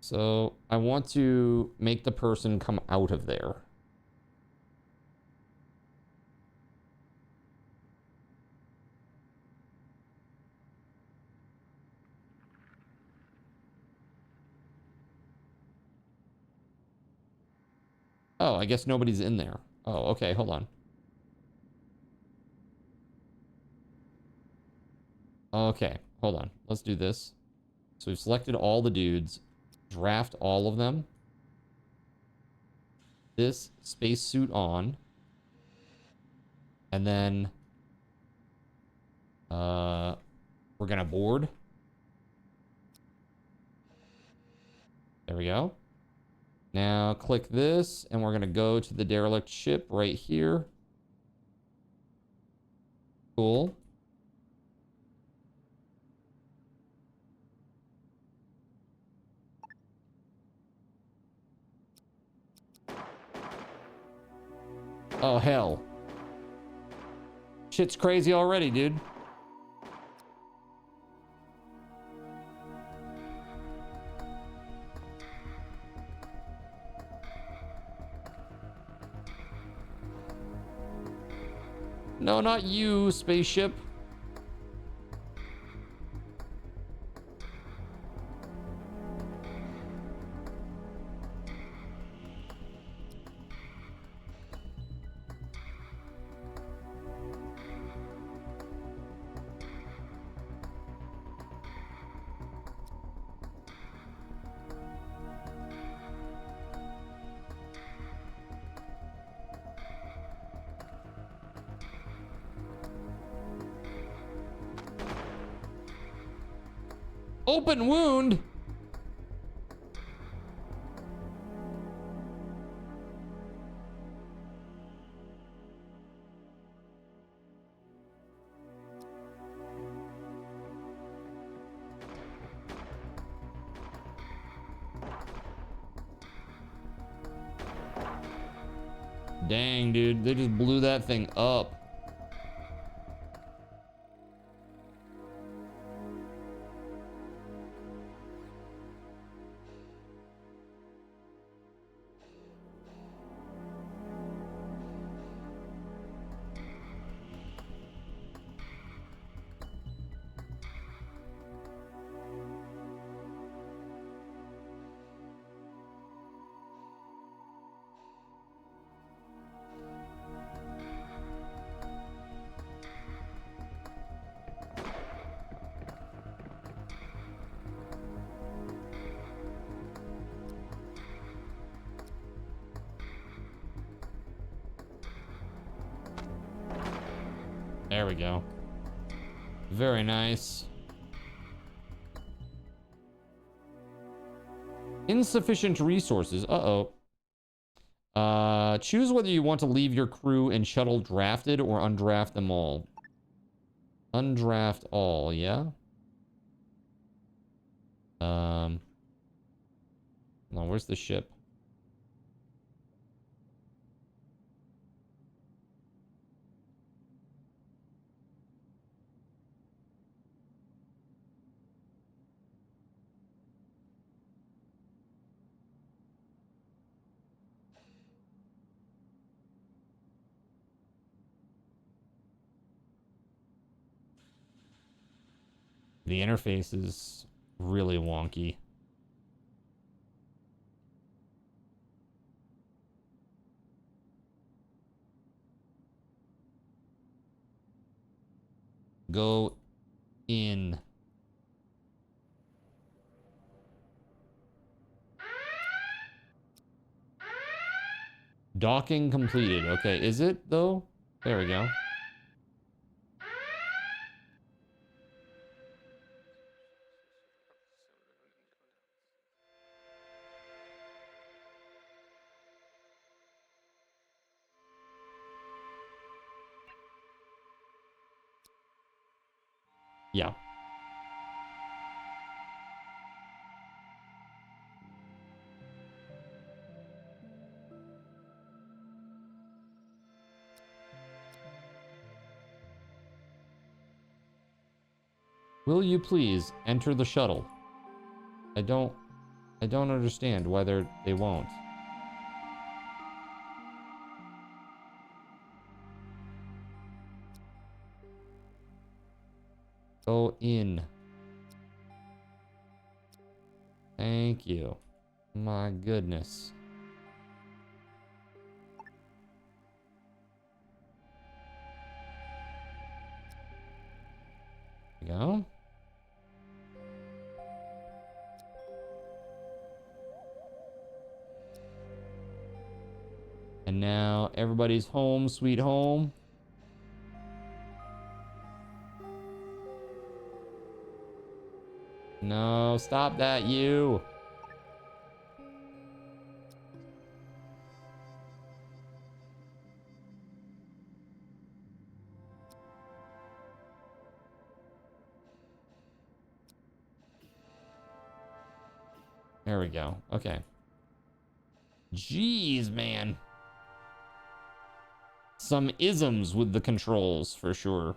So I want to make the person come out of there. Oh, I guess nobody's in there. Oh, okay, hold on. Okay, hold on. Let's do this. So we've selected all the dudes. Draft all of them. This spacesuit on. And then we're gonna board. There we go. Now click this and we're gonna go to the derelict ship right here. Cool. Oh hell. Shit's crazy already, dude. No, not you, spaceship. Open wound. Dang, dude, they just blew that thing up. There we go. Very nice. Insufficient resources. Uh-oh. Choose whether you want to leave your crew and shuttle drafted or undraft them all. Undraft all, yeah? No, where's the ship? The interface is really wonky. Go in. Docking completed. Okay, is it though? There we go. Yeah. Will you please enter the shuttle? I don't understand why they won't. Go in. Thank you. My goodness. There we go. And now everybody's home, sweet home. No, stop that, you. There we go. Okay. Jeez, man. Some isms with the controls for sure.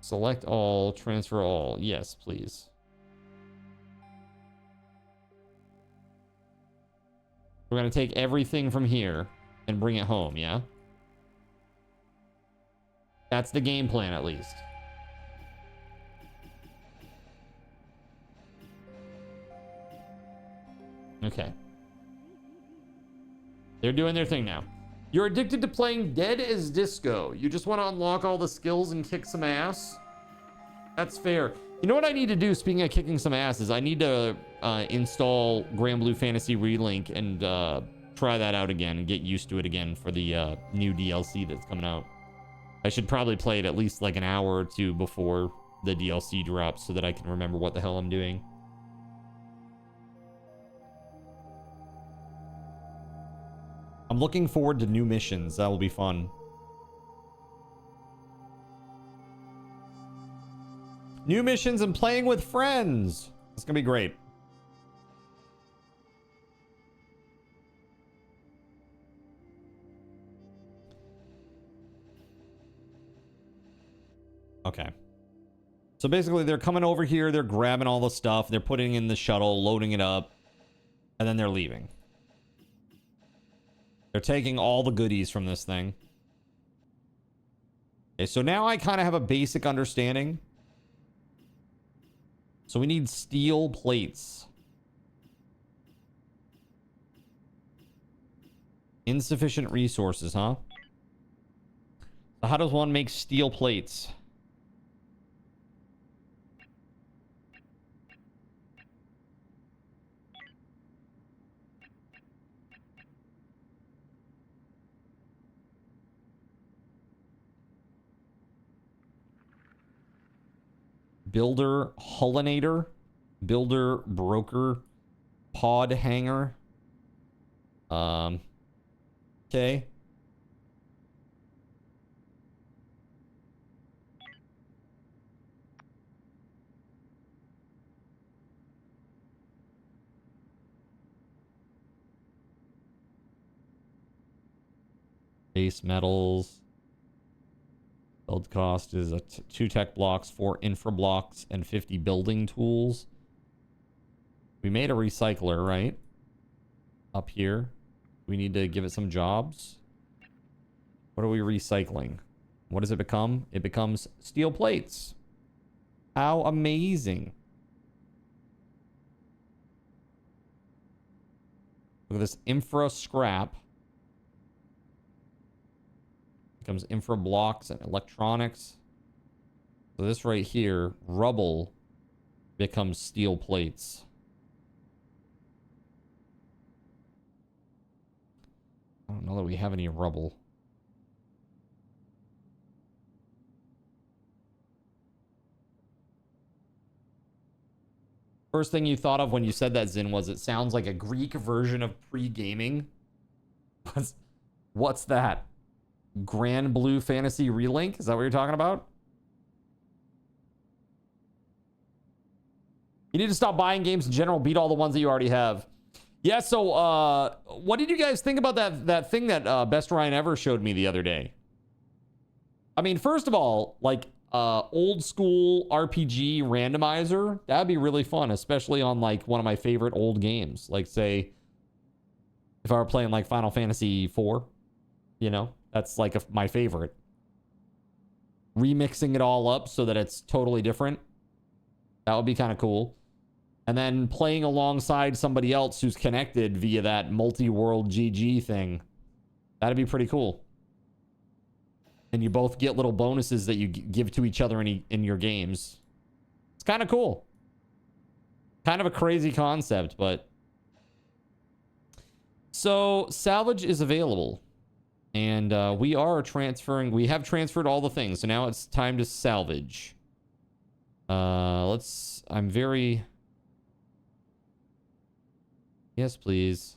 Select all, transfer all. Yes, please. We're gonna take everything from here and bring it home, yeah? That's the game plan, at least. Okay. They're doing their thing now. You're addicted to playing Dead as Disco. You just want to unlock all the skills and kick some ass? That's fair. You know what I need to do, speaking of kicking some ass, is I need to install Grand Blue Fantasy Relink and try that out again and get used to it again for the new DLC that's coming out. I should probably play it at least like an hour or two before the DLC drops so that I can remember what the hell I'm doing. I'm looking forward to new missions. That will be fun. New missions and playing with friends. It's gonna be great. Okay. So basically they're coming over here, they're grabbing all the stuff, they're putting in the shuttle, loading it up, and then they're leaving. They're taking all the goodies from this thing. Okay, so now I kind of have a basic understanding. So we need steel plates. Insufficient resources, huh? So how does one make steel plates? Builder Hullinator, Builder Broker, Pod Hanger. Okay. Base metals. Build cost is 2 tech blocks, 4 infra blocks, and 50 building tools. We made a recycler, right? Up here. We need to give it some jobs. What are we recycling? What does it become? It becomes steel plates. How amazing. Look at this infra scrap. Becomes infra blocks and electronics. So this right here, rubble, becomes steel plates. I don't know that we have any rubble. First thing you thought of when you said that, Zin, was it sounds like a Greek version of pre-gaming. What's that? Grand Blue Fantasy Relink? Is that what you're talking about? You need to stop buying games in general. Beat all the ones that you already have. Yeah, so what did you guys think about that thing that Best Ryan Ever showed me the other day? I mean, first of all, like old school RPG randomizer, that'd be really fun, especially on like one of my favorite old games. Like say, if I were playing like Final Fantasy IV, you know, that's like my favorite. Remixing it all up so that it's totally different. That would be kind of cool. And then playing alongside somebody else who's connected via that multi-world GG thing. That'd be pretty cool. And you both get little bonuses that you give to each other in your games. It's kind of cool. Kind of a crazy concept, but... So, salvage is available. And we are transferring... We have transferred all the things, so now it's time to salvage. I'm very... Yes, please.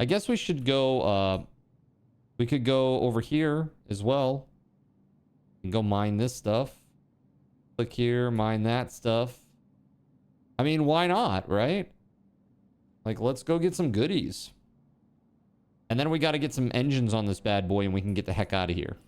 I guess we should go, we could go over here as well. And go mine this stuff. Click here, mine that stuff. I mean, why not, right? Like, let's go get some goodies. And then we got to get some engines on this bad boy and we can get the heck out of here.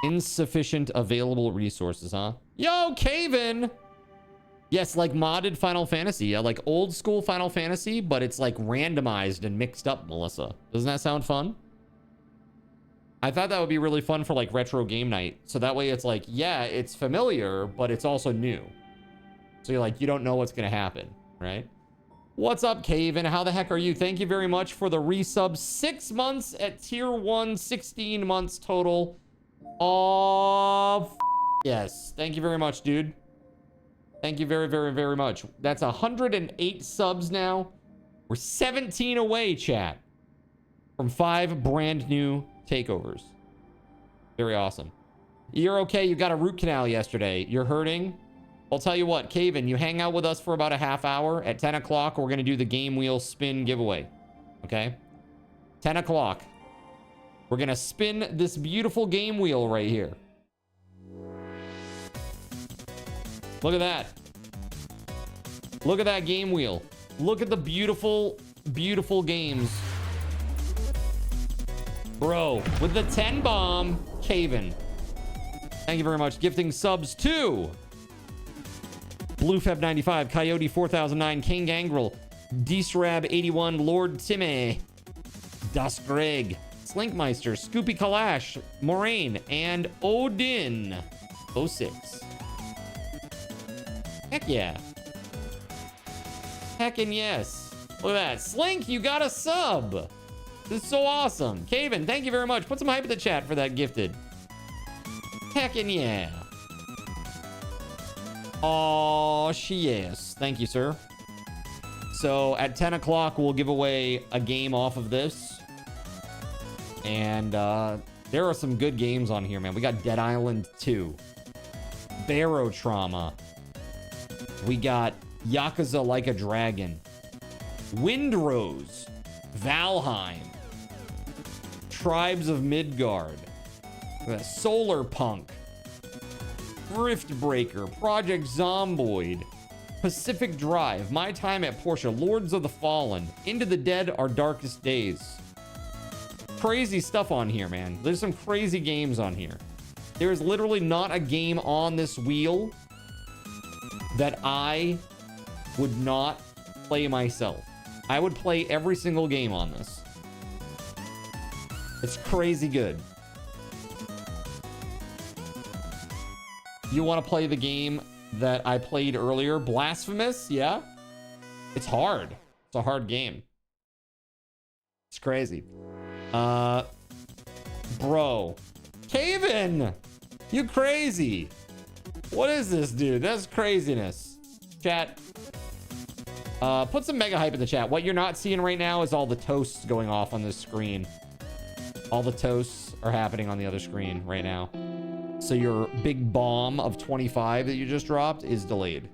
Insufficient available resources, huh? Yo, GabeN! Yes, like modded Final Fantasy. Yeah, like old school Final Fantasy, but it's like randomized and mixed up, Melissa. Doesn't that sound fun? I thought that would be really fun for like retro game night. So that way it's like, yeah, it's familiar, but it's also new. So you're like, you don't know what's going to happen, right? What's up, GabeN? How the heck are you? Thank you very much for the resub. 6 months at tier 1, 16 months total. Oh, yes. Thank you very much, dude. Thank you very, very, very much. That's 108 subs now. We're 17 away, chat, from 5 brand new takeovers. Very awesome. You're okay. You got a root canal yesterday. You're hurting. I'll tell you what, GabeN, you hang out with us for about a half hour. At 10 o'clock, we're going to do the game wheel spin giveaway. Okay? 10 o'clock. We're going to spin this beautiful game wheel right here. Look at that. Look at that game wheel. Look at the beautiful, beautiful games. Bro, with the 10 bomb, GabeN. Thank you very much. Gifting subs to BlueFeb95, Coyote 4009, King Gangrel, Dsrab81, Lord Timmy, Das Greg, Slinkmeister, Scoopy Kalash, Moraine, and Odin 06. Heck yeah. Heckin' yes. Look at that. Slink, you got a sub. This is so awesome. GabeN, thank you very much. Put some hype in the chat for that gifted. Heckin' yeah. Oh, yes. Thank you, sir. So at 10 o'clock, we'll give away a game off of this. And there are some good games on here, man. We got Dead Island 2. Barotrauma. We got Yakuza Like a Dragon. Windrose. Valheim. Tribes of Midgard. Solar Punk. Riftbreaker. Project Zomboid. Pacific Drive. My Time at Porsche. Lords of the Fallen. Into the Dead, Our Darkest Days. Crazy stuff on here, man. There's some crazy games on here. There's literally not a game on this wheel that I would not play myself. I would play every single game on this. It's crazy good. You want to play the game that I played earlier? Blasphemous? Yeah. It's hard. It's a hard game. It's crazy. Bro. Caven! You crazy. What is this, dude? That's craziness. Chat. Put some mega hype in the chat. What you're not seeing right now is all the toasts going off on this screen. All the toasts are happening on the other screen right now. So your big bomb of 25 that you just dropped is delayed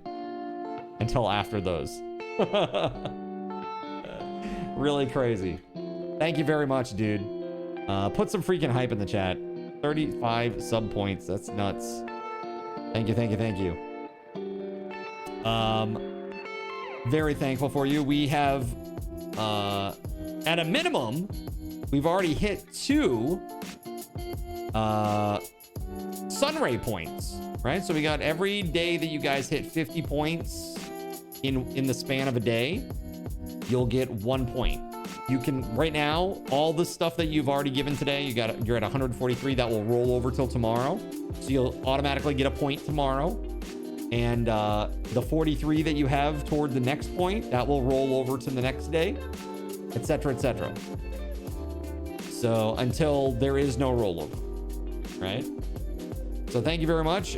until after those. Really crazy. Thank you very much, dude. Put some freaking hype in the chat. 35 sub points. That's nuts. Thank you, thank you, thank you. Very thankful for you. We have, at a minimum, we've already hit 2 Sunray points, right? So we got every day that you guys hit 50 points in the span of a day, you'll get 1 point. You can, right now, all the stuff that you've already given today, you're at 143. That will roll over till tomorrow. So you'll automatically get a point tomorrow. And the 43 that you have toward the next point, that will roll over to the next day, etc., etc. So until there is no rollover, right? So thank you very much.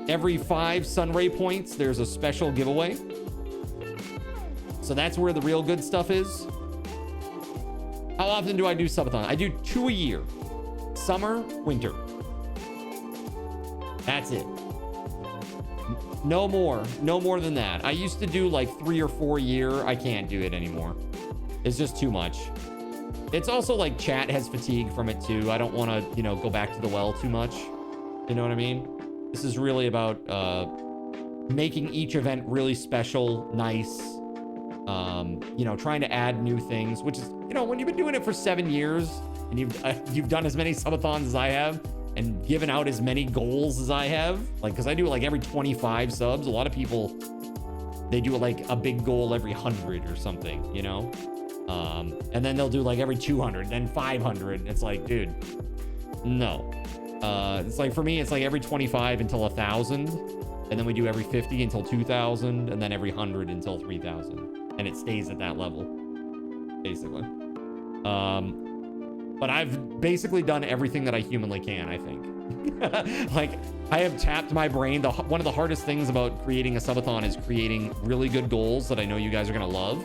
Every 5 Sunray points, there's a special giveaway. So that's where the real good stuff is. How often do I do subathon? I do 2 a year. Summer, winter. That's it. No more. No more than that. I used to do like 3 or 4 a year. I can't do it anymore. It's just too much. It's also like chat has fatigue from it too. I don't want to, you know, go back to the well too much. You know what I mean? This is really about making each event really special, nice. You know, trying to add new things, which is, you know, when you've been doing it for 7 years and you've done as many subathons as I have and given out as many goals as I have, like, because I do it like every 25 subs. A lot of people, they do it like a big goal every 100 or something, you know? And then they'll do like every 200, then 500. It's like, dude, no. It's like, for me, it's like every 25 until 1,000. And then we do every 50 until 2,000. And then every 100 until 3,000. And it stays at that level, basically. But I've basically done everything that I humanly can, I think. Like, I have tapped my brain. One of the hardest things about creating a subathon is creating really good goals that I know you guys are going to love.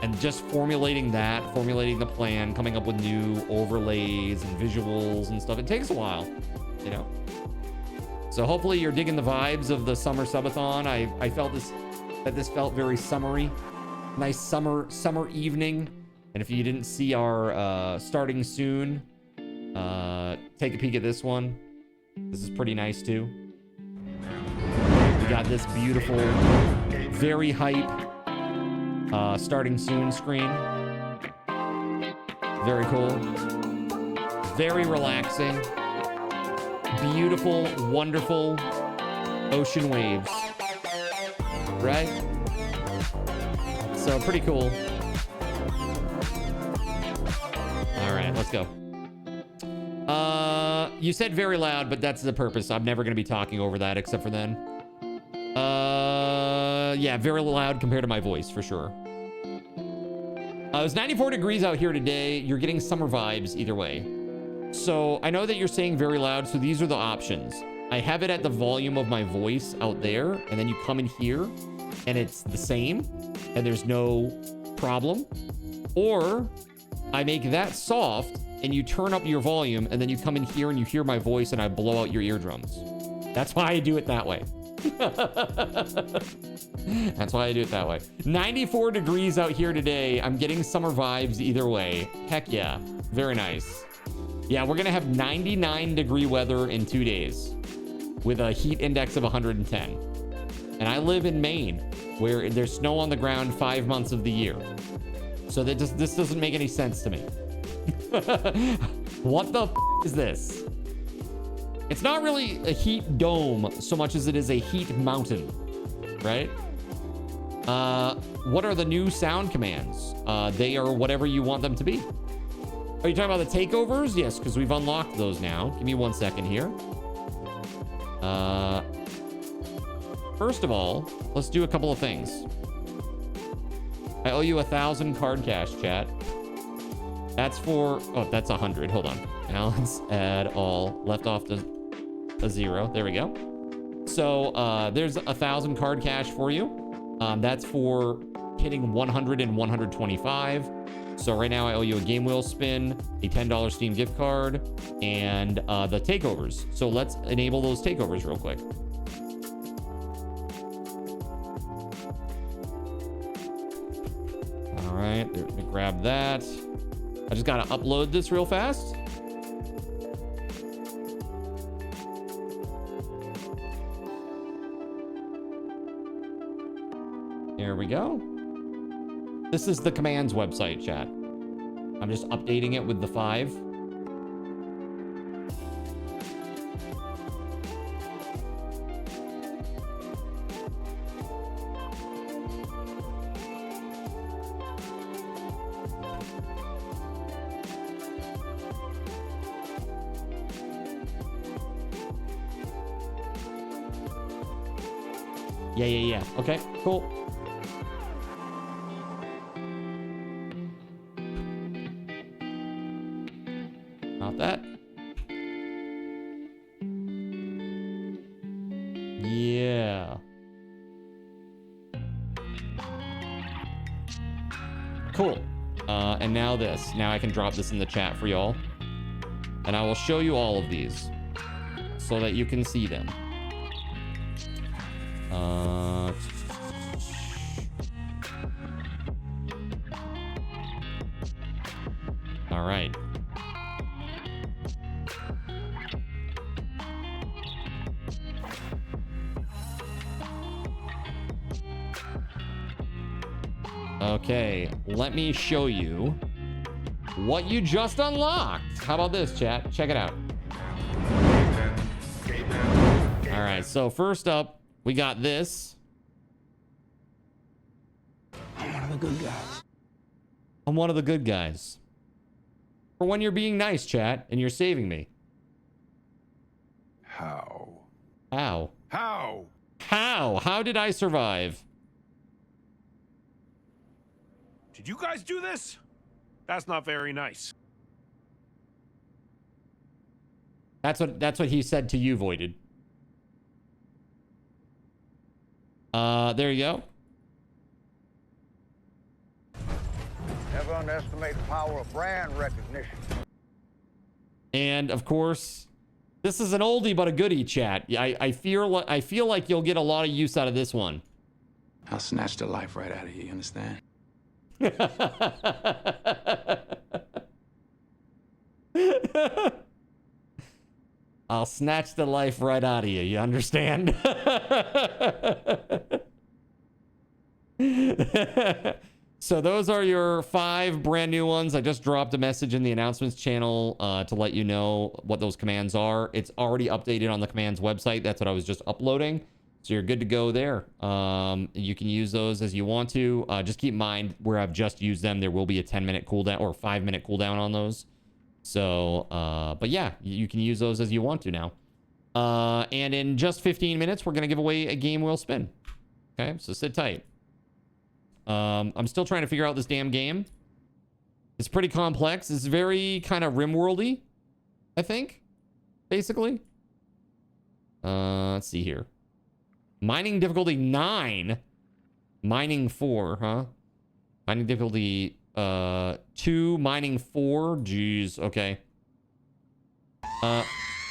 And just formulating the plan, coming up with new overlays and visuals and stuff. It takes a while, you know? So hopefully you're digging the vibes of the summer subathon. I felt that this felt very summery. Nice summer evening. And if you didn't see our starting soon, take a peek at this one. This is pretty nice too. We got this beautiful, very hype starting soon screen. Very cool. Very relaxing. Beautiful, wonderful ocean waves. Right? So pretty cool. All right, let's go. You said very loud, but that's the purpose. I'm never going to be talking over that except for then. Yeah, very loud compared to my voice for sure. It was 94 degrees out here today. You're getting summer vibes either way. So I know that you're saying very loud, so these are the options. I have it at the volume of my voice out there, and then you come in here, and it's the same, and there's no problem. Or I make that soft, and you turn up your volume, and then you come in here, and you hear my voice, and I blow out your eardrums. That's why I do it that way. That's why I do it that way. 94 degrees out here today. I'm getting summer vibes either way. Heck yeah. Very nice. Yeah, we're gonna have 99 degree weather in 2 days with a heat index of 110. And I live in Maine, where there's snow on the ground 5 months of the year. So this doesn't make any sense to me. What the is this? It's not really a heat dome so much as it is a heat mountain, right? What are the new sound commands? They are whatever you want them to be. Are you talking about the takeovers? Yes, because we've unlocked those now. Give me 1 second here. First of all, let's do a couple of things. I owe you 1,000 card cash, chat. That's for, oh, that's 100. Hold on. Balance, add all, left off to a 0. There we go. So there's 1,000 card cash for you. That's for hitting 100 and 125. So right now I owe you a game wheel spin, a $10 Steam gift card, and the takeovers. So let's enable those takeovers real quick. All right, let me grab that. I just gotta upload this real fast. Here we go. This is the commands website, chat. I'm just updating it with the 5. Yeah. Okay, cool. Not that. Yeah. Cool. And now this. Now I can drop this in the chat for y'all. And I will show you all of these so that you can see them. All right. Okay, let me show you what you just unlocked. How about this, chat? Check it out. All right, so first up, we got this. I'm one of the good guys. I'm one of the good guys. For when you're being nice, chat, and you're saving me. How? How? How? How? How did I survive? Did you guys do this? That's not very nice. That's what he said to you, Voided. There you go. Never underestimate the power of brand recognition. And of course, this is an oldie but a goodie, chat. I feel like you'll get a lot of use out of this one. I'll snatch the life right out of you, you understand? I'll snatch the life right out of you, you understand? So those are your 5 brand new ones. I just dropped a message in the announcements channel to let you know what those commands are. It's already updated on the commands website. That's what I was just uploading. So you're good to go there. You can use those as you want to. Just keep in mind where I've just used them, there will be a 10-minute cooldown or 5-minute cooldown on those. So, but yeah, you can use those as you want to now. And in just 15 minutes, we're going to give away a game wheel spin. Okay, so sit tight. I'm still trying to figure out this damn game. It's pretty complex. It's very kind of RimWorldy, I think, basically. Let's see here. Mining difficulty 9. Mining 4, huh? Mining difficulty 2. Mining 4. Jeez, okay.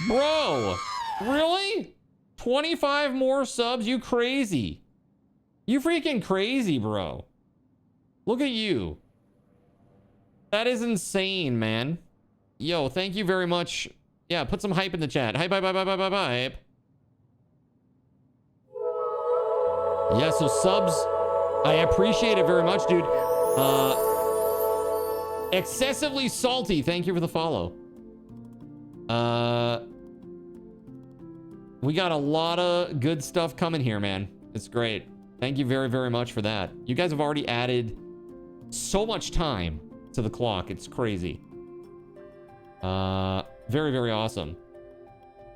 Bro! Really? 25 more subs? You crazy. You freaking crazy, bro. Look at you. That is insane, man. Yo, thank you very much. Yeah, put some hype in the chat. Hype, hype, hype, hype, hype, hype. Yeah, so subs, I appreciate it very much, dude. Excessively salty, thank you for the follow. We got a lot of good stuff coming here, man. It's great. Thank you very, very much for that. You guys have already added so much time to the clock. It's crazy. Very, very awesome.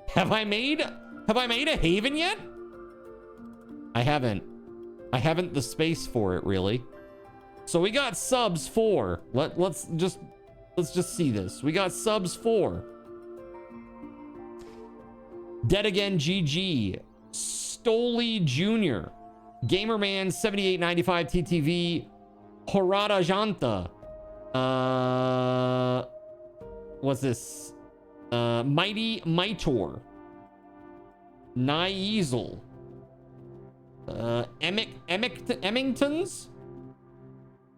Have I made Have I made a haven yet? I haven't. I haven't the space for it, really. So we got subs 4. Let's just see this. We got subs 4. Dead Again GG. Stoli Jr. Gamerman 7895 TTV. Horada Janta. What's this? Mighty Mitor. Nyezel. Emmingtons?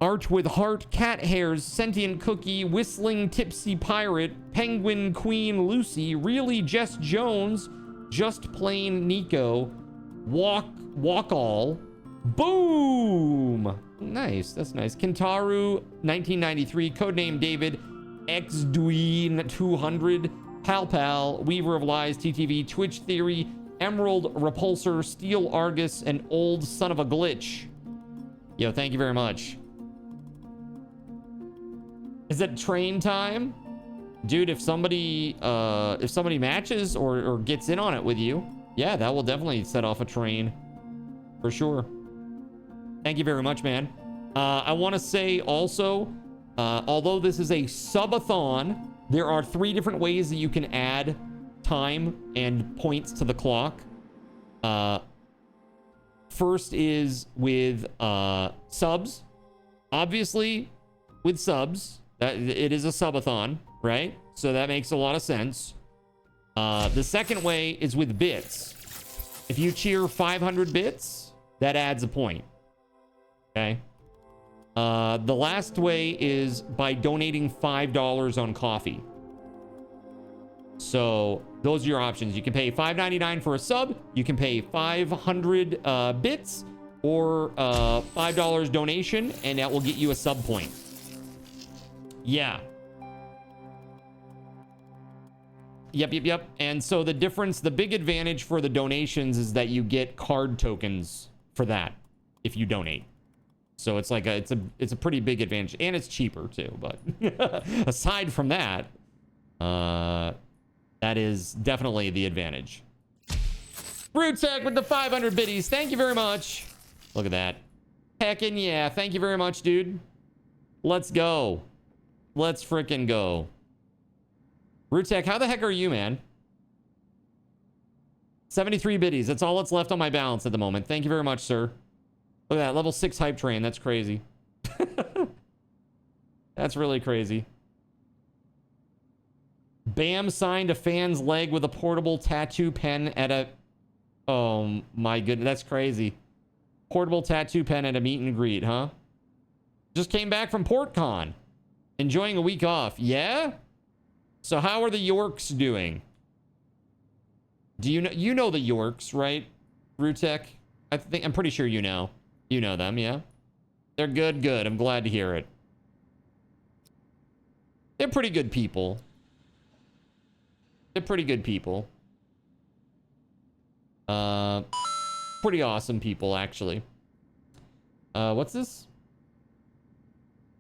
Art with Heart, Cat Hairs, Sentient Cookie, Whistling Tipsy Pirate, Penguin Queen Lucy, Really Jess Jones, Just Plain Nico, Walk All, Boom! Nice, that's nice. Kintaru 1993, Codename David, Xduin 200, Pal Pal, Weaver of Lies, TTV, Twitch Theory, Emerald Repulsor, Steel Argus, and Old Son of a Glitch. Yo, thank you very much. Is it train time? Dude, if somebody matches or gets in on it with you, yeah, that will definitely set off a train. For sure. Thank you very much, man. I want to say also, although this is a subathon, there are 3 different ways that you can add time and points to the clock. First is with subs. Obviously, with subs, it is a subathon, right? So that makes a lot of sense. The second way is with bits. If you cheer 500 bits, that adds a point. Okay. The last way is by donating $5 on coffee. So those are your options. You can pay $5.99 for a sub. You can pay 500 bits or $5 donation, and that will get you a sub point. Yeah. Yep. And so the difference, the big advantage for the donations is that you get card tokens for that if you donate. So it's like it's a pretty big advantage, and it's cheaper too. But aside from that, that is definitely the advantage. Brutech with the 500 biddies. Thank you very much. Look at that. Heckin' yeah. Thank you very much, dude. Let's go. Let's frickin' go. Brutech, how the heck are you, man? 73 biddies. That's all that's left on my balance at the moment. Thank you very much, sir. Look at that. Level 6 hype train. That's crazy. That's really crazy. Bam signed a fan's leg with a portable tattoo pen at a... Oh, my goodness. That's crazy. Portable tattoo pen at a meet and greet, huh? Just came back from PortCon. Enjoying a week off. Yeah? So how are the Yorks doing? Do you know the Yorks, right? Rutek? I'm pretty sure you know. You know them, yeah? They're good. I'm glad to hear it. They're pretty good people. Pretty awesome people, actually. What's this?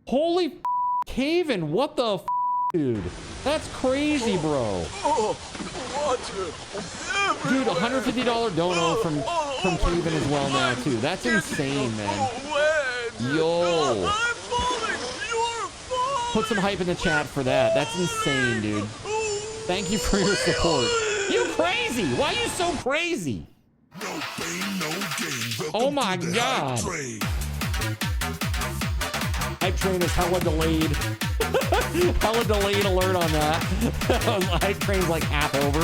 Holy Caven, what the dude? That's crazy, bro. Dude, $150 dono from Caven as well now, too. That's insane, man. Yo. Put some hype in the chat for that. That's insane, dude. Thank you for your support. You crazy? Why are you so crazy? No pain, no gain. Oh my god. Hype train is hella delayed. Hella delayed alert on that. Hype train's like half over.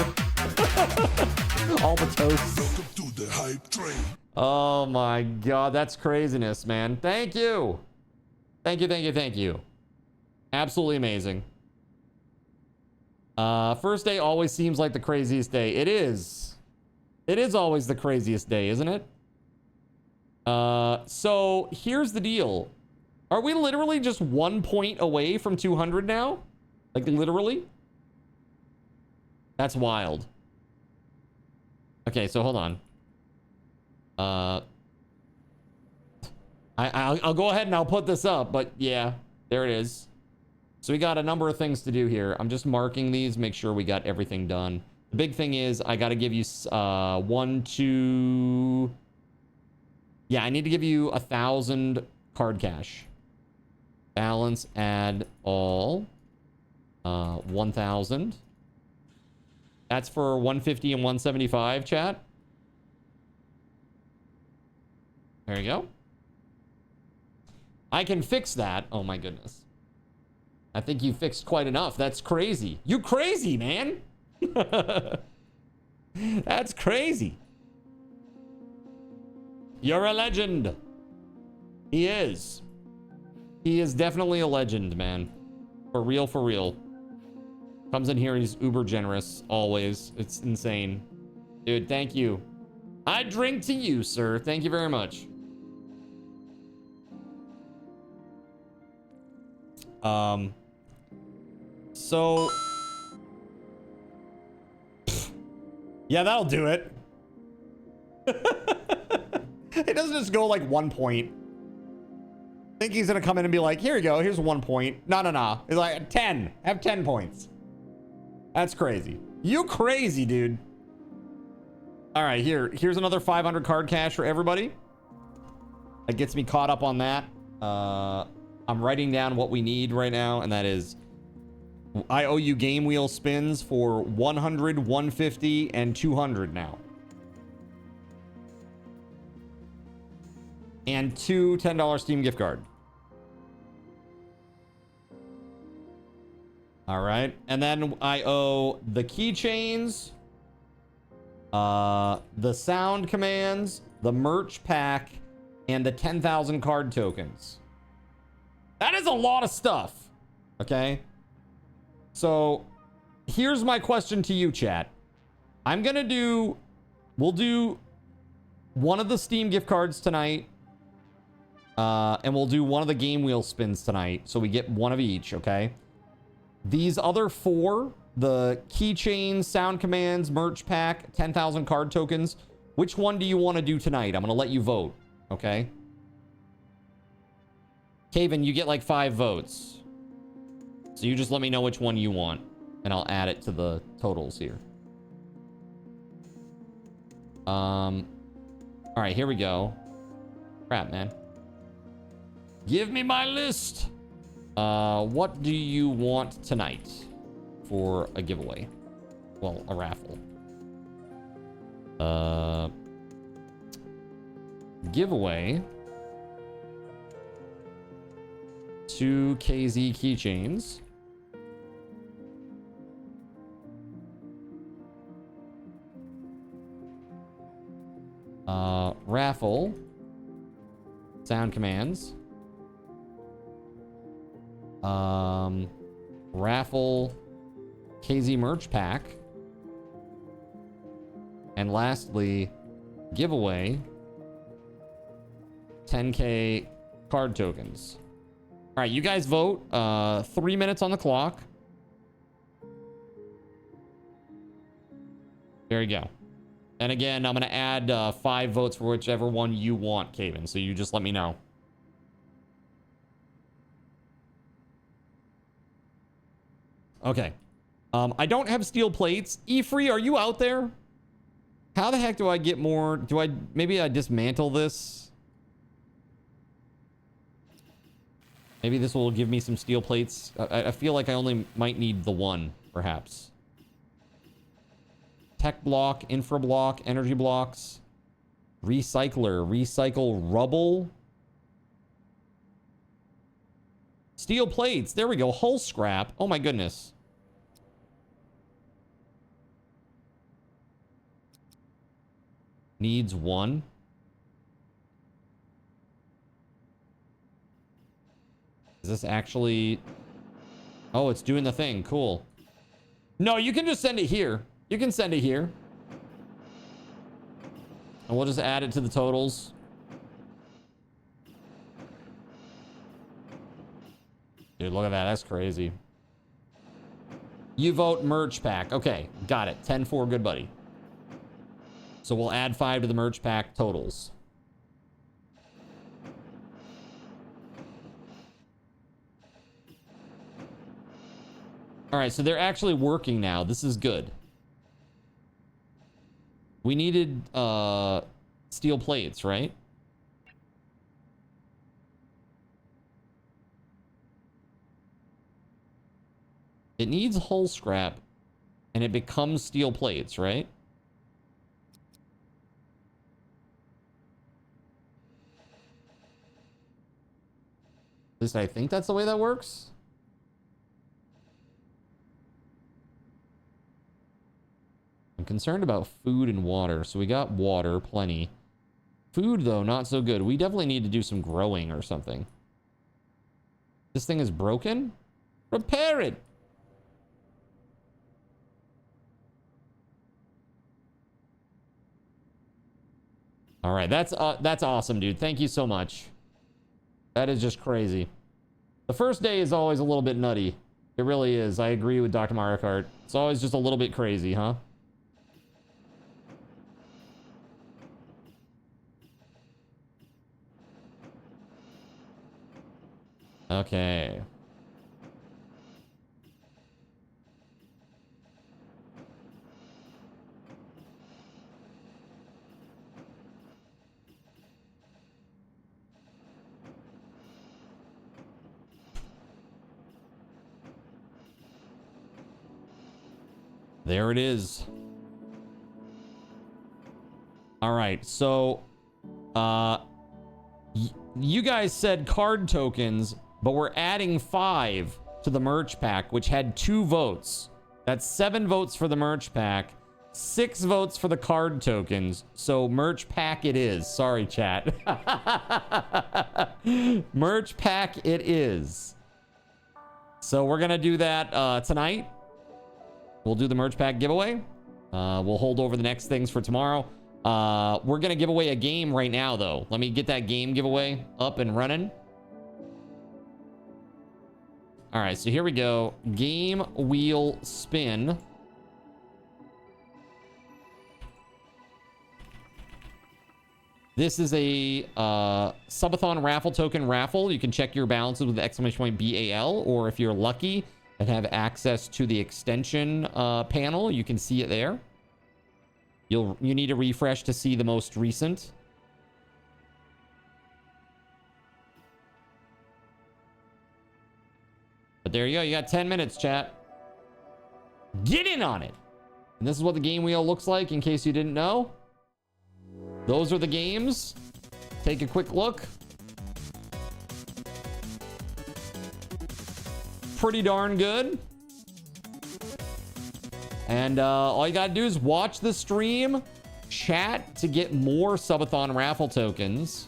All the toast. Welcome to the hype train. Oh my god, that's craziness, man. Thank you. Thank you. Absolutely amazing. First day always seems like the craziest day. It is. It is always the craziest day, isn't it? So here's the deal. Are we literally just 1 point away from 200 now? Like literally? That's wild. Okay, so hold on. I'll go ahead and I'll put this up, but yeah, there it is. So we got a number of things to do here. I'm just marking these, make sure we got everything done. The big thing is I got to give you 1, 2. Yeah, I need to give you 1,000 card cash. Balance, add all. 1,000. That's for 150 and 175, chat. There you go. I can fix that. Oh my goodness. I think you fixed quite enough. That's crazy. You crazy, man. That's crazy. You're a legend. He is. He is definitely a legend, man. For real, for real. Comes in here, he's uber generous, always. It's insane. Dude, thank you. I drink to you, sir. Thank you very much. So... yeah, that'll do it. It doesn't just go like 1 point. I think he's gonna come in and be like, here you go, here's 1 point. No. He's like, 10. Have 10 points. That's crazy. You crazy, dude. All right, here's another 500 card cash for everybody. That gets me caught up on that. I'm writing down what we need right now, and that is I owe you game wheel spins for 100, 150, and 200 now. And 2 $10 Steam gift card. All right. And then I owe the keychains, the sound commands, the merch pack, and the 10,000 card tokens. That is a lot of stuff. Okay. So here's my question to you, chat. We'll do one of the Steam gift cards tonight. And we'll do one of the game wheel spins tonight. So we get one of each, okay? These other 4, the keychains, sound commands, merch pack, 10,000 card tokens. Which one do you want to do tonight? I'm going to let you vote, okay? Caven, you get like 5 votes. So you just let me know which one you want. And I'll add it to the totals here. All right, here we go. Crap, man. Give me my list. What do you want tonight for a giveaway? Well, a raffle. Giveaway. 2 KZ keychains. Raffle. Sound commands. Raffle KZ merch pack. And lastly, giveaway 10K card tokens. All right, you guys vote. 3 minutes on the clock. There you go. And again, I'm going to add 5 votes for whichever one you want, Caven. So you just let me know. Okay. I don't have steel plates. E-Free, are you out there? How the heck do I get more? Maybe I dismantle this? Maybe this will give me some steel plates. I feel like I only might need the one, perhaps. Tech block, infra block, energy blocks. Recycler, recycle rubble. Steel plates, there we go. Hull scrap, oh my goodness. Needs 1. Is this actually... Oh, it's doing the thing. Cool. No, you can just send it here. You can send it here. And we'll just add it to the totals. Dude, look at that. That's crazy. You vote merch pack. Okay, got it. 10-4, good buddy. So we'll add 5 to the merch pack totals. All right, so they're actually working now. This is good. We needed steel plates, right? It needs hull scrap and it becomes steel plates, right? At least I think that's the way that works. I'm concerned about food and water. So we got water, plenty. Food, though, not so good. We definitely need to do some growing or something. This thing is broken? Repair it! All right, that's awesome, dude. Thank you so much. That is just crazy. The first day is always a little bit nutty. It really is. I agree with Dr. Mario Kart. It's always just a little bit crazy, huh? Okay. There it is. All right, so you guys said card tokens, but we're adding 5 to the merch pack, which had 2 votes. That's 7 votes for the merch pack, 6 votes for the card tokens. So merch pack it is. Sorry, chat. Merch pack it is. So we're gonna do that tonight. We'll do the merch pack giveaway. We'll hold over the next things for tomorrow. We're gonna give away a game right now, though. Let me get that game giveaway up and running. All right, so here we go. Game wheel spin. This is a Subathon raffle token raffle. You can check your balances with the exclamation point BAL, or if you're lucky and have access to the extension panel, you can see it there. You need to refresh to see the most recent. But there you go. You got 10 minutes, chat. Get in on it. And this is what the game wheel looks like, in case you didn't know. Those are the games. Take a quick look. Pretty darn good. And all you gotta do is watch the stream, chat to get more Subathon raffle tokens,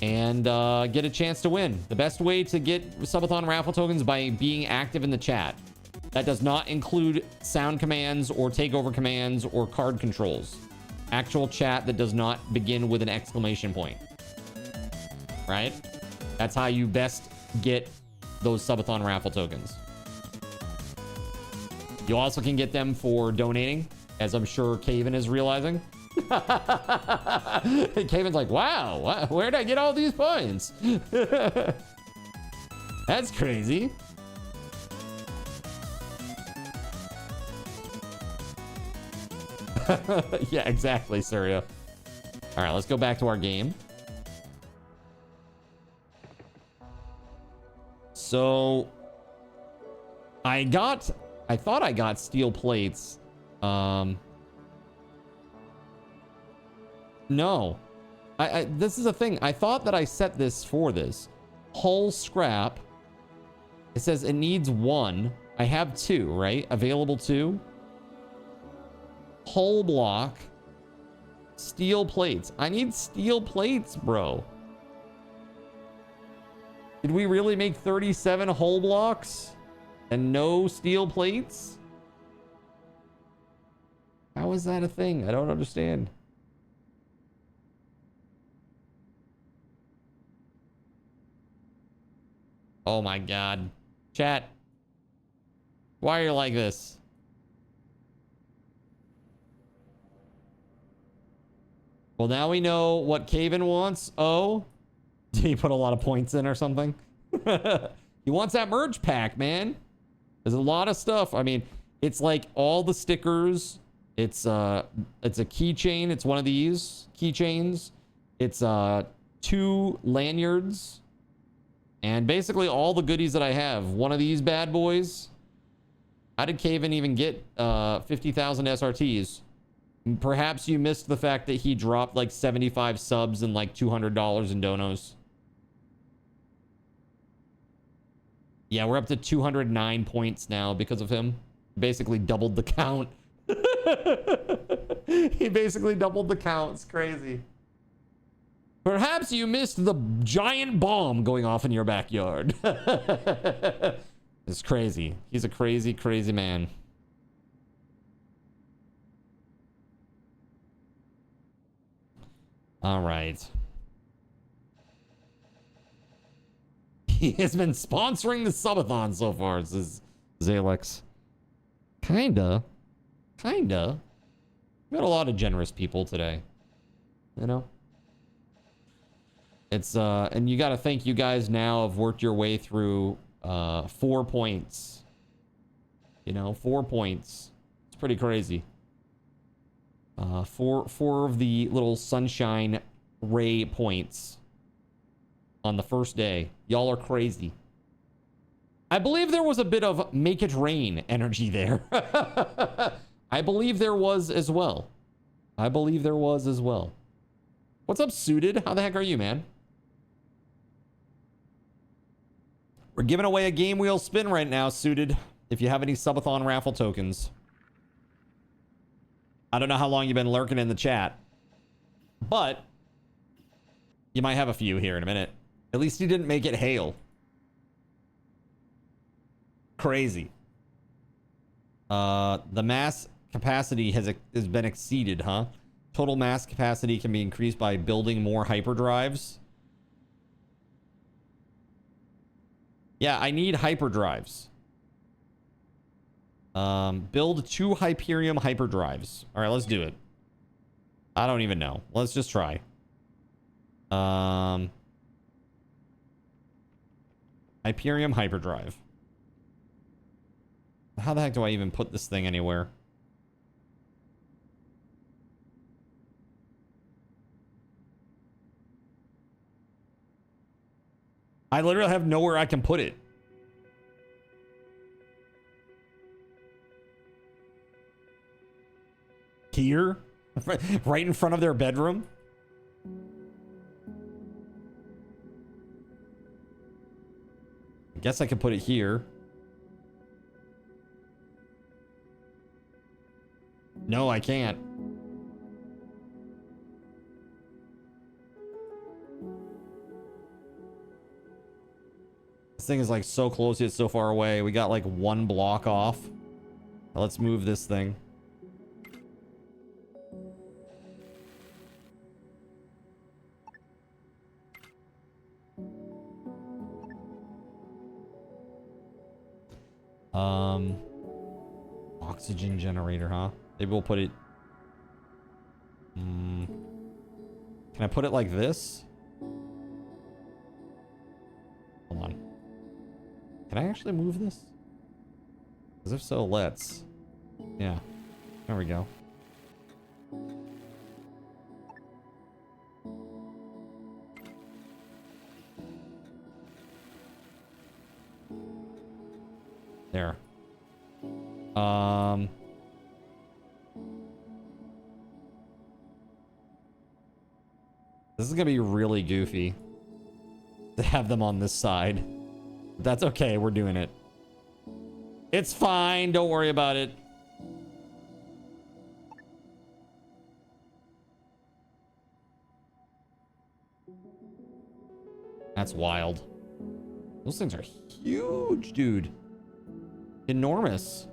and get a chance to win. The best way to get Subathon raffle tokens by being active in the chat. That does not include sound commands or takeover commands or card controls. Actual chat that does not begin with an exclamation point. Right? That's how you best get those Subathon raffle tokens. You also can get them for donating, as I'm sure GabeN is realizing. GabeN's like, wow, where'd I get all these points? That's crazy. Yeah, exactly, Surya. All right, let's go back to our game. So I thought I got steel plates. No. This is a thing. I thought that I set this for this. Hull scrap. It says it needs 1. I have 2, right? Available 2. Hull block. Steel plates. I need steel plates, bro. Did we really make 37 hull blocks and no steel plates? How is that a thing? I don't understand. Oh my God. Chat. Why are you like this? Well, now we know what GabeN wants. Oh, did he put a lot of points in or something? He wants that merge pack, man. There's a lot of stuff. I mean, it's like all the stickers It's a keychain. It's one of these keychains. It's 2 lanyards. And basically all the goodies that I have. One of these bad boys. How did GabeN even get 50,000 SRTs? Perhaps you missed the fact that he dropped like 75 subs and like $200 in donos. Yeah, we're up to 209 points now because of him. Basically doubled the count. He basically doubled the count. It's crazy. Perhaps you missed the giant bomb going off in your backyard. It's crazy. He's a crazy, crazy man. All right. He has been sponsoring the subathon so far, says Zalex. Kinda. We got a lot of generous people today. You know? It's, and you gotta think you guys now have worked your way through, 4 points. You know, 4 points. It's pretty crazy. Four of the little sunshine ray points on the first day. Y'all are crazy. I believe there was a bit of make it rain energy there. I believe there was as well. What's up, Suited? How the heck are you, man? We're giving away a game wheel spin right now, Suited. If you have any subathon raffle tokens. I don't know how long you've been lurking in the chat, but you might have a few here in a minute. At least you didn't make it hail. Crazy. The mass capacity has been exceeded, huh? Total mass capacity can be increased by building more hyperdrives. Yeah, I need hyperdrives. Build 2 Hyperium hyperdrives. All right, let's do it. I don't even know. Let's just try. Hyperium hyperdrive. How the heck do I even put this thing anywhere? I literally have nowhere I can put it. Here? Right in front of their bedroom? I guess I could put it here. No, I can't. This thing is like so close yet so far away. We got like 1 block off. Let's move this thing. Oxygen generator, huh? Maybe we'll put it... Can I put it like this? Hold on. Can I actually move this? Because if so, let's. Yeah. There we go. There. This is gonna be really goofy to have them on this side. That's okay, we're doing it. It's fine, don't worry about it. That's wild. Those things are huge, dude. Enormous.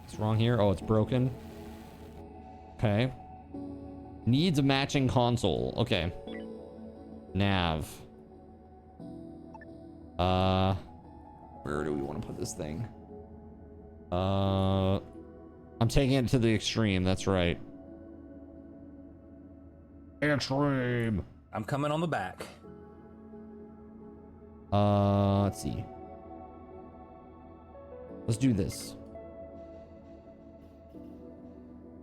What's wrong here? Oh, it's broken. Okay. Needs a matching console. Okay. Nav. Where do we want to put this thing? I'm taking it to the extreme. That's right. Extreme. I'm coming on the back. Let's see. Let's do this.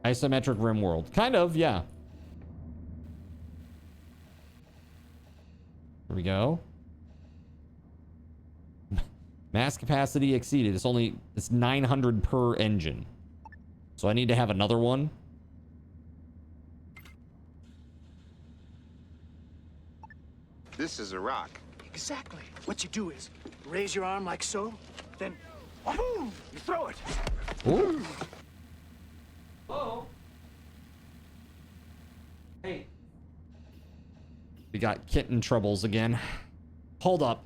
Isometric rim world. Kind of, yeah. Here we go. Mass capacity exceeded. It's 900 per engine. So I need to have another one. This is a rock. Exactly. What you do is raise your arm like so, then boom, you throw it. Ooh. Oh. Hey. We got kitten troubles again. Hold up.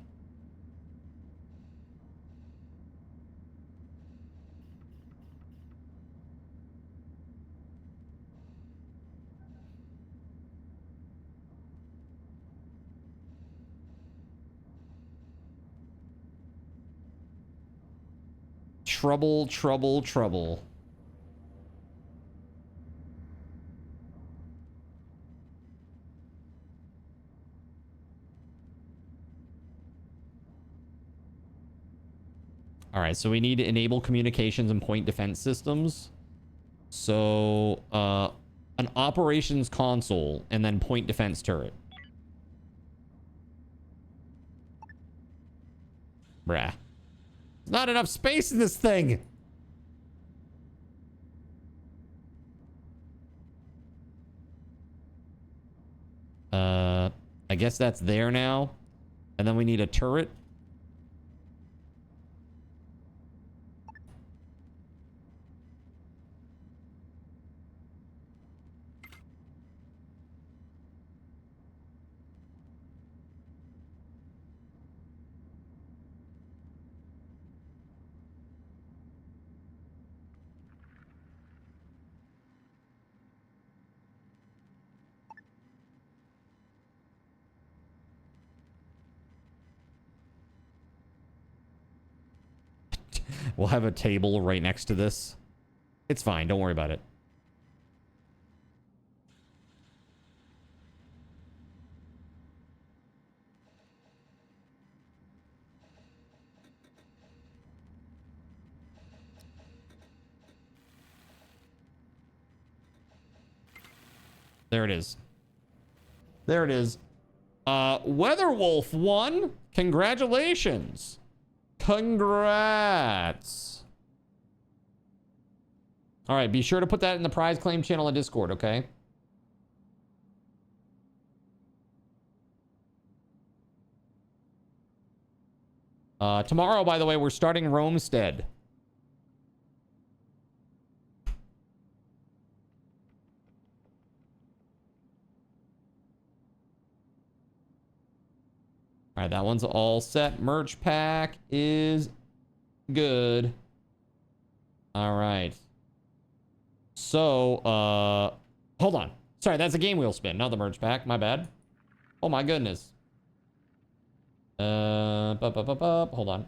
Trouble, trouble, trouble. All right, so we need to enable communications and point defense systems. So, an operations console and then point defense turret. Bruh. There's not enough space in this thing. I guess that's there now. And then we need a turret. We'll have a table right next to this. It's fine. Don't worry about it. There it is. There it is. Weatherwolf won. Congratulations. Congrats. All right, be sure to put that in the prize claim channel on Discord, okay? Tomorrow, by the way, we're starting Roamstead. All right, that one's all set. Merch pack is good. All right. So, hold on. Sorry, that's a game wheel spin, not the merch pack. My bad. Oh my goodness. Hold on.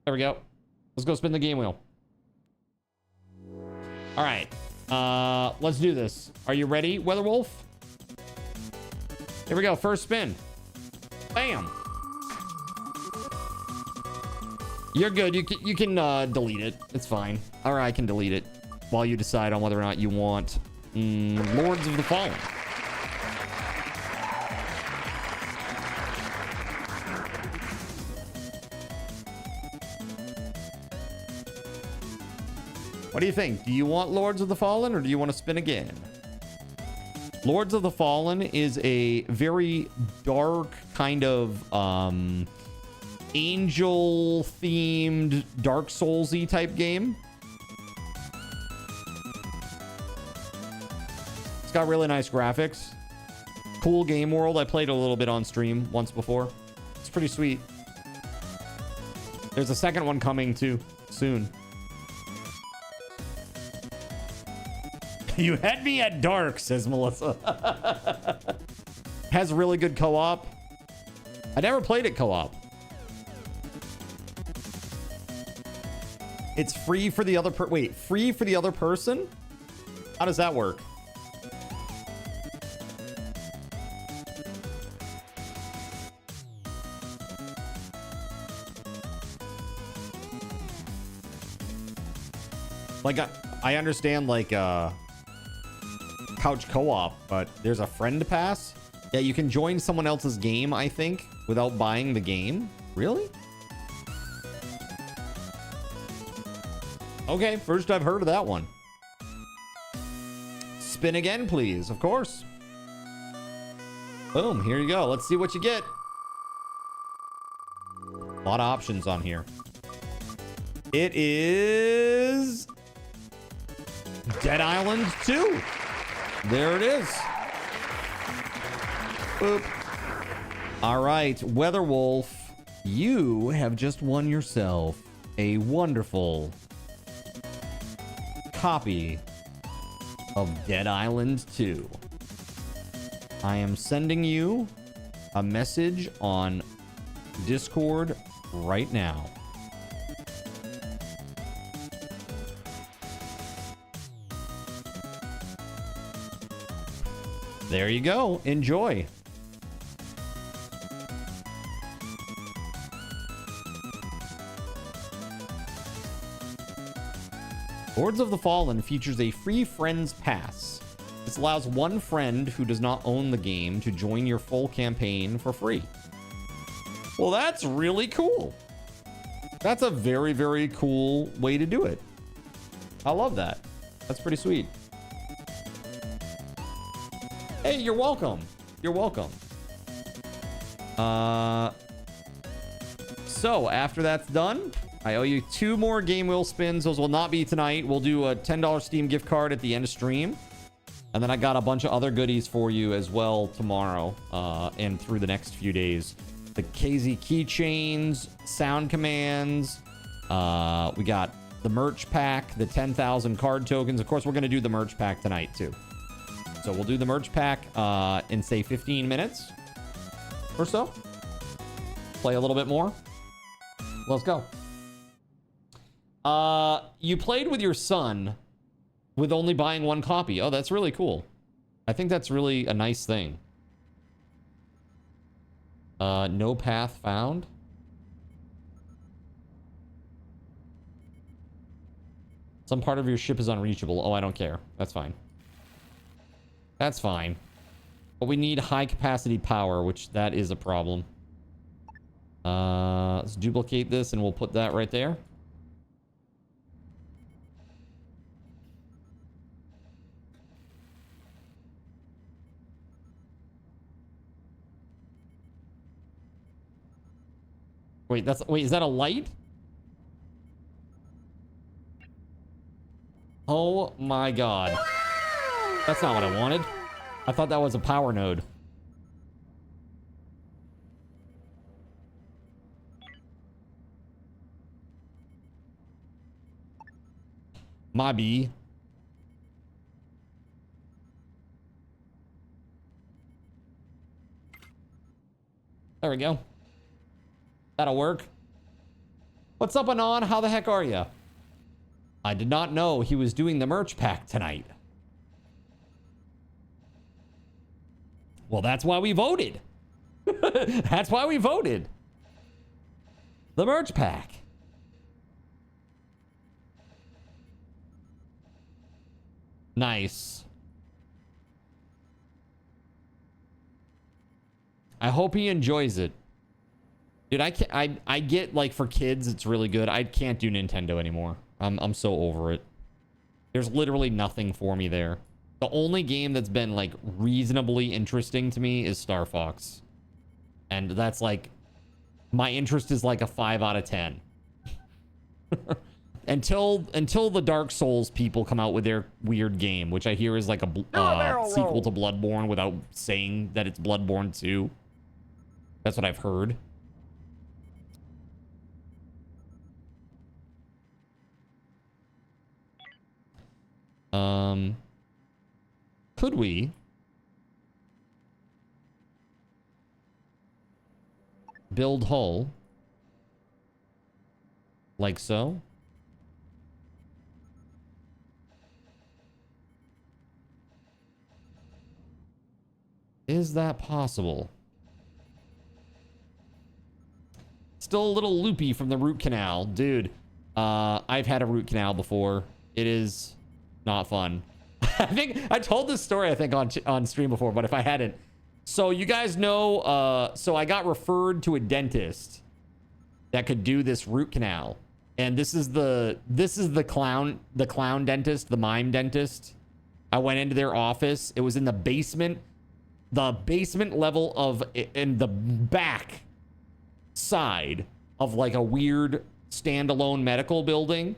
There we go. Let's go spin the game wheel. All right. Let's do this. Are you ready, Weatherwolf? Here we go. First spin. Bam. You're good. You can delete it. It's fine. Or I can delete it while you decide on whether or not you want Lords of the Fallen. What do you think? Do you want Lords of the Fallen or do you want to spin again? Lords of the Fallen is a very dark kind of angel-themed Dark Souls-y type game. It's got really nice graphics. Cool game world. I played a little bit on stream once before. It's pretty sweet. There's a second one coming too soon. You had me at dark, says Melissa. Has really good co-op. I never played it co-op. It's free for the other free for the other person? How does that work? Like, I understand, like, couch co-op, but there's a friend pass? Yeah, you can join someone else's game, I think, without buying the game. Really? Okay, first I've heard of that one. Spin again, please. Of course. Boom, here you go. Let's see what you get. A lot of options on here. It is Dead Island 2. There it is. Boop. All right, Weatherwolf, you have just won yourself a wonderful copy of Dead Island 2. I am sending you a message on Discord right now. There you go. Enjoy. Lords of the Fallen features a free Friends Pass. This allows one friend who does not own the game to join your full campaign for free. Well, that's really cool. That's a very, very cool way to do it. I love that. That's pretty sweet. Hey, you're welcome. You're welcome. So after that's done, I owe you 2 more game wheel spins. Those will not be tonight. We'll do a $10 Steam gift card at the end of stream. And then I got a bunch of other goodies for you as well tomorrow and through the next few days. The KZ keychains, sound commands. We got the merch pack, the 10,000 card tokens. Of course, we're going to do the merch pack tonight too. So we'll do the merch pack in, say, 15 minutes or so. Play a little bit more. Let's go. You played with your son with only buying 1 copy. Oh, that's really cool. I think that's really a nice thing. No path found. Some part of your ship is unreachable. Oh, I don't care. That's fine. That's fine. But we need high capacity power, which that is a problem. Let's duplicate this and we'll put that right there. Wait, is that a light? Oh my god. That's not what I wanted. I thought that was a power node. My bee. There we go. That'll work. What's up, Anon? How the heck are you? I did not know he was doing the merch pack tonight. Well, that's why we voted. That's why we voted. The merch pack. Nice. I hope he enjoys it. Dude, I get, like, for kids, it's really good. I can't do Nintendo anymore. I'm so over it. There's literally nothing for me there. The only game that's been, like, reasonably interesting to me is Star Fox. And that's, like, my interest is, like, a 5 out of 10. Until the Dark Souls people come out with their weird game, which I hear is, like, a sequel to Bloodborne without saying that it's Bloodborne 2. That's what I've heard. Could we? build hull. Like so. Is that possible? Still a little loopy from the root canal. Dude, I've had a root canal before. It is not fun. I think I told this story, I think, on stream before, but if I hadn't. So you guys know, so I got referred to a dentist that could do this root canal. And this is the clown dentist, the mime dentist. I went into their office. It was in the basement level of, in the back side of like a weird standalone medical building.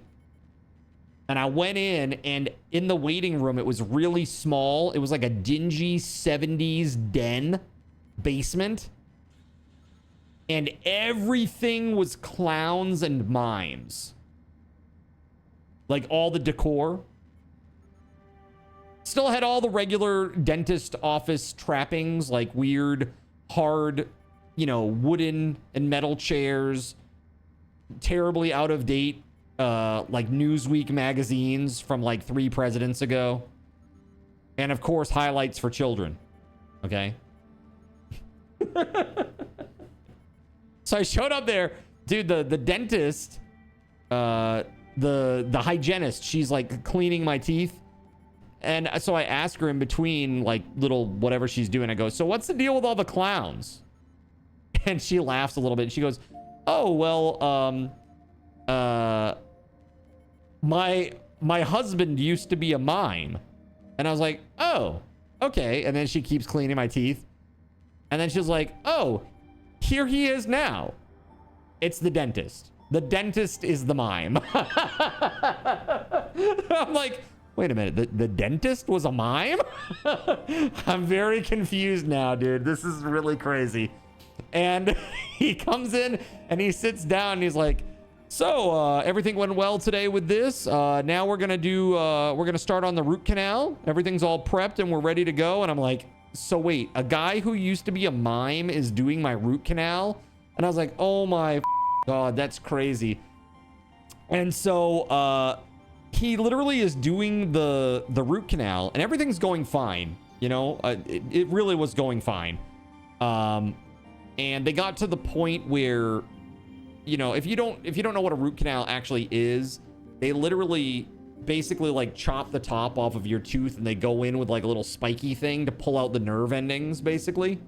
And I went in, and in the waiting room, it was really small. It was like a dingy 70s den basement. And everything was clowns and mimes. Like all the decor. Still had all the regular dentist office trappings, like weird, hard, you know, wooden and metal chairs. Terribly out of date, like Newsweek magazines from like 3 presidents ago. And of course, highlights for children. Okay. So I showed up there, dude, the dentist, the hygienist, she's like cleaning my teeth. And so I ask her in between like little whatever she's doing, I go, so what's the deal with all the clowns? And she laughs a little bit and she goes, oh, well, my husband used to be a mime. And I was like, oh, okay. And then she keeps cleaning my teeth. And then she's like, oh, here he is now. It's the dentist. The dentist is the mime. I'm like, wait a minute. The dentist was a mime? I'm very confused now, dude. This is really crazy. And he comes in and he sits down and he's like, so everything went well today with this. Now we're going to start on the root canal. Everything's all prepped and we're ready to go. And I'm like, so wait, a guy who used to be a mime is doing my root canal? And I was like, oh my God, that's crazy. And so he literally is doing the root canal and everything's going fine. You know, it really was going fine. And they got to the point where, you know, if you don't know what a root canal actually is, they literally basically like chop the top off of your tooth and they go in with like a little spiky thing to pull out the nerve endings, basically.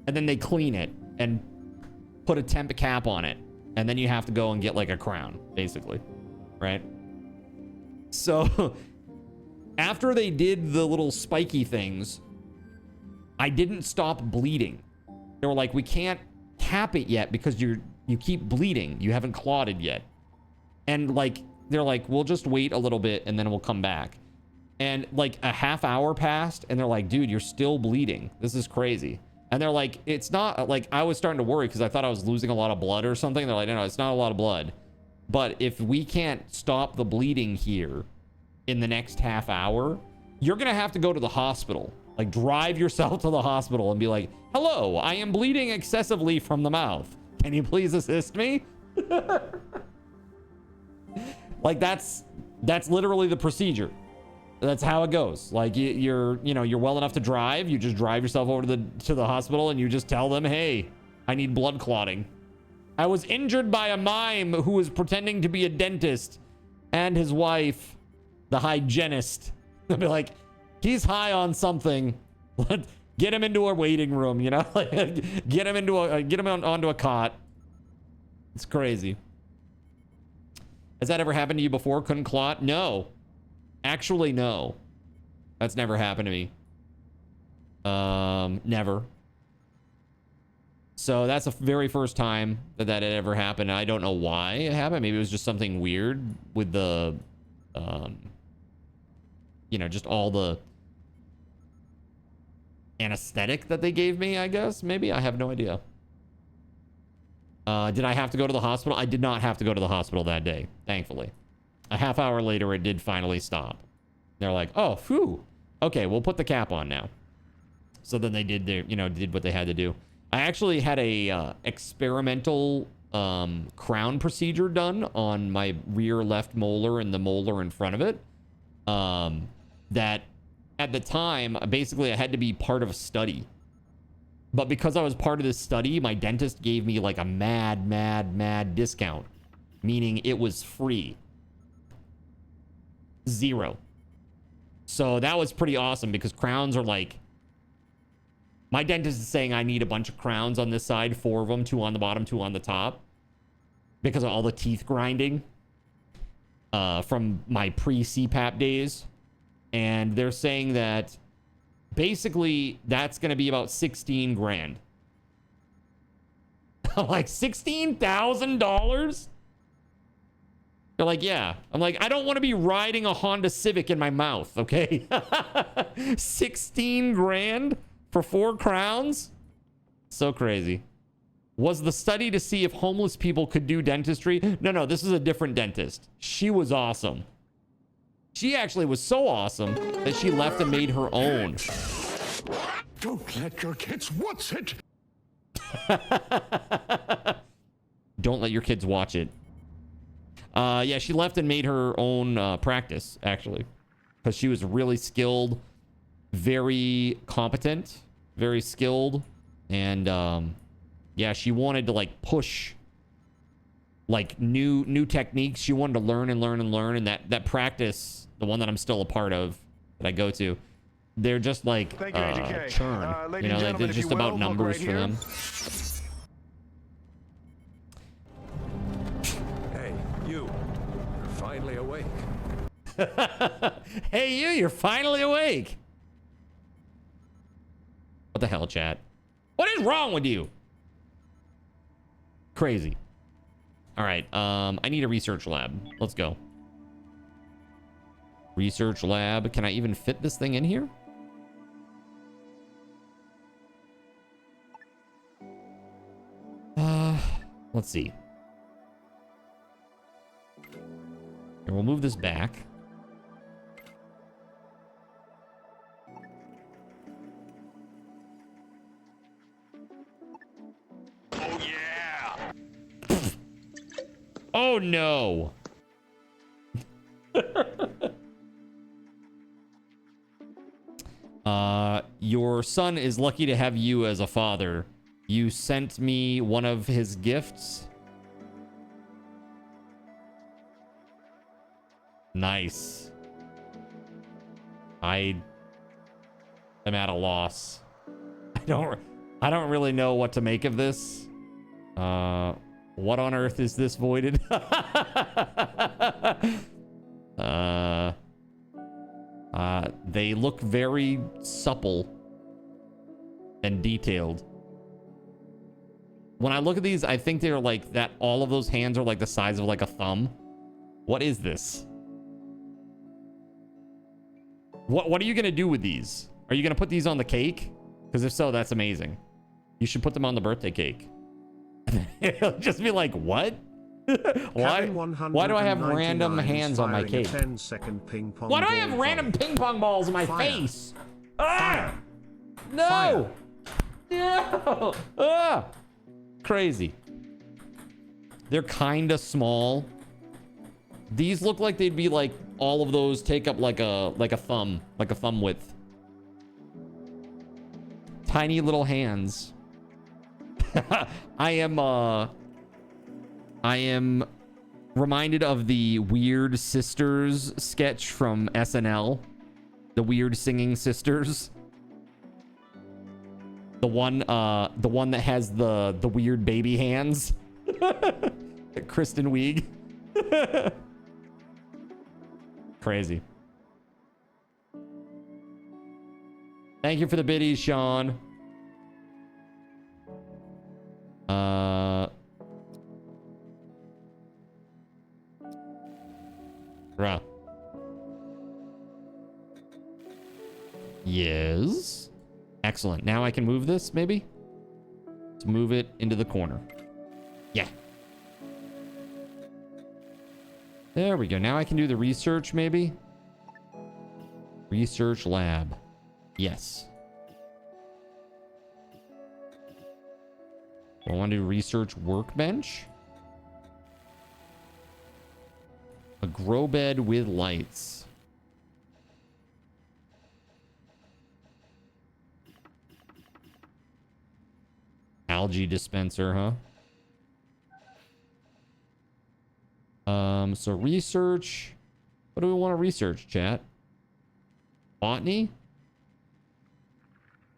And then they clean it and put a temp cap on it. And then you have to go and get like a crown, basically. Right? So after they did the little spiky things, I didn't stop bleeding. They were like, we can't cap it yet because you keep bleeding. You haven't clotted yet. And like, they're like, we'll just wait a little bit and then we'll come back. And like a half hour passed and they're like, dude, you're still bleeding. This is crazy. And they're like, it's not like, I was starting to worry because I thought I was losing a lot of blood or something. They're like, no, it's not a lot of blood. But if we can't stop the bleeding here in the next half hour, you're going to have to go to the hospital. Like drive yourself to the hospital and be like, hello, I am bleeding excessively from the mouth. Can you please assist me? Like that's literally the procedure. That's how it goes. Like you're well enough to drive. You just drive yourself over to the hospital and you just tell them, hey, I need blood clotting. I was injured by a mime who was pretending to be a dentist and his wife, the hygienist. They'll be like, he's high on something. Get him into a waiting room, you know? get him onto a cot. It's crazy. Has that ever happened to you before? Couldn't clot? No. Actually, no. That's never happened to me. Never. So that's the very first time that had ever happened. I don't know why it happened. Maybe it was just something weird with the, you know, just all the anesthetic that they gave me, I guess. Maybe. I have no idea. Did I have to go to the hospital? I did not have to go to the hospital that day, thankfully. A half hour later, it did finally stop. They're like, oh, phew. Okay, we'll put the cap on now. So then they did what they had to do. I actually had a experimental crown procedure done on my rear left molar and the molar in front of it. That at the time, basically I had to be part of a study. But because I was part of this study, my dentist gave me like a mad discount. Meaning it was free. 0. So that was pretty awesome because crowns are like... My dentist is saying I need a bunch of crowns on this side, 4 of them, 2 on the bottom, 2 on the top. Because of all the teeth grinding from my pre-CPAP days. And they're saying that basically that's going to be about 16 grand. I'm like, $16,000? They're like, yeah. I'm like, I don't want to be riding a Honda Civic in my mouth, okay? 16 grand for 4 crowns? So crazy. Was the study to see if homeless people could do dentistry? No, this is a different dentist. She was awesome. She actually was so awesome that she left and made her own. Don't let your kids watch it. Don't let your kids watch it. Yeah, she left and made her own practice, actually. Because she was really skilled, very competent, very skilled. And, yeah, she wanted to, like, push, like, new techniques. She wanted to learn and learn and learn. And that practice, the one that I'm still a part of, that I go to, they're just, like, churn. You know, they're just about numbers for them. Hey, you're finally awake. Hey, you're finally awake. What the hell, chat? What is wrong with you? Crazy. All right, I need a research lab. Let's go. Research lab. Can I even fit this thing in here? Let's see. And we'll move this back. Oh, yeah. Oh, no. Your son is lucky to have you as a father. You sent me one of his gifts. Nice. I am at a loss. I don't really know what to make of this. What on earth is this voided? They look very supple and detailed. When I look at these, I think they're like that. All of those hands are like the size of like a thumb. What is this? What are you going to do with these? Are you going to put these on the cake? Because if so, that's amazing. You should put them on the birthday cake. It'll just be like, what? Why do I have random hands on my cake? 10-second ping pong. Why do I have random ping pong balls in my face? Ah! No! No! Ah! Crazy. They're kind of small. These look like they'd be like all of those take up like a thumb width. Tiny little hands. I am reminded of the Weird Sisters sketch from SNL. The Weird Singing Sisters. The one that has the weird baby hands. Kristen Wiig. Crazy. Thank you for the biddies, Sean. Bruh. Yes. Excellent. Now I can move this, maybe? Let's move it into the corner. Yeah. There we go. Now I can do the research, maybe? Research lab. Yes. I want to do research workbench. A grow bed with lights. Algae dispenser, huh? So research. What do we want to research, chat? Botany?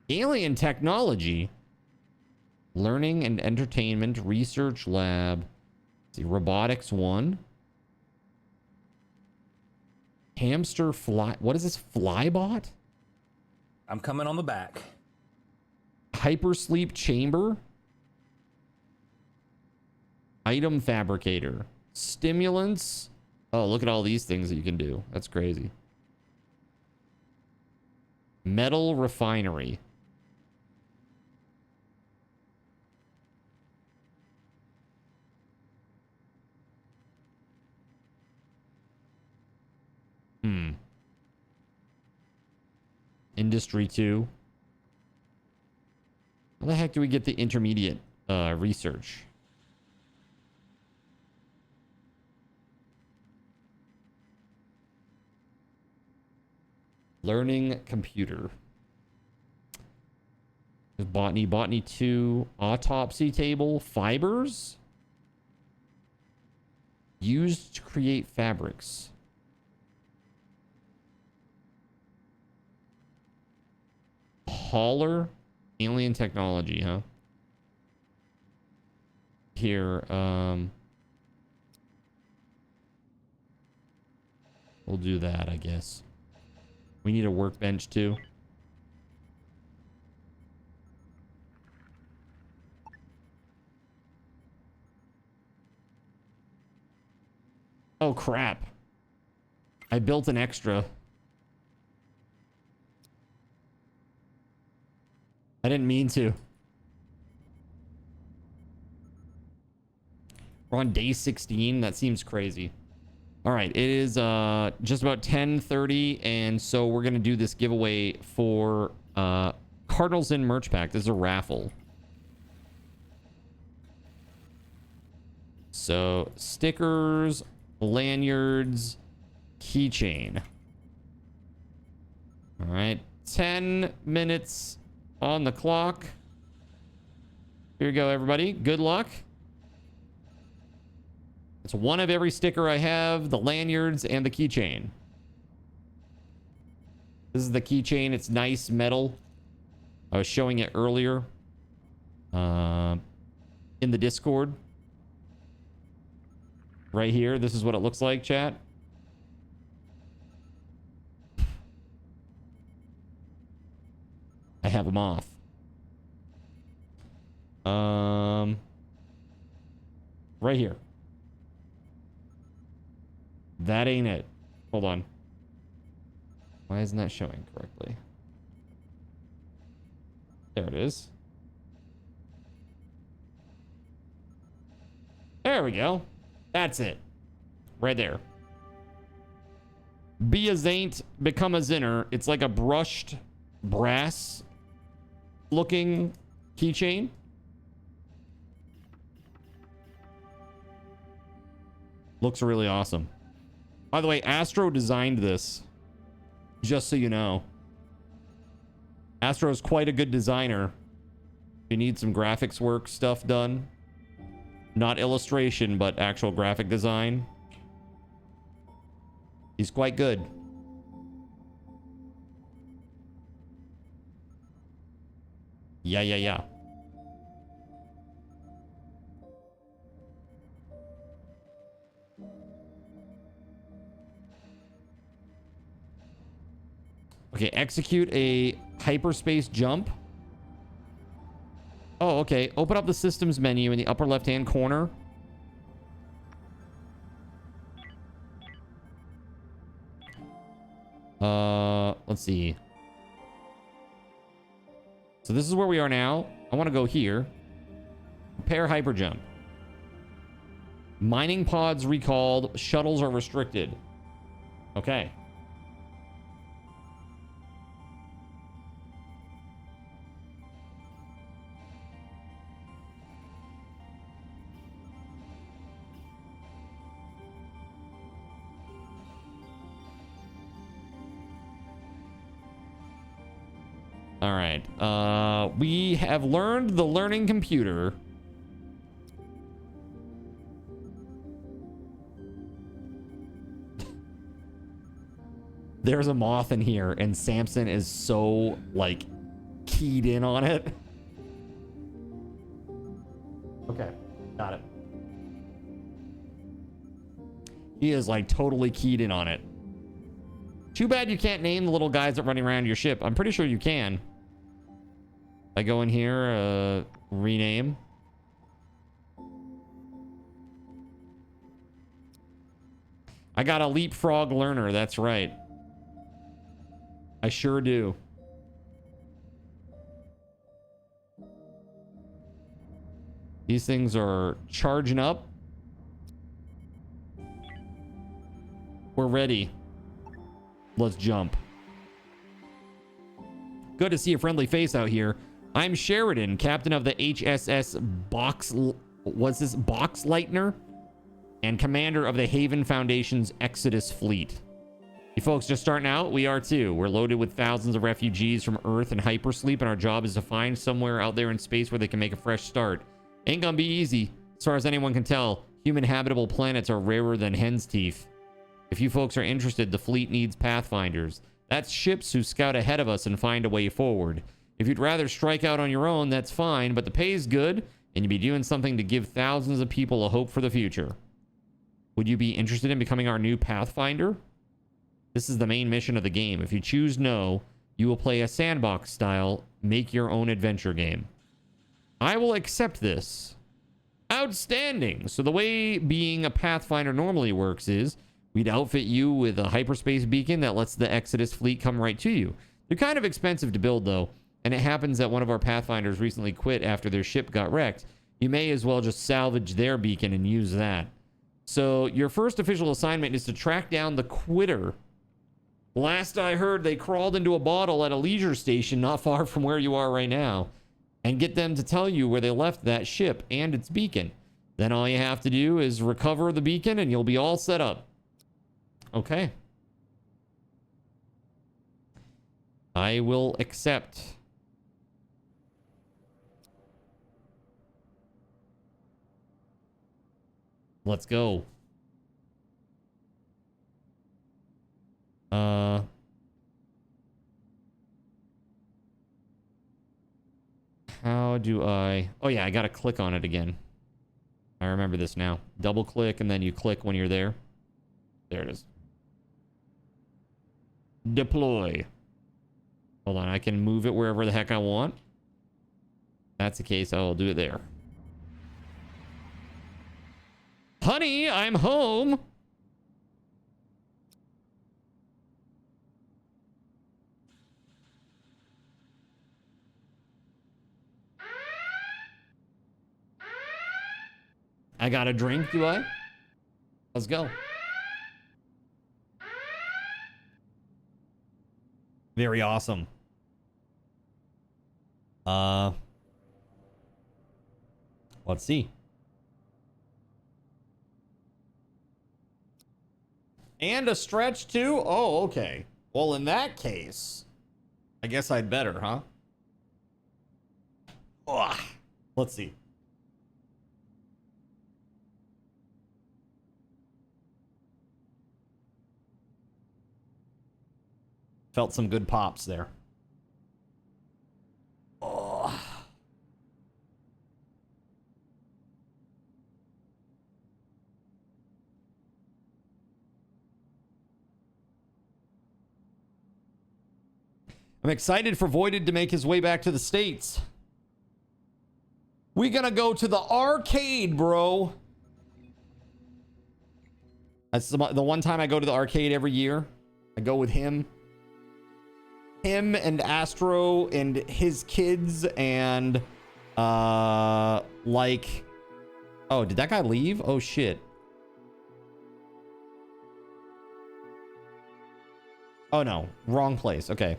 Alien technology. Learning and entertainment research lab. Let's see, robotics 1. Hamster fly. What is this? Flybot? I'm coming on the back. Hypersleep chamber. Item fabricator. Stimulants. Oh, look at all these things that you can do. That's crazy. Metal refinery. Industry 2. How the heck do we get the intermediate research? Learning computer. There's botany. Botany 2. Autopsy table. Fibers. Used to create fabrics. Hauler. Alien technology, huh? Here, we'll do that, I guess. We need a workbench too. Oh crap. I built an extra. I didn't mean to. We're on day 16. That seems crazy. All right, it is just about 10:30, and so we're gonna do this giveaway for Cardinals in merch pack. This is a raffle. So stickers, lanyards, keychain. All right, 10 minutes on the clock. Here you go, everybody. Good luck. It's one of every sticker I have, the lanyards and the keychain. This is the keychain. It's nice metal. I was showing it earlier in the Discord. Right here. This is what it looks like, chat. I have them off. Right here. That ain't it. Hold on. Why isn't that showing correctly? There it is. There we go. That's it. Right there. Be a Zaint, become a Zinner. It's like a brushed brass looking keychain. Looks really awesome. By the way, Astro designed this, just so you know. Astro is quite a good designer. If you need some graphics work stuff done, not illustration, but actual graphic design, he's quite good. Yeah. Okay, execute a hyperspace jump. Oh, okay. Open up the systems menu in the upper left-hand corner. Let's see. So this is where we are now. I want to go here. Prepare hyperjump. Mining pods recalled. Shuttles are restricted. Okay. All right. We have learned the learning computer. There's a moth in here, and Samson is so, like, keyed in on it. Okay, got it. He is, like, totally keyed in on it. Too bad you can't name the little guys that are running around your ship. I'm pretty sure you can. I go in here, rename. I got a leapfrog learner, that's right. I sure do. These things are charging up. We're ready. Let's jump. Good to see a friendly face out here. I'm Sheridan, captain of the HSS Boxleitner, and commander of the Haven Foundation's Exodus fleet. You folks just starting out? We are too. We're loaded with thousands of refugees from Earth and hypersleep, and our job is to find somewhere out there in space where they can make a fresh start. Ain't gonna be easy. As far as anyone can tell, human habitable planets are rarer than hen's teeth. If you folks are interested, the fleet needs pathfinders. That's ships who scout ahead of us and find a way forward. If you'd rather strike out on your own, that's fine, but the pay's good, and you'd be doing something to give thousands of people a hope for the future. Would you be interested in becoming our new pathfinder? This is the main mission of the game. If you choose no, you will play a sandbox-style, make-your-own-adventure game. I will accept this. Outstanding! So the way being a pathfinder normally works is, we'd outfit you with a hyperspace beacon that lets the Exodus fleet come right to you. They're kind of expensive to build, though, and it happens that one of our pathfinders recently quit after their ship got wrecked. You may as well just salvage their beacon and use that. So your first official assignment is to track down the quitter. Last I heard, they crawled into a bottle at a leisure station not far from where you are right now, and get them to tell you where they left that ship and its beacon. Then all you have to do is recover the beacon and you'll be all set up. Okay. I will accept. Let's go. How do I... Oh yeah, I gotta click on it again. I remember this now. Double click and then you click when you're there. There it is. Deploy. Hold on, I can move it wherever the heck I want. If that's the case, I'll do it there. Honey, I'm home. I got a drink, do I? Let's go. Very awesome. Let's see. And a stretch too? Oh, okay. Well, in that case, I guess I'd better, huh? Ugh. Let's see. Felt some good pops there. Oh. I'm excited for Voided to make his way back to the States. We gonna go to the arcade, bro. That's the one time I go to the arcade every year. I go with him. Him and Astro and his kids and like, oh, did that guy leave? Oh shit. Oh no, wrong place. Okay.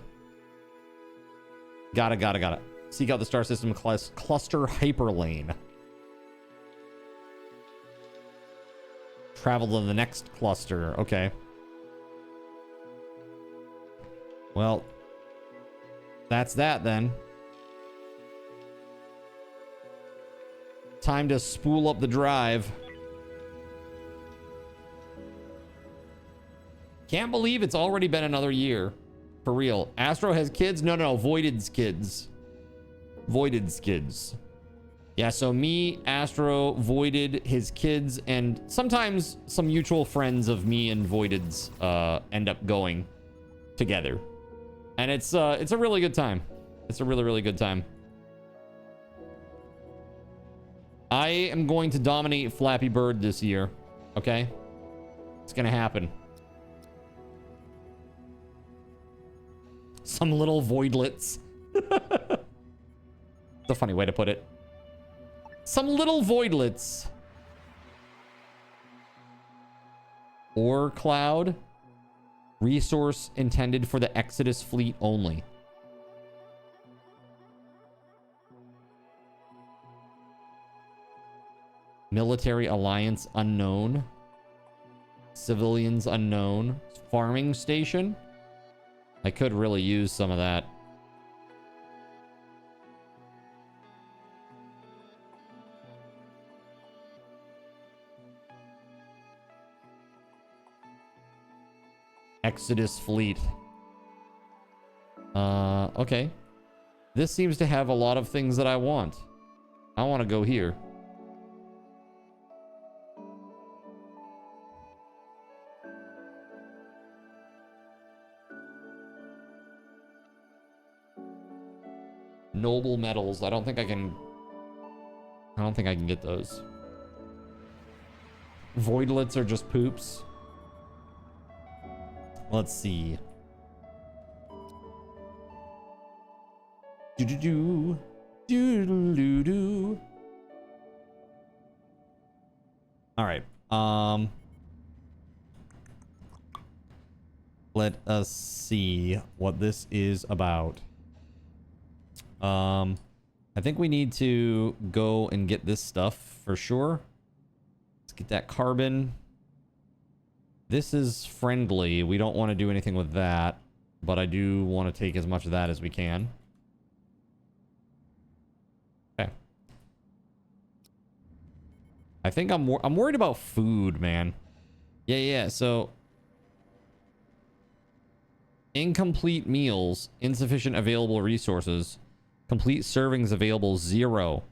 Got it. Seek out the star system cluster hyperlane. Travel to the next cluster. Okay. Well, That's that then. Time to spool up the drive. Can't believe it's already been another year. For real. Astro has kids? No, Voided's kids. Voided's kids. Yeah, so me, Astro, Voided, his kids, and sometimes some mutual friends of me and Voided's end up going together. And it's a really good time. It's a really, really good time. I am going to dominate Flappy Bird this year. Okay? It's gonna happen. Some little voidlets. It's a funny way to put it. Some little voidlets. Ore cloud. Resource intended for the Exodus fleet only. Military alliance unknown. Civilians unknown. Farming station. I could really use some of that. Exodus fleet. Okay. This seems to have a lot of things that I want. I want to go here. Noble metals. I don't think I can get those. Voidlets are just poops. Let's see. Do-do-do. Do-do-do-do. All right. Let us see what this is about. I think we need to go and get this stuff for sure. Let's get that carbon. This is friendly. We don't want to do anything with that, but I do want to take as much of that as we can. Okay. I think I'm worried about food, man. Yeah. So incomplete meals, insufficient available resources. Complete servings available 0.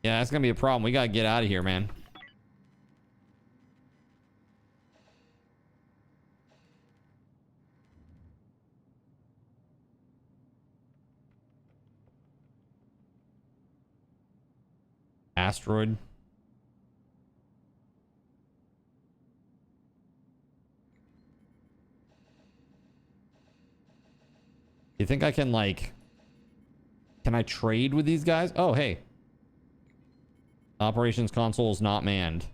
Yeah, that's gonna be a problem. We gotta get out of here, man. Asteroid. You think I can, like... Can I trade with these guys? Oh, hey. Operations console is not manned.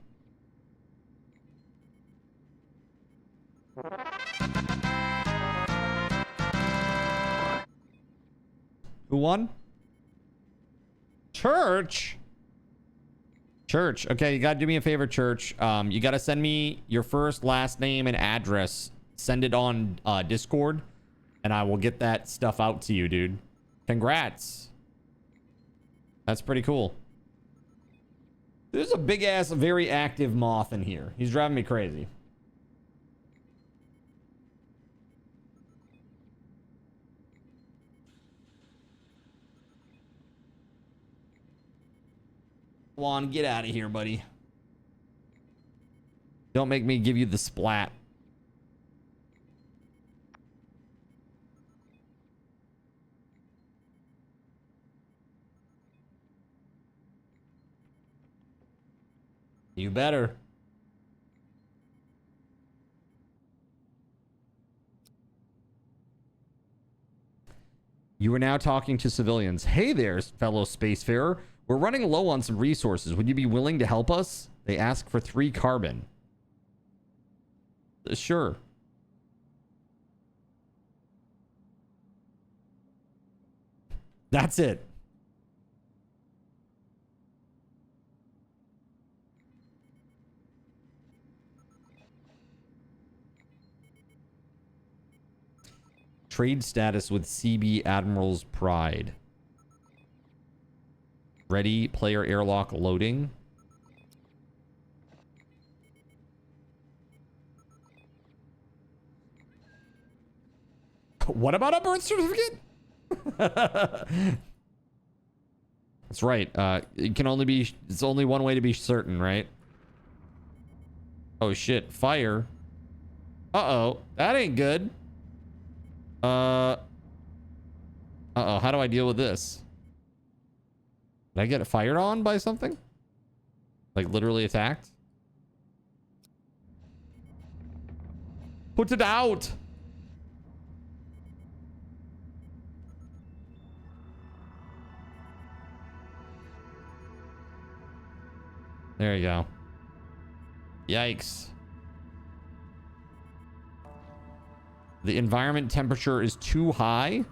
Who won? Church? Church. Okay, you gotta do me a favor, Church. You gotta send me your first, last name, and address. Send it on Discord. And I will get that stuff out to you, dude. Congrats. That's pretty cool. There's a big-ass, very active moth in here. He's driving me crazy. Juan, get out of here, buddy. Don't make me give you the splat. You better. You are now talking to civilians. Hey there, fellow spacefarer. We're running low on some resources. Would you be willing to help us? They ask for 3 carbon. Sure. That's it. trade status with CB Admiral's Pride. Ready, player airlock loading. What about a birth certificate? That's right. It can only be, it's only one way to be certain, right? Oh shit, fire. Uh-oh, that ain't good. Uh-oh, how do I deal with this? Did I get fired on by something? Like literally attacked? Put it out! There you go. Yikes. The environment temperature is too high.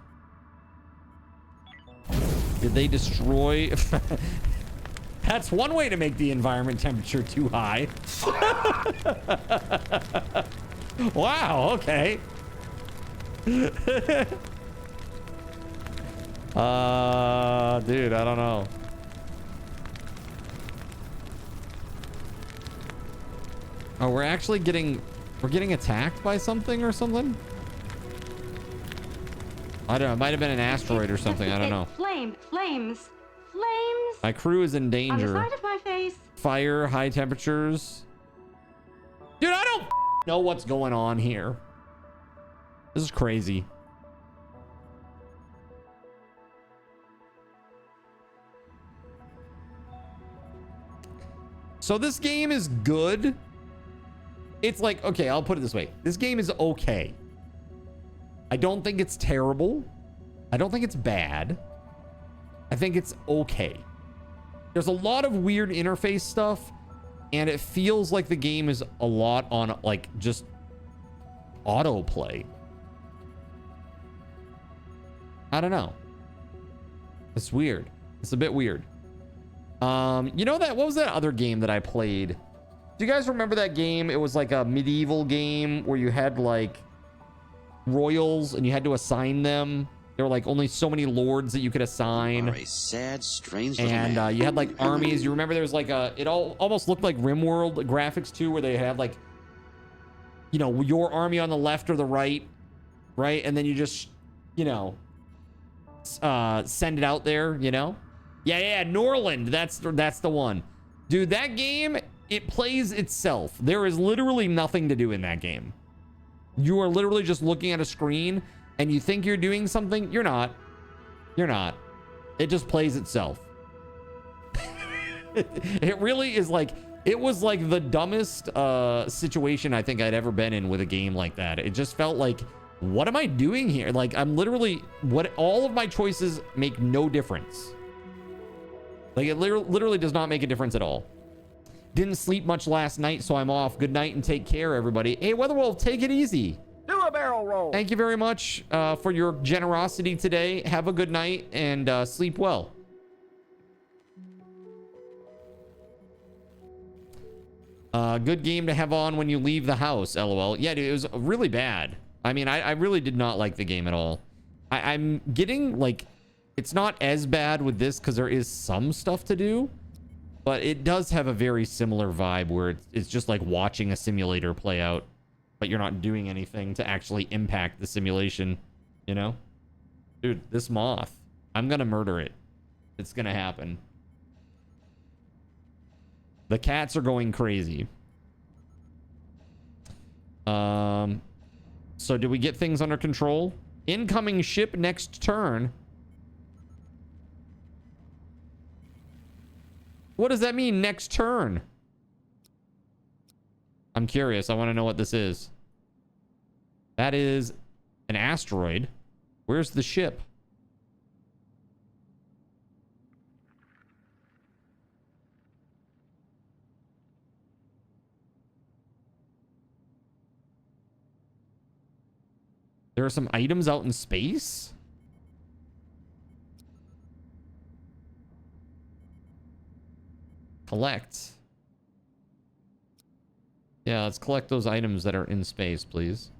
Did they destroy? That's one way to make the environment temperature too high. Wow, okay. Dude, I don't know. Oh, we're actually getting attacked by something or something? I don't know. It might have been an asteroid or something. I don't know. Flames. My crew is in danger. On the side of my face. Fire, high temperatures. Dude, I don't know what's going on here. This is crazy. So this game is good. It's like, okay, I'll put it this way. This game is okay. I don't think it's terrible. I don't think it's bad. I think it's okay. There's a lot of weird interface stuff, and it feels like the game is a lot on, like, just autoplay. I don't know. It's weird. It's a bit weird. You know that, what was that other game that I played? Do you guys remember that game? It was like a medieval game where you had like royals and you had to assign them. There were like only so many lords that you could assign. You are a sad, strange little and man. You had like armies. You remember there was like a, it almost looked like RimWorld graphics too, where they had like, you know, your army on the left or the right, and then you just, you know, send it out there, you know? Yeah, Norland. That's the one. Dude, that game, it plays itself. There is literally nothing to do in that game. You are literally just looking at a screen and you think you're doing something. You're not. You're not. It just plays itself. It really is like, it was like the dumbest situation I think I'd ever been in with a game like that. It just felt like, what am I doing here? Like, I'm literally, all of my choices make no difference. Like, it literally does not make a difference at all. Didn't sleep much last night, so I'm off. Good night and take care, everybody. Hey, Weatherwolf, take it easy. Do a barrel roll. Thank you very much for your generosity today. Have a good night and sleep well. Good game to have on when you leave the house, LOL. Yeah, dude, it was really bad. I mean, I really did not like the game at all. I'm getting, like, it's not as bad with this because there is some stuff to do. But it does have a very similar vibe where it's just like watching a simulator play out. But you're not doing anything to actually impact the simulation, you know? Dude, this moth, I'm gonna murder it. It's gonna happen. The cats are going crazy. So do we get things under control? Incoming ship next turn. What does that mean, next turn? I'm curious. I want to know what this is. That is an asteroid. Where's the ship? There are some items out in space? Collect. Yeah, let's collect those items that are in space, please.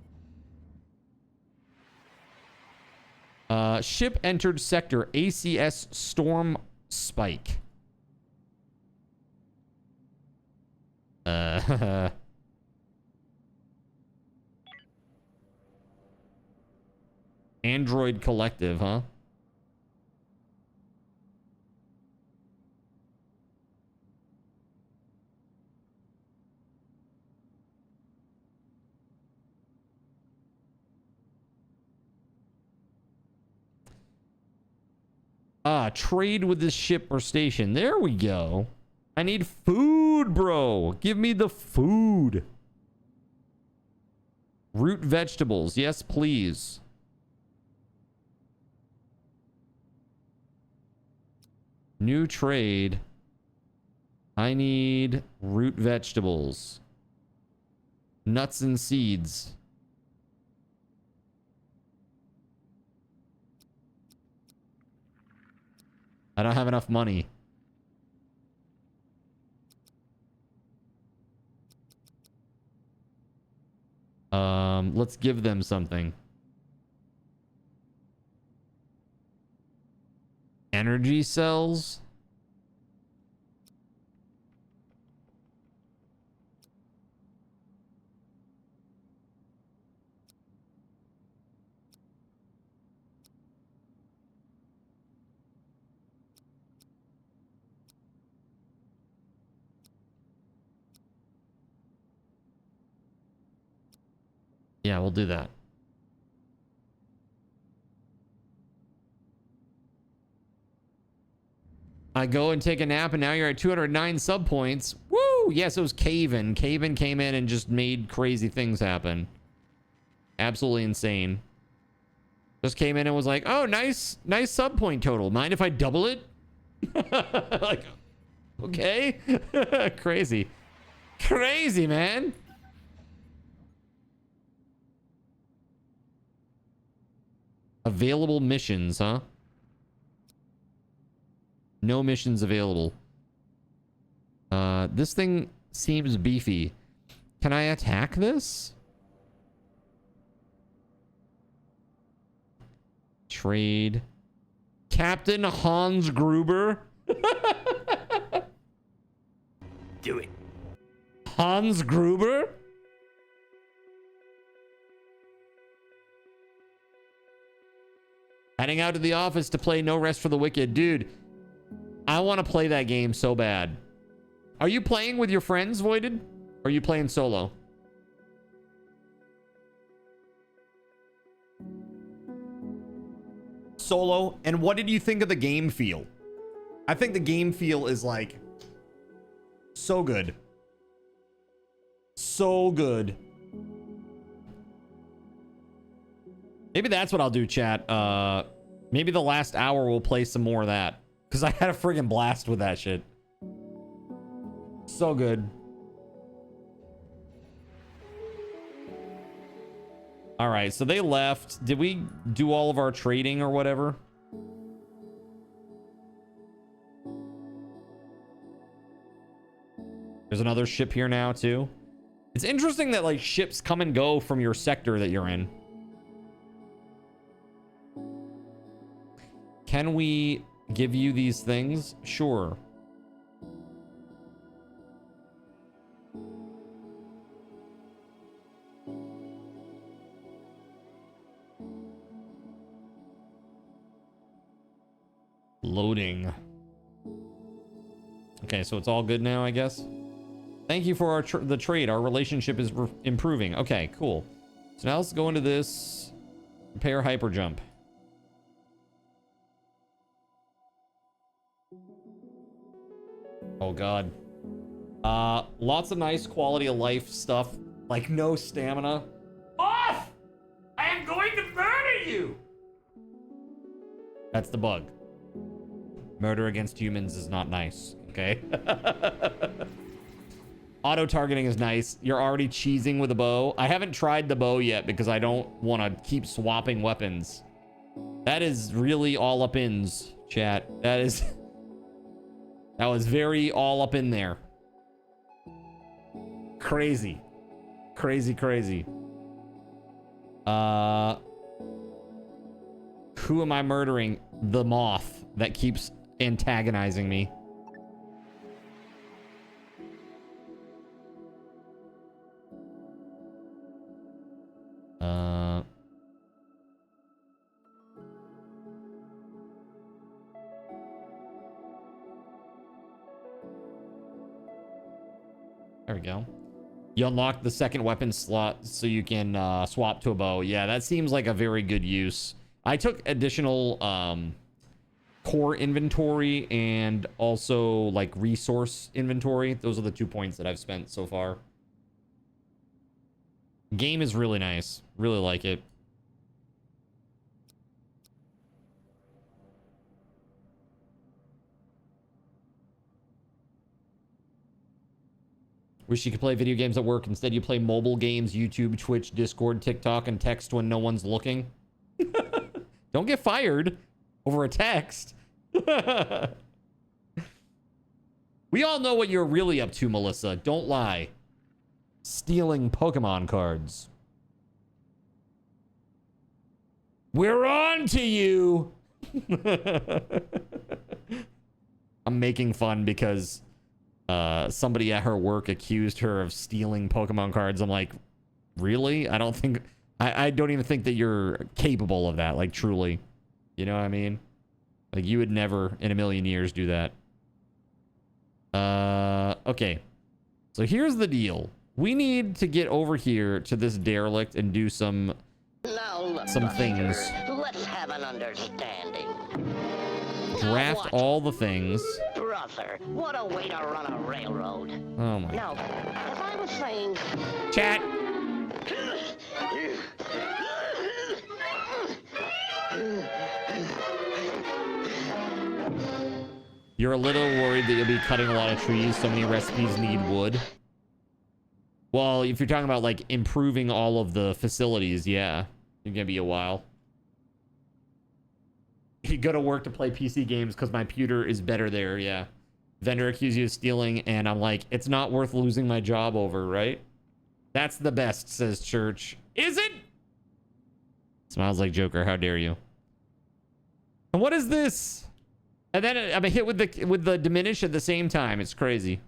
Ship entered sector ACS Storm Spike. Android Collective, huh? Trade with this ship or station. There we go. I need food, bro. Give me the food. Root vegetables. Yes, please. New trade. I need root vegetables. Nuts and seeds. I don't have enough money. Let's give them something. Energy cells. Yeah, we'll do that. I go and take a nap, and now you're at 209 sub points. Woo! Yes, it was Caven. Caven came in and just made crazy things happen. Absolutely insane. Just came in and was like, "Oh, nice sub point total. Mind if I double it?" Like, okay. Crazy. Crazy, man. Available missions, huh? No missions available. This thing seems beefy. Can I attack this? Trade. Captain Hans Gruber. Do it. Hans Gruber? Heading out to the office to play No Rest for the Wicked. Dude, I want to play that game so bad. Are you playing with your friends, Voided? Or are you playing solo? Solo. And what did you think of the game feel? I think the game feel is like so good. So good. Maybe that's what I'll do, chat. Maybe the last hour we'll play some more of that. Because I had a friggin' blast with that shit. So good. All right, so they left. Did we do all of our trading or whatever? There's another ship here now, too. It's interesting that, like, ships come and go from your sector that you're in. Can we give you these things? Sure. Loading. Okay, so it's all good now, I guess. Thank you for the trade. Our relationship is improving. Okay, cool. So now let's go into this. Repair hyper jump. Oh god. Lots of nice quality of life stuff, like no stamina. Off! I am going to murder you! That's the bug. Murder against humans is not nice, okay? Auto targeting is nice. You're already cheesing with a bow. I haven't tried the bow yet because I don't want to keep swapping weapons. That is really all up ins, chat. That is... That was very all up in there. Crazy. Crazy, crazy. Who am I murdering? The moth that keeps antagonizing me. There we go. You unlock the second weapon slot so you can swap to a bow. Yeah, that seems like a very good use. I took additional core inventory and also like resource inventory. Those are the 2 points that I've spent so far. Game is really nice. Really like it. Wish you could play video games at work. Instead, you play mobile games, YouTube, Twitch, Discord, TikTok, and text when no one's looking. Don't get fired over a text. We all know what you're really up to, Melissa. Don't lie. Stealing Pokemon cards. We're on to you. I'm making fun because somebody at her work accused her of stealing Pokemon cards. I'm like, really? I don't think... I don't even think that you're capable of that. Like, truly. You know what I mean? Like, you would never in a million years do that. Okay. So here's the deal. We need to get over here to this derelict and do some things. Let's have an understanding. Draft all the things. Brother, what a way to run a railroad. Oh my. Now, as I was saying... Chat. You're a little worried that you'll be cutting a lot of trees. So many recipes need wood. Well, if you're talking about like improving all of the facilities, yeah, it's gonna be a while. You go to work to play PC games because my computer is better there. Yeah. Vendor accused you of stealing, and I'm like, it's not worth losing my job over, right? That's the best, says Church. Is it? Smiles like Joker. How dare you? And what is this? And then I'm hit with the diminish at the same time. It's crazy.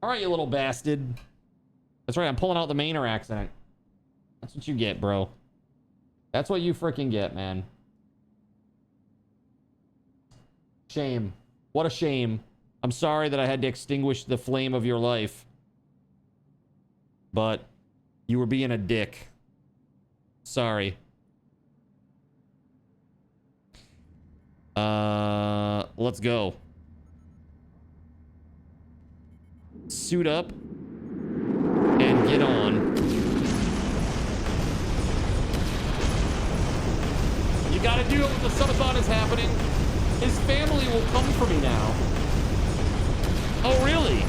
All right, you little bastard. That's right. I'm pulling out the Mainer accent. That's what you get, bro. That's what you freaking get, man. Shame. What a shame. I'm sorry that I had to extinguish the flame of your life. But you were being a dick. Sorry. Let's go. Suit up and get on. You gotta do it when the Subathon is happening. His family will come for me now. Oh, really?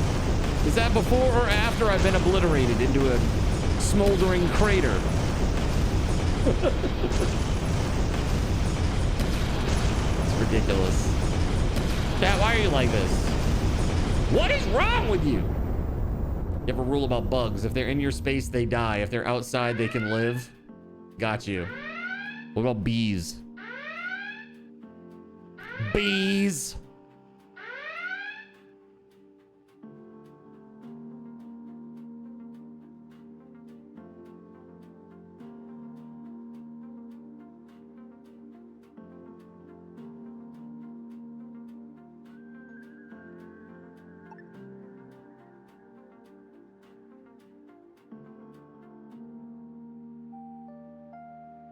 Is that before or after I've been obliterated into a smoldering crater? It's ridiculous. Chat, why are you like this? What is wrong with you? You have a rule about bugs. If they're in your space, they die. If they're outside, they can live. Got you. What about bees? Bees.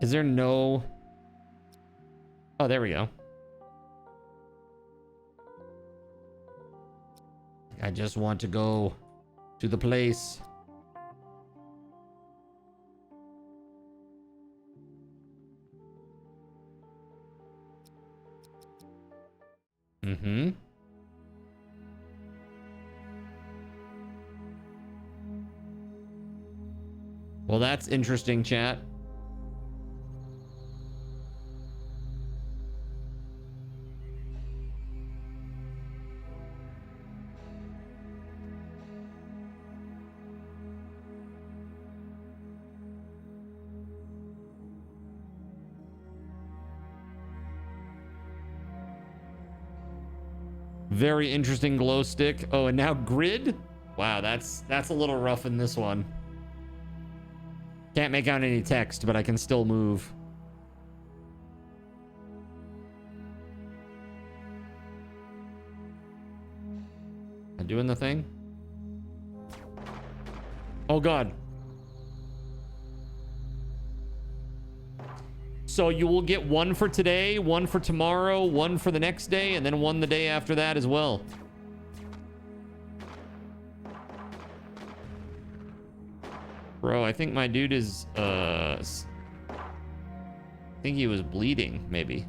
Is there no... Oh, there we go. I just want to go to the place. Mm-hmm. Well, that's interesting, chat. Very interesting glow stick. Oh, and now grid. Wow, that's a little rough in this one. Can't make out any text, but I can still move. I'm doing the thing. Oh God. So you will get one for today, one for tomorrow, one for the next day, and then one the day after that as well. Bro, I think my dude is, I think he was bleeding, maybe.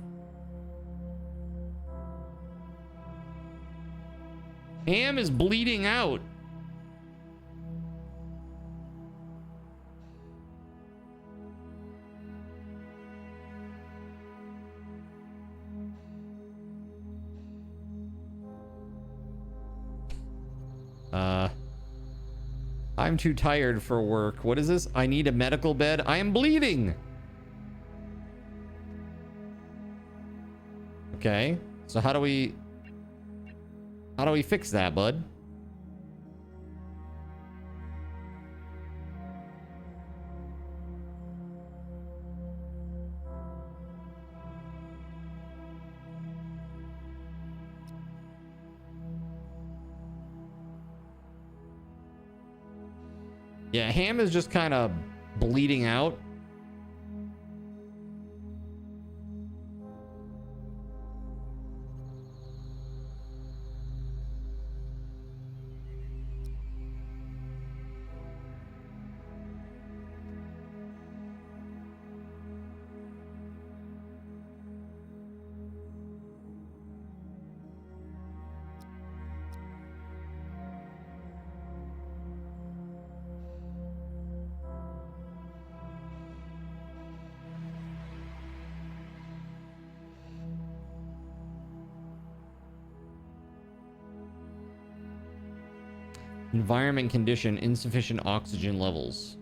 Ham is bleeding out. I'm too tired for work. What is this? I need a medical bed. I am bleeding. Okay. So how do we fix that, bud? Yeah, Ham is just kind of bleeding out. Environment condition, insufficient oxygen levels.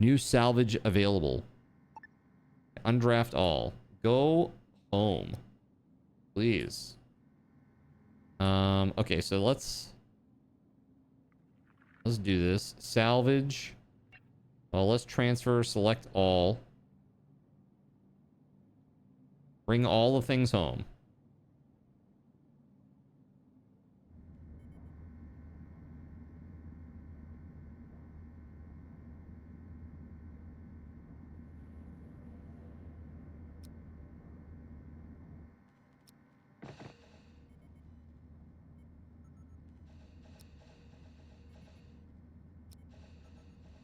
New salvage available. Undraft all. Go home. Please. Okay, so let's do this. Salvage. Well, let's transfer, select all. Bring all the things home.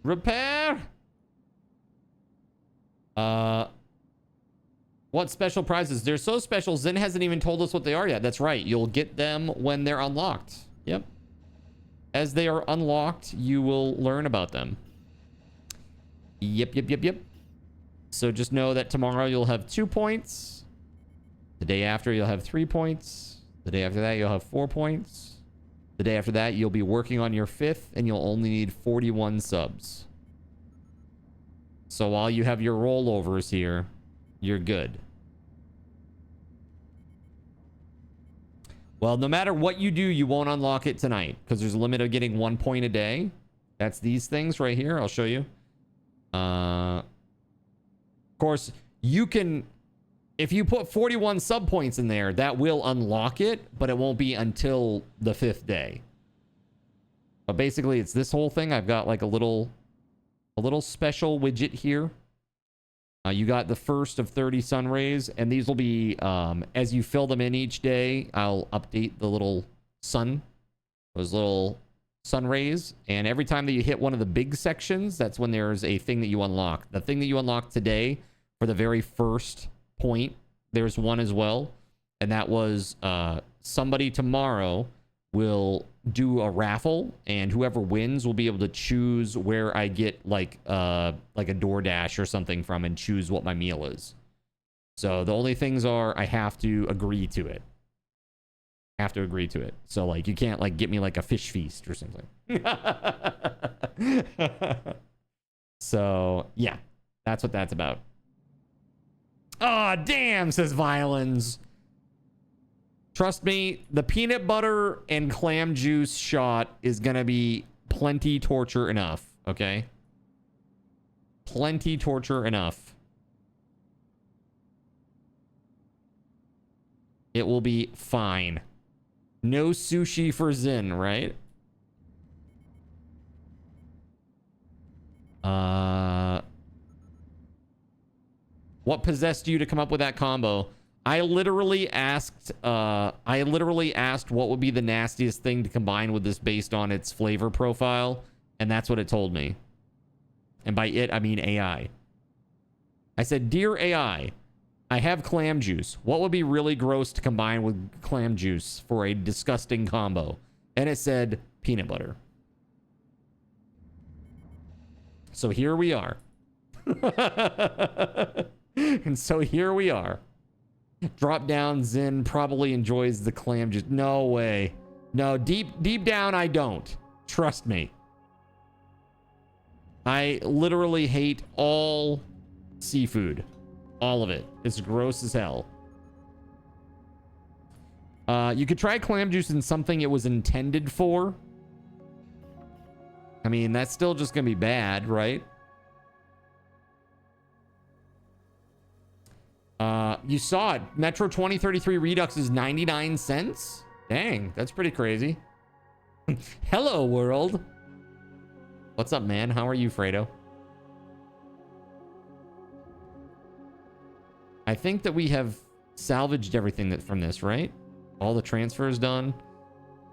Repair. What special prizes? They're so special, Zen hasn't even told us what they are yet. That's right. You'll get them when they're unlocked. Yep. As they are unlocked, you will learn about them. Yep. So just know that tomorrow you'll have 2 points. The day after you'll have 3 points. The day after that you'll have 4 points. The day after that you'll be working on your 5th and you'll only need 41 subs. So while you have your rollovers here, you're good. Well, no matter what you do, you won't unlock it tonight because there's a limit of getting 1 point a day. That's these things right here. I'll show you. Of course, you can, if you put 41 sub points in there, that will unlock it, but it won't be until the 5th day. But basically, it's this whole thing. I've got like a little special widget here. You got the first of 30 sun rays, and these will be, as you fill them in each day, I'll update the little sun, those little sun rays. And every time that you hit one of the big sections, that's when there's a thing that you unlock. The thing that you unlocked today for the very first point, there's one as well. And that was somebody tomorrow will do a raffle, and whoever wins will be able to choose where I get like a DoorDash or something from and choose what my meal is. So the only things are I have to agree to it. So like you can't like get me like a fish feast or something. So, yeah, that's what that's about. Ah, damn, says Violins. Trust me, the peanut butter and clam juice shot is going to be plenty torture enough, okay? Plenty torture enough. It will be fine. No sushi for Zin, right? What possessed you to come up with that combo? I literally asked what would be the nastiest thing to combine with this based on its flavor profile, and that's what it told me. And by it, I mean AI. I said, "Dear AI, I have clam juice. What would be really gross to combine with clam juice for a disgusting combo?" And it said peanut butter. So here we are. And so here we are. Drop down, Zin probably enjoys the clam juice. No way. No, deep down, I don't. Trust me. I literally hate all seafood. All of it. It's gross as hell. You could try clam juice in something it was intended for. I mean, that's still just gonna be bad, right? You saw it. Metro 2033 Redux is 99 cents. Dang, that's pretty crazy. Hello, world. What's up, man? How are you, Fredo? I think that we have salvaged everything from this, right? All the transfers done.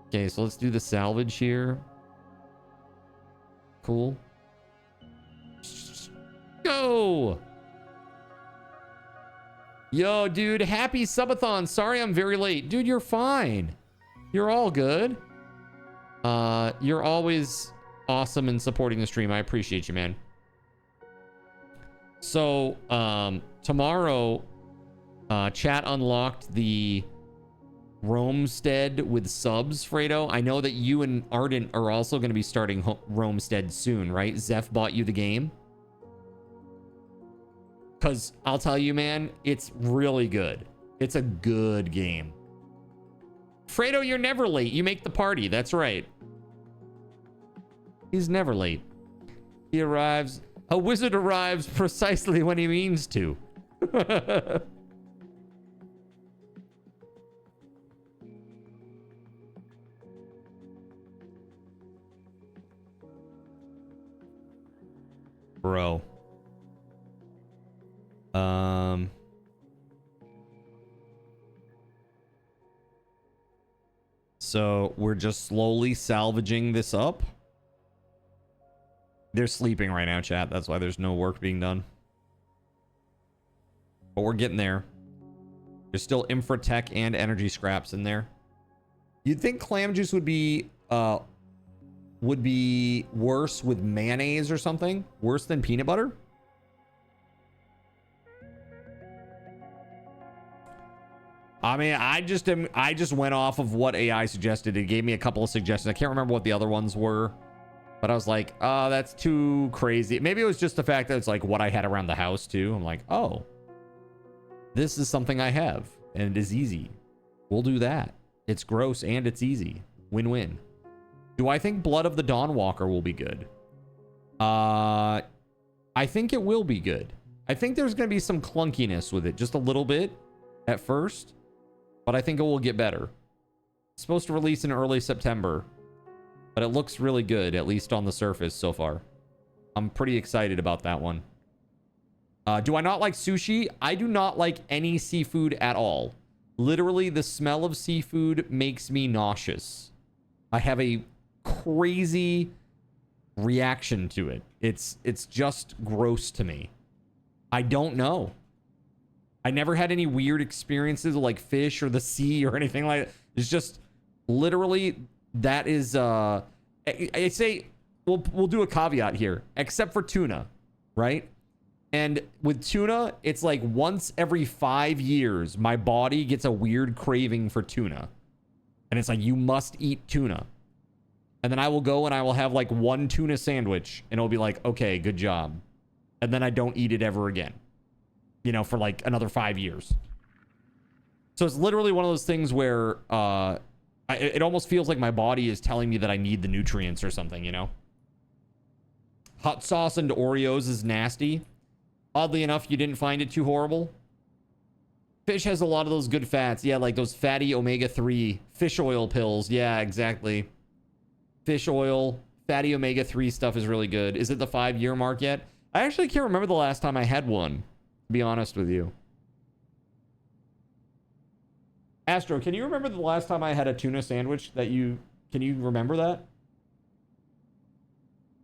Okay, so let's do the salvage here. Cool. Go! Yo, dude, happy subathon. Sorry I'm very late. Dude, you're fine. You're all good. You're always awesome in supporting the stream. I appreciate you, man. So, tomorrow, chat unlocked the Roamstead with subs, Fredo. I know that you and Ardent are also going to be starting Roamstead soon, right? Zeph bought you the game. Because I'll tell you, man, it's really good. It's a good game. Fredo, you're never late. You make the party. That's right. He's never late. He arrives. A wizard arrives precisely when he means to. Bro. So we're just slowly salvaging this up. They're sleeping right now, chat. That's why there's no work being done. But we're getting there. There's still infratech and energy scraps in there. You'd think clam juice would be worse with mayonnaise or something? Worse than peanut butter? I mean, I just went off of what AI suggested. It gave me a couple of suggestions. I can't remember what the other ones were, but I was like, oh, that's too crazy. Maybe it was just the fact that it's like what I had around the house too. I'm like, oh, this is something I have and it is easy. We'll do that. It's gross and it's easy. Win-win. Do I think Blood of the Dawnwalker will be good? I think it will be good. I think there's going to be some clunkiness with it, just a little bit at first. But I think it will get better. It's supposed to release in early September. But it looks really good, at least on the surface so far. I'm pretty excited about that one. Do I not like sushi? I do not like any seafood at all. Literally, the smell of seafood makes me nauseous. I have a crazy reaction to it. It's just gross to me. I don't know. I never had any weird experiences like fish or the sea or anything like that. It's just literally that is I say we'll do a caveat here, except for tuna, right? And with tuna, it's like once every 5 years my body gets a weird craving for tuna. And it's like you must eat tuna. And then I will go and I will have like one tuna sandwich and it'll be like, okay, good job. And then I don't eat it ever again, you know, for like another 5 years. So it's literally one of those things where it almost feels like my body is telling me that I need the nutrients or something, you know? Hot sauce into Oreos is nasty. Oddly enough, you didn't find it too horrible. Fish has a lot of those good fats. Yeah, like those fatty omega-3 fish oil pills. Yeah, exactly. Fish oil, fatty omega-3 stuff is really good. Is it the 5-year mark yet? I actually can't remember the last time I had one, to be honest with you. Astro, can you remember the last time I had a tuna sandwich that you... Can you remember that?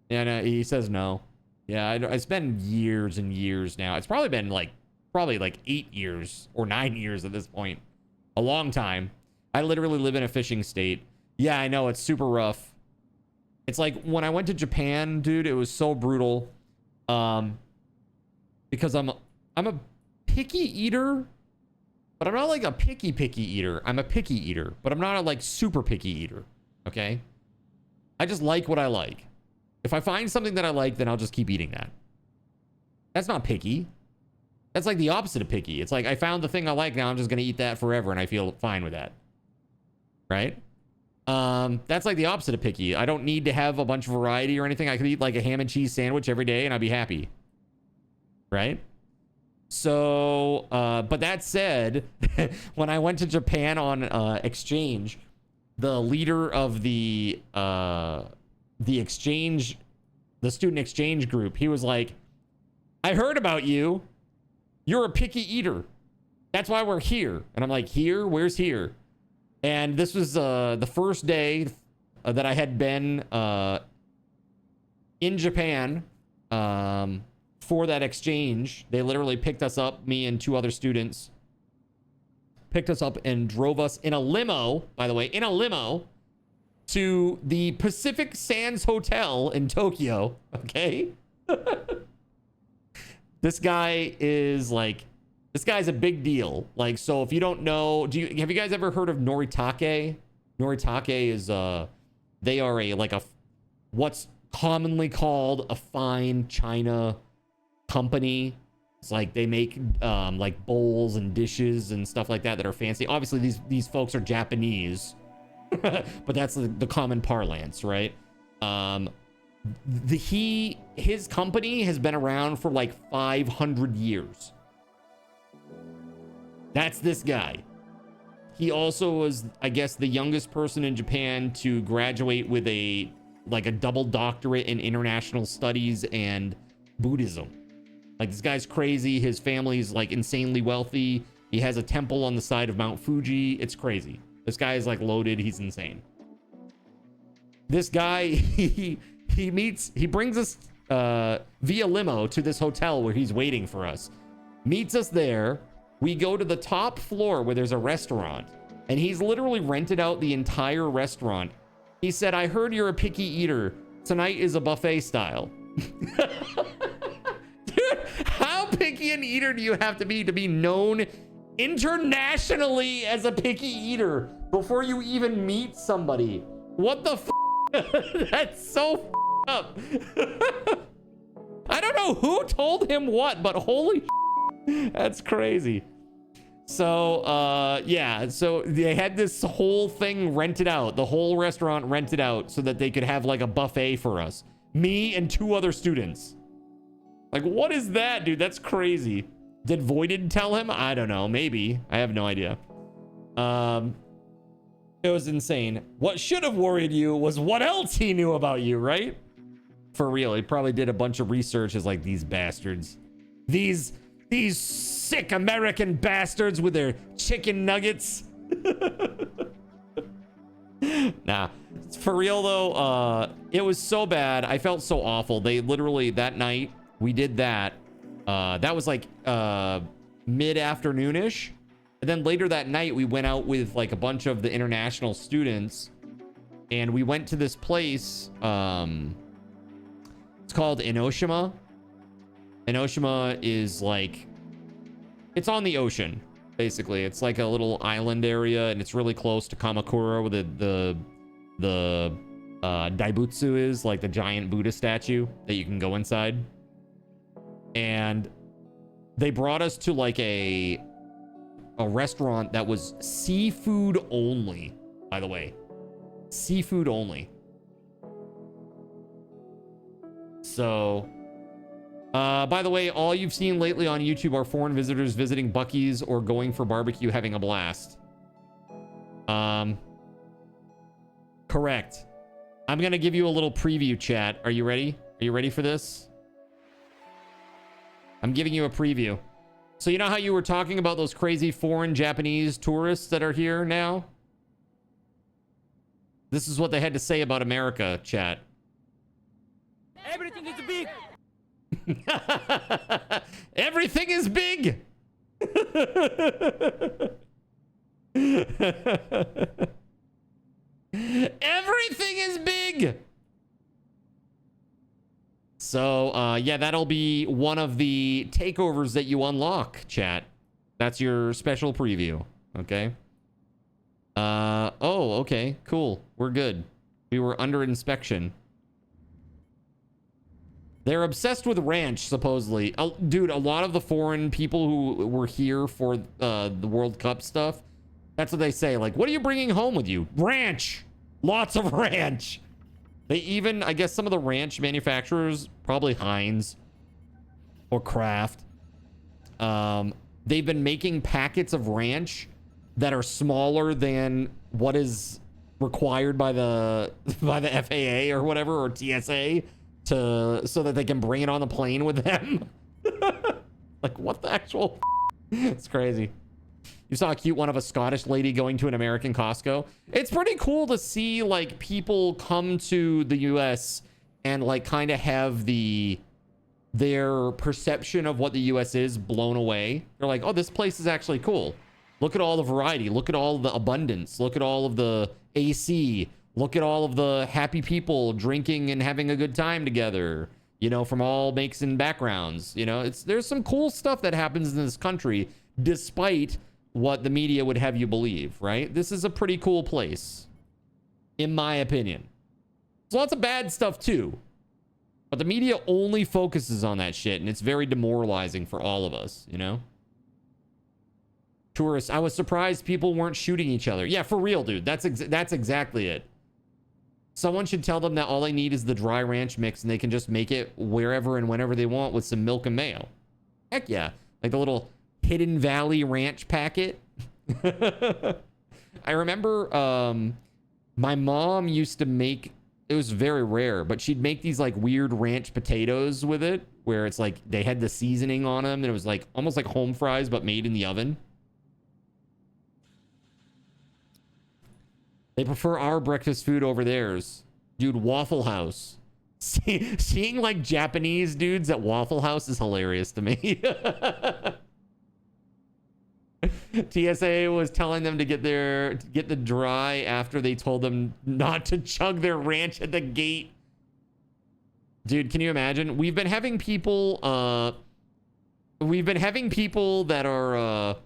Yeah, no, he says no. Yeah, it's been years and years now. It's probably been like 8 years or 9 years at this point. A long time. I literally live in a fishing state. Yeah, I know, it's super rough. It's like when I went to Japan, dude, it was so brutal. Because I'm a picky eater, but I'm not like a picky eater. I'm a picky eater, but I'm not a like super picky eater. Okay? I just like what I like. If I find something that I like, then I'll just keep eating that. That's not picky. That's like the opposite of picky. It's like I found the thing I like, now I'm just gonna eat that forever and I feel fine with that. Right? That's like the opposite of picky. I don't need to have a bunch of variety or anything. I could eat like a ham and cheese sandwich every day and I'd be happy. Right? So, but that said, when I went to Japan on exchange, the leader of the exchange, the student exchange group, he was like, I heard about you. You're a picky eater. That's why we're here. And I'm like, here? Where's here? And this was the first day that I had been in Japan for that exchange. They literally picked us up, me and 2 other students, picked us up and drove us in a limo, by the way, in a limo, to the Pacific Sands Hotel in Tokyo. Okay? This guy's a big deal. Like, so if you don't know, have you guys ever heard of Noritake? Noritake is, they are what's commonly called a fine china company. It's like they make, like bowls and dishes and stuff like that that are fancy. Obviously these folks are Japanese, but that's the common parlance, right? His company has been around for like 500 years. That's this guy. He also was, I guess, the youngest person in Japan to graduate with a double doctorate in international studies and Buddhism. Like, this guy's crazy. His family's like insanely wealthy. He has a temple on the side of Mount Fuji. It's crazy. This guy is like loaded. He's insane. This guy, he brings us via limo to this hotel where he's waiting for us. Meets us there. We go to the top floor where there's a restaurant, and he's literally rented out the entire restaurant. He said, I heard you're a picky eater. Tonight is a buffet style. Dude, how picky an eater do you have to be known internationally as a picky eater before you even meet somebody? What the f? That's so up. I don't know who told him what, but holy that's crazy. So, yeah, so they had this whole thing rented out, the whole restaurant rented out so that they could have like a buffet for us. Me and 2 other students. Like, what is that, dude? That's crazy. Did Voided tell him? I don't know. Maybe. I have no idea. It was insane. What should have worried you was what else he knew about you, right? For real. He probably did a bunch of research as like, these bastards. These sick American bastards with their chicken nuggets. Nah, for real though, it was so bad. I felt so awful. They literally, that night, we did that. That was like mid-afternoon-ish. And then later that night, we went out with like a bunch of the international students. And we went to this place. It's called Enoshima. Enoshima is like, it's on the ocean, basically. It's like a little island area, and it's really close to Kamakura, with the Daibutsu is, like the giant Buddha statue that you can go inside. And they brought us to like a restaurant that was seafood only, by the way. Seafood only. So, by the way, all you've seen lately on YouTube are foreign visitors visiting Buc-ee's or going for barbecue, having a blast. Correct. I'm gonna give you a little preview, chat. Are you ready? Are you ready for this? I'm giving you a preview. So you know how you were talking about those crazy foreign Japanese tourists that are here now? This is what they had to say about America, chat. Everything is big. Everything is big. Everything is big. So, yeah, that'll be one of the takeovers that you unlock, chat. That's your special preview, okay? Oh, okay, cool. We're good. We were under inspection. They're obsessed with ranch, supposedly. Dude, a lot of the foreign people who were here for the World Cup stuff, that's what they say. Like, what are you bringing home with you? Ranch! Lots of ranch! They even, I guess some of the ranch manufacturers, probably Heinz or Kraft, they've been making packets of ranch that are smaller than what is required by the FAA or whatever, or TSA, so that they can bring it on the plane with them. Like, what the actual It's crazy. You saw a cute one of a Scottish lady going to an American Costco. It's pretty cool to see like people come to the US and like kind of have their perception of what the US is blown away. They're like, oh, this place is actually cool. Look at all the variety. Look at all the abundance. Look at all of the AC. Look at all of the happy people drinking and having a good time together, you know, from all makes and backgrounds. You know, there's some cool stuff that happens in this country despite what the media would have you believe, right? This is a pretty cool place, in my opinion. There's lots of bad stuff too, but the media only focuses on that shit, and it's very demoralizing for all of us, you know? Tourists, I was surprised people weren't shooting each other. Yeah, for real, dude. That's exactly it. Someone should tell them that all they need is the dry ranch mix, and they can just make it wherever and whenever they want with some milk and mayo. Heck yeah. Like the little Hidden Valley Ranch packet. I remember my mom used to make, it was very rare, but she'd make these like weird ranch potatoes with it, where it's like they had the seasoning on them, and it was like almost like home fries but made in the oven. They prefer our breakfast food over theirs. Dude, Waffle House. Seeing like Japanese dudes at Waffle House is hilarious to me. TSA was telling them to get the dry after they told them not to chug their ranch at the gate. Dude, can you imagine? We've been having people that are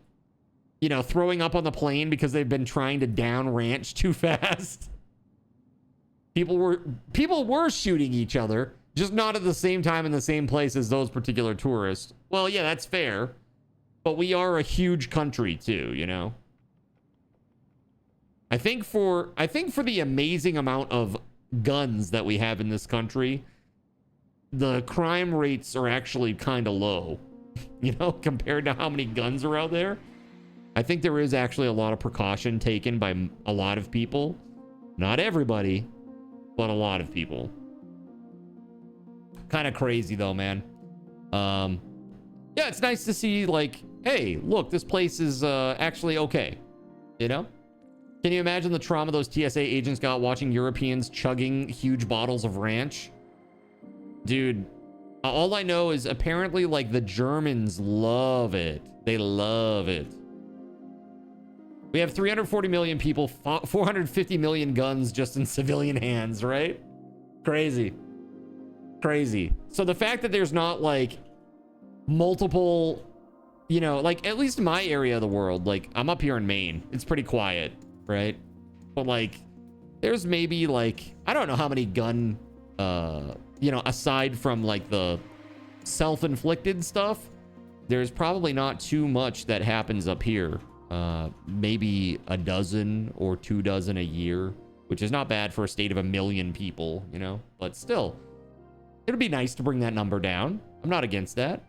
you know, throwing up on the plane because they've been trying to down ranch too fast. People were shooting each other, just not at the same time in the same place as those particular tourists. Well, yeah, that's fair. But we are a huge country too, you know. I think for the amazing amount of guns that we have in this country, the crime rates are actually kind of low, you know, compared to how many guns are out there. I think there is actually a lot of precaution taken by a lot of people. Not everybody, but a lot of people. Kind of crazy though, man. Yeah, it's nice to see like, hey, look, this place is actually okay. You know? Can you imagine the trauma those TSA agents got watching Europeans chugging huge bottles of ranch? Dude, all I know is apparently like the Germans love it. They love it. We have 340 million people, 450 million guns just in civilian hands, right? Crazy. Crazy. So the fact that there's not like multiple, you know, like at least in my area of the world, like I'm up here in Maine, it's pretty quiet, right? But like there's maybe like, I don't know how many gun, you know, aside from like the self-inflicted stuff, there's probably not too much that happens up here. Maybe a dozen or 2 dozen a year, which is not bad for a state of 1 million people, you know, but still, it'd be nice to bring that number down. I'm not against that.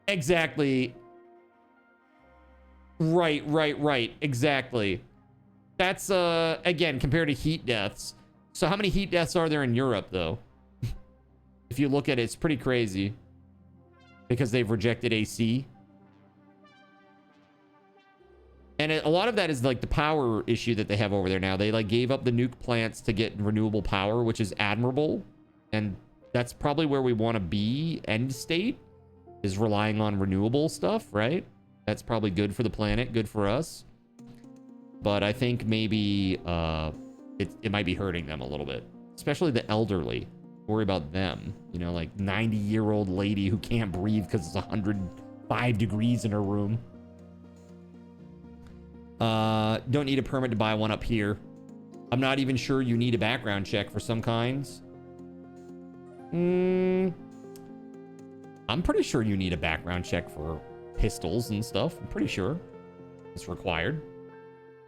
Exactly. Right. Exactly. That's, again, compared to heat deaths. So how many heat deaths are there in Europe, though? If you look at it, it's pretty crazy. Because they've rejected AC. And a lot of that is like the power issue that they have over there now. They like gave up the nuke plants to get renewable power, which is admirable. And that's probably where we want to be end state, is relying on renewable stuff, right? That's probably good for the planet, good for us. But I think maybe it might be hurting them a little bit, especially the elderly. Worry about them, you know, like 90-year-old lady who can't breathe because it's 105 degrees in her room. Don't need a permit to buy one up here. I'm not even sure you need a background check for some kinds. I'm pretty sure you need a background check for pistols and stuff. I'm pretty sure it's required.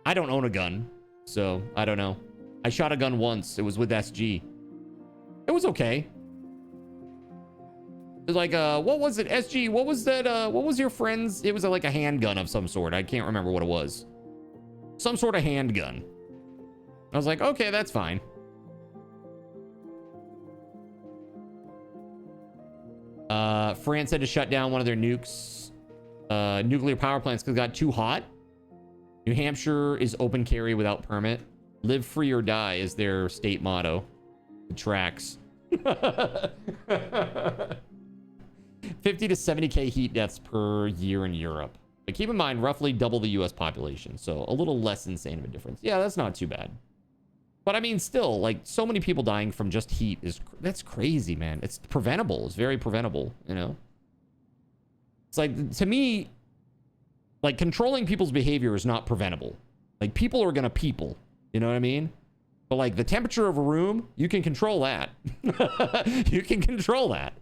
I don't own a gun, so I don't know. I shot a gun once. It was with SG. It was okay. It was like, what was it? SG, what was that? What was your friend's? It was like a handgun of some sort. I can't remember what it was. Some sort of handgun. I was like, okay, that's fine. France had to shut down one of their nuclear power plants because it got too hot. New Hampshire is open carry without permit. Live free or die is their state motto. It tracks. 50 to 70k heat deaths per year in Europe. But keep in mind, roughly double the US population. So a little less insane of a difference. Yeah, that's not too bad. But I mean, still, like, so many people dying from just heat that's crazy, man. It's preventable. It's very preventable, you know? It's like, to me, like, controlling people's behavior is not preventable. Like, people are gonna people. You know what I mean? But, like, the temperature of a room, you can control that. You can control that.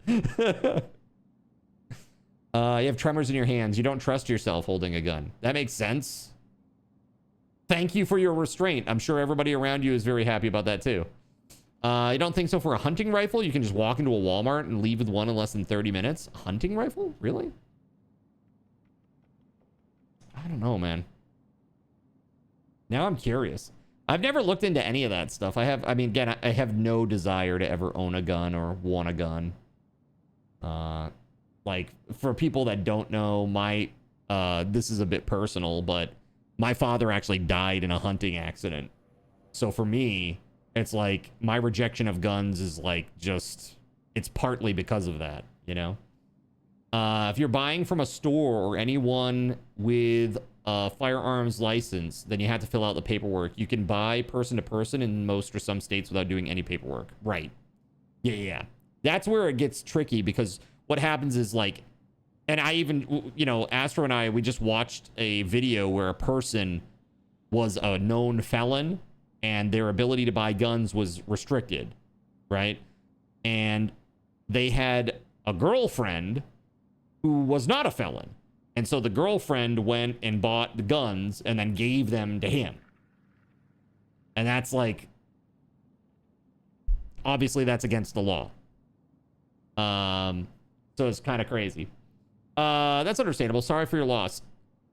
You have tremors in your hands. You don't trust yourself holding a gun. That makes sense. Thank you for your restraint. I'm sure everybody around you is very happy about that, too. You don't think so for a hunting rifle? You can just walk into a Walmart and leave with one in less than 30 minutes? A hunting rifle? Really? I don't know, man. Now I'm curious. I've never looked into any of that stuff. I mean, again, I have no desire to ever own a gun or want a gun. Like, for people that don't know, this is a bit personal, but my father actually died in a hunting accident. So for me, it's like, my rejection of guns is like, just, it's partly because of that, you know? If you're buying from a store or anyone with a firearms license, then you have to fill out the paperwork. You can buy person to person in most or some states without doing any paperwork. Right. Yeah. That's where it gets tricky, because what happens is, like, and I even, you know, Astro and I, we just watched a video where a person was a known felon and their ability to buy guns was restricted, right? And they had a girlfriend who was not a felon. And so the girlfriend went and bought the guns and then gave them to him. And that's like, obviously that's against the law. So it's kind of crazy. That's understandable. Sorry for your loss.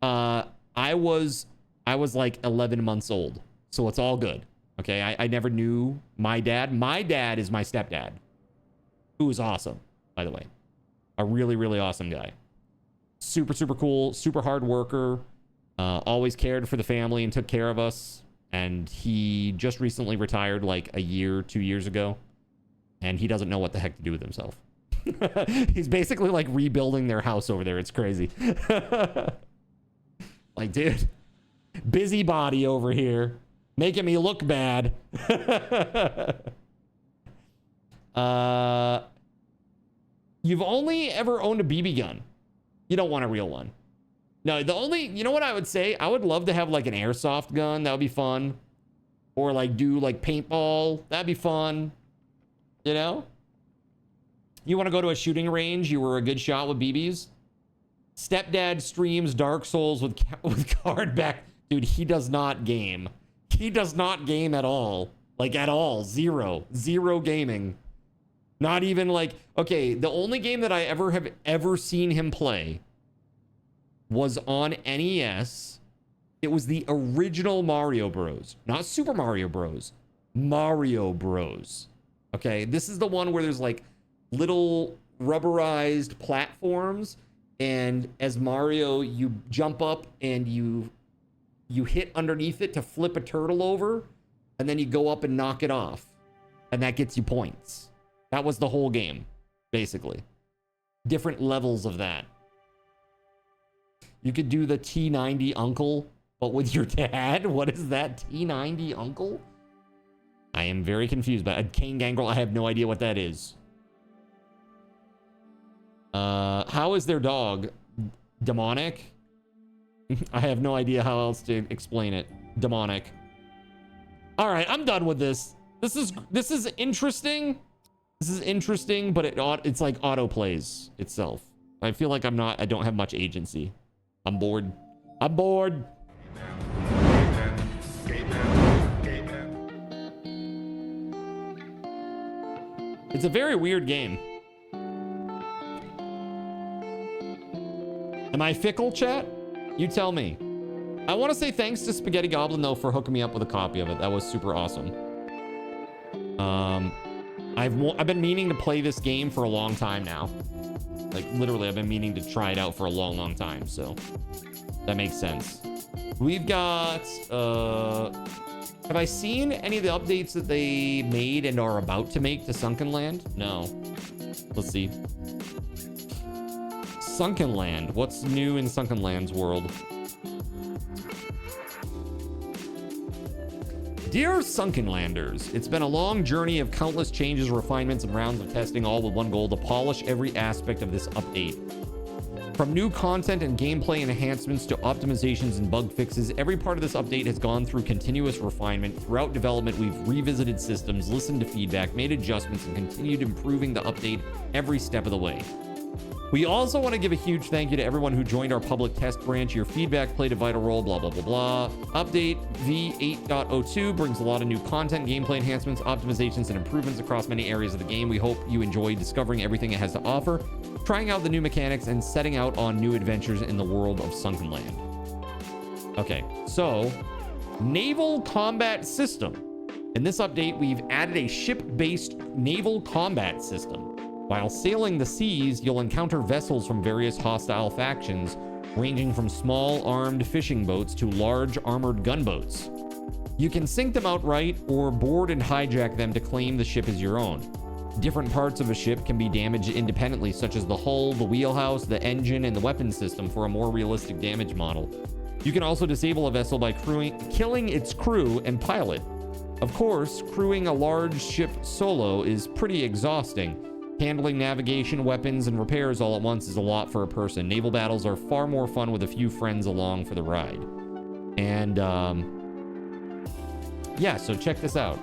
I was like 11 months old, so it's all good. Okay, I never knew my dad. My dad is my stepdad, who is awesome, by the way. A really, really awesome guy. Super, super cool, super hard worker. Always cared for the family and took care of us. And he just recently retired like 2 years ago. And he doesn't know what the heck to do with himself. He's basically like rebuilding their house over there. It's crazy. Like, dude, busybody over here, making me look bad. You've only ever owned a BB gun. You don't want a real one. No, you know what I would say? I would love to have like an airsoft gun. That would be fun. Or like do like paintball. That'd be fun. You know? You want to go to a shooting range? You were a good shot with BBs? Stepdad streams Dark Souls with card back. Dude, he does not game. He does not game at all. Like at all. Zero gaming. Not even like, okay, the only game that I have ever seen him play was on NES. It was the original Mario Bros. Not Super Mario Bros. Mario Bros. Okay, this is the one where there's like little rubberized platforms, and as Mario, you jump up and you hit underneath it to flip a turtle over, and then you go up and knock it off, and that gets you points. That was the whole game, basically. Different levels of that. You could do the T90 uncle, but with your dad? What is that? T90 uncle? I am very confused by Kane Gangrel. I have no idea what that is. How is their dog? Demonic? I have no idea how else to explain it. Demonic. All right, I'm done with this. This is interesting. This is interesting, but it's like auto plays itself. I feel like I don't have much agency. I'm bored. I'm bored. It's a very weird game. Am I fickle, chat? You tell me. I want to say thanks to Spaghetti Goblin, though, for hooking me up with a copy of it. That was super awesome. I've been meaning to play this game for a long time now. Like, literally, I've been meaning to try it out for a long, long time, so that makes sense. We've got, have I seen any of the updates that they made and are about to make to Sunken Land? No. Let's see. Sunken Land. What's new in Sunken Land's world? Dear Sunken Landers, it's been a long journey of countless changes, refinements, and rounds of testing, all with one goal: to polish every aspect of this update. From new content and gameplay enhancements to optimizations and bug fixes, every part of this update has gone through continuous refinement. Throughout development, we've revisited systems, listened to feedback, made adjustments, and continued improving the update every step of the way. We also want to give a huge thank you to everyone who joined our public test branch. Your feedback played a vital role, blah, blah, blah, blah. Update V8.02 brings a lot of new content, gameplay enhancements, optimizations, and improvements across many areas of the game. We hope you enjoy discovering everything it has to offer, trying out the new mechanics, and setting out on new adventures in the world of Sunken Land. Okay, so naval combat system. In this update, we've added a ship-based naval combat system. While sailing the seas, you'll encounter vessels from various hostile factions, ranging from small armed fishing boats to large armored gunboats. You can sink them outright or board and hijack them to claim the ship as your own. Different parts of a ship can be damaged independently, such as the hull, the wheelhouse, the engine, and the weapon system for a more realistic damage model. You can also disable a vessel by killing its crew and pilot. Of course, crewing a large ship solo is pretty exhausting. Handling navigation, weapons, and repairs all at once is a lot for a person. Naval battles are far more fun with a few friends along for the ride. And, yeah, so check this out.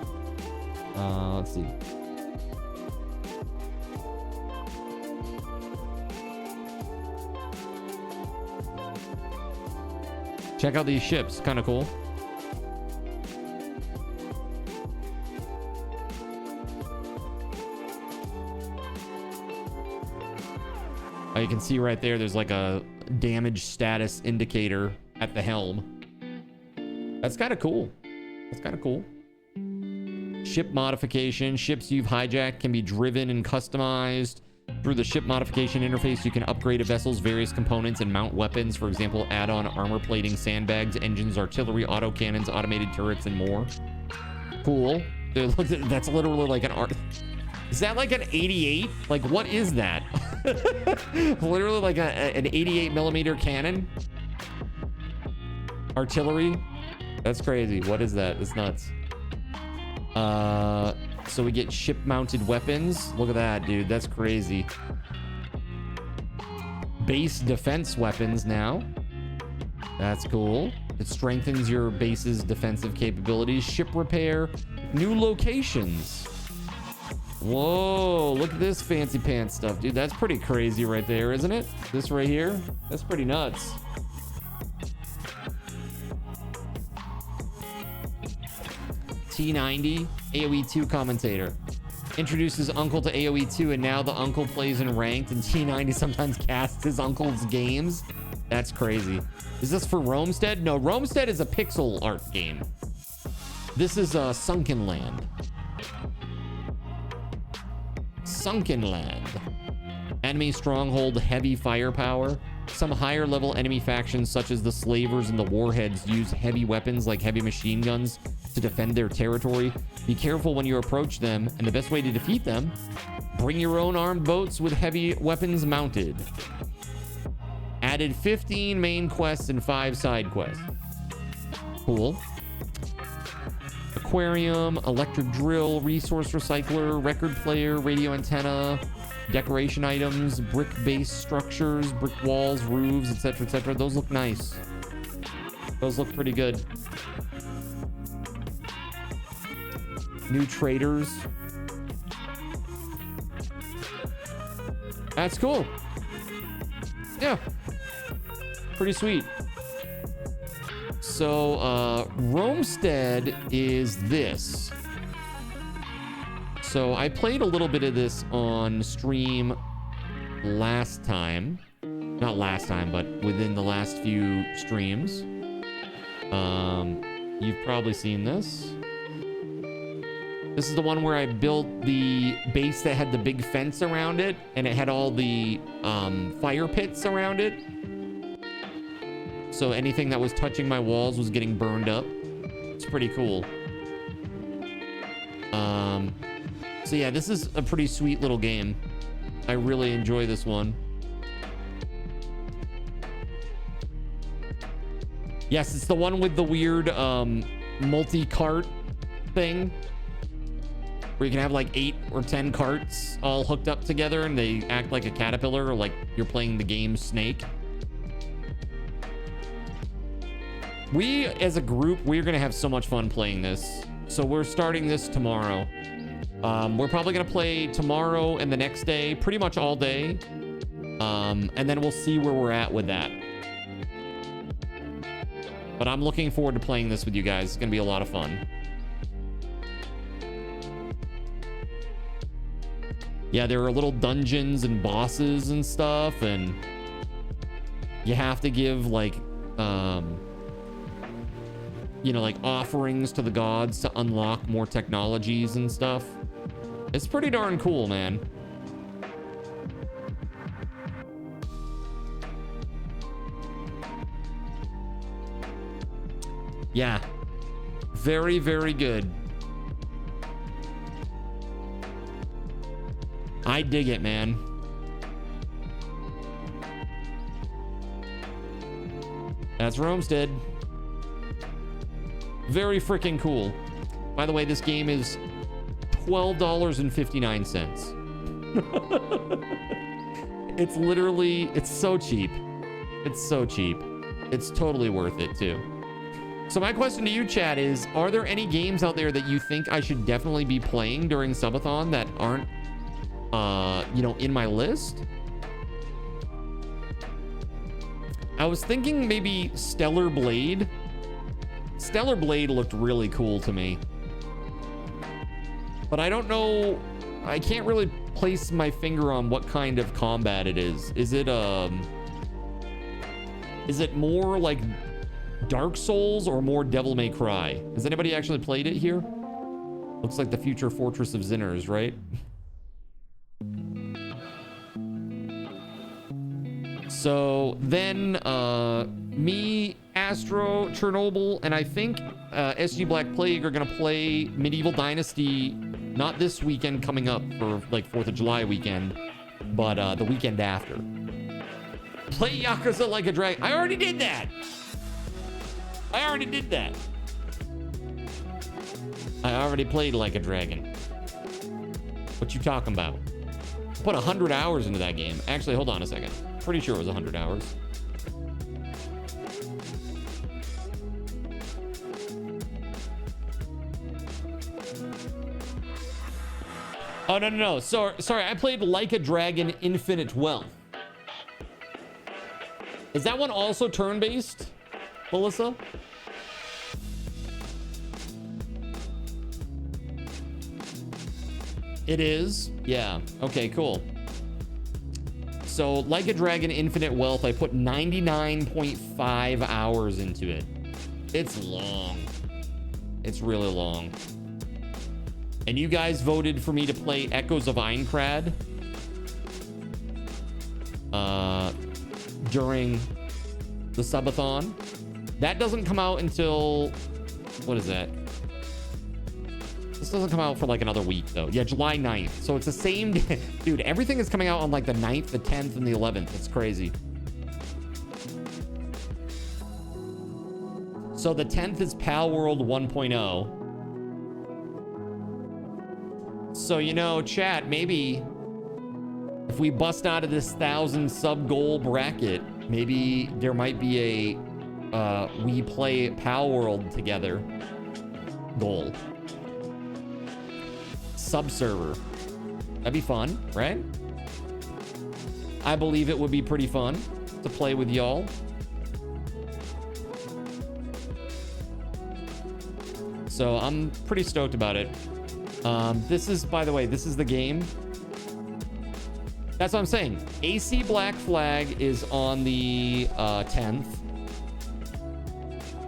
Let's see. Check out these ships. Kind of cool. You can see right there, there's like a damage status indicator at the helm. That's kind of cool. That's kind of cool. Ship modification. Ships you've hijacked can be driven and customized. Through the ship modification interface, you can upgrade a vessel's various components and mount weapons. For example, add on armor plating, sandbags, engines, artillery, autocannons, automated turrets, and more. Cool. That's literally like an art. Is that like an 88? Like, what is that? Literally like an 88 millimeter cannon? Artillery? That's crazy. What is that? It's nuts. So we get ship-mounted weapons. Look at that, dude. That's crazy. Base defense weapons now. That's cool. It strengthens your base's defensive capabilities. Ship repair. New locations. Whoa, look at this fancy pants stuff, dude. That's pretty crazy right there, isn't it? This right here, that's pretty nuts. T90, AoE 2 commentator. Introduces Uncle to AoE 2, and now the Uncle plays in ranked, and T90 sometimes casts his uncle's games. That's crazy. Is this for Roamstead? No, Roamstead is a pixel art game. This is Sunken Land. Sunken Land. Enemy stronghold, heavy firepower. Some higher level enemy factions such as the Slavers and the Warheads use heavy weapons like heavy machine guns to defend their territory. Be careful when you approach them, and the best way to defeat them, bring your own armed boats with heavy weapons mounted. Added 15 main quests and 5 side quests. Cool. Aquarium, electric drill, resource recycler, record player, radio antenna, decoration items, brick-based structures, brick walls, roofs, etc., etc. Those look nice. Those look pretty good. New traders. That's cool. Yeah. Pretty sweet. So, Roamstead is this. So I played a little bit of this on stream last time. Not last time, but within the last few streams. You've probably seen this. This is the one where I built the base that had the big fence around it, and it had all the fire pits around it. So anything that was touching my walls was getting burned up. It's pretty cool. So yeah, this is a pretty sweet little game. I really enjoy this one. Yes, it's the one with the weird multi-cart thing, where you can have like 8 or 10 carts all hooked up together and they act like a caterpillar, or like you're playing the game Snake. We, as a group, we're gonna have so much fun playing this. So we're starting this tomorrow. We're probably gonna play tomorrow and the next day, pretty much all day. And then we'll see where we're at with that. But I'm looking forward to playing this with you guys. It's gonna be a lot of fun. Yeah, there are little dungeons and bosses and stuff, and you have to give like you know, like offerings to the gods to unlock more technologies and stuff. It's pretty darn cool, man. Yeah, very, very good. I dig it, man. That's Roamstead. Very freaking cool. By the way, this game is $12.59. It's literally, it's so cheap. It's so cheap. It's totally worth it too. So my question to you, chat, is, are there any games out there that you think I should definitely be playing during Subathon that aren't, you know, in my list? I was thinking maybe Stellar Blade. Stellar Blade looked really cool to me. But I don't know, I can't really place my finger on what kind of combat it is. Is it more like Dark Souls or more Devil May Cry? Has anybody actually played it here? Looks like the future Fortress of Sinners, right? So then me, Astro, Chernobyl, and I think SG Black Plague are gonna play Medieval Dynasty, not this weekend coming up for like 4th of July weekend, but the weekend after. Play Yakuza Like a Dragon. I already did that. I already did that. I already played Like a Dragon. What you talking about? Put 100 hours into that game. Actually, hold on a second. Pretty sure it was 100 hours. Oh, no. Sorry, I played Like a Dragon Infinite Wealth. Is that one also turn-based, Melissa? It is? Yeah. Okay, cool. So, Like a Dragon Infinite Wealth, I put 99.5 hours into it. It's long. It's really long. And you guys voted for me to play Echoes of Aincrad during the Subathon. That doesn't come out until... What is that? This doesn't come out for like another week, though. Yeah, July 9th. So it's the same day. Dude, everything is coming out on like the 9th, the 10th, and the 11th. It's crazy. So the 10th is Pal World 1.0. So, you know, chat, maybe if we bust out of this 1,000 sub goal bracket, maybe there might be a we play Pal World together goal. Sub server. That'd be fun, right? I believe it would be pretty fun to play with y'all. So I'm pretty stoked about it. This is, by the way, this is the game. That's what I'm saying. AC Black Flag is on the 10th.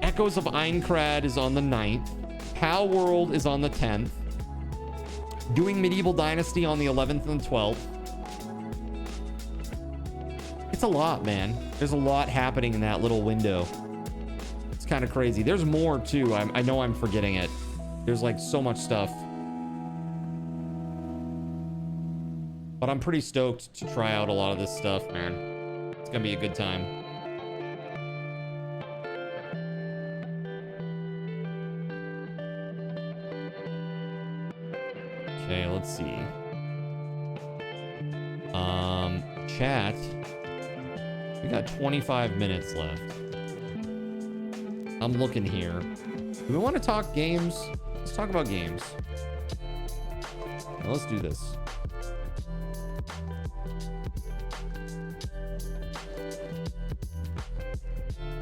Echoes of Aincrad is on the 9th. Pal World is on the 10th. Doing Medieval Dynasty on the 11th and 12th. It's a lot, man. There's a lot happening in that little window. It's kind of crazy. There's more, too. I know I'm forgetting it. There's, like, so much stuff. But I'm pretty stoked to try out a lot of this stuff, man. It's gonna be a good time. Okay, let's see. Chat. We got 25 minutes left. I'm looking here. Do we want to talk games? Let's talk about games. Now, let's do this.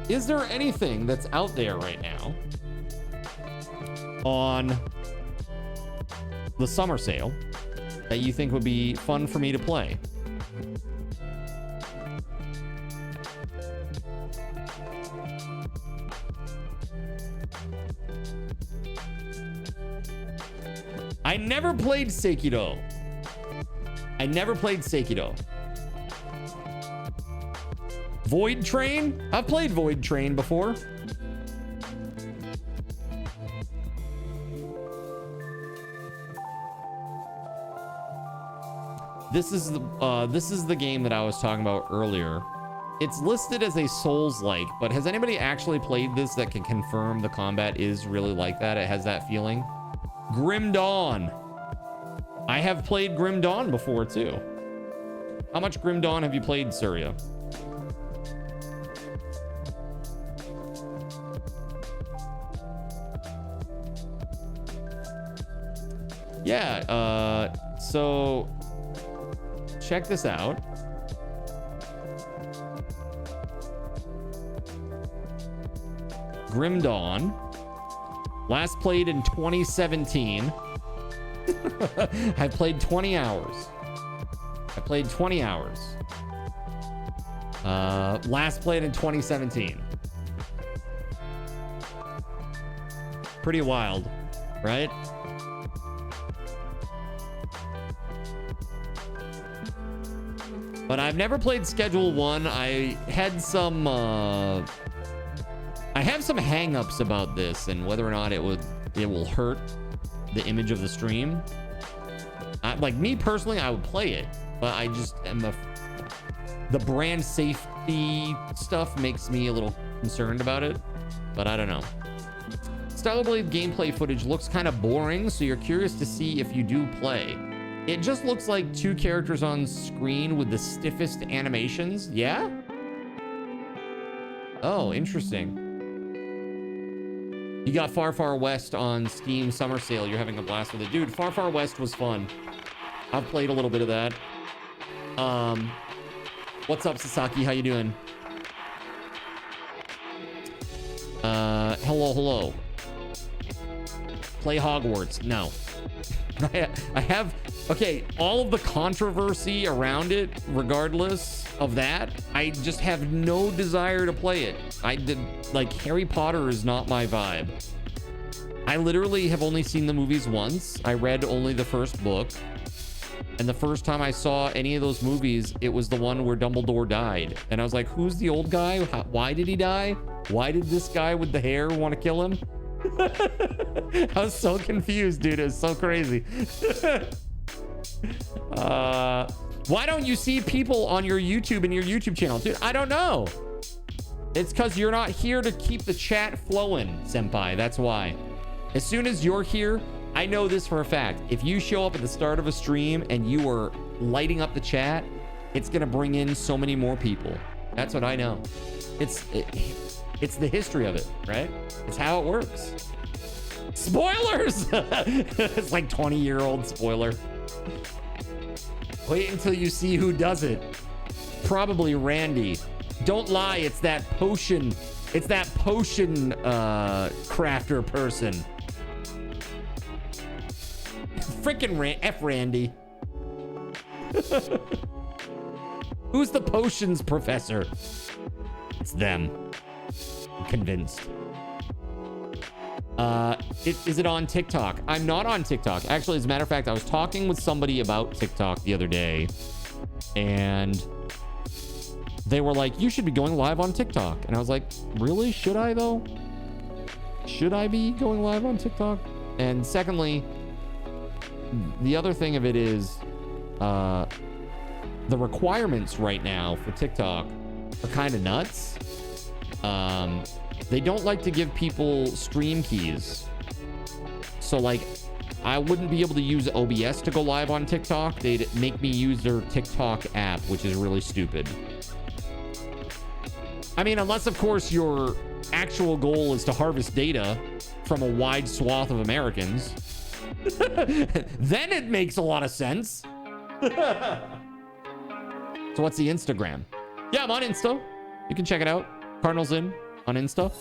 Is there anything that's out there right now on the summer sale that you think would be fun for me to play? I never played Sekiro. Void Train? I've played Void Train before. This is the game that I was talking about earlier. It's listed as a Souls-like, but has anybody actually played this that can confirm the combat is really like that? It has that feeling. Grim Dawn. I have played Grim Dawn before too. How much Grim Dawn have you played, Surya? Yeah, so check this out. Grim Dawn. Last played in 2017. I played 20 hours. Last played in 2017. Pretty wild, right? But I've never played Schedule 1. I had some I have some hang-ups about this and whether or not it will hurt the image of the stream. Like me personally, I would play it, but I just am the brand safety stuff makes me a little concerned about it, but I don't know. Stellar Blade gameplay footage looks kind of boring, so you're curious to see if you do play. It just looks like two characters on screen with the stiffest animations. Yeah? Oh, interesting. You got Far Far West on Steam Summer Sale. You're having a blast with it. Dude, Far Far West was fun. I've played a little bit of that. What's up, Sasaki? How you doing? Hello. Play Hogwarts. No. I have... Okay, all of the controversy around it, regardless of that, I just have no desire to play it. Like, Harry Potter is not my vibe. I literally have only seen the movies once. I read only the first book. And the first time I saw any of those movies, it was the one where Dumbledore died. And I was like, who's the old guy? Why did he die? Why did this guy with the hair want to kill him? I was so confused, dude. It was so crazy. Why don't you see people on your YouTube and your YouTube channel? Dude, I don't know. It's because you're not here to keep the chat flowing, Senpai. That's why. As soon as you're here, I know this for a fact. If you show up at the start of a stream and you are lighting up the chat, it's going to bring in so many more people. That's what I know. It's the history of it, right? It's how it works. Spoilers! It's like 20-year-old spoiler. Wait until you see who does it. Probably Randy. Don't lie, it's that potion. It's that potion crafter person. Frickin' F Randy. Who's the potions professor? It's them. I'm convinced. Is it on TikTok? I'm not on TikTok. Actually, as a matter of fact, I was talking with somebody about TikTok the other day, and they were like, you should be going live on TikTok. And I was like, really? Should I, though? Should I be going live on TikTok? And secondly, the other thing of it is, the requirements right now for TikTok are kind of nuts. They don't like to give people stream keys. So, like, I wouldn't be able to use OBS to go live on TikTok. They'd make me use their TikTok app, which is really stupid. I mean, unless, of course, your actual goal is to harvest data from a wide swath of Americans. Then it makes a lot of sense. So what's the Instagram? Yeah, I'm on Insta. You can check it out. Cardinals in on Insta.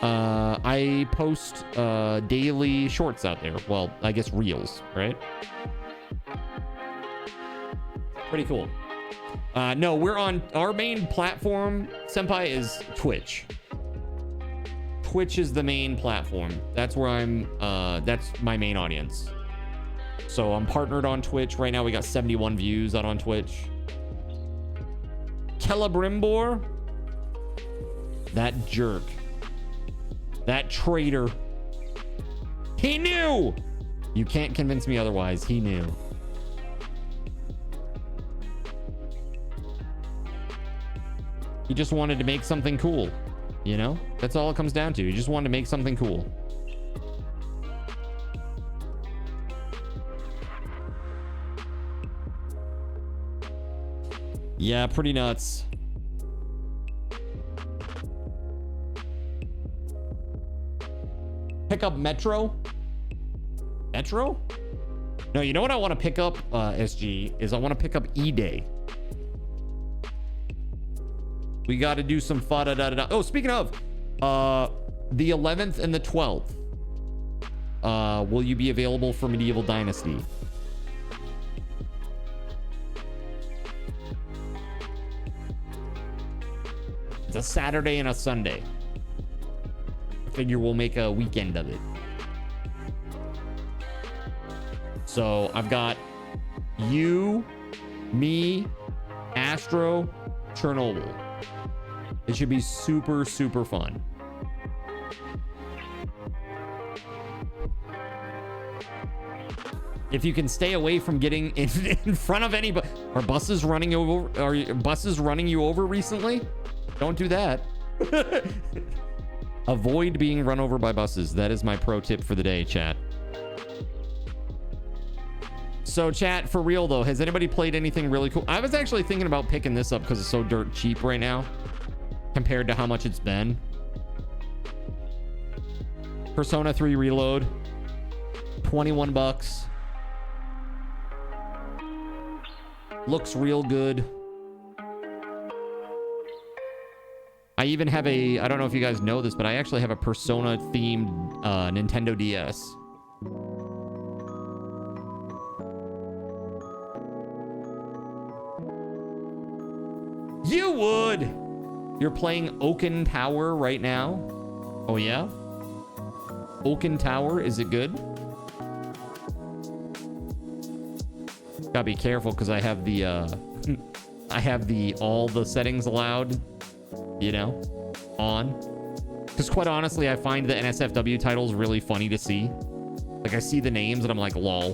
I post daily shorts out there. Well, I guess reels, right? Pretty cool. No, we're on our main platform, Senpai, is Twitch. Twitch is the main platform. That's where I'm, that's my main audience. So I'm partnered on Twitch. Right now we got 71 views out on Twitch. Celebrimbor. That jerk. That traitor. He knew! You can't convince me otherwise. He knew. He just wanted to make something cool. You know? That's all it comes down to. He just wanted to make something cool. Yeah, pretty nuts. Pick up Metro? Metro? No, you know what I want to pick up, SG, is I want to pick up E-Day. We got to do some fa-da-da-da-da. Oh, speaking of, the 11th and the 12th, will you be available for Medieval Dynasty? It's a Saturday and a Sunday. I figure we'll make a weekend of it. So I've got you, me, Astro, Chernobyl. It should be super, super fun. If you can stay away from getting in front of anybody. Are buses running over? Are buses running you over recently? Don't do that. Avoid being run over by buses. That is my pro tip for the day, chat. So, chat, for real though, has anybody played anything really cool? I was actually thinking about picking this up because it's so dirt cheap right now compared to how much it's been. Persona 3 Reload, 21 bucks. Looks real good. I even have a, I don't know if you guys know this, but I actually have a Persona themed Nintendo DS. You would! You're playing Oaken Tower right now? Oh yeah? Oaken Tower, is it good? Gotta be careful because I have the I have the all the settings allowed, you know, on. Because quite honestly, I find the NSFW titles really funny to see. Like I see the names and I'm like, lol.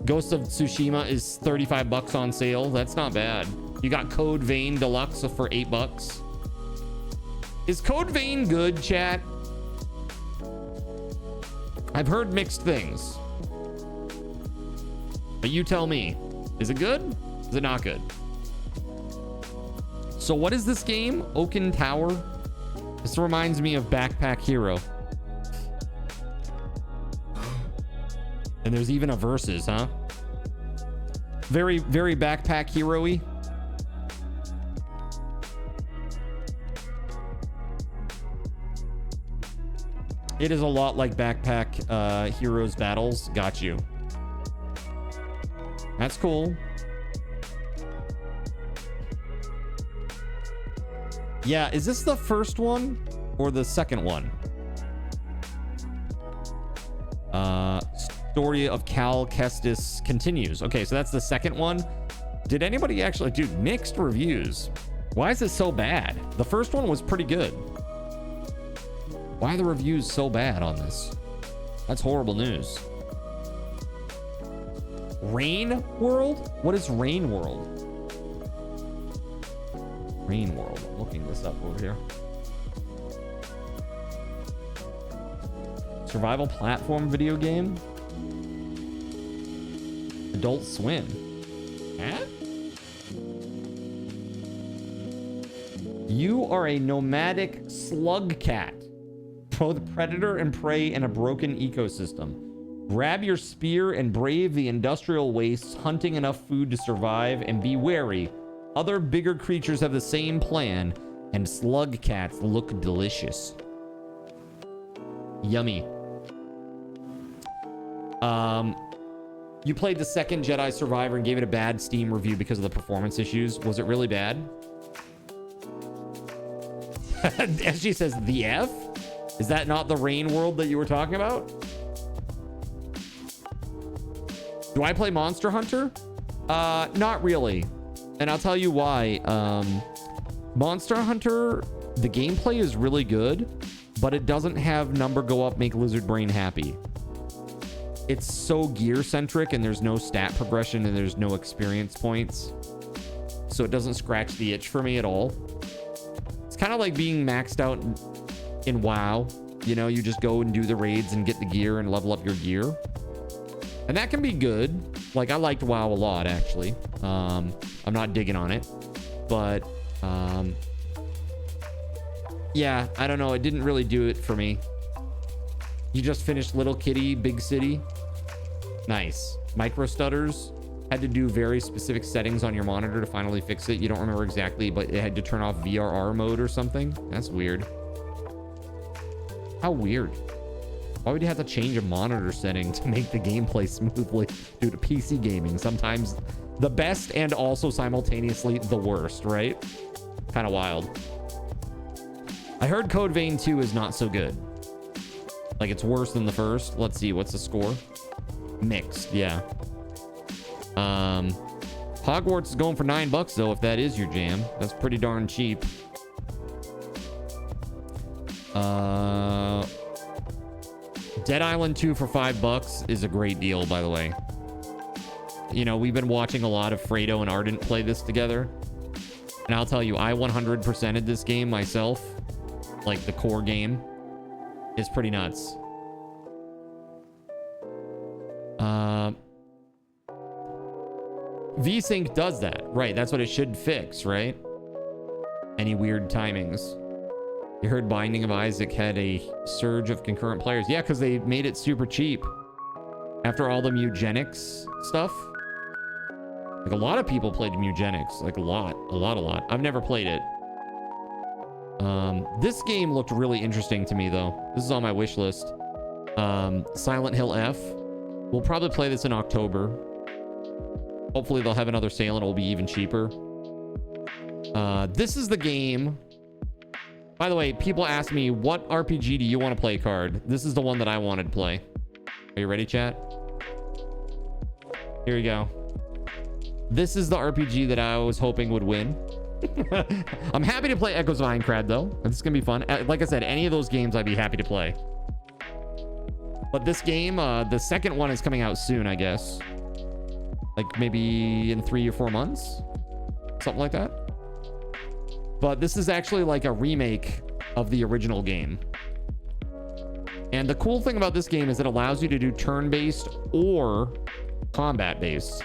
Ghost of Tsushima is 35 bucks on sale. That's not bad. You got Code Vein Deluxe for $8. Is Code Vein good, chat? I've heard mixed things. But you tell me. Is it good? Is it not good? So what is this game? Oaken Tower? This reminds me of Backpack Hero. And there's even a versus, huh? Very, very Backpack Hero-y. It is a lot like Backpack Heroes Battles. Got you. That's cool. Yeah, is this the first one or the second one? Story of Cal Kestis continues. Okay, so that's the second one. Did anybody actually... Dude, mixed reviews. Why is it so bad? The first one was pretty good. Why are the reviews so bad on this? That's horrible news. Rain World? What is Rain World? Rain World. I'm looking this up over here. Survival platform video game? Adult Swim. Huh? You are a nomadic slug cat. Both predator and prey in a broken ecosystem. Grab your spear and brave the industrial wastes, hunting enough food to survive, and be wary. Other bigger creatures have the same plan, and slug cats look delicious. Yummy. You played the second Jedi Survivor and gave it a bad Steam review because of the performance issues. Was it really bad? SG says, the F? Is that not the Rain World that you were talking about? Do I play Monster Hunter? Not really. And I'll tell you why. Monster Hunter, the gameplay is really good, but it doesn't have number go up, make lizard brain happy. It's so gear centric and there's no stat progression and there's no experience points. So it doesn't scratch the itch for me at all. It's kind of like being maxed out in WoW. You know, you just go and do the raids and get the gear and level up your gear. And that can be good. Like, I liked WoW a lot, actually. I'm not digging on it. But, yeah, I don't know. It didn't really do it for me. You just finished Little Kitty, Big City. Nice. Micro stutters. Had to do very specific settings on your monitor to finally fix it. You don't remember exactly, but it had to turn off VRR mode or something. That's weird. How weird. Why would you have to change a monitor setting to make the gameplay smoothly due to PC gaming? Sometimes the best and also simultaneously the worst, right? Kind of wild. I heard Code Vein 2 is not so good. Like, it's worse than the first. Let's see, what's the score? Mixed, yeah. Hogwarts is going for $9 though, if that is your jam. That's pretty darn cheap. Dead Island 2 for $5 is a great deal, by the way. You know, we've been watching a lot of Fredo and Ardent play this together. And I'll tell you, I 100%ed this game myself. Like, the core game is pretty nuts. VSync does that. Right, that's what it should fix, right? Any weird timings. You heard Binding of Isaac had a surge of concurrent players. Yeah, because they made it super cheap. After all the Mugenics stuff. Like a lot of people played Mugenics. Like a lot. I've never played it. This game looked really interesting to me though. This is on my wish list. Silent Hill F. We'll probably play this in October. Hopefully they'll have another sale and it'll be even cheaper. This is the game. By the way, people ask me, what RPG do you want to play card? This is the one that I wanted to play. Are you ready, chat? Here we go. This is the RPG that I was hoping would win. I'm happy to play Echoes of Aincrad, though. This is going to be fun. Like I said, any of those games I'd be happy to play. But this game, the second one is coming out soon, I guess. Like maybe in 3 or 4 months. Something like that. But this is actually like a remake of the original game. And the cool thing about this game is it allows you to do turn-based or combat-based.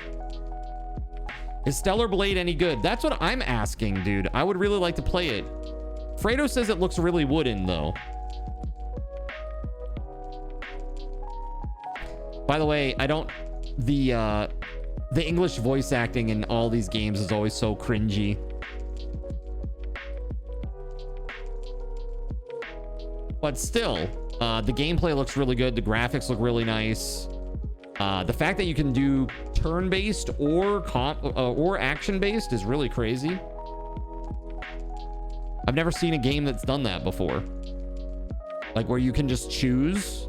Is Stellar Blade any good? That's what I'm asking, dude. I would really like to play it. Fredo says it looks really wooden, though. By the way, I don't... The English voice acting in all these games is always so cringy. But still, the gameplay looks really good. The graphics look really nice. The fact that you can do turn-based or action-based is really crazy. I've never seen a game that's done that before. Like where you can just choose.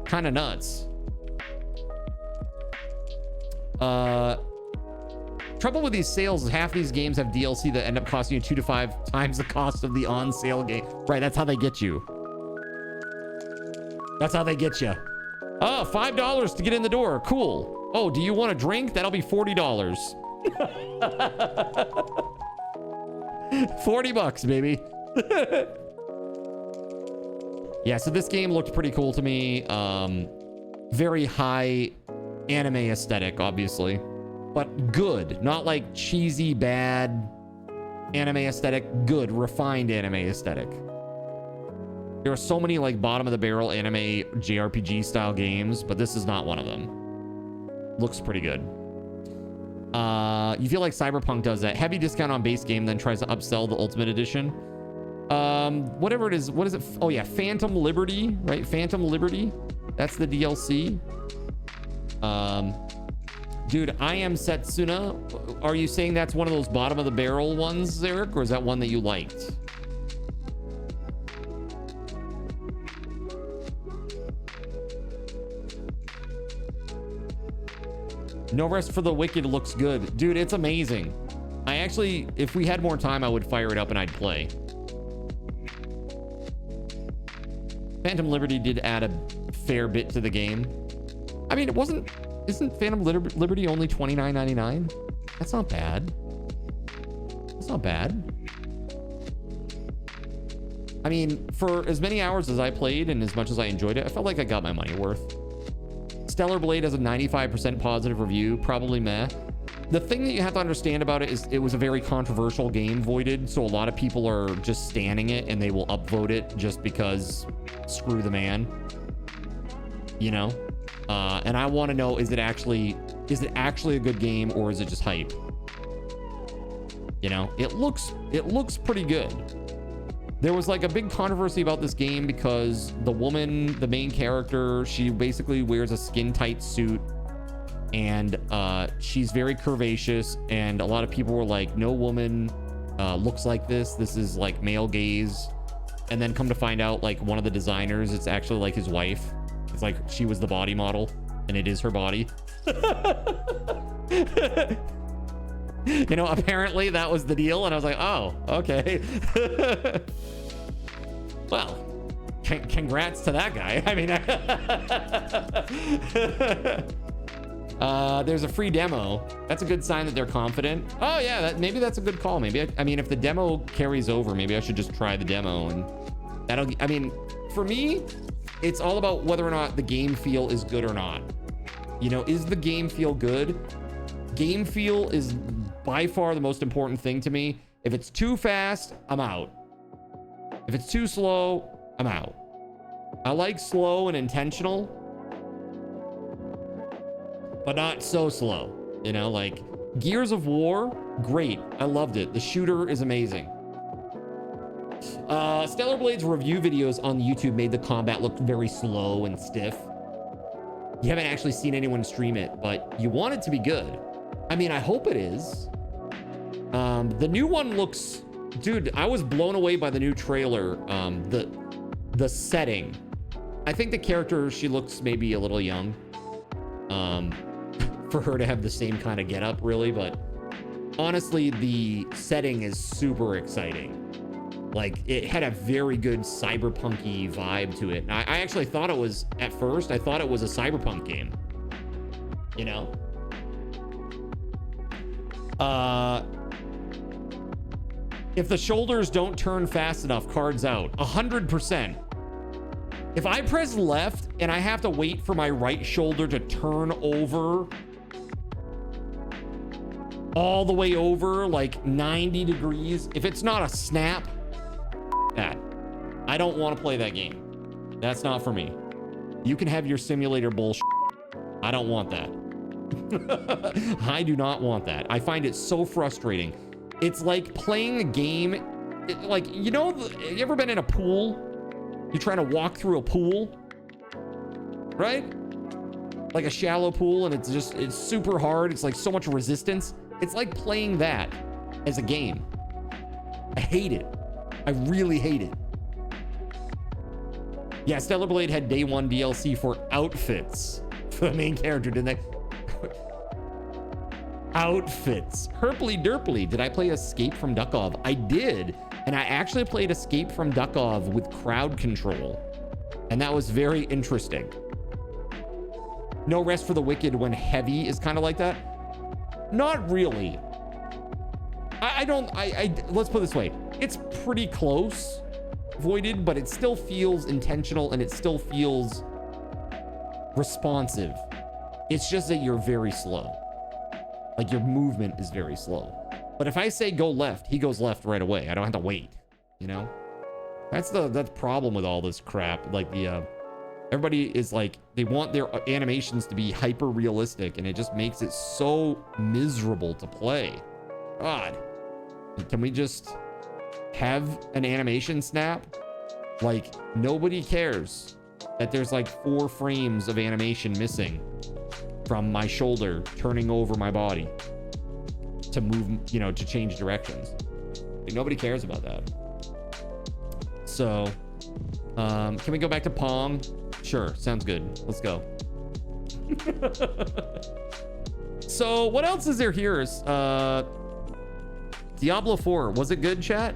Kind of nuts. Trouble with these sales is half these games have DLC that end up costing you 2 to 5 times the cost of the on-sale game. Right, that's how they get you. That's how they get you. Oh, $5 to get in the door. Cool. Oh, do you want a drink? That'll be $40. $40, baby. Yeah, so this game looked pretty cool to me. Very high anime aesthetic, obviously. But good. Not like cheesy, bad anime aesthetic. Good, refined anime aesthetic. There are so many like bottom of the barrel anime JRPG style games, but this is not one of them. Looks pretty good. You feel like Cyberpunk does that. Heavy discount on base game, then tries to upsell the Ultimate Edition. Whatever it is. What is it? Oh yeah, Phantom Liberty, right? Phantom Liberty. That's the DLC. Dude, I Am Setsuna. Are you saying that's one of those bottom of the barrel ones, Eric? Or is that one that you liked? No Rest for the Wicked looks good. Dude, it's amazing. I actually, if we had more time, I would fire it up and I'd play. Phantom Liberty did add a fair bit to the game. I mean, isn't Phantom Liberty only $29.99? That's not bad. That's not bad. I mean, for as many hours as I played and as much as I enjoyed it, I felt like I got my money worth. Stellar Blade has a 95% positive review, probably meh. The thing that you have to understand about it is it was a very controversial game, Voided, so a lot of people are just standing it and they will upvote it just because screw the man. You know? And I want to know, is it actually a good game or is it just hype? You know, it looks pretty good. There was like a big controversy about this game because the woman, the main character, she basically wears a skin tight suit and she's very curvaceous, and a lot of people were like, no woman looks like this. This is like male gaze. And then come to find out, like one of the designers, it's actually like his wife. It's like she was the body model and it is her body. You know, apparently that was the deal. And I was like, oh, okay. Well, congrats to that guy. I mean, there's a free demo. That's a good sign that they're confident. Oh yeah, maybe that's a good call. Maybe, I mean, if the demo carries over, maybe I should just try the demo and that'll, I mean, for me, it's all about whether or not the game feel is good or not. You know, is the game feel good? Game feel is by far the most important thing to me. If it's too fast, I'm out. If it's too slow, I'm out. I like slow and intentional. but not so slow. You know, like Gears of War, great. I loved it. The shooter is amazing. Stellar Blade's review videos on YouTube made the combat look very slow and stiff. You haven't actually seen anyone stream it, but you want it to be good. I mean, I hope it is. The new one looks... Dude, I was blown away by the new trailer. The setting. I think the character, she looks maybe a little young. For her to have the same kind of getup, really, but honestly, the setting is super exciting. Like, it had a very good cyberpunk-y vibe to it. And I actually thought it was, at first, I thought it was a cyberpunk game. You know? If the shoulders don't turn fast enough, cards out. 100%. If I press left and I have to wait for my right shoulder to turn over all the way over, like 90 degrees, if it's not a snap, that. I don't want to play that game. That's not for me. You can have your simulator bullshit. I don't want that. I do not want that. I find it so frustrating. It's like playing a game, like, you know, you ever been in a pool? You're trying to walk through a pool, right? Like a shallow pool, and it's super hard. It's like so much resistance. It's like playing that as a game. I hate it. I really hate it. Yeah, Stellar Blade had day one DLC for outfits for the main character, didn't they? Outfits. Herply derply. Did I play Escape from Duckov? I did. And I actually played Escape from Duckov with crowd control. And that was very interesting. No Rest for the Wicked when heavy is kind of like that. Not really. Let's put it this way. It's pretty close, Voided, but it still feels intentional and it still feels responsive. It's just that you're very slow. Like, your movement is very slow. But if I say go left, he goes left right away. I don't have to wait, you know? That's the problem with all this crap. Like, everybody is like, they want their animations to be hyper realistic, and it just makes it so miserable to play. God, can we just have an animation snap? Like, nobody cares that there's like 4 frames of animation missing from my shoulder turning over my body to move, you know, to change directions. Like, nobody cares about that. So, can we go back to Pong? Sure, sounds good. Let's go. So, what else is there here? Diablo 4, was it good, chat?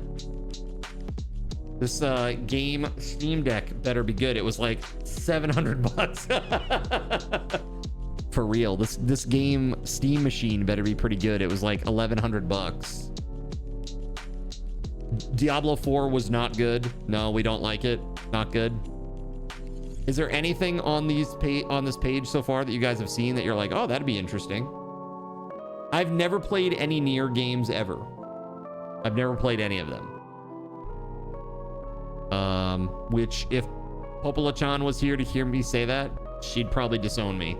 This game Steam Deck better be good. It was like $700. For real, this game Steam machine better be pretty good. It was like $1,100. Diablo 4 was not good. No, we don't like it. Not good. Is there anything on this page so far that you guys have seen that you're like, oh, that'd be interesting? I've never played any Nier games ever. I've never played any of them. Which, if Popola-chan was here to hear me say that, she'd probably disown me.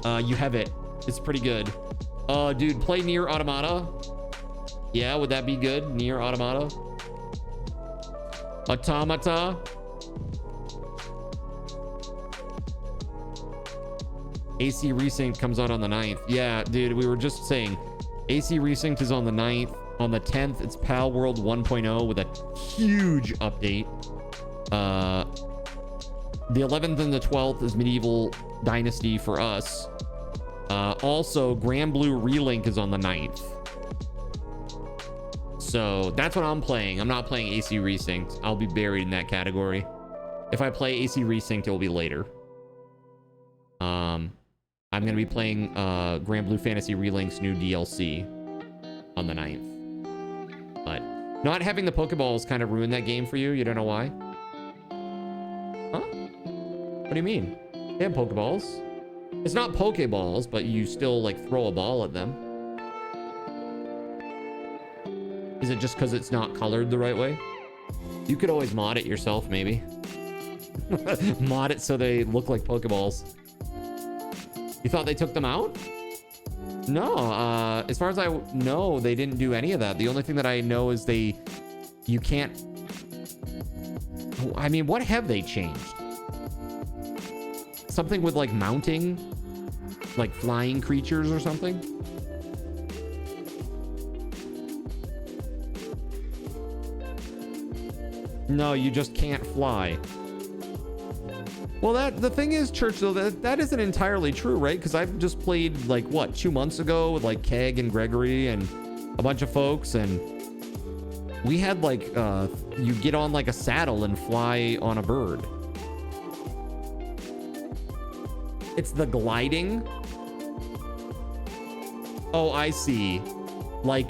You have it. It's pretty good. Dude, play Nier Automata. Yeah, would that be good? Nier Automata? Automata? AC Resync comes out on the 9th. Yeah, dude, we were just saying AC Resync is on the 9th. On the 10th, it's Pal World 1.0 with a huge update. The 11th and the 12th is Medieval Dynasty for us. Also, Grand Blue Relink is on the 9th. So that's what I'm playing. I'm not playing AC Resynced. I'll be buried in that category. If I play AC Resynced, it will be later. I'm going to be playing Grand Blue Fantasy Relink's new DLC on the 9th. But not having the Pokeballs kind of ruined that game for you. You don't know why? Huh? What do you mean? They have Pokeballs. It's not Pokeballs, but you still, like, throw a ball at them. Is it just because it's not colored the right way? You could always mod it yourself, maybe. Mod it so they look like Pokeballs. You thought they took them out? No, as far as I know, they didn't do any of that. The only thing that I know is you can't, I mean, what have they changed? Something with like mounting, like flying creatures or something? No, you just can't fly. Well, the thing is, Church, though, that isn't entirely true, right? Because I've just played, like, what, 2 months ago with, like, Keg and Gregory and a bunch of folks, and we had, like, you get on, like, a saddle and fly on a bird. It's the gliding. Oh, I see. Like,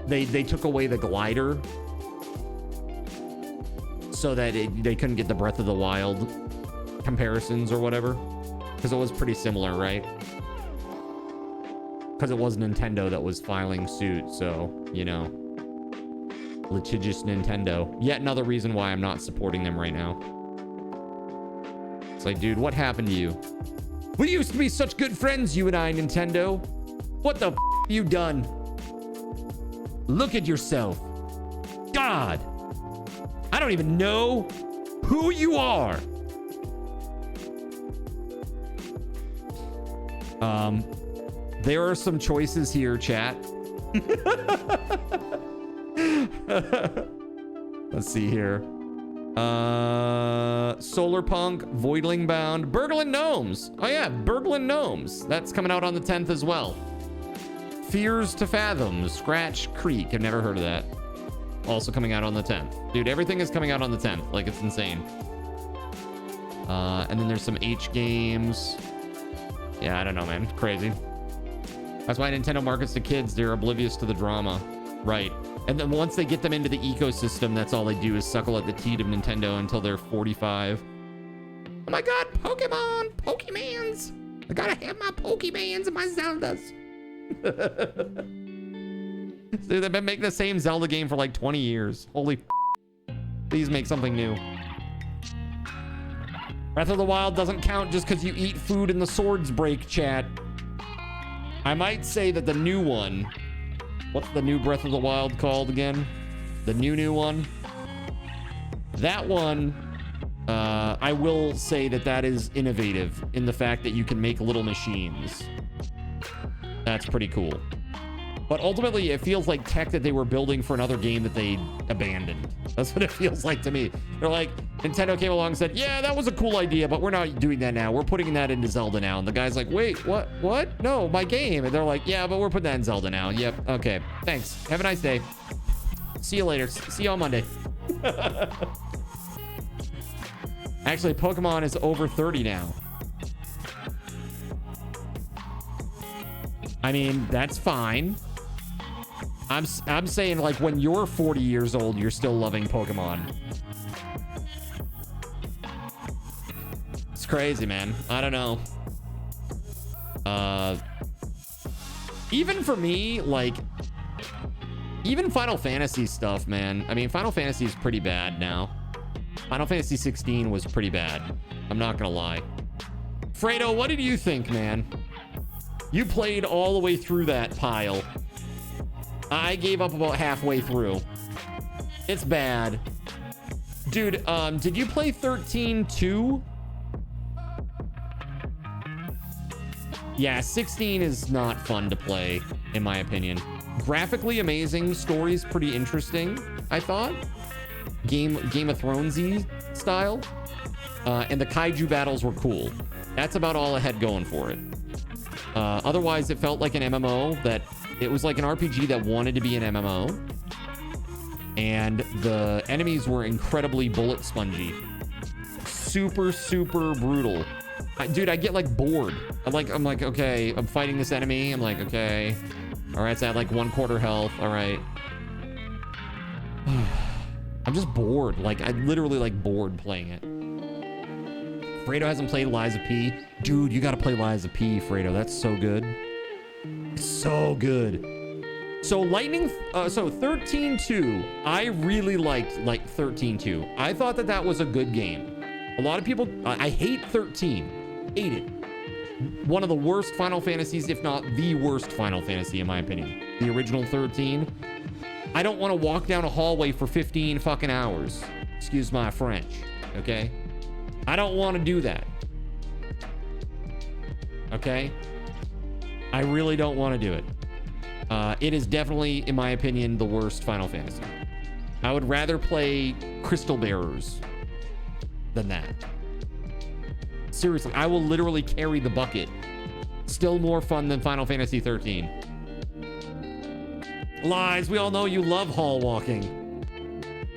they took away the glider so that they couldn't get the Breath of the Wild comparisons or whatever, because it was pretty similar, right? Because it was Nintendo that was filing suit, so, you know, litigious Nintendo. Yet another reason why I'm not supporting them right now. It's like, dude, what happened to you? We used to be such good friends, you and I, Nintendo. What the f have you done? Look at yourself. God. I don't even know who you are. There are some choices here, chat. Let's see here. Solarpunk, Voidling Bound, Burglin' Gnomes. Oh yeah, Burglin' Gnomes. That's coming out on the 10th as well. Fears to Fathom, Scratch Creek. I've never heard of that. Also coming out on the 10th. Dude, everything is coming out on the 10th. Like, it's insane. And then there's some H games. Yeah, I don't know, man. Crazy. That's why Nintendo markets to kids. They're oblivious to the drama. Right. And then once they get them into the ecosystem, that's all they do is suckle at the teat of Nintendo until they're 45. Oh my god, Pokemon! Pokemans! I gotta have my Pokemans and my Zeldas. Dude, they've been making the same Zelda game for like 20 years. Holy f. Please make something new. Breath of the Wild doesn't count just because you eat food and the swords break, chat. I might say that the new one... What's the new Breath of the Wild called again? The new one? That one, I will say that that is innovative in the fact that you can make little machines. That's pretty cool. But ultimately, it feels like tech that they were building for another game that they abandoned. That's what it feels like to me. They're like, Nintendo came along and said, yeah, that was a cool idea, but we're not doing that now. We're putting that into Zelda now. And the guy's like, wait, what? What? No, my game. And they're like, yeah, but we're putting that in Zelda now. Yep. Okay. Thanks. Have a nice day. See you later. See you on Monday. Actually, Pokemon is over 30 now. I mean, that's fine. I'm saying, like, when you're 40 years old, you're still loving Pokemon. It's crazy, man. I don't know. Even for me, like, even Final Fantasy stuff, man. I mean, Final Fantasy is pretty bad now. Final Fantasy 16 was pretty bad. I'm not gonna lie. Fredo, what did you think, man? You played all the way through that pile. I gave up about halfway through. It's bad. Dude, did you play 13 too? Yeah, 16 is not fun to play, in my opinion. Graphically amazing, story's pretty interesting, I thought. Game of Thrones-y style. And the kaiju battles were cool. That's about all I had going for it. Otherwise, it felt like an MMO that... It was like an RPG that wanted to be an MMO. And the enemies were incredibly bullet spongy. Super, super brutal. Dude, I get like bored. I'm like, okay, I'm fighting this enemy. I'm like, okay. All right, so I had like 1/4 health. All right. I'm just bored. Like, I literally like bored playing it. Fredo hasn't played Lies of P. Dude, you gotta play Lies of P, Fredo. That's so good. It's so good. So so 13.2, I really liked 13.2. I thought that was a good game. A lot of people, I hate 13. Hate it. One of the worst Final Fantasies, if not the worst Final Fantasy, in my opinion. The original 13. I don't want to walk down a hallway for 15 fucking hours. Excuse my French, okay? I don't want to do that. Okay? I really don't want to do it. It is definitely, in my opinion, the worst Final Fantasy. I would rather play Crystal Bearers than that. Seriously, I will literally carry the bucket. Still more fun than Final Fantasy 13. Lies, we all know you love hall walking.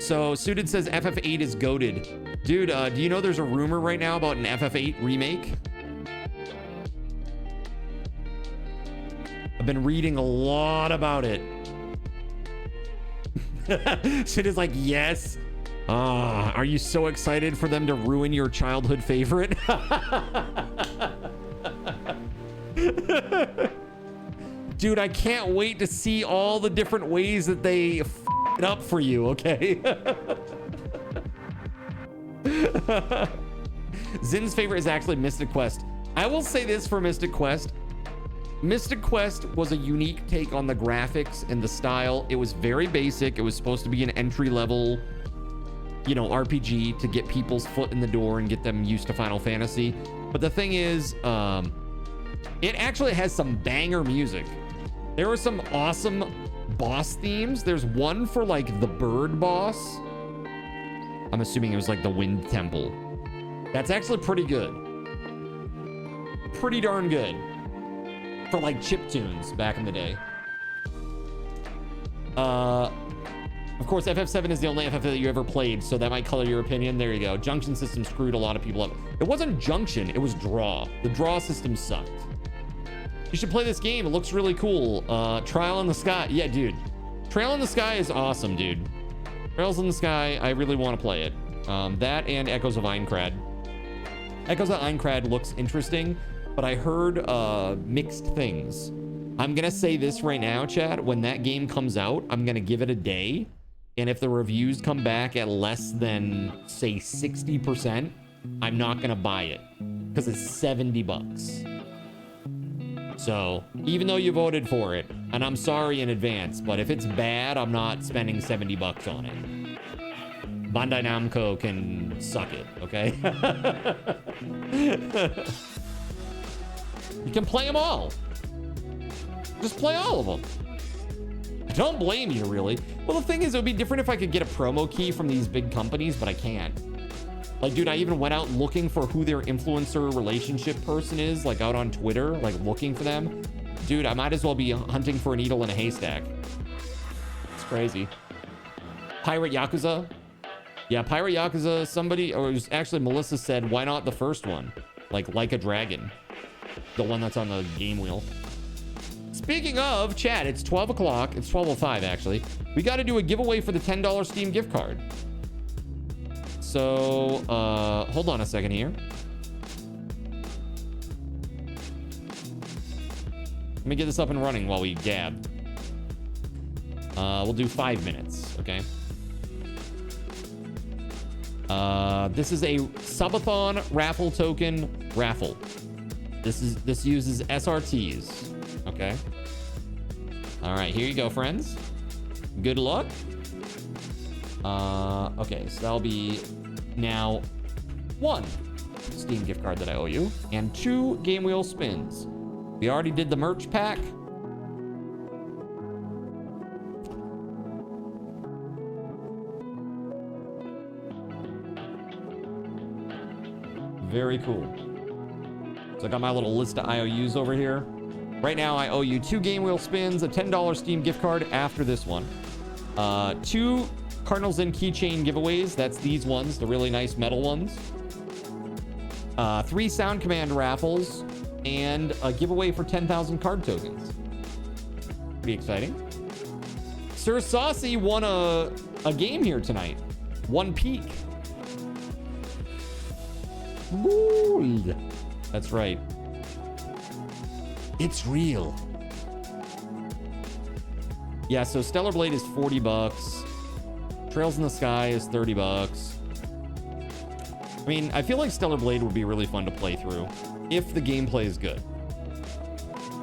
So, Suited says FF8 is goated. Dude, do you know there's a rumor right now about an FF8 remake? I've been reading a lot about it. Shit is like, yes. Are you so excited for them to ruin your childhood favorite? Dude, I can't wait to see all the different ways that they f it up for you, okay? Zin's favorite is actually Mystic Quest. I will say this for Mystic Quest. Mystic Quest was a unique take on the graphics and the style. It was very basic. It was supposed to be an entry-level, you know, RPG to get people's foot in the door and get them used to Final Fantasy. But the thing is, it actually has some banger music. There were some awesome boss themes. There's one for like the bird boss. I'm assuming it was like the Wind Temple. That's actually pretty good. Pretty darn good. For like chiptunes back in the day. Of course, FF7 is the only FF that you ever played, so that might color your opinion. There you go. Junction system screwed a lot of people up. It wasn't Junction, it was Draw. The Draw system sucked. You should play this game. It looks really cool. Trial in the Sky. Yeah, dude. Trail in the Sky is awesome, dude. Trails in the Sky, I really want to play it. That and Echoes of Aincrad. Echoes of Aincrad looks interesting, but I heard mixed things. I'm gonna say this right now, Chad. When that game comes out, I'm gonna give it a day. And if the reviews come back at less than, say, 60%, I'm not gonna buy it. Because it's $70. So, even though you voted for it, and I'm sorry in advance, but if it's bad, I'm not spending $70 on it. Bandai Namco can suck it, okay? You can play them all. Just play all of them. I don't blame you, really. Well, the thing is, it would be different if I could get a promo key from these big companies, but I can't. Like, dude, I even went out looking for who their influencer relationship person is, like out on Twitter, like looking for them. Dude, I might as well be hunting for a needle in a haystack. It's crazy. Pirate Yakuza. Yeah, Pirate Yakuza, somebody, or it was actually Melissa said, why not the first one? Like a Dragon. The one that's on the game wheel. Speaking of, chat, it's 12 o'clock. It's 12:05, actually. We got to do a giveaway for the $10 Steam gift card. So, hold on a second here. Let me get this up and running while we gab. We'll do 5 minutes, okay? This is a Subathon raffle token raffle. This uses SRTs, okay? All right, here you go, friends. Good luck. Okay, so that'll be now 1 Steam gift card that I owe you and 2 game wheel spins. We already did the merch pack. Very cool. So I got my little list of IOUs over here. Right now, I owe you 2 game wheel spins, a $10 Steam gift card after this one. 2 Cardinals and keychain giveaways. That's these ones, the really nice metal ones. 3 Sound Command raffles, and a giveaway for 10,000 card tokens. Pretty exciting. Sir Saucy won a game here tonight. One Peak. Gold. That's right. It's real. Yeah, so Stellar Blade is 40 bucks. Trails in the Sky is 30 bucks. I mean, I feel like Stellar Blade would be really fun to play through if the gameplay is good.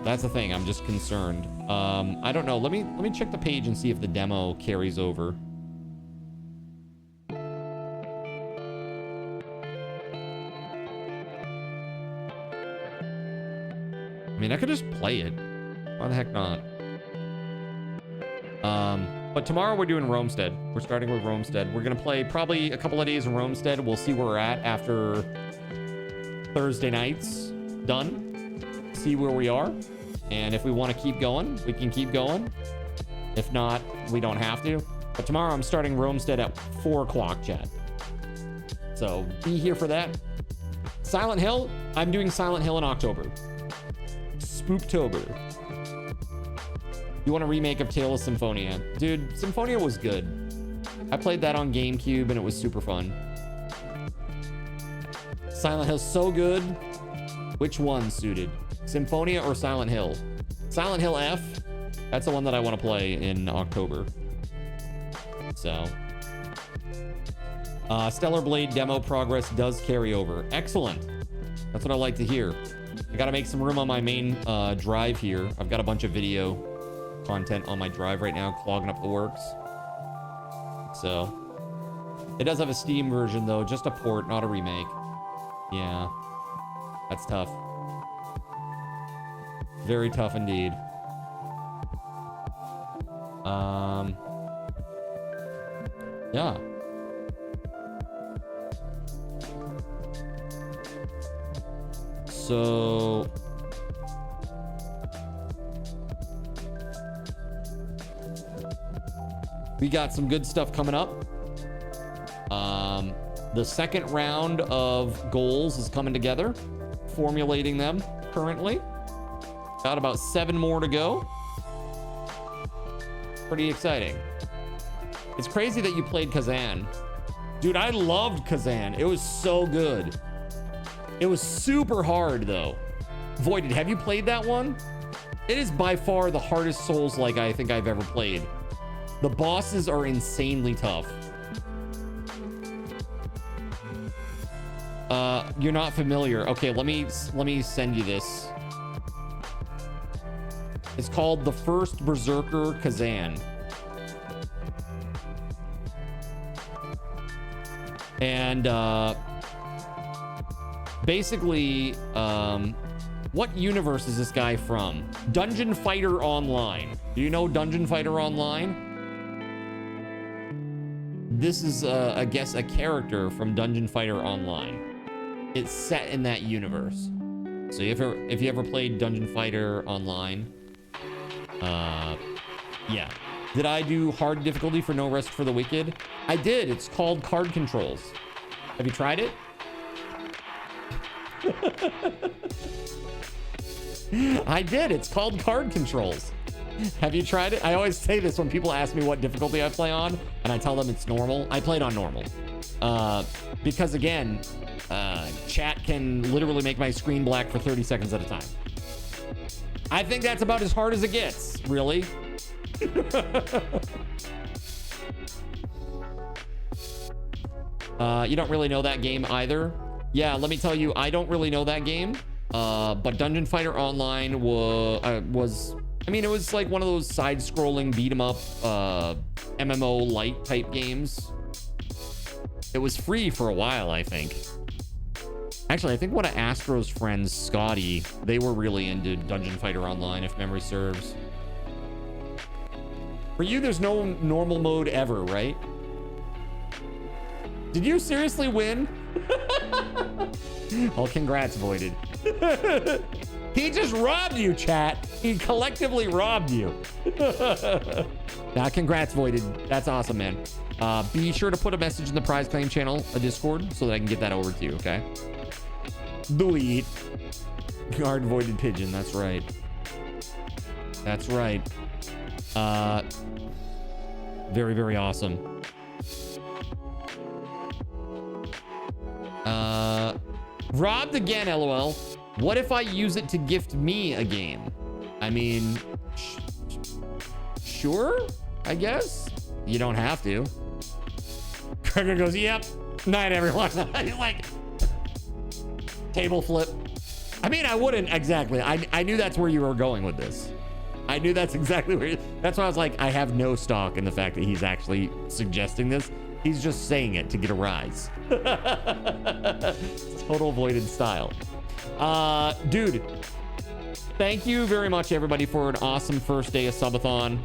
That's the thing. I'm just concerned. I don't know. Let me check the page and see if the demo carries over. I mean, I could just play it. Why the heck not? But tomorrow we're doing Roamstead. We're starting with Roamstead. We're gonna play probably a couple of days in Roamstead. We'll see where we're at after Thursday nights done. See where we are. And if we want to keep going, we can keep going. If not, we don't have to. But tomorrow I'm starting Roamstead at 4 o'clock, chat. So be here for that. Silent Hill, I'm doing Silent Hill in October. Spooktober. You want a remake of Tale of Symphonia? Dude, Symphonia was good. I played that on GameCube and it was super fun. Silent Hill's so good. Which one suited? Symphonia or Silent Hill? Silent Hill F. That's the one that I want to play in October. So. Stellar Blade demo progress does carry over. Excellent. That's what I like to hear. I got to make some room on my main drive here. I've got a bunch of video content on my drive right now, clogging up the works. So. It does have a Steam version, though. Just a port, not a remake. Yeah. That's tough. Very tough indeed. Yeah. So we got some good stuff coming up. The second round of goals is coming together, formulating them currently. Got about 7 more to go. Pretty exciting. It's crazy that you played Kazan. Dude, I loved Kazan. It was so good. It was super hard, though. Voided, have you played that one? It is by far the hardest Souls-like I think I've ever played. The bosses are insanely tough. You're not familiar. Okay, let me send you this. It's called The First Berserker Kazan. And basically, what universe is this guy from? Dungeon Fighter Online. Do you know Dungeon Fighter Online? This is, I guess, a character from Dungeon Fighter Online. It's set in that universe. So if you ever played Dungeon Fighter Online, yeah. Did I do hard difficulty for No Rest for the Wicked? I did. It's called Card Controls. Have you tried it? I did. It's called Card Controls. Have you tried it? I always say this when people ask me what difficulty I play on, and I tell them it's normal. I played on normal. Because again, chat can literally make my screen black for 30 seconds at a time. I think that's about as hard as it gets, really. You don't really know that game either. Yeah, let me tell you, I don't really know that game. But Dungeon Fighter Online was, I mean, it was like one of those side-scrolling beat-em-up MMO light type games. It was free for a while, I think. Actually, I think one of Astro's friends, Scotty, they were really into Dungeon Fighter Online, if memory serves. For you, there's no normal mode ever, right? Did you seriously win? Oh, congrats, Voided. He just robbed you, chat. He collectively robbed you. Nah, congrats, Voided. That's awesome, man. Be sure to put a message in the prize claim channel, a Discord, so that I can get that over to you, okay? Do it. Guard Voided Pigeon, that's right. That's right. Very, very awesome. Robbed again, LOL. What if I use it to gift me a game? I mean, Sure, I guess. You don't have to. Gregor goes, yep. Night, everyone. He's like, table flip. I mean, I wouldn't exactly. I knew that's where you were going with this. I knew that's exactly where. That's why I was like, I have no stock in the fact that he's actually suggesting this. He's just saying it to get a rise. Total avoided style. Dude, thank you very much, everybody, for an awesome first day of Subathon.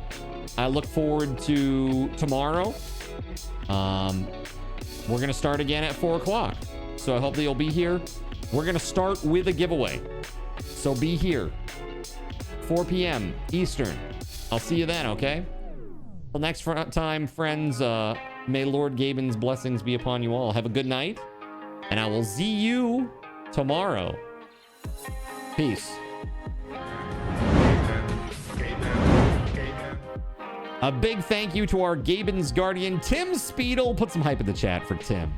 I look forward to tomorrow. We're going to start again at 4 o'clock. So I hope that you'll be here. We're going to start with a giveaway. So be here. 4 p.m. Eastern. I'll see you then, okay? Till next time, friends, may Lord GabeN's blessings be upon you all. Have a good night. And I will see you tomorrow. Peace. A big thank you to our GabeN's guardian, TimSpeedle. Put some hype in the chat for Tim.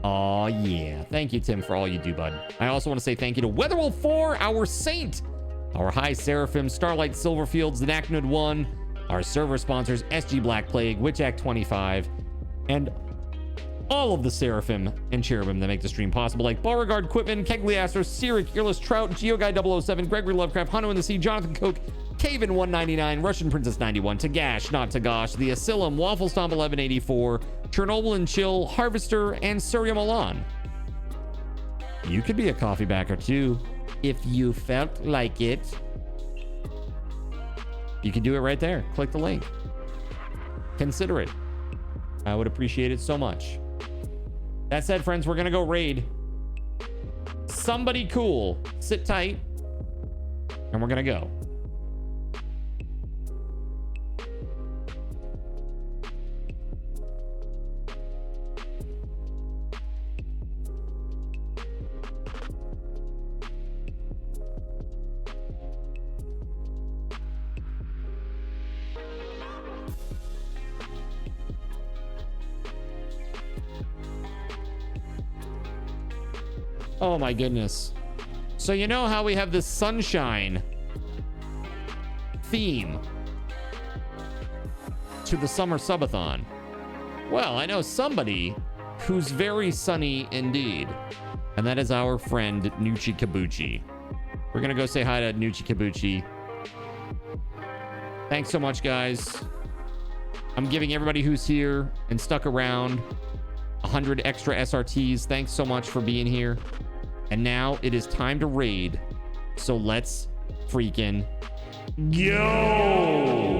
Oh yeah. Thank you, Tim, for all you do, bud. I also want to say thank you to Weatherwolf4, our saint, our High Seraphim, Starlight Silverfields, the Naknud 1, our server sponsors, SG Black Plague, Witch Act 25, and all of the Seraphim and Cherubim that make the stream possible, like Beauregard Quitman, Kegliaster, Cyric, Earless Trout, GeoGuy 007, Gregory Lovecraft, Hano in the Sea, Jonathan Coke, Caven 199, Russian Princess 91, Tagash, Not Tagash, The Asylum, Waffle Stomp 1184, Chernobyl and Chill, Harvester, and Surya Milan. You could be a coffee backer too, if you felt like it. You can do it right there. Click the link. Consider it. I would appreciate it so much. That said, friends, we're gonna go raid somebody cool. Sit tight, and we're gonna go. Oh my goodness. So you know how we have this sunshine theme to the summer subathon? Well, I know somebody who's very sunny indeed, and that is our friend Nuchi Kabuchi. We're gonna go say hi to Nuchi Kabuchi. Thanks so much, guys. I'm giving everybody who's here and stuck around 100 extra SRTs. Thanks so much for being here. And now it is time to raid. So let's freaking go.